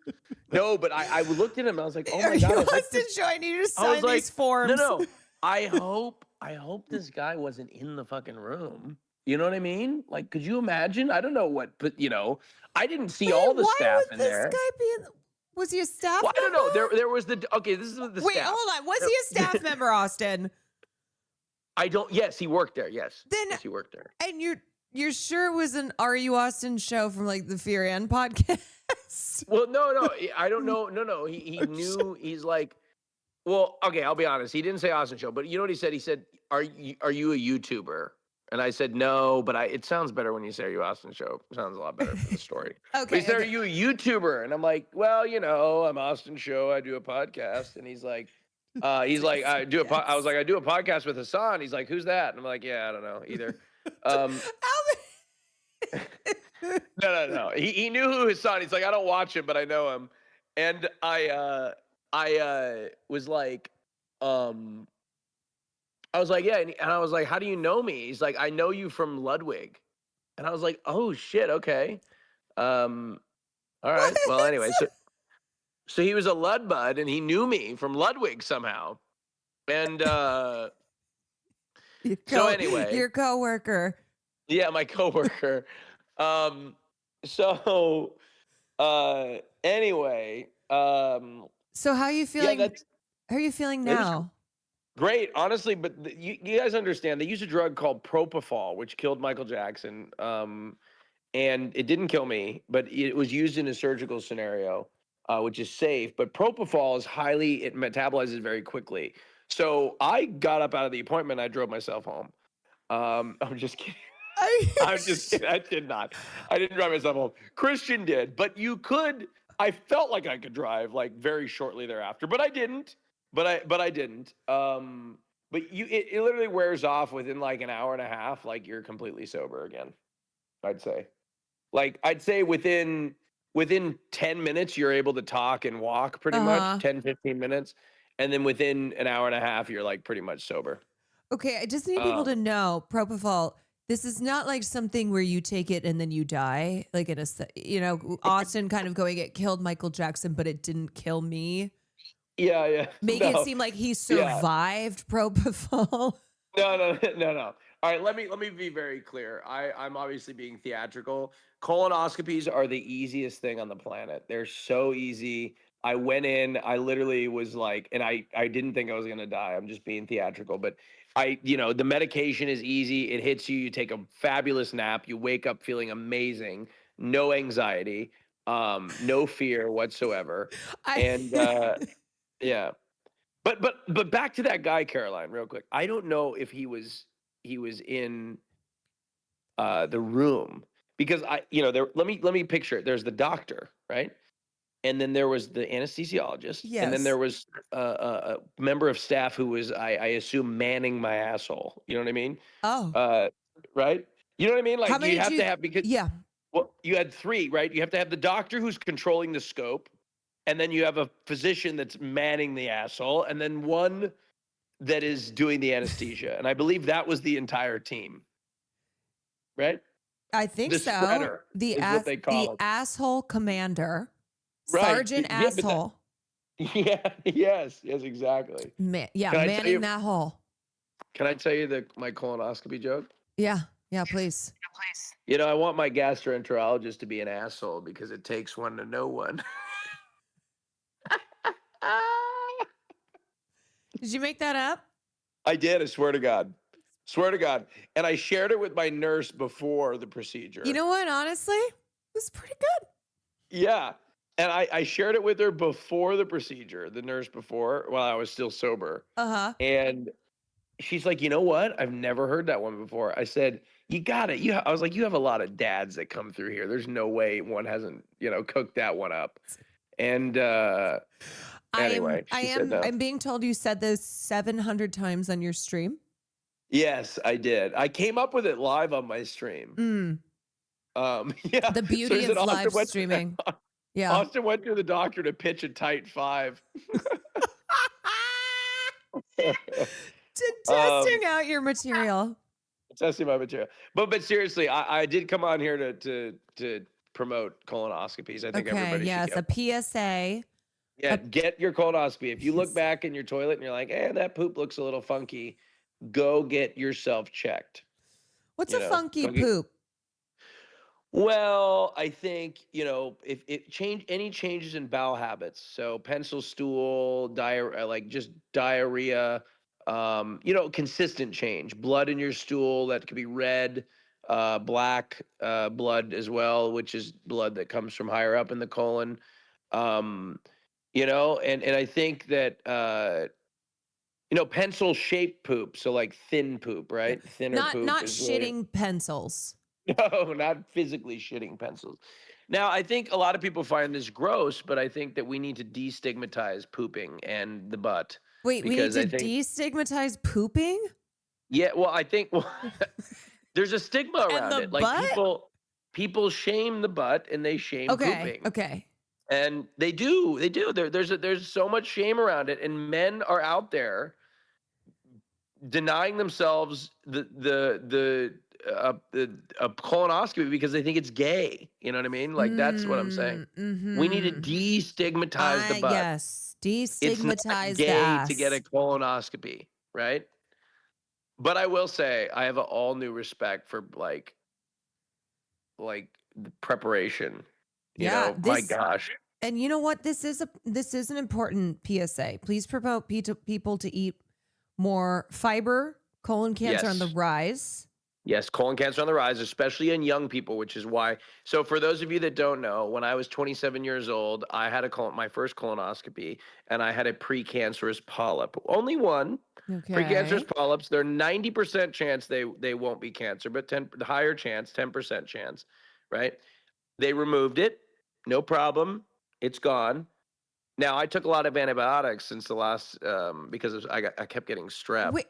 No, but I looked at him and I was like, oh my God. Austin Show, I need you to sign these forms. No. I hope this guy wasn't in the fucking room. You know what I mean? Like, could you imagine? I don't know what, but I didn't see all the staff in there. Why would this guy be was he a staff member? I don't know. There was this is the Wait, staff. hold on. Was he a staff member, Austin? Yes, he worked there. Yes. Yes, he worked there. And you're sure it was an Are You Austin Show from like the Fear and podcast? Well, no. I don't know. No. He knew. He's like, well, okay, I'll be honest. He didn't say Austin Show, but you know what he said? He said, are you a YouTuber? And I said, no, but it sounds better when you say Are You Austin Show. It sounds a lot better for the story. Okay. But he said, are you a YouTuber? And I'm like, well, I'm Austin Show. I do a podcast. And he's like, I do a podcast with Hassan. He's like, who's that? And I'm like, yeah, I don't know either. No. He knew who Hassan. He's like, I don't watch him, but I know him. And I was like, I was like, yeah. And I was like, how do you know me? He's like, I know you from Ludwig. And I was like, oh shit. Okay. All right. Well, anyway, so he was a Lud bud and he knew me from Ludwig somehow. And, so anyway, your coworker. Yeah. My coworker. Anyway, so how are you feeling? How are you feeling now? Great, honestly, but you guys understand they use a drug called propofol, which killed Michael Jackson. And it didn't kill me, but it was used in a surgical scenario, which is safe. But propofol is it metabolizes very quickly. So I got up out of the appointment. I drove myself home. I'm just kidding. I'm just kidding. I did not. I didn't drive myself home. Christian did, but you could. I felt like I could drive like very shortly thereafter, but I didn't. But I didn't. But it literally wears off within like an hour and a half. Like you're completely sober again. I'd say. Like I'd say within 10 minutes you're able to talk and walk pretty much. 10, 15 minutes, and then within an hour and a half you're like pretty much sober. Okay, I just need people to know propofol. This is not like something where you take it and then you die. Like Austin kind of going, it killed Michael Jackson, but it didn't kill me. Yeah. Make it seem like he survived propofol. No. All right, let me be very clear. I'm obviously being theatrical. Colonoscopies are the easiest thing on the planet. They're so easy. I went in, I literally was like, and I didn't think I was gonna die. I'm just being theatrical, but the medication is easy. It hits you. You take a fabulous nap. You wake up feeling amazing. No anxiety, no fear whatsoever. Yeah. But back to that guy, Caroline, real quick. I don't know if he was in the room because let me picture it. There's the doctor, right? And then there was the anesthesiologist. Yes. And then there was a member of staff who was, I assume, manning my asshole. You know what I mean? Oh. Right? You know what I mean? Like you have to have yeah. Well, you had 3, right? You have to have the doctor who's controlling the scope, and then you have a physician that's manning the asshole, and then one that is doing the anesthesia. And I believe that was the entire team. Right? I think the so. Spreader is what they call the asshole commander. Right. Sergeant asshole. Yes, exactly. Manning that hole. Can I tell you my colonoscopy joke? Yeah. Yeah, please. You know, I want my gastroenterologist to be an asshole because it takes one to know one. Did you make that up? I did, I swear to God. Swear to God. And I shared it with my nurse before the procedure. You know what? Honestly, it was pretty good. Yeah. And I shared it with her before the procedure, the nurse before, while I was still sober. Uh-huh. And she's like, you know what? I've never heard that one before. I said, you got it. I was like, you have a lot of dads that come through here. There's no way one hasn't, cooked that one up. And anyway, she said no. I'm being told you said this 700 times on your stream. Yes, I did. I came up with it live on my stream. Yeah. The beauty of live streaming. Yeah. Austin went to the doctor to pitch a tight 5. Testing out your material. Testing my material. But seriously, I did come on here to promote colonoscopies. I think everybody should a PSA. Yeah, get your colonoscopy. If you look back in your toilet and you're like, that poop looks a little funky, go get yourself checked. What's a funky poop? Well, I think, if any changes in bowel habits, so pencil stool, diarrhea, like just diarrhea, consistent change, blood in your stool that could be red, black blood as well, which is blood that comes from higher up in the colon. And I think that, pencil shaped poop. So like thin poop, right? Thinner poop. Not shitting pencils. No, not physically shitting pencils. Now, I think a lot of people find this gross, but I think that we need to destigmatize pooping and the butt. Wait, we need to destigmatize pooping? Yeah, well, I think there's a stigma around it. Like butt? people shame the butt and they shame pooping. Okay. And they do. There's so much shame around it, and men are out there denying themselves a colonoscopy because they think it's gay. You know what I mean? Like that's what I'm saying. We need to destigmatize the butt. Yes, destigmatize the ass. To get a colonoscopy, right? But I will say I have an all new respect for like the preparation. My gosh. And you know what? This is an important PSA. Please promote people to eat more fiber. Colon cancer on the rise. Yes, colon cancer on the rise, especially in young people, which is why. So for those of you that don't know, when I was 27 years old, I had my first colonoscopy, and I had a precancerous polyp. Only one. Okay. Precancerous polyps, they're 90% chance they won't be cancer, but the higher chance, 10% chance, right? They removed it, no problem. It's gone. Now, I took a lot of antibiotics since the last, because I kept getting strep. Wait.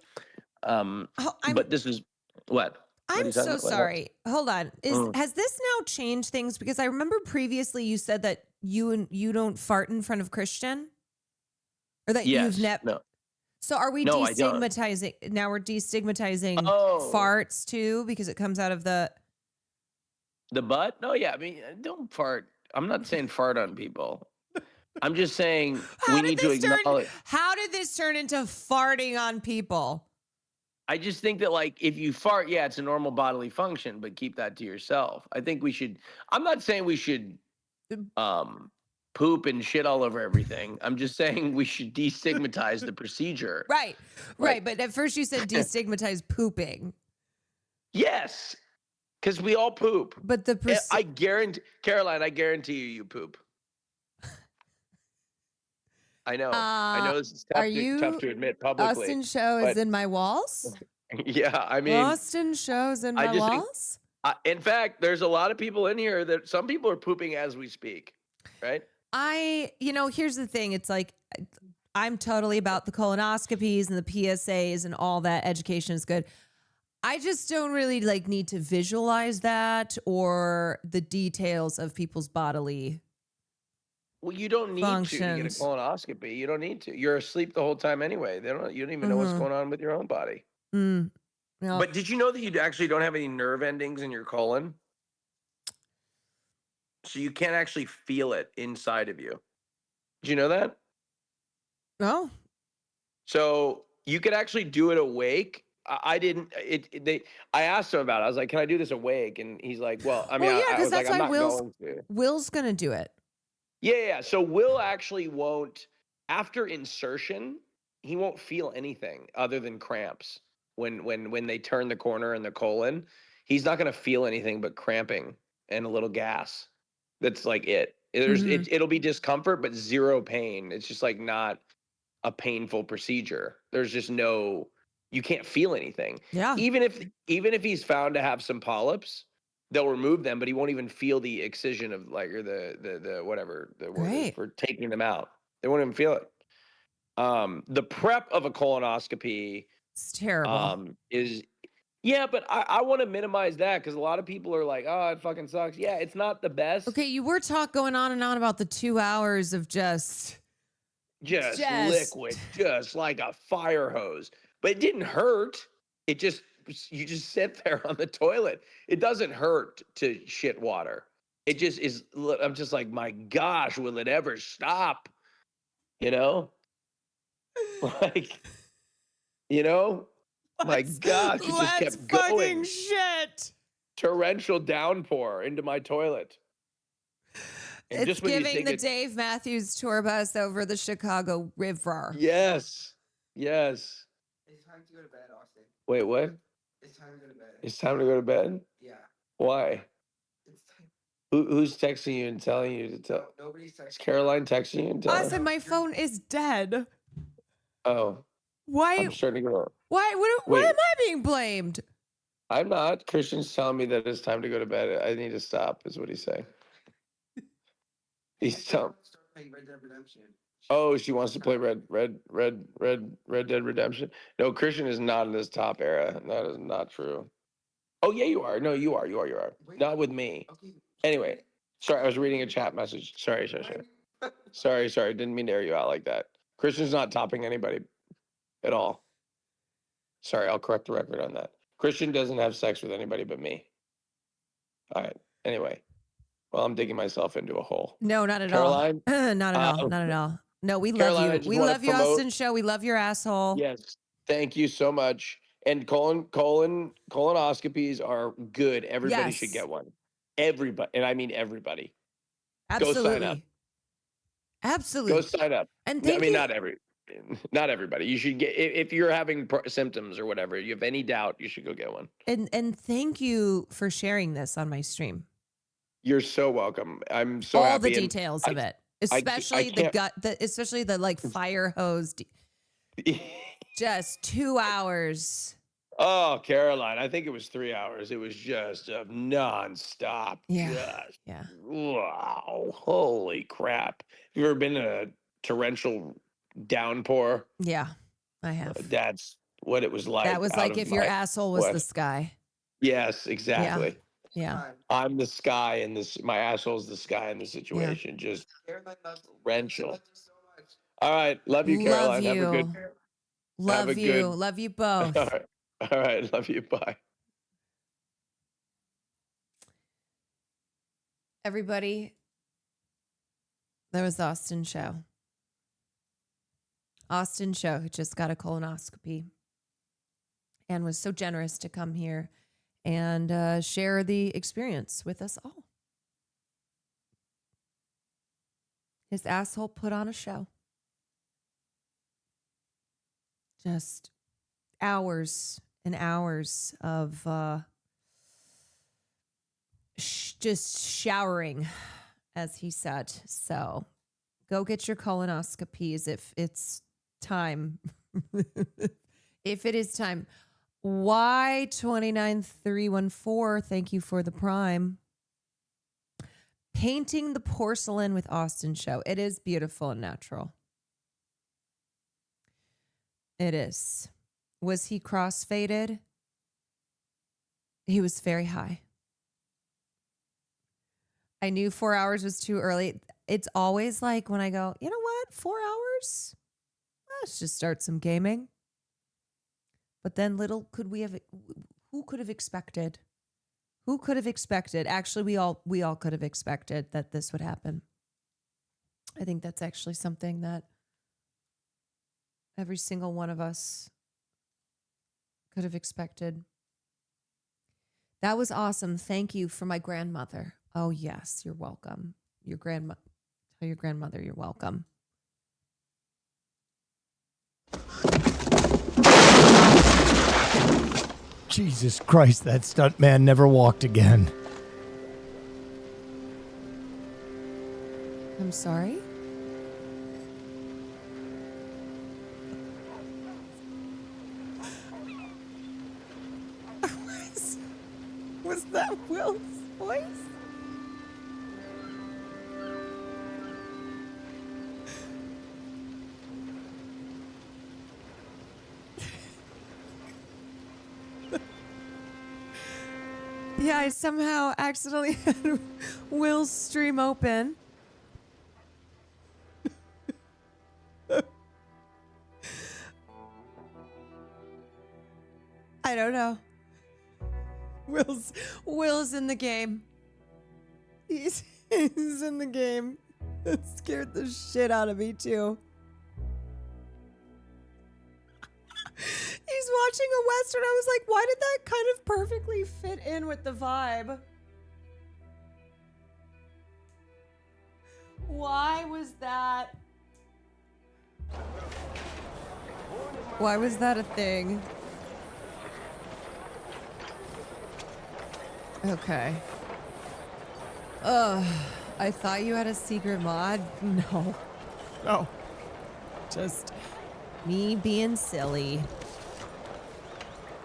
But this is what? I'm so sorry. Hold on. Has this now changed things? Because I remember previously you said that you don't fart in front of Christian, or that you've never. No. So are we destigmatizing? Now we're destigmatizing farts too because it comes out of the butt. No, yeah. I mean, don't fart. I'm not saying fart on people. I'm just saying we need to acknowledge. How did this turn into farting on people? I just think that, like, if you fart, it's a normal bodily function, but keep that to yourself. I think we should. I'm not saying we should poop and shit all over everything. I'm just saying we should destigmatize the procedure. Right. But at first you said destigmatize pooping. Yes, because we all poop. But I guarantee, Caroline, I guarantee you poop. I know. I know this is tough to admit publicly. Austin Show is in my walls? Yeah, I mean. Austin Show's in my walls? In fact, there's a lot of people in here that some people are pooping as we speak, right? Here's the thing. It's like, I'm totally about the colonoscopies and the PSAs and all that. Education is good. I just don't really need to visualize that or the details of people's bodily. Well, you don't need to get a colonoscopy. You don't need to. You're asleep the whole time anyway. You don't even know what's going on with your own body. No. But did you know that you actually don't have any nerve endings in your colon? So you can't actually feel it inside of you. Did you know that? No. So you could actually do it awake. I didn't. I asked him about it. I was like, "Can I do this awake?" And he's like, "Well, I mean, Well, yeah, I because was like, that's I'm why not going to." Will's gonna do it. Yeah. So Will actually won't, after insertion, he won't feel anything other than cramps when they turn the corner in the colon. He's not gonna feel anything but cramping and a little gas. That's like it. It'll be discomfort, but zero pain. It's just like not a painful procedure. There's just you can't feel anything. Yeah. Even if he's found to have some polyps, they'll remove them, but he won't even feel the excision of like, or the whatever the word is for taking them out. They won't even feel it. The prep of a colonoscopy it's terrible. Is yeah, but I want to minimize that because a lot of people are like, oh, it fucking sucks. Yeah, it's not the best. Okay, you were going on and on about the 2 hours of just liquid, just like a fire hose. But it didn't hurt. You just sit there on the toilet. It doesn't hurt to shit water. It just is. I'm just like, my gosh, will it ever stop? You know, like, my gosh, it just kept going. Shit. Torrential downpour into my toilet. And It's giving the Dave Matthews tour bus over the Chicago River. Yes. Yes. It's time to go to bed, Austin. Wait, what? It's time to go to bed. It's time to go to bed? Yeah. Why? It's time. Who's texting you and telling you to tell? No, nobody's texting. Is Caroline texting you and telling? Austin, my phone is dead. Oh. Why? I'm starting to go. Why am I being blamed? I'm not. Christian's telling me that it's time to go to bed. I need to stop, is what he's saying. He's telling. Red Dead Redemption. Oh, she wants to play Red Dead Redemption. No, Christian is not in this top era. That is not true. Oh yeah, you are. No, you are. Not with me. Okay. Anyway, sorry, I was reading a chat message. Sorry. Didn't mean to air you out like that. Christian's not topping anybody at all. Sorry, I'll correct the record on that. Christian doesn't have sex with anybody but me. All right. Anyway, well, I'm digging myself into a hole. No, not at Caroline? all. Not at all. Not at all. No, we Caroline, love you. We love you, Austin Show. We love your asshole. Yes. Thank you so much. And colonoscopies are good. Everybody should get one. Everybody, and I mean everybody. Absolutely. Go sign up. Absolutely. Go sign up. And not everybody. You should get, if you're having symptoms or whatever, you have any doubt, you should go get one. And thank you for sharing this on my stream. You're so welcome. I'm so happy. All the details of it, especially especially the like fire hose. Just 2 hours. Oh, Caroline, I think it was 3 hours. It was just nonstop. Yeah. Yeah. Wow. Holy crap. Have you ever been in a torrential downpour? Yeah, I have. That's what it was like. That was like if your asshole was the sky. Yes, exactly. Yeah. I'm the sky in this. My asshole's the sky in this situation. Yeah. Just torrential. All right. Love you, Caroline. Love you. Have a good. Love you. Love you both. All right. Love you. Bye. Everybody, that was the Austin Show. Austin Show, who just got a colonoscopy and was so generous to come here and share the experience with us all. His asshole put on a show. Just hours and hours of just showering, as he said. So go get your colonoscopies if it's time. If it is time. Y29314, thank you for the prime. Painting the Porcelain with Austin Show. It is beautiful and natural. It is. Was he crossfaded? He was very high. I knew 4 hours was too early. It's always like when I go, you know what, 4 hours? Let's just start some gaming. But then who could have expected? Who could have expected? Actually, we all could have expected that this would happen. I think that's actually something that every single one of us Could have expected. That was awesome. Thank you for my grandmother. Oh, yes, you're welcome. Your grandma. Tell your grandmother you're welcome. Jesus Christ, that stuntman never walked again. I'm sorry? Was that Will's voice? Yeah, I somehow accidentally had Will's stream open. I don't know. Will's in the game. He's in the game. That scared the shit out of me too. He's watching a Western. I was like, why did that kind of perfectly fit in with the vibe? Why was that? Why was that a thing? Okay. I thought you had a secret mod. No. No. Just me being silly.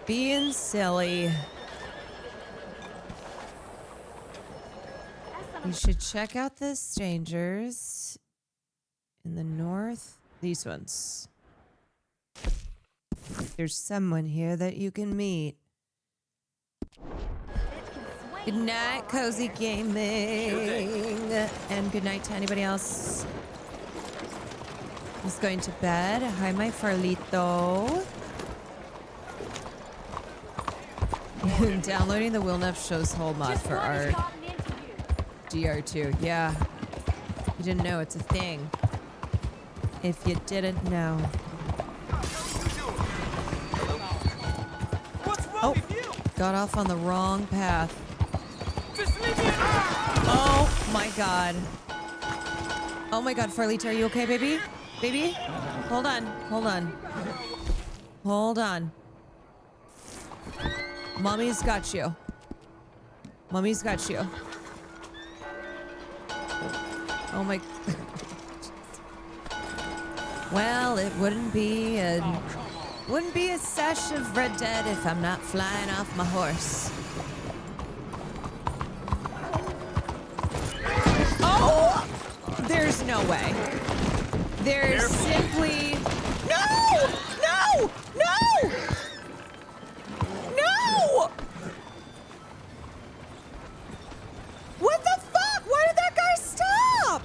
Being silly. You should check out the strangers in the north. These ones. There's someone here that you can meet. Good night, Cozy Gaming. And good night to anybody else who's going to bed. Hi, my Farlito. Downloading the Will Neff Show's whole mod for our DR2. Yeah. You didn't know it's a thing. If you didn't know. Oh, got off on the wrong path. Oh my god. Oh my god, Farlita, are you okay, baby? Baby? Hold on. Hold on. Hold on. Mommy's got you. Mommy's got you. Oh my... Well, it wouldn't be a sesh of Red Dead if I'm not flying off my horse. Oh! There's no way. There's simply... No! No! No! No! What the fuck? Why did that guy stop?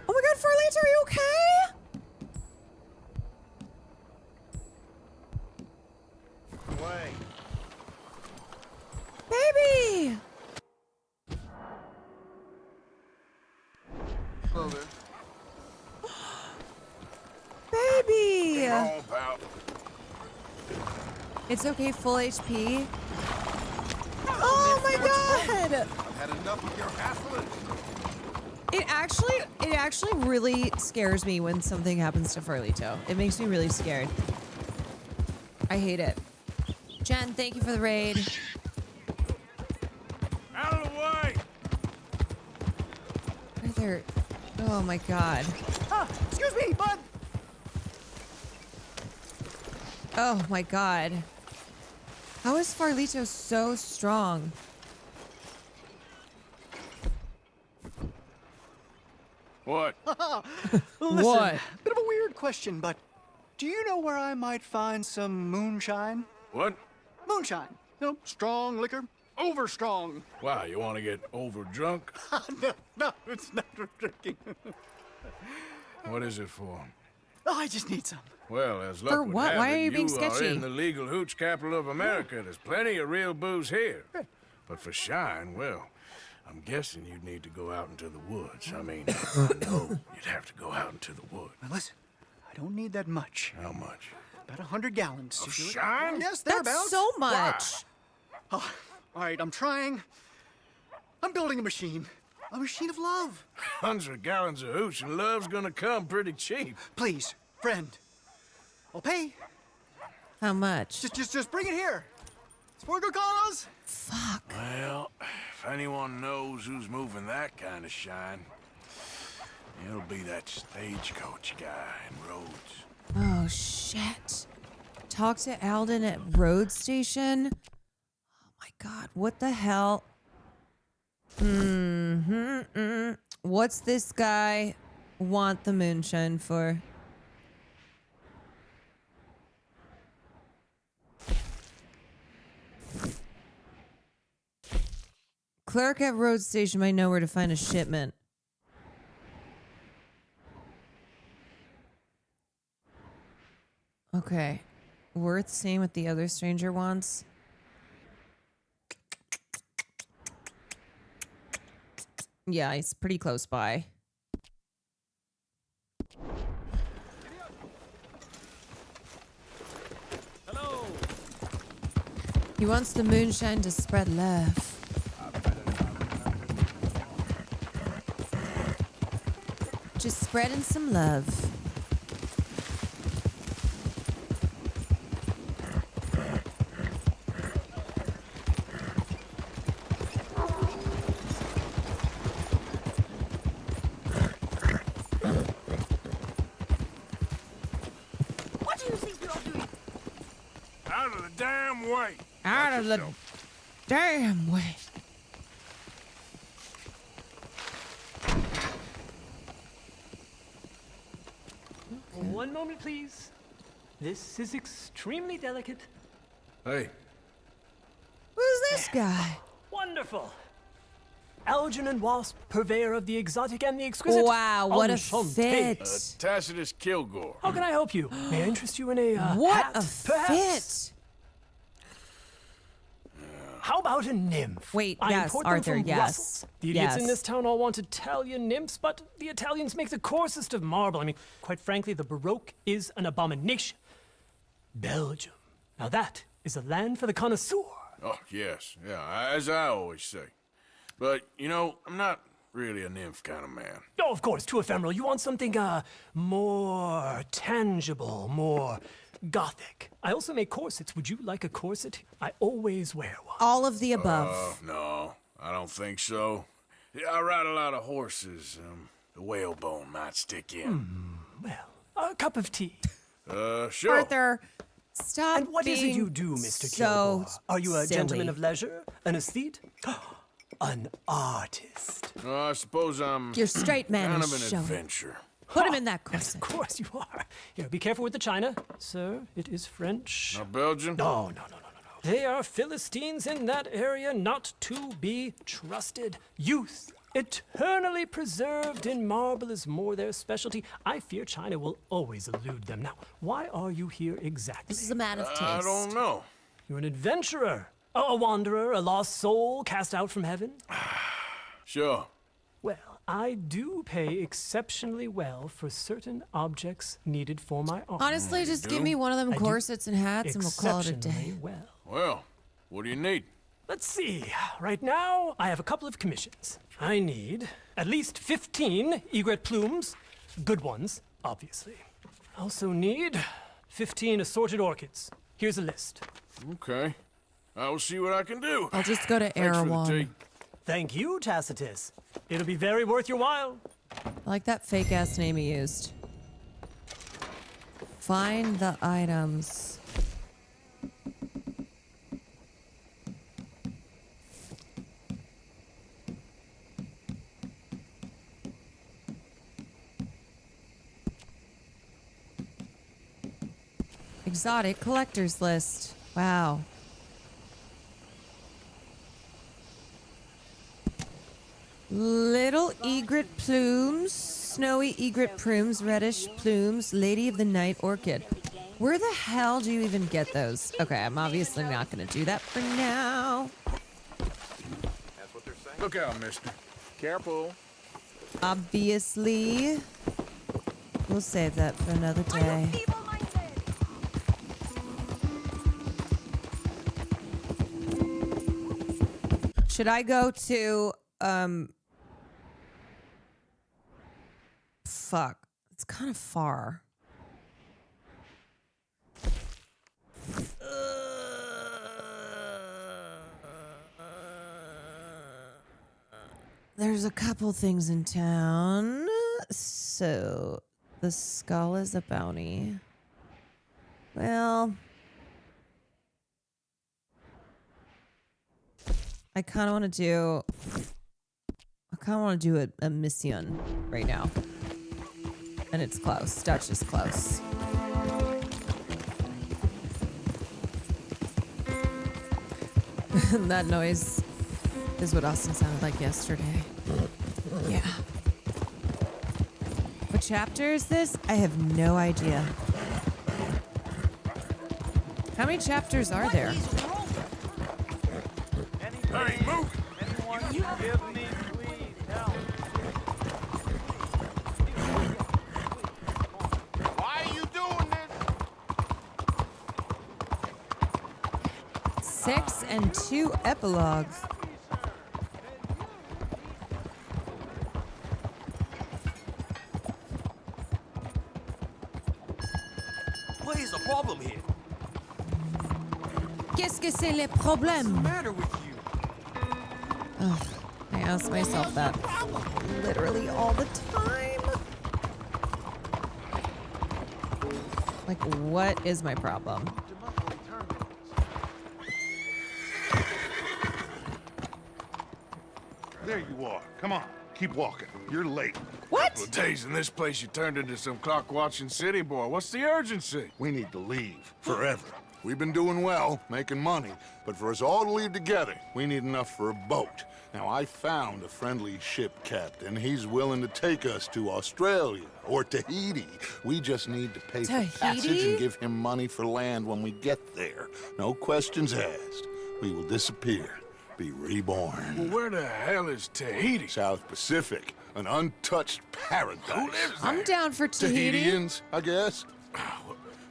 Oh my god, Farlita, are you okay? Away. Baby! Over. Baby! Come on, pal. It's okay, full HP. Oh my god! I've had enough of your hassling. It actually really scares me when something happens to Farlito. It makes me really scared. I hate it. Jen, thank you for the raid. Out of the way! Are there... Oh my god. Excuse me, bud! Oh my god. How is Farlito so strong? What? Listen, What? bit of a weird question, but do you know where I might find some moonshine? What? Moonshine. You know, strong liquor. Over strong. Wow, you want to get over drunk? No, it's not for drinking. What is it for? Oh, I just need some. Well, as luck For would what? have Why it, are you being are sketchy? in the legal hooch capital of America. There's plenty of real booze here. But for shine, well, I'm guessing you'd need to go out into the woods. I mean, I know you'd have to go out into the woods. Now listen, I don't need that much. How much? About 100 gallons. Of shine? Yes, That's thereabouts. so much. Oh, all right, I'm trying. I'm building a machine. A machine of love. 100 gallons of hooch and love's gonna come pretty cheap. Please, friend. I'll pay. How much? Just bring it here. It's for a good cause. Fuck. Well, if anyone knows who's moving that kind of shine, it'll be that stagecoach guy in Rhodes. Oh, shit. Talk to Alden at Road Station? Oh, my God. What the hell? What's this guy want the moonshine for? Clerk at Road Station might know where to find a shipment. Okay. Worth seeing what the other stranger wants. Yeah, he's pretty close by. Hello. He wants the moonshine to spread love. Just spreading some love. What do you think you're doing? Out of the damn way. Out of the damn way. One moment, please. This is extremely delicate. Hey. Who's this guy? Wonderful. Algernon Wasp, purveyor of the exotic and the exquisite. Wow, what a Enchanté. fit. Tacitus Kilgore. How can I help you? May I interest you in a What hat, a perhaps? fit. How about a nymph? Wait, I yes, import them Arthur, from yes. Brussels. The idiots in Yes. this town all want Italian nymphs, but the Italians make the coarsest of marble. I mean, quite frankly, the Baroque is an abomination. Belgium. Now that is a land for the connoisseur. Oh, yes. Yeah, as I always say. But, you know, I'm not really a nymph kind of man. Oh, of course, too ephemeral. You want something more tangible, more gothic. I also make corsets. Would you like a corset? I always wear one. All of the above. No, I don't think so. Yeah, I ride a lot of horses. The whalebone might stick in. A cup of tea. Sure. Arthur, stop. And what is it being you do, Mr. so Kilgore? Are you a silly. gentleman of leisure? An aesthete? An artist. I suppose I'm Your straight man kind is of an showing. adventure. Put him in that corset. Of course you are. Here, be careful with the china. Sir, it is French. Not Belgian? No. They are Philistines in that area, not to be trusted. Youth, eternally preserved in marble, is more their specialty. I fear China will always elude them. Now, why are you here exactly? This is a man of taste. I don't know. You're an adventurer, a wanderer, a lost soul cast out from heaven? Sure. Well, I do pay exceptionally well for certain objects needed for my art. Honestly, just give me one of them I do corsets and hats and we'll call it a day. exceptionally well. Well, what do you need? Let's see. Right now, I have a couple of commissions. I need at least 15 egret plumes. Good ones, obviously. I also need 15 assorted orchids. Here's a list. Okay. I will see what I can do. I'll just go to Thanks for the Erewhon. tea. Thank you, Tacitus. It'll be very worth your while. I like that fake ass name he used. Find the items. Exotic collectors list. Wow. Little egret plumes, snowy egret plumes, reddish plumes, lady of the night orchid. Where the hell do you even get those? Okay, I'm obviously not going to do that for now. Look out, mister. Careful. Obviously. We'll save that for another day. Should I go to fuck. It's kind of far. There's a couple things in town. So, the skull is a bounty. Well, I kind of want to do a mission right now. And it's close. Dutch is close. That noise is what Austin sounded like yesterday. Yeah. What chapter is this? I have no idea. How many chapters are there? Hey, move! You give me, please, help. Why are you doing this? 6 and 2 epilogues. What is the problem here? Qu'est-ce que c'est le problème? What's the matter with you? Ugh, I ask myself that literally all the time. Like, what is my problem? There you are. Come on, keep walking. You're late. What? Well, days in this place, you turned into some clock-watching city boy. What's the urgency? We need to leave. Forever. We've been doing well, making money, but for us all to leave together, we need enough for a boat. Now, I found a friendly ship captain. He's willing to take us to Australia or Tahiti. We just need to pay for passage and give him money for land when we get there. No questions asked. We will disappear, be reborn. Well, where the hell is Tahiti? South Pacific, an untouched paradise. Who lives there? I'm down for Tahiti. Tahitians, I guess.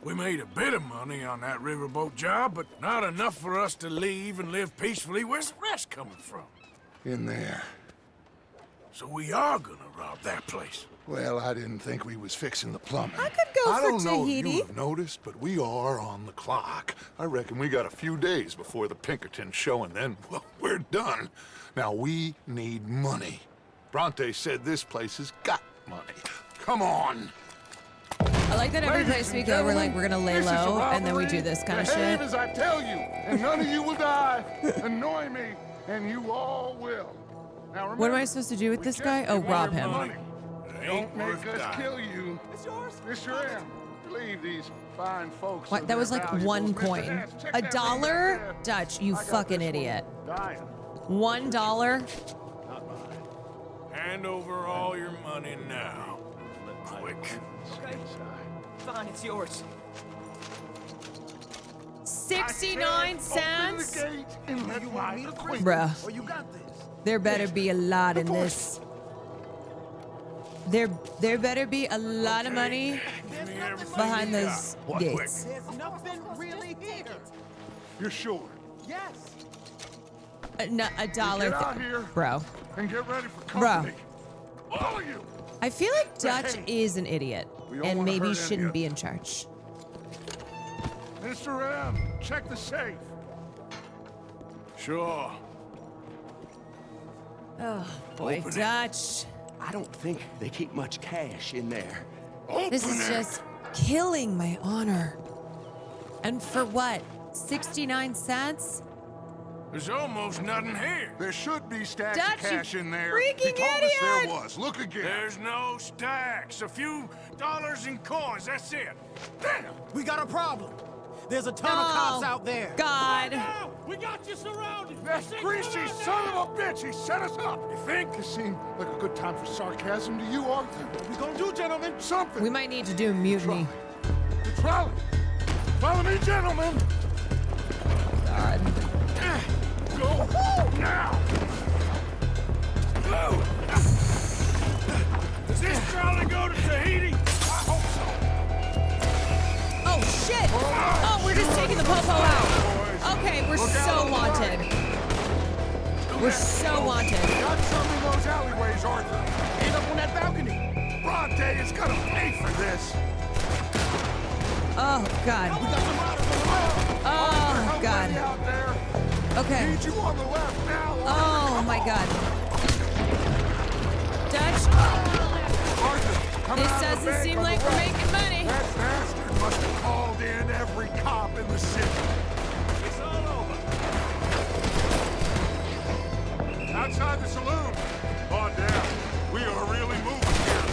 We made a bit of money on that riverboat job, but not enough for us to leave and live peacefully. Where's the rest coming from? In there. So we are gonna rob that place. Well, I didn't think we was fixing the plumbing. I could go I for don't know if Tahiti. you have noticed, but we are on the clock. I reckon we got a few days before the Pinkertons show, and then, well, we're done. Now, we need money. Bronte said this place has got money. Come on. I like that every place we go, we're like, we're gonna lay low, and then we do this kind of Behave shit. as I tell you, and none of you will die. Annoy me, and you all will. Now remember, What am I supposed to do with this guy? Oh, rob him. Don't make us kill you. It's yours. It's your end. Leave these fine folks. What? That was like one coin. $1? Dutch, you fucking idiot. $1? Hand over all your money now. Quick. Okay. Fine, it's yours. 69 cents? Bruh. Bruh. Oh, you got this. There better be a lot in this. There better be a lot of money behind those gates. There's nothing really here. You're sure? Yes. No, $1, Get out here, bro. And get ready for Bro. company. All of you. I feel like Dutch is an idiot don't and wanna maybe hurt any shouldn't of be in charge. Mr. M, check the safe. Sure. Oh, boy, Open it. Dutch. I don't think they keep much cash in there. This is just killing my honor. And for what? 69 cents? There's almost nothing here. There should be stacks Dutch, of cash you in there. freaking He told us there idiot! was. Look again. There's no stacks. A few dollars in coins. That's it. Damn. We got a problem. There's a ton Oh, of cops out there. God. We got you surrounded. That greasy son of a bitch. He set us up. You think? It seemed like a good time for sarcasm to you, Arthur. What we gonna do, gentlemen? Something. We might need to do a mutiny. The trolley. Follow me, gentlemen. God. Go now. Go. Does this trolley go to Tahiti? I hope so. Oh, shit! Oh, we're just taking the popo out. Okay, we're so wanted. We're so wanted. Got some in those alleyways, Arthur. Get up on that balcony. Broad day is gonna pay for this. Oh, God. Oh, God. Okay. Need you on the left now. Oh, my God. Dutch. This doesn't seem like we're making money. That bastard must have called in every cop in the city. It's all over. Outside the saloon. On down. We are really moving here.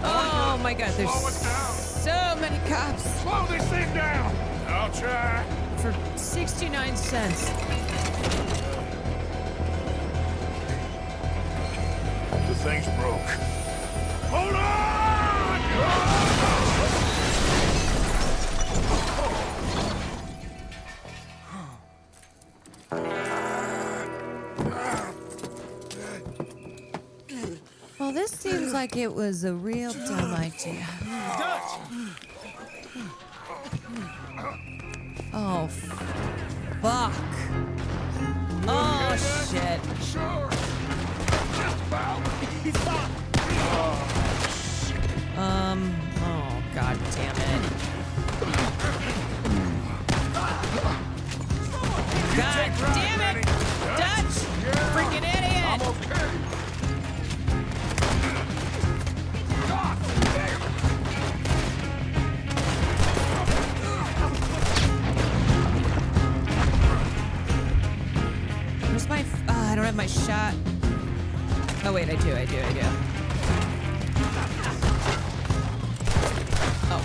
Oh, my God. There's so many cops. Slow this thing down. I'll try. For 69 cents. The thing's broke. Hold on! Well, this seems like it was a real dumb idea. Oh, fuck. Oh, shit. Sure. Oh, God damn it. God damn it! Dutch! Freaking idiot! I'm okay. Where's my... I don't have my shot. Oh, wait, I do. Oh.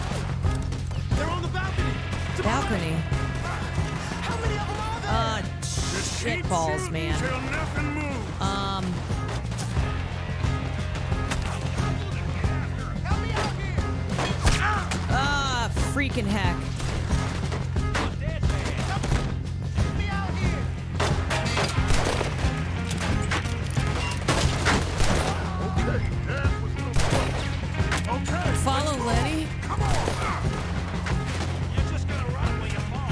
They're on the balcony. Balcony. How many of them are there? Shit balls, man. Freaking heck. Follow Lenny? Come on! You're just gonna run where you fall.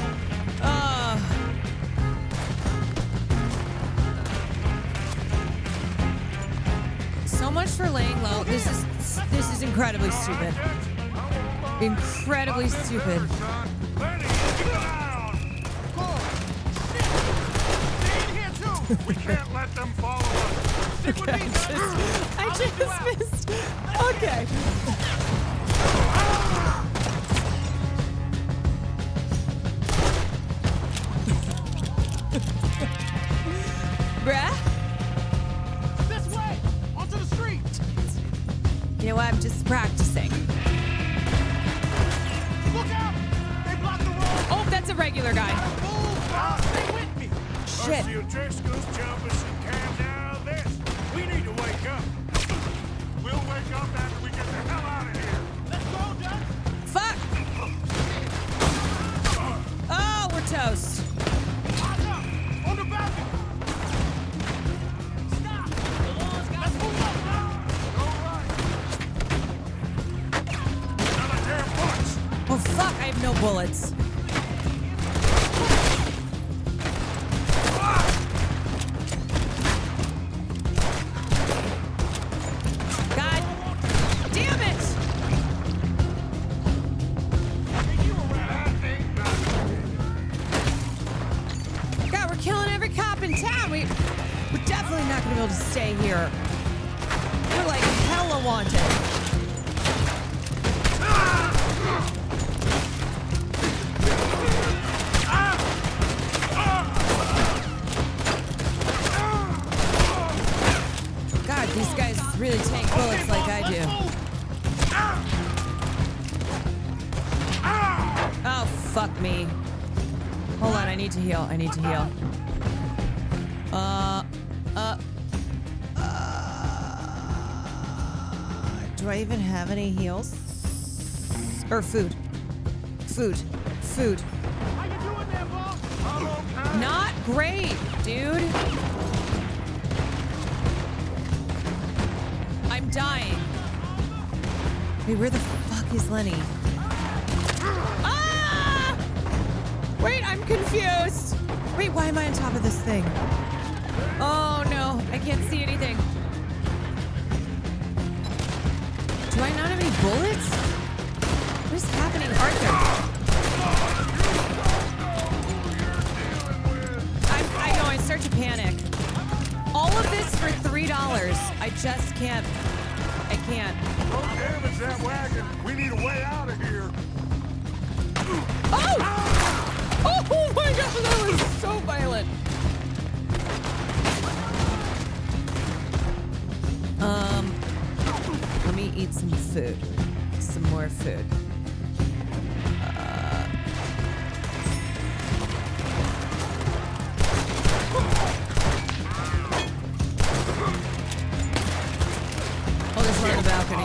So much for laying low. This is incredibly stupid. Incredibly stupid. We can't let them follow us. Stick with me, I just missed. Okay. Bruh? This way! Onto the street! You know what? I'm just practicing. Look out! They blocked the road! Oh, that's a regular guy. Stay with me! Shit. Your Driscoll's jumpers and cam down this. We need to wake up. We'll wake up after we get the hell out of here. Let's go, Dutch! Fuck! Oh, we're toast. On the balcony! Stop! Let's move up now! Another damn bullets. Oh, fuck. I have no bullets. God damn it! God, we're killing every cop in town. We're definitely not gonna be able to stay here. We're like hella wanted. God, these guys really take bullets like I do. Oh, fuck me. Hold on, I need to heal. Do I even have any heals? Or food? Food. How you doing there, boss? Not great, dude. I'm dying. Wait, where the fuck is Lenny? Ah! Wait, I'm confused. Wait, why am I on top of this thing? Oh no, I can't see anything. Do I not have any bullets? What is happening, Arthur? I know, I start to panic. All of this for $3. I just can't. I can't. Don't damage that wagon. We need a way out of here. Oh! Oh my god, that was so violent. Let me eat some food. Some more food. I'll just run on the balcony.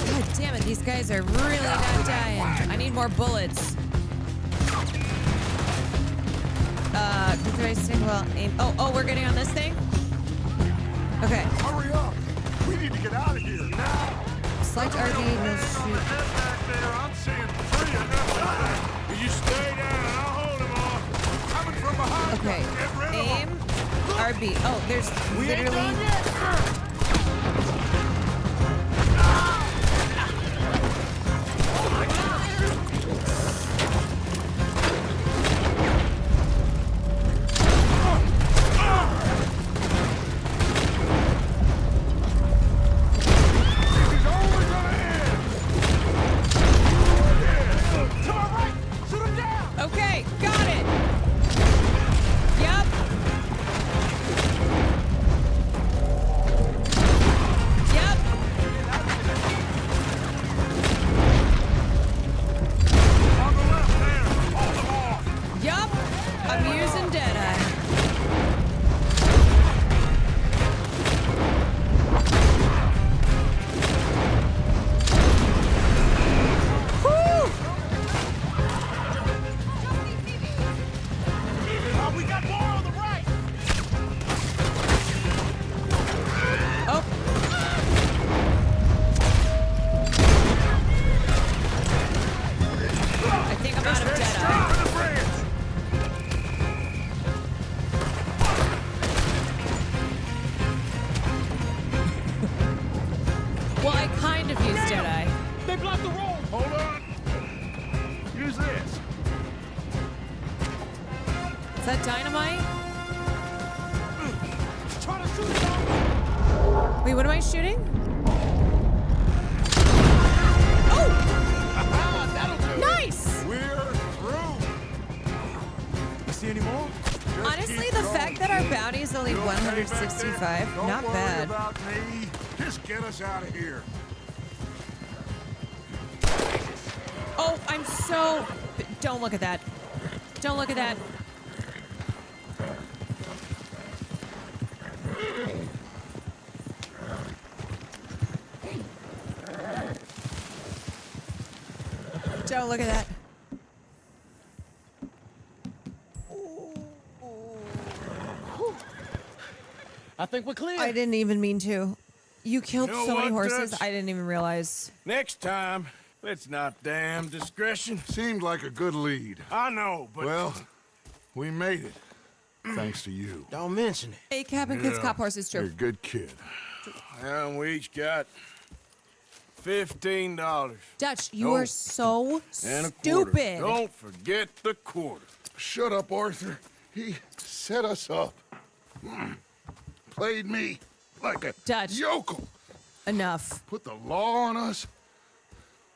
God damn it, these guys are really not dying. I need more bullets. Well, aim. Oh, we're getting on this thing? Okay. Hurry up! We need to get out of here now! Select RB, no shoot. I'm seeing 3 of them. You stay down, I'll hold them off. Coming from behind. Okay. Get rid of Aim. them. RB. Oh, there's literally. Okay, got it. Yep. Yep. On the left there. Hold them off. Yup. I'm using Deadeye. We got more on the right. Oh. I think I'm out of Deadeye. Well, I kind of used Deadeye. They blocked the road. Hold on. Use this. Is that dynamite? Try to shoot them. Wait, what am I shooting? Oh! That'll do. Nice! We're through. You see any more? Just Honestly, keep the going. fact that our bounty is only You okay back there? 165, Don't not worry bad. about me. Just get us out of here. Oh, I'm so... Don't look at that. Don't look at that. Don't look at that. I think we're clear. I didn't even mean to. You killed You know so many what, horses, Dutch? I didn't even realize. Next time, let's not damn discretion. Seemed like a good lead. I know, but... Well, we made it. Thanks to you. Don't mention it. A cabin kids cop horses You're a true. good kid. And we each got $15. Dutch, you are so And a quarter. stupid. Don't forget the quarter. Shut up, Arthur. He set us up. Played me like a Dutch. yokel. Enough. Put the law on us.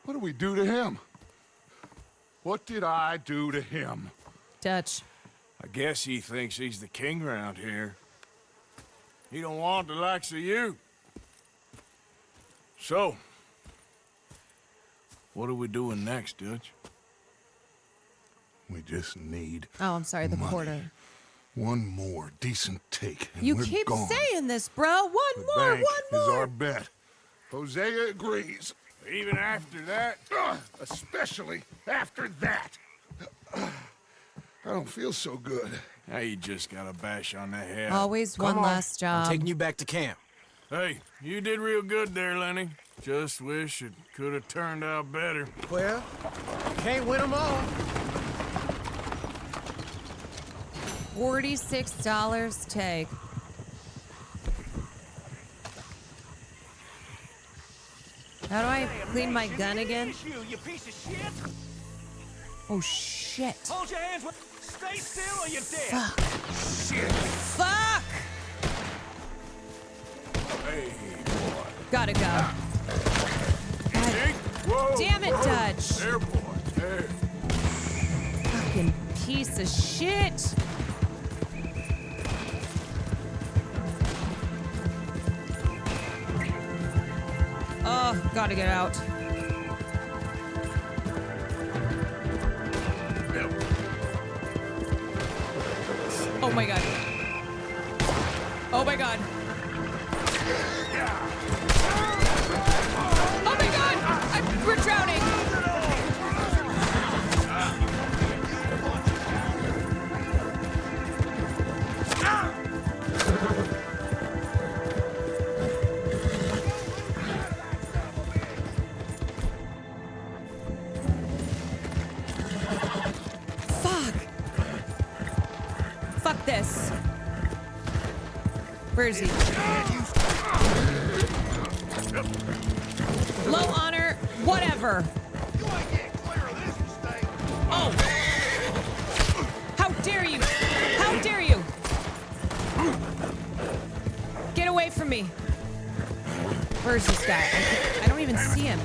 What did we do to him? What did I do to him? Dutch. I guess he thinks he's the king around here. He don't want the likes of you. So, what are we doing next, Dutch? We just need Oh, I'm sorry, the money. quarter. One more decent take, and You we're keep gone. saying this, bro. One The more, bank one is more. our bet. Hosea agrees. Even after that? Especially after that. I don't feel so good. Now you just got a bash on the head. Always one last job. I'm taking you back to camp. Hey, you did real good there, Lenny. Just wish it could have turned out better. Well, can't win them all. $46 take. How do I clean my gun again? You piece of shit. Oh shit. Hold your hands. Stay still or you're dead. Fuck. Shit. Fuck! Hey, boy. Gotta go. God damn it, Dutch. There, boy. There. Fucking piece of shit. Oh, gotta get out. Oh my god. Oh my god. Oh my god! We're drowning! Fuck! Fuck this. Where is he? Low honor, whatever. Oh! How dare you! How dare you! Get away from me! Where's this guy? I don't even see him.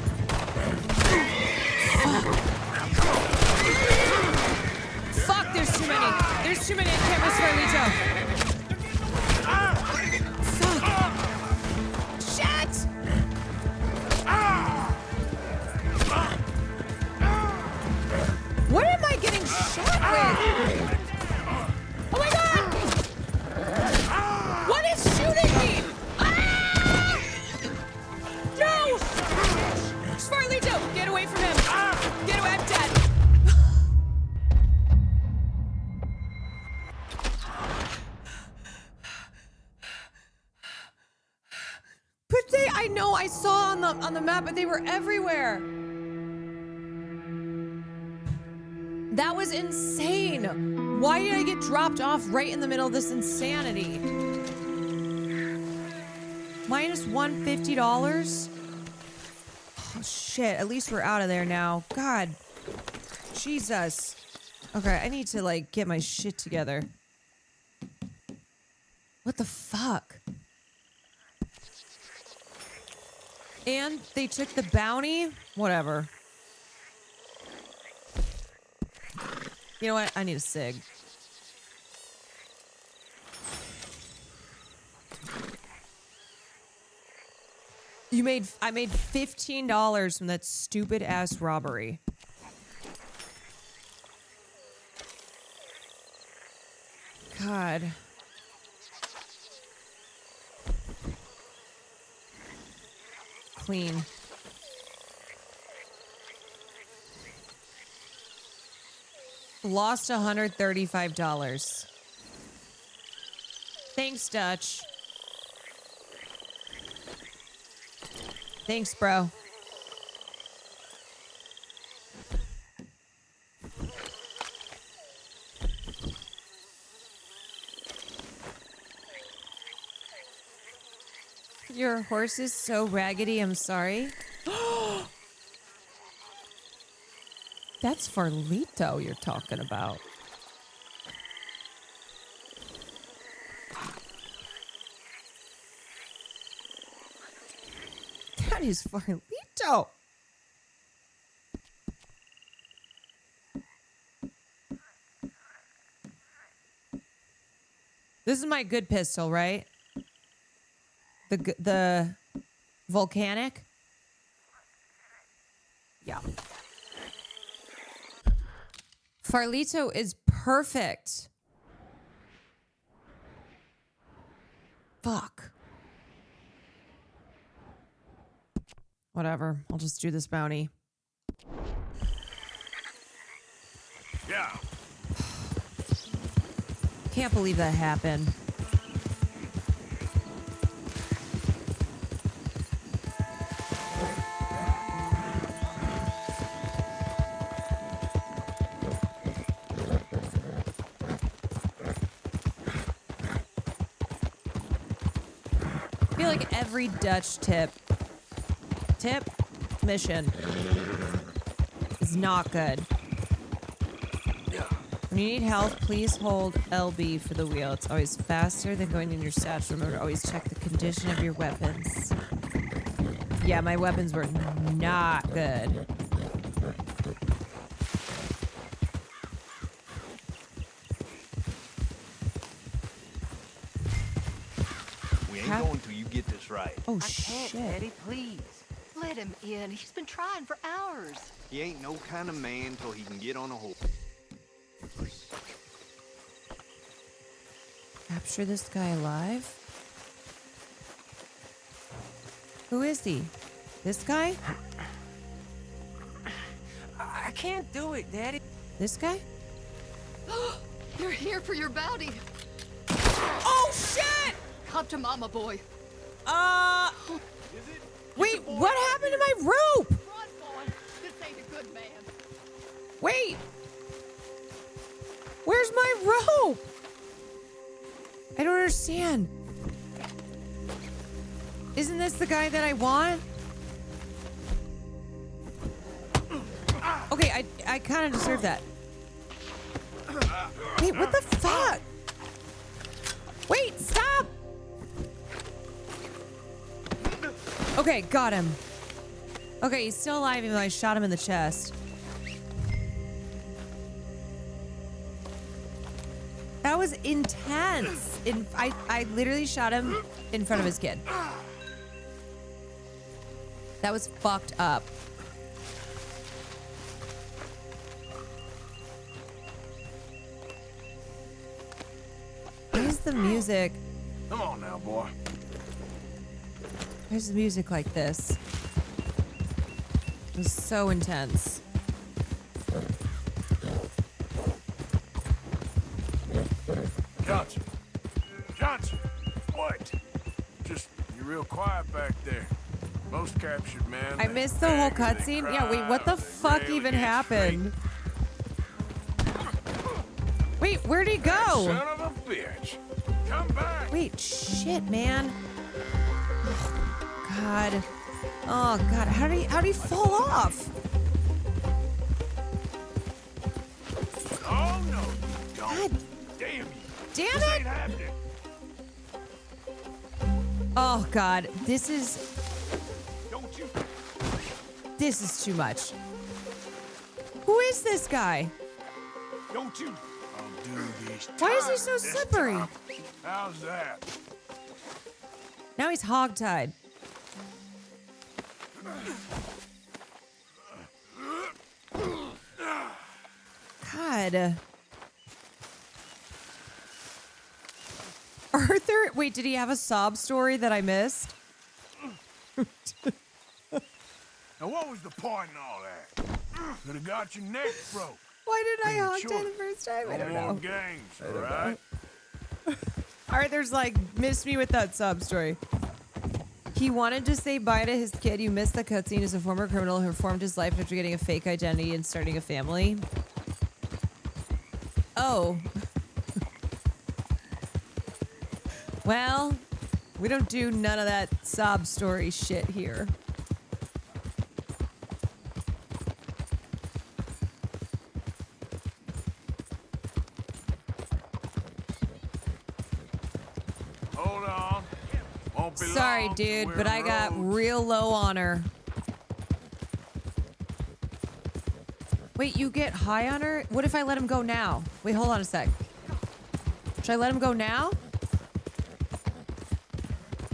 Fuck, there's too many. There's too many. I can't miss Farlito. Fuck. Shit! What am I getting shot with? Oh my god! What is shooting me? Ah! No! Farlito, get away from him. Get away, I'm dead. But I know I saw on the map, but they were everywhere. That was insane. Why did I get dropped off right in the middle of this insanity? Minus $150? Oh shit, at least we're out of there now. God. Jesus. Okay, I need to like get my shit together. What the fuck? And they took the bounty? Whatever. You know what? I need a cig. I made $15 from that stupid ass robbery. God. Clean. Lost $135. Thanks, Dutch. Thanks, bro. Your horse is so raggedy, I'm sorry. That's Farlito you're talking about. That is Farlito. This is my good pistol, right? The volcanic? Yeah. Farlito is perfect. Fuck. Whatever. I'll just do this bounty. Yeah. Can't believe that happened. feel like every Dutch tip mission is not good. When you need help, please hold LB for the wheel. It's always faster than going in your stash. Remember to always check the condition of your weapons. Yeah, my weapons were not good. We ain't going till you get this right. Oh, Can't, Daddy, please. Let him in. He's been trying for hours. He ain't no kind of man till he can get on a horse. Capture this guy alive? Who is he? This guy? I can't do it, Daddy. This guy? You're here for your bounty. Oh, shit! Come to Mama, boy. Wait, what happened to my rope? Run, boy. This ain't a good man. Wait. Where's my rope? I don't understand. Isn't this the guy that I want? Okay, I kind of deserve that. Wait, what the fuck? Wait, stop! Okay, got him. Okay, he's still alive even though I shot him in the chest. That was intense. I literally shot him in front of his kid. That was fucked up. Why is the music? Come on now, boy. Why is the music like this? It was so intense. Johnson. Johnson. What? Just, you're real quiet back there. Most captured men. I missed the whole cutscene. Yeah, wait, what the fuck even happened? Wait, where'd he go? Son of a bitch. Come back. Wait, shit, man. God. Oh God, how did he fall off? Oh no, don't. God damn you. damn This it! ain't happening. Oh God, this is too much. Who is this guy? Don't you? I'll do this. Why is he so this slippery? time. How's that? Now he's hogtied. God. Arthur, wait, did he have a sob story that I missed? Now what was the point in all that? Could have got your neck broke. Why did I Premature. hogtie the first time? I don't No more know. games, I don't right? Arthur's like, missed me with that sob story. He wanted to say bye to his kid. You missed the cutscene as a former criminal who reformed his life after getting a fake identity and starting a family. Oh. Well, we don't do none of that sob story shit here. Hold on. Won't be Sorry, long till dude, we're but I on got road. real low on her. Wait, you get high on her? What if I let him go now? Wait, hold on a sec. Should I let him go now?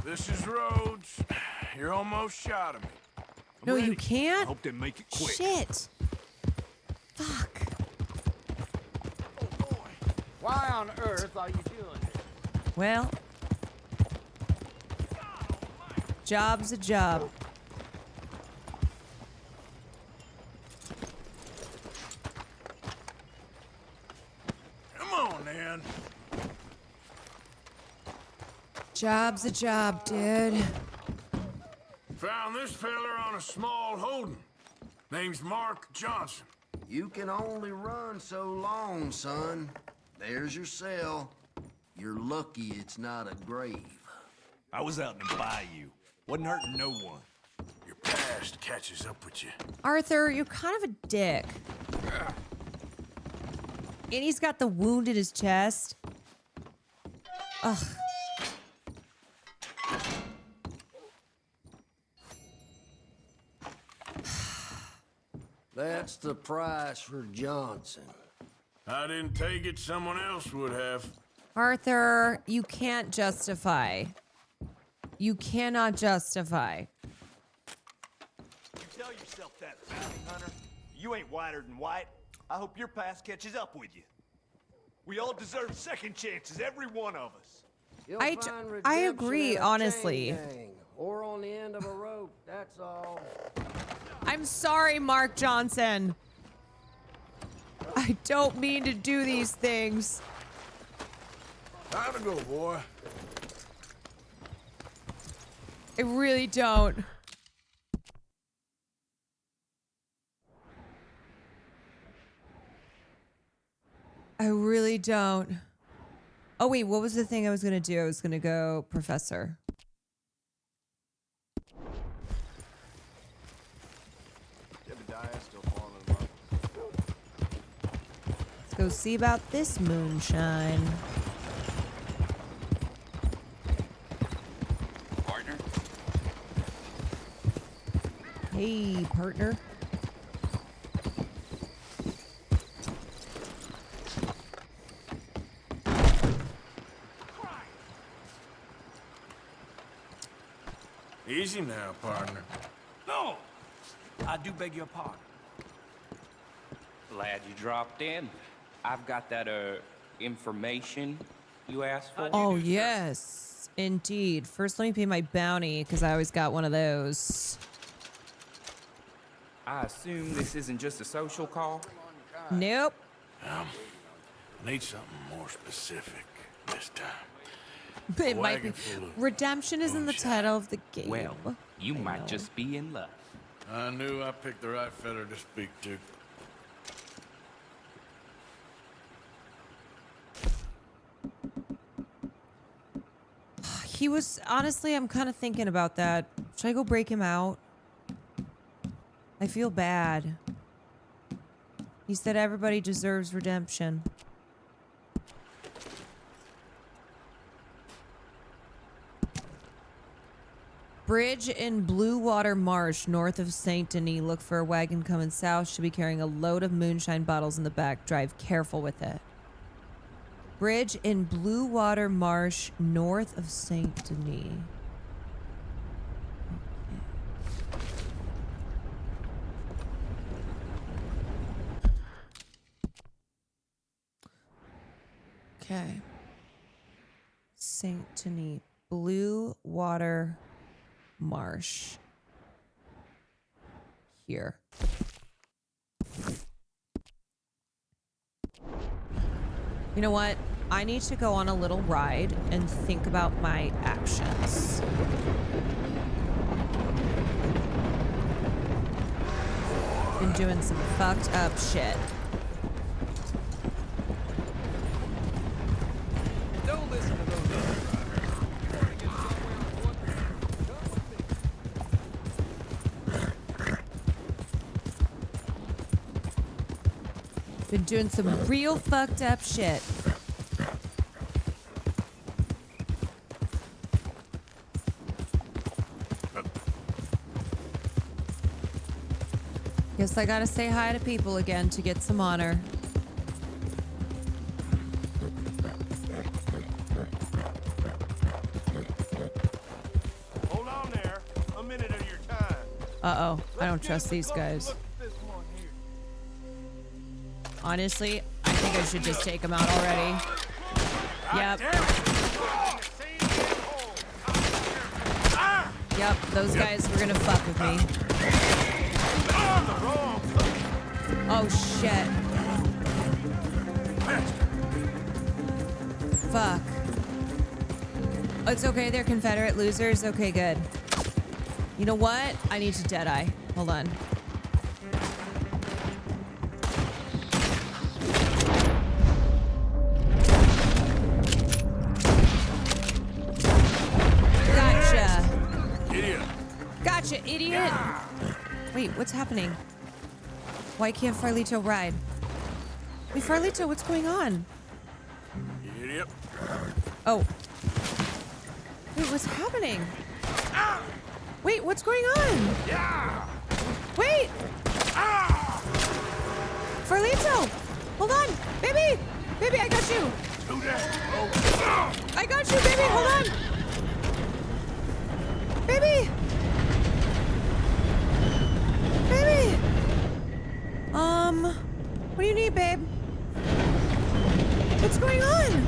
This is Rhodes. You're almost shot of me. No, you can't. Hope they make it quick. Shit. Fuck. Why on earth are you doing this? Well. Job's a job. Come on, then. Job's a job, dude. Found this feller on a small holding. Name's Mark Johnson. You can only run so long, son. There's your cell. You're lucky it's not a grave. I was out in the bayou. Wasn't hurting no one. Your past catches up with you. Arthur, you're kind of a dick. And he's got the wound in his chest. Ugh. That's the price for Johnson. I didn't take it, someone else would have. Arthur, you can't justify. You cannot justify. You tell yourself that, bounty hunter. You ain't whiter than white. I hope your past catches up with you. We all deserve second chances, every one of us. You'll I find agree, redemption in a honestly. chain gang, or on the end of a rope, that's all. I'm sorry, Mark Johnson. I don't mean to do these things. Time to go, boy. I really don't. I really don't. Oh, wait, what was the thing I was going to do? I was going to go professor. Let's go see about this moonshine. Partner? Hey, partner. Easy now, partner. No! I do beg your pardon. Glad you dropped in. I've got that, information you asked for. Oh, yes, indeed. First, let me pay my bounty, because I always got one of those. I assume this isn't just a social call? Nope. I need something more specific this time. It might be. Redemption is in the title of the game. Well, you might just be in love. I knew I picked the right fella to speak to. He was, honestly, I'm kind of thinking about that. Should I go break him out? I feel bad. He said everybody deserves redemption. Bridge in Blue Water Marsh, north of Saint Denis. Look for a wagon coming south. Should be carrying a load of moonshine bottles in the back. Drive careful with it. Bridge in Blue Water Marsh, north of Saint Denis. Okay. Saint Denis. Blue Water Marsh. Here. You know what? I need to go on a little ride and think about my actions. Been doing some fucked up shit. Don't listen to those other Been doing some real fucked up shit. Guess I gotta say hi to people again to get some honor. Hold on there. A minute of your time. Uh-oh. I don't trust these guys. Honestly, I think I should just take them out already. Yep. Yep, those guys were gonna fuck with me. Oh, shit. Fuck. It's okay, they're Confederate losers. Okay, good. You know what? I need to deadeye. Hold on. Wait, what's happening? Why can't Farlito ride? Wait, Farlito, what's going on? Idiot. Oh. Wait, what's happening? Wait, what's going on? Wait! Farlito! Hold on! Baby! Baby, I got you! I got you, baby! Hold on! Baby! Baby! What do you need, babe? What's going on?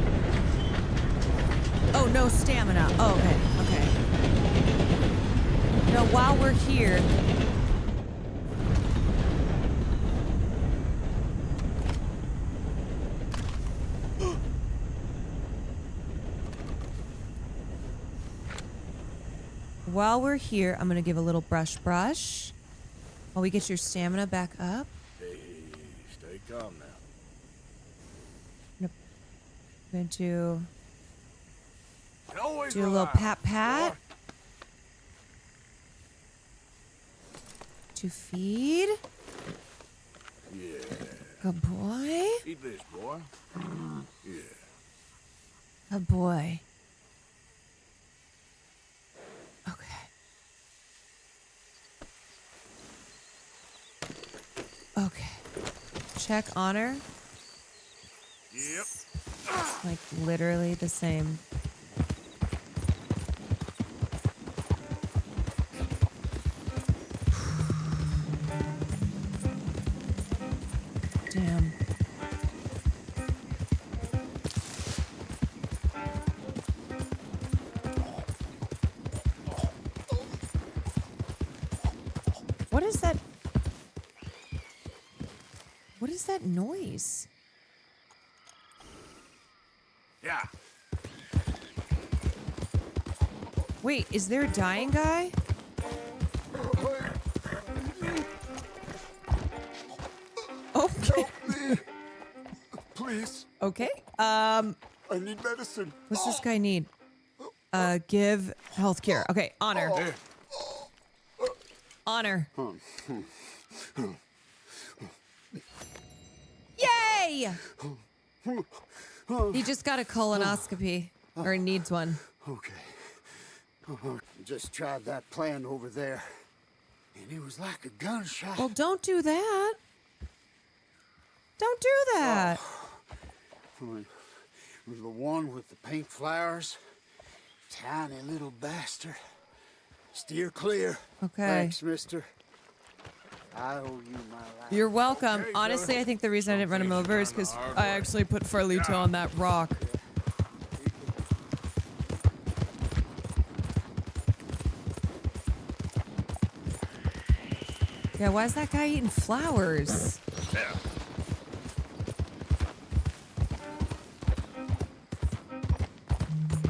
Oh, no stamina. Oh, okay, okay. No, while we're here... While we're here, I'm gonna give a little brush. While we get your stamina back up. Hey, stay calm now. I'm gonna do Always a little pat. To feed. Yeah. Good boy. Eat this, boy. Yeah. Good boy. Okay. Check honor. Yep. Like literally the same. Damn. What is that? What is that noise? Yeah. Wait, is there a dying guy? Okay. Please. Okay. I need medicine. What's this guy need? Give healthcare. Okay, honor. There. Honor. Yay! He just got a colonoscopy. Or needs one. Okay. Just tried that plan over there. And it was like a gunshot. Well, don't do that. Don't do that. It was the one with the pink flowers. Tiny little bastard. Steer clear. Okay. Thanks, mister. I owe you my life. You're welcome. Honestly, I think the reason I didn't run him over is because I actually put Farlito on that rock. Yeah, why is that guy eating flowers?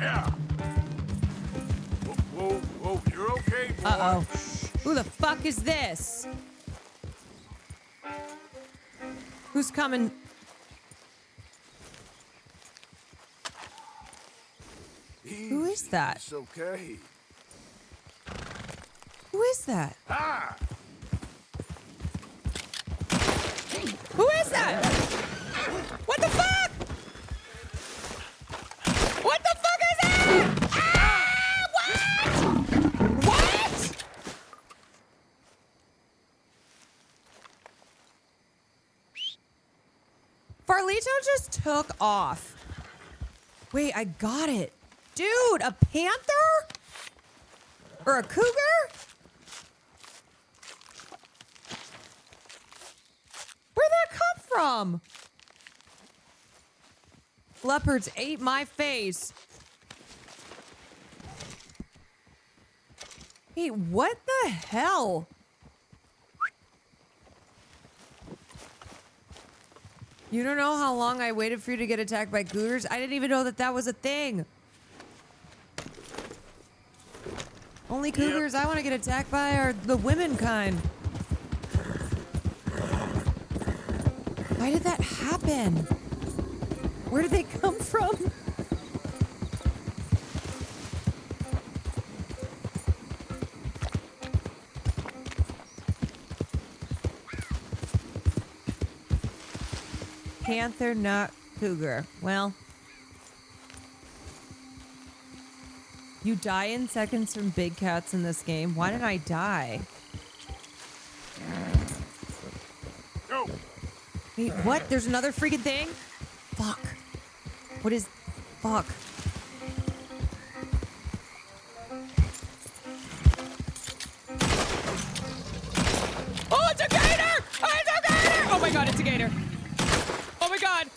Yeah. Whoa, you're okay, boy. Uh-oh. Who the fuck is this? Who's coming? Who is that? It's okay. Who is that? Ah! Who is that? What the fuck? What the fuck is that? Ah! What? What? Farlito just took off. Wait, I got it. Dude, a panther? Or a cougar? Where'd that come from? Leopards ate my face. Hey, what the hell? You don't know how long I waited for you to get attacked by cougars? I didn't even know that that was a thing. Only cougars I want to get attacked by are the women kind. Why did that happen? Where did they come from? Panther, not cougar. Well, you die in seconds from big cats in this game. Why did I die? Go. Wait, what? There's another freaking thing? Fuck. What is... Fuck. Oh, it's a gator! Oh, it's a gator! Oh my god, it's a gator. Oh my god.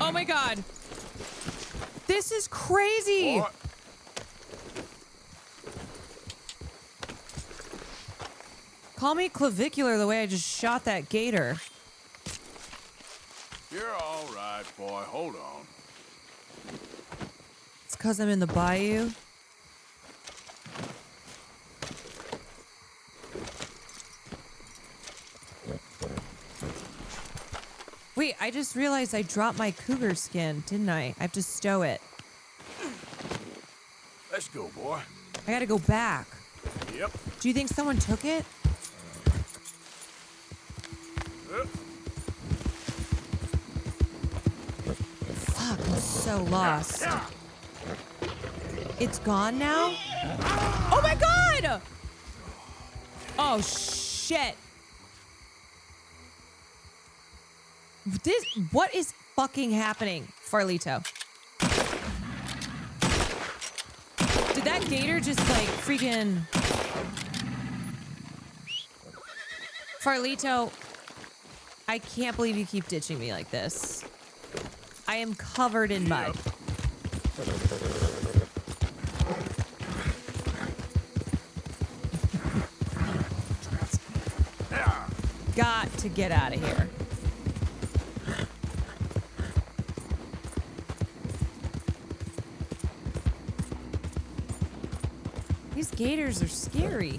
Oh my god. This is crazy. What? Call me clavicular the way I just shot that gator. You're all right, boy. Hold on. It's because I'm in the bayou. Wait, I just realized I dropped my cougar skin, didn't I? I have to stow it. Let's go, boy. I gotta go back. Yep. Do you think someone took it? Fuck, I'm so lost. It's gone now? Oh my god! Oh shit. What is fucking happening, Farlito? Did that gator just like freaking... Farlito, I can't believe you keep ditching me like this. I am covered in mud. Got to get out of here. These gators are scary.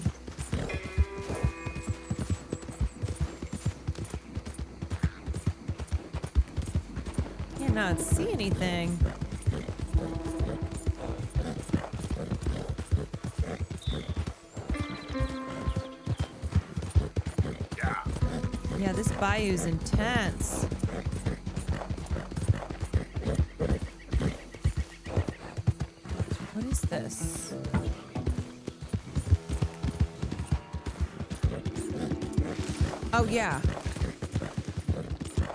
Cannot see anything. Yeah, this bayou's intense. What is this? Oh, yeah.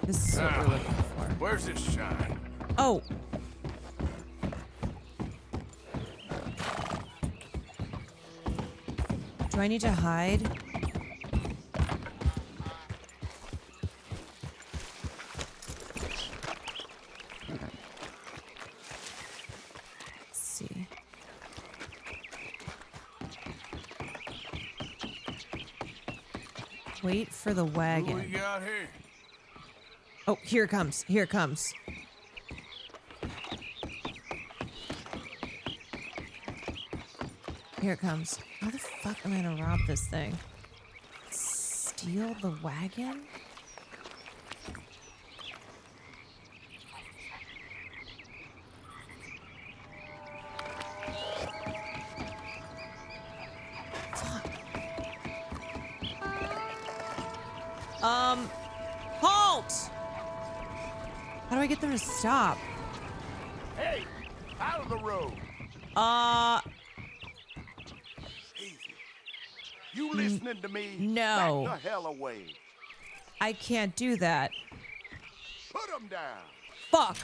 This is what we're looking for. Where's this shine? Oh. Do I need to hide? Let's see. Wait for the wagon. What we got here? Oh, here it comes. Here it comes. Here it comes. How the fuck am I gonna rob this thing? Steal the wagon? Halt! How do I get them to stop? Hey, out of the road. You listening to me? No. Back the hell away. I can't do that. Put them down. Fuck.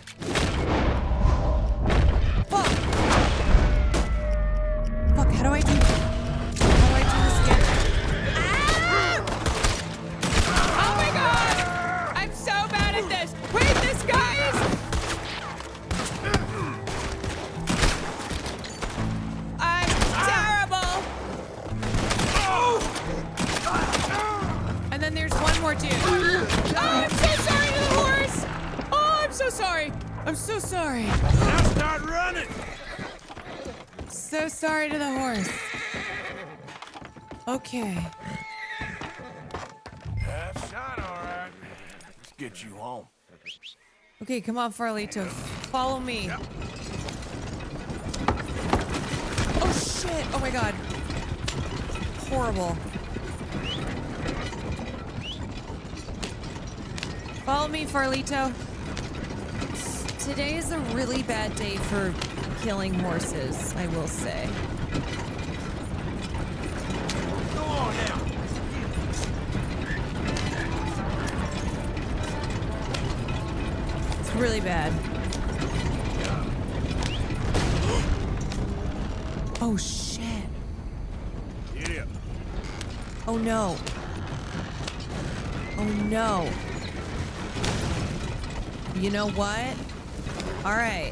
Fuck. Fuck, how do I do this again? Ah! Oh my god! I'm so bad at this. Wait, this guy is... I'm terrible. And then there's one more dude. Oh, I'm so sorry to the horse. Oh, I'm so sorry. I'm so sorry. Now start running. So sorry to the horse. Okay. That's shine, all right. Let's get you home. Okay, come on, Farlito. Follow me. Yep. Oh, shit. Oh, my God. Horrible. Follow me, Farlito. Today is a really bad day for killing horses, I will say. Go on now. It's really bad. Oh, shit. Yeah. Oh, no. Oh, no. You know what? All right.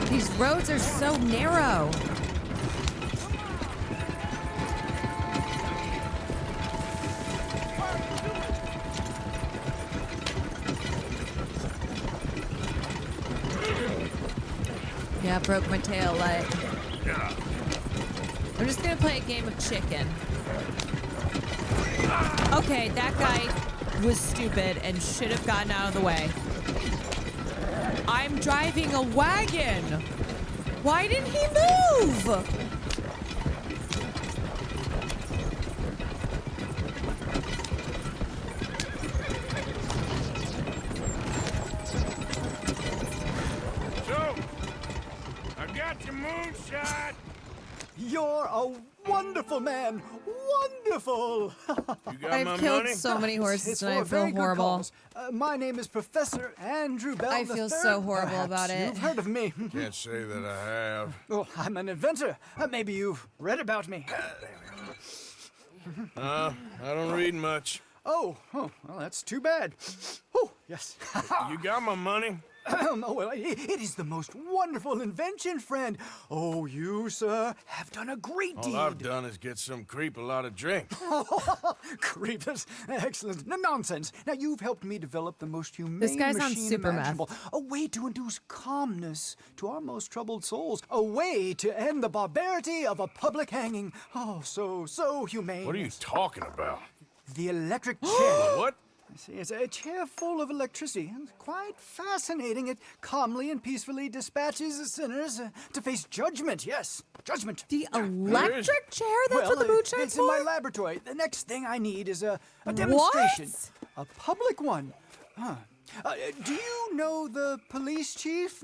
These roads are so narrow. Yeah, broke my tail light. I'm just gonna play a game of chicken. Okay, that guy was stupid and should have gotten out of the way. I'm driving a wagon. Why didn't he move? So, I got your moonshot. You're a wonderful man. Wonderful. You got I've my killed money? so many horses It's and for I a feel very good horrible. cause. My name is Professor Andrew Bell. I feel III, so horrible perhaps. about it. You've heard of me. Can't say that I have. Oh, I'm an inventor. Maybe you've read about me. I don't read much. Oh, well, that's too bad. Oh, yes. You got my money? Oh, well, it is the most wonderful invention, friend. Oh, you, sir, have done a great deed. All I've done is get some creep a lot of drink. Creepers. Excellent. No, nonsense. Now, you've helped me develop the most humane This guy's on machine super meth. imaginable. A way to induce calmness to our most troubled souls. A way to end the barbarity of a public hanging. Oh, so humane. What are you talking about? The electric chair. What? See, it's a chair full of electricity. It's quite fascinating. It calmly and peacefully dispatches sinners to face judgment. Yes, judgment. The electric chair? That's what the moonshine's It's in my for? laboratory. The next thing I need is a demonstration. A public one. Huh. Do you know the police chief?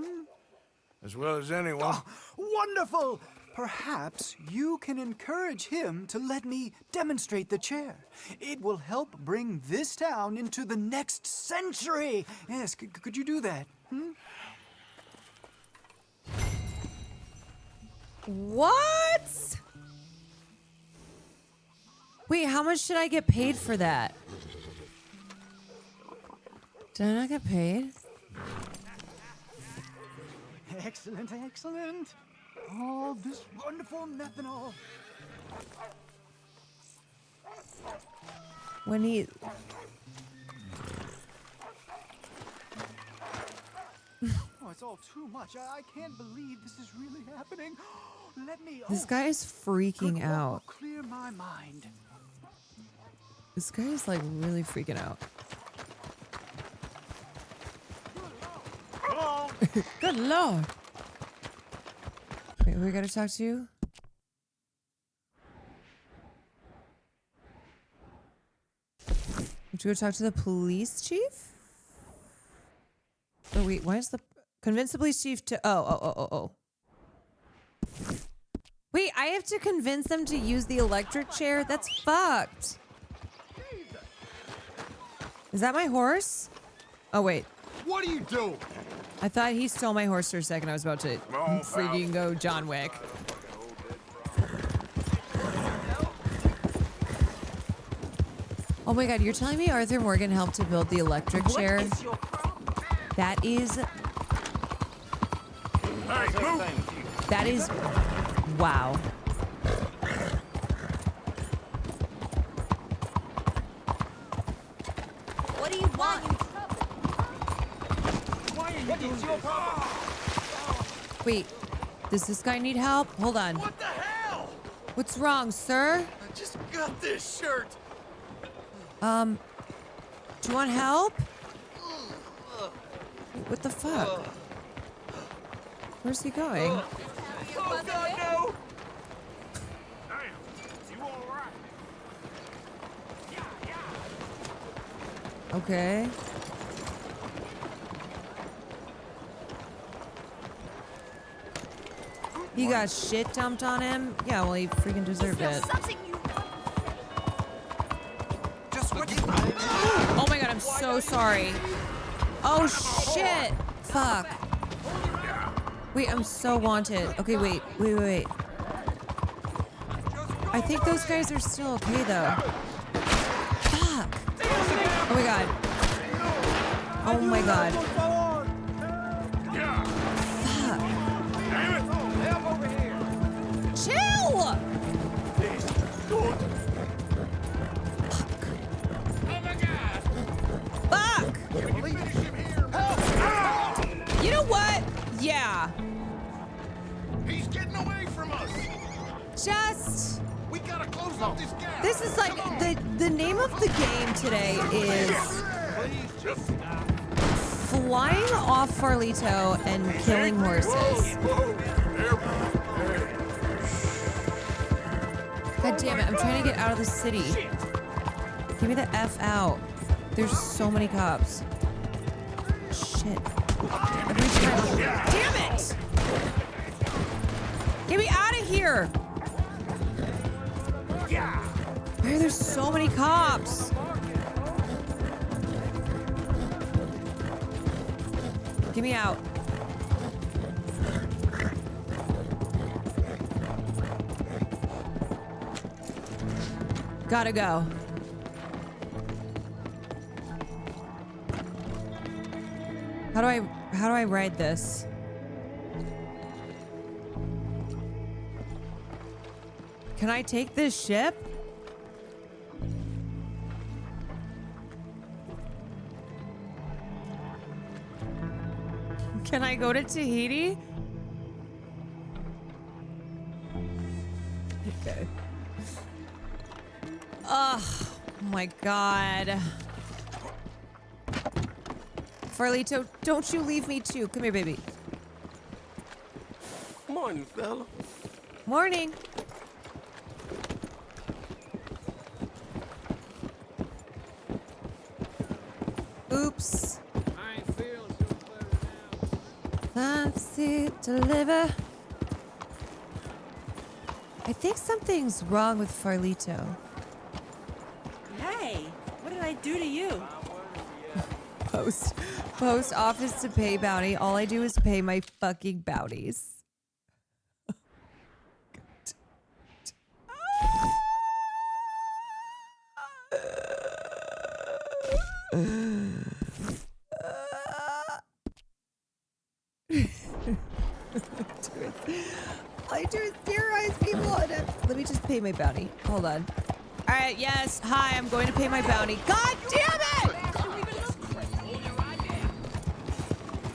As well as anyone. Oh, wonderful! Perhaps you can encourage him to let me demonstrate the chair. It will help bring this town into the next century. Yes, could you do that? What? Wait, how much should I get paid for that? Did I not get paid? Excellent, excellent. Oh, this wonderful methanol. When he... Oh, it's all too much. I can't believe this is really happening. Let me... This guy is freaking out. Clear my mind. This guy is like really freaking out. Good lord. Wait, we gotta talk to you. Did you go talk to the police chief? Oh wait, why is the convince the police chief to oh. Wait, I have to convince them to use the electric chair? That's fucked. Is that my horse? Oh wait. What are you doing? I thought he stole my horse for a second. I was about to freaking go John Wick. Oh my god, you're telling me Arthur Morgan helped to build the electric chair? That is... That is... Wow. What do you want? What is your problem? Wait, does this guy need help? Hold on. What the hell? What's wrong, sir? I just got this shirt. you want help? What the fuck? Where's he going? Oh, God, no! Damn, you all right? Okay. He got shit dumped on him? Yeah, well, he freaking deserved it. Oh my god, I'm so sorry. Oh shit! Fuck. Wait, I'm so wanted. Okay, wait. I think those guys are still okay though. Fuck. Oh my god. Oh my god. Fuck. Chill! Fuck! You know what? Yeah. He's getting away from us. Just. We gotta close up this gap. This is like the name of the game today is flying off Farlito and killing horses. God damn it! I'm trying to get out of the city. Give me the F out. There's so many cops. Shit. Damn it! Get me out of here! Why are there so many cops? Get me out. Gotta go. How do I ride this? Can I take this ship? Can I go to Tahiti? Okay. Oh my god. Farlito, don't you leave me too. Come here, baby. Morning, fella. Morning. Oops. I ain't feeling so better now. Fancy deliver. I think something's wrong with Farlito. Hey, what did I do to you? Post office to pay bounty. All I do is pay my fucking bounties. I do is terrorize people. Let me just pay my bounty. Hold on. All right, yes. Hi, I'm going to pay my bounty. God damn it!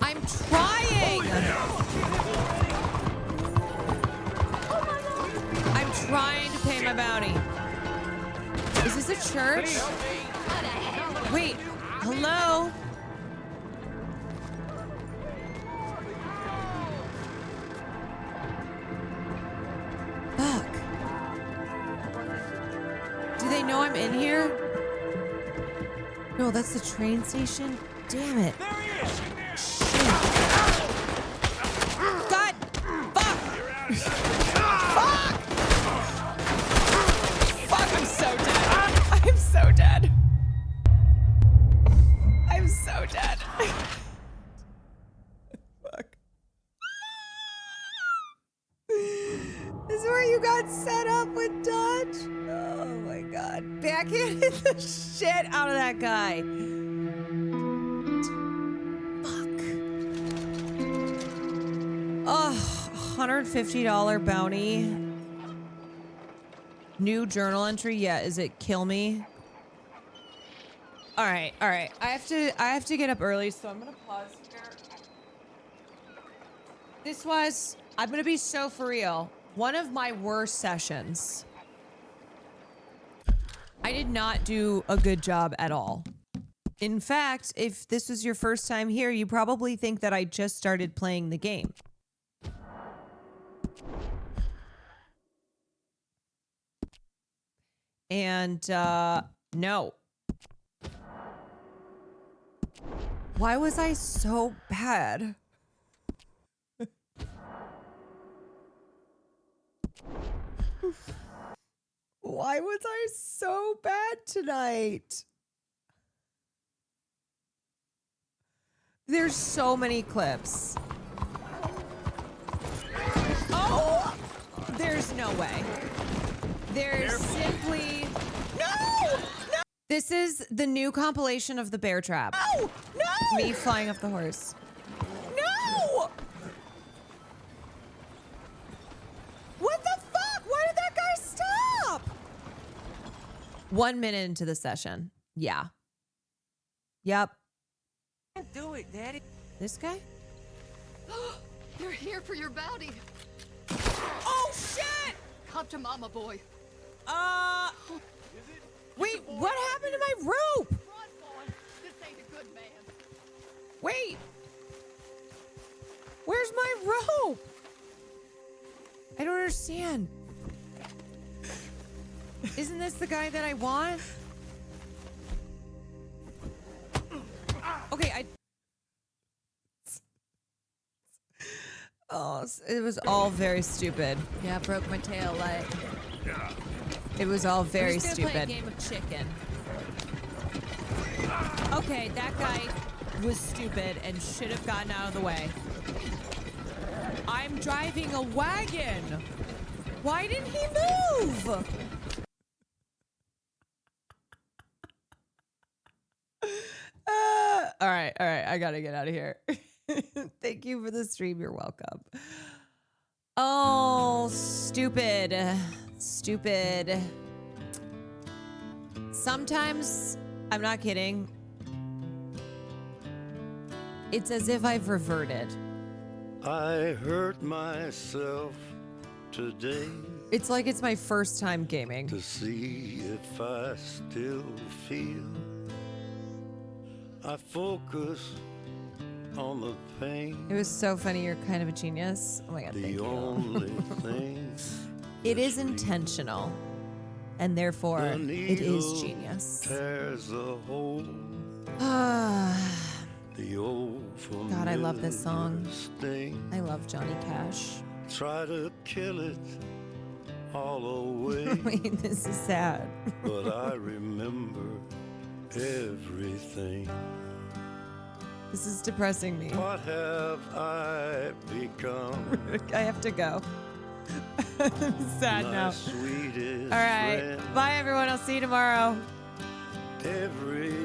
I'm trying. I'm trying to pay my bounty. Is this a church? Wait, hello? Fuck. Do they know I'm in here? No, that's the train station. Damn it. There he is! Shit. God. Fuck. Fuck. Fuck, I'm so dead. I'm so dead. I'm so dead. Fuck. This is where you got set up with Dodge? Oh my god. Backhanded the shit out of that guy. Fuck. Oh, $150 bounty. New journal entry. Yeah, is it kill me? All right. I have to get up early, so I'm gonna pause here. This was, I'm gonna be so for real, one of my worst sessions. I did not do a good job at all. In fact, if this was your first time here, you probably think that I just started playing the game. And, no. Why was I so bad? Why was I so bad tonight? There's so many clips. Oh! There's no way. There's simply... No! No! This is the new compilation of the bear trap. No! No! Me flying off the horse. No! What the fuck? Why did that guy stop? 1 minute into the session. Yeah. Yep. Can't do it, Daddy. This guy? You're here for your bounty. Oh, shit! Come to Mama, boy. Wait, what happened to my rope? Run, boy. This ain't a good man. Wait. Where's my rope? I don't understand. Isn't this the guy that I want? Okay, Oh, it was all very stupid. Yeah, broke my tail light. It was all very stupid. Play a game of chicken. Okay, that guy was stupid and should have gotten out of the way. I'm driving a wagon. Why didn't he move? All right. I gotta get out of here. Thank you for the stream. You're welcome. Oh, stupid. Stupid. Sometimes, I'm not kidding, it's as if I've reverted. I hurt myself today. It's like it's my first time gaming. To see if I still feel. I focus on the pain. It was so funny. You're kind of a genius. Oh my God, thank you. Only thing it is intentional, and therefore it is genius. Tears a hole. The old God, I love this song. Sting. I love Johnny Cash. Try to kill it all away. Wait, this is sad. But I remember everything. This is depressing me. What have I become? I have to go. I'm sad now. Sweetest all right. friend. Bye, everyone. I'll see you tomorrow. Every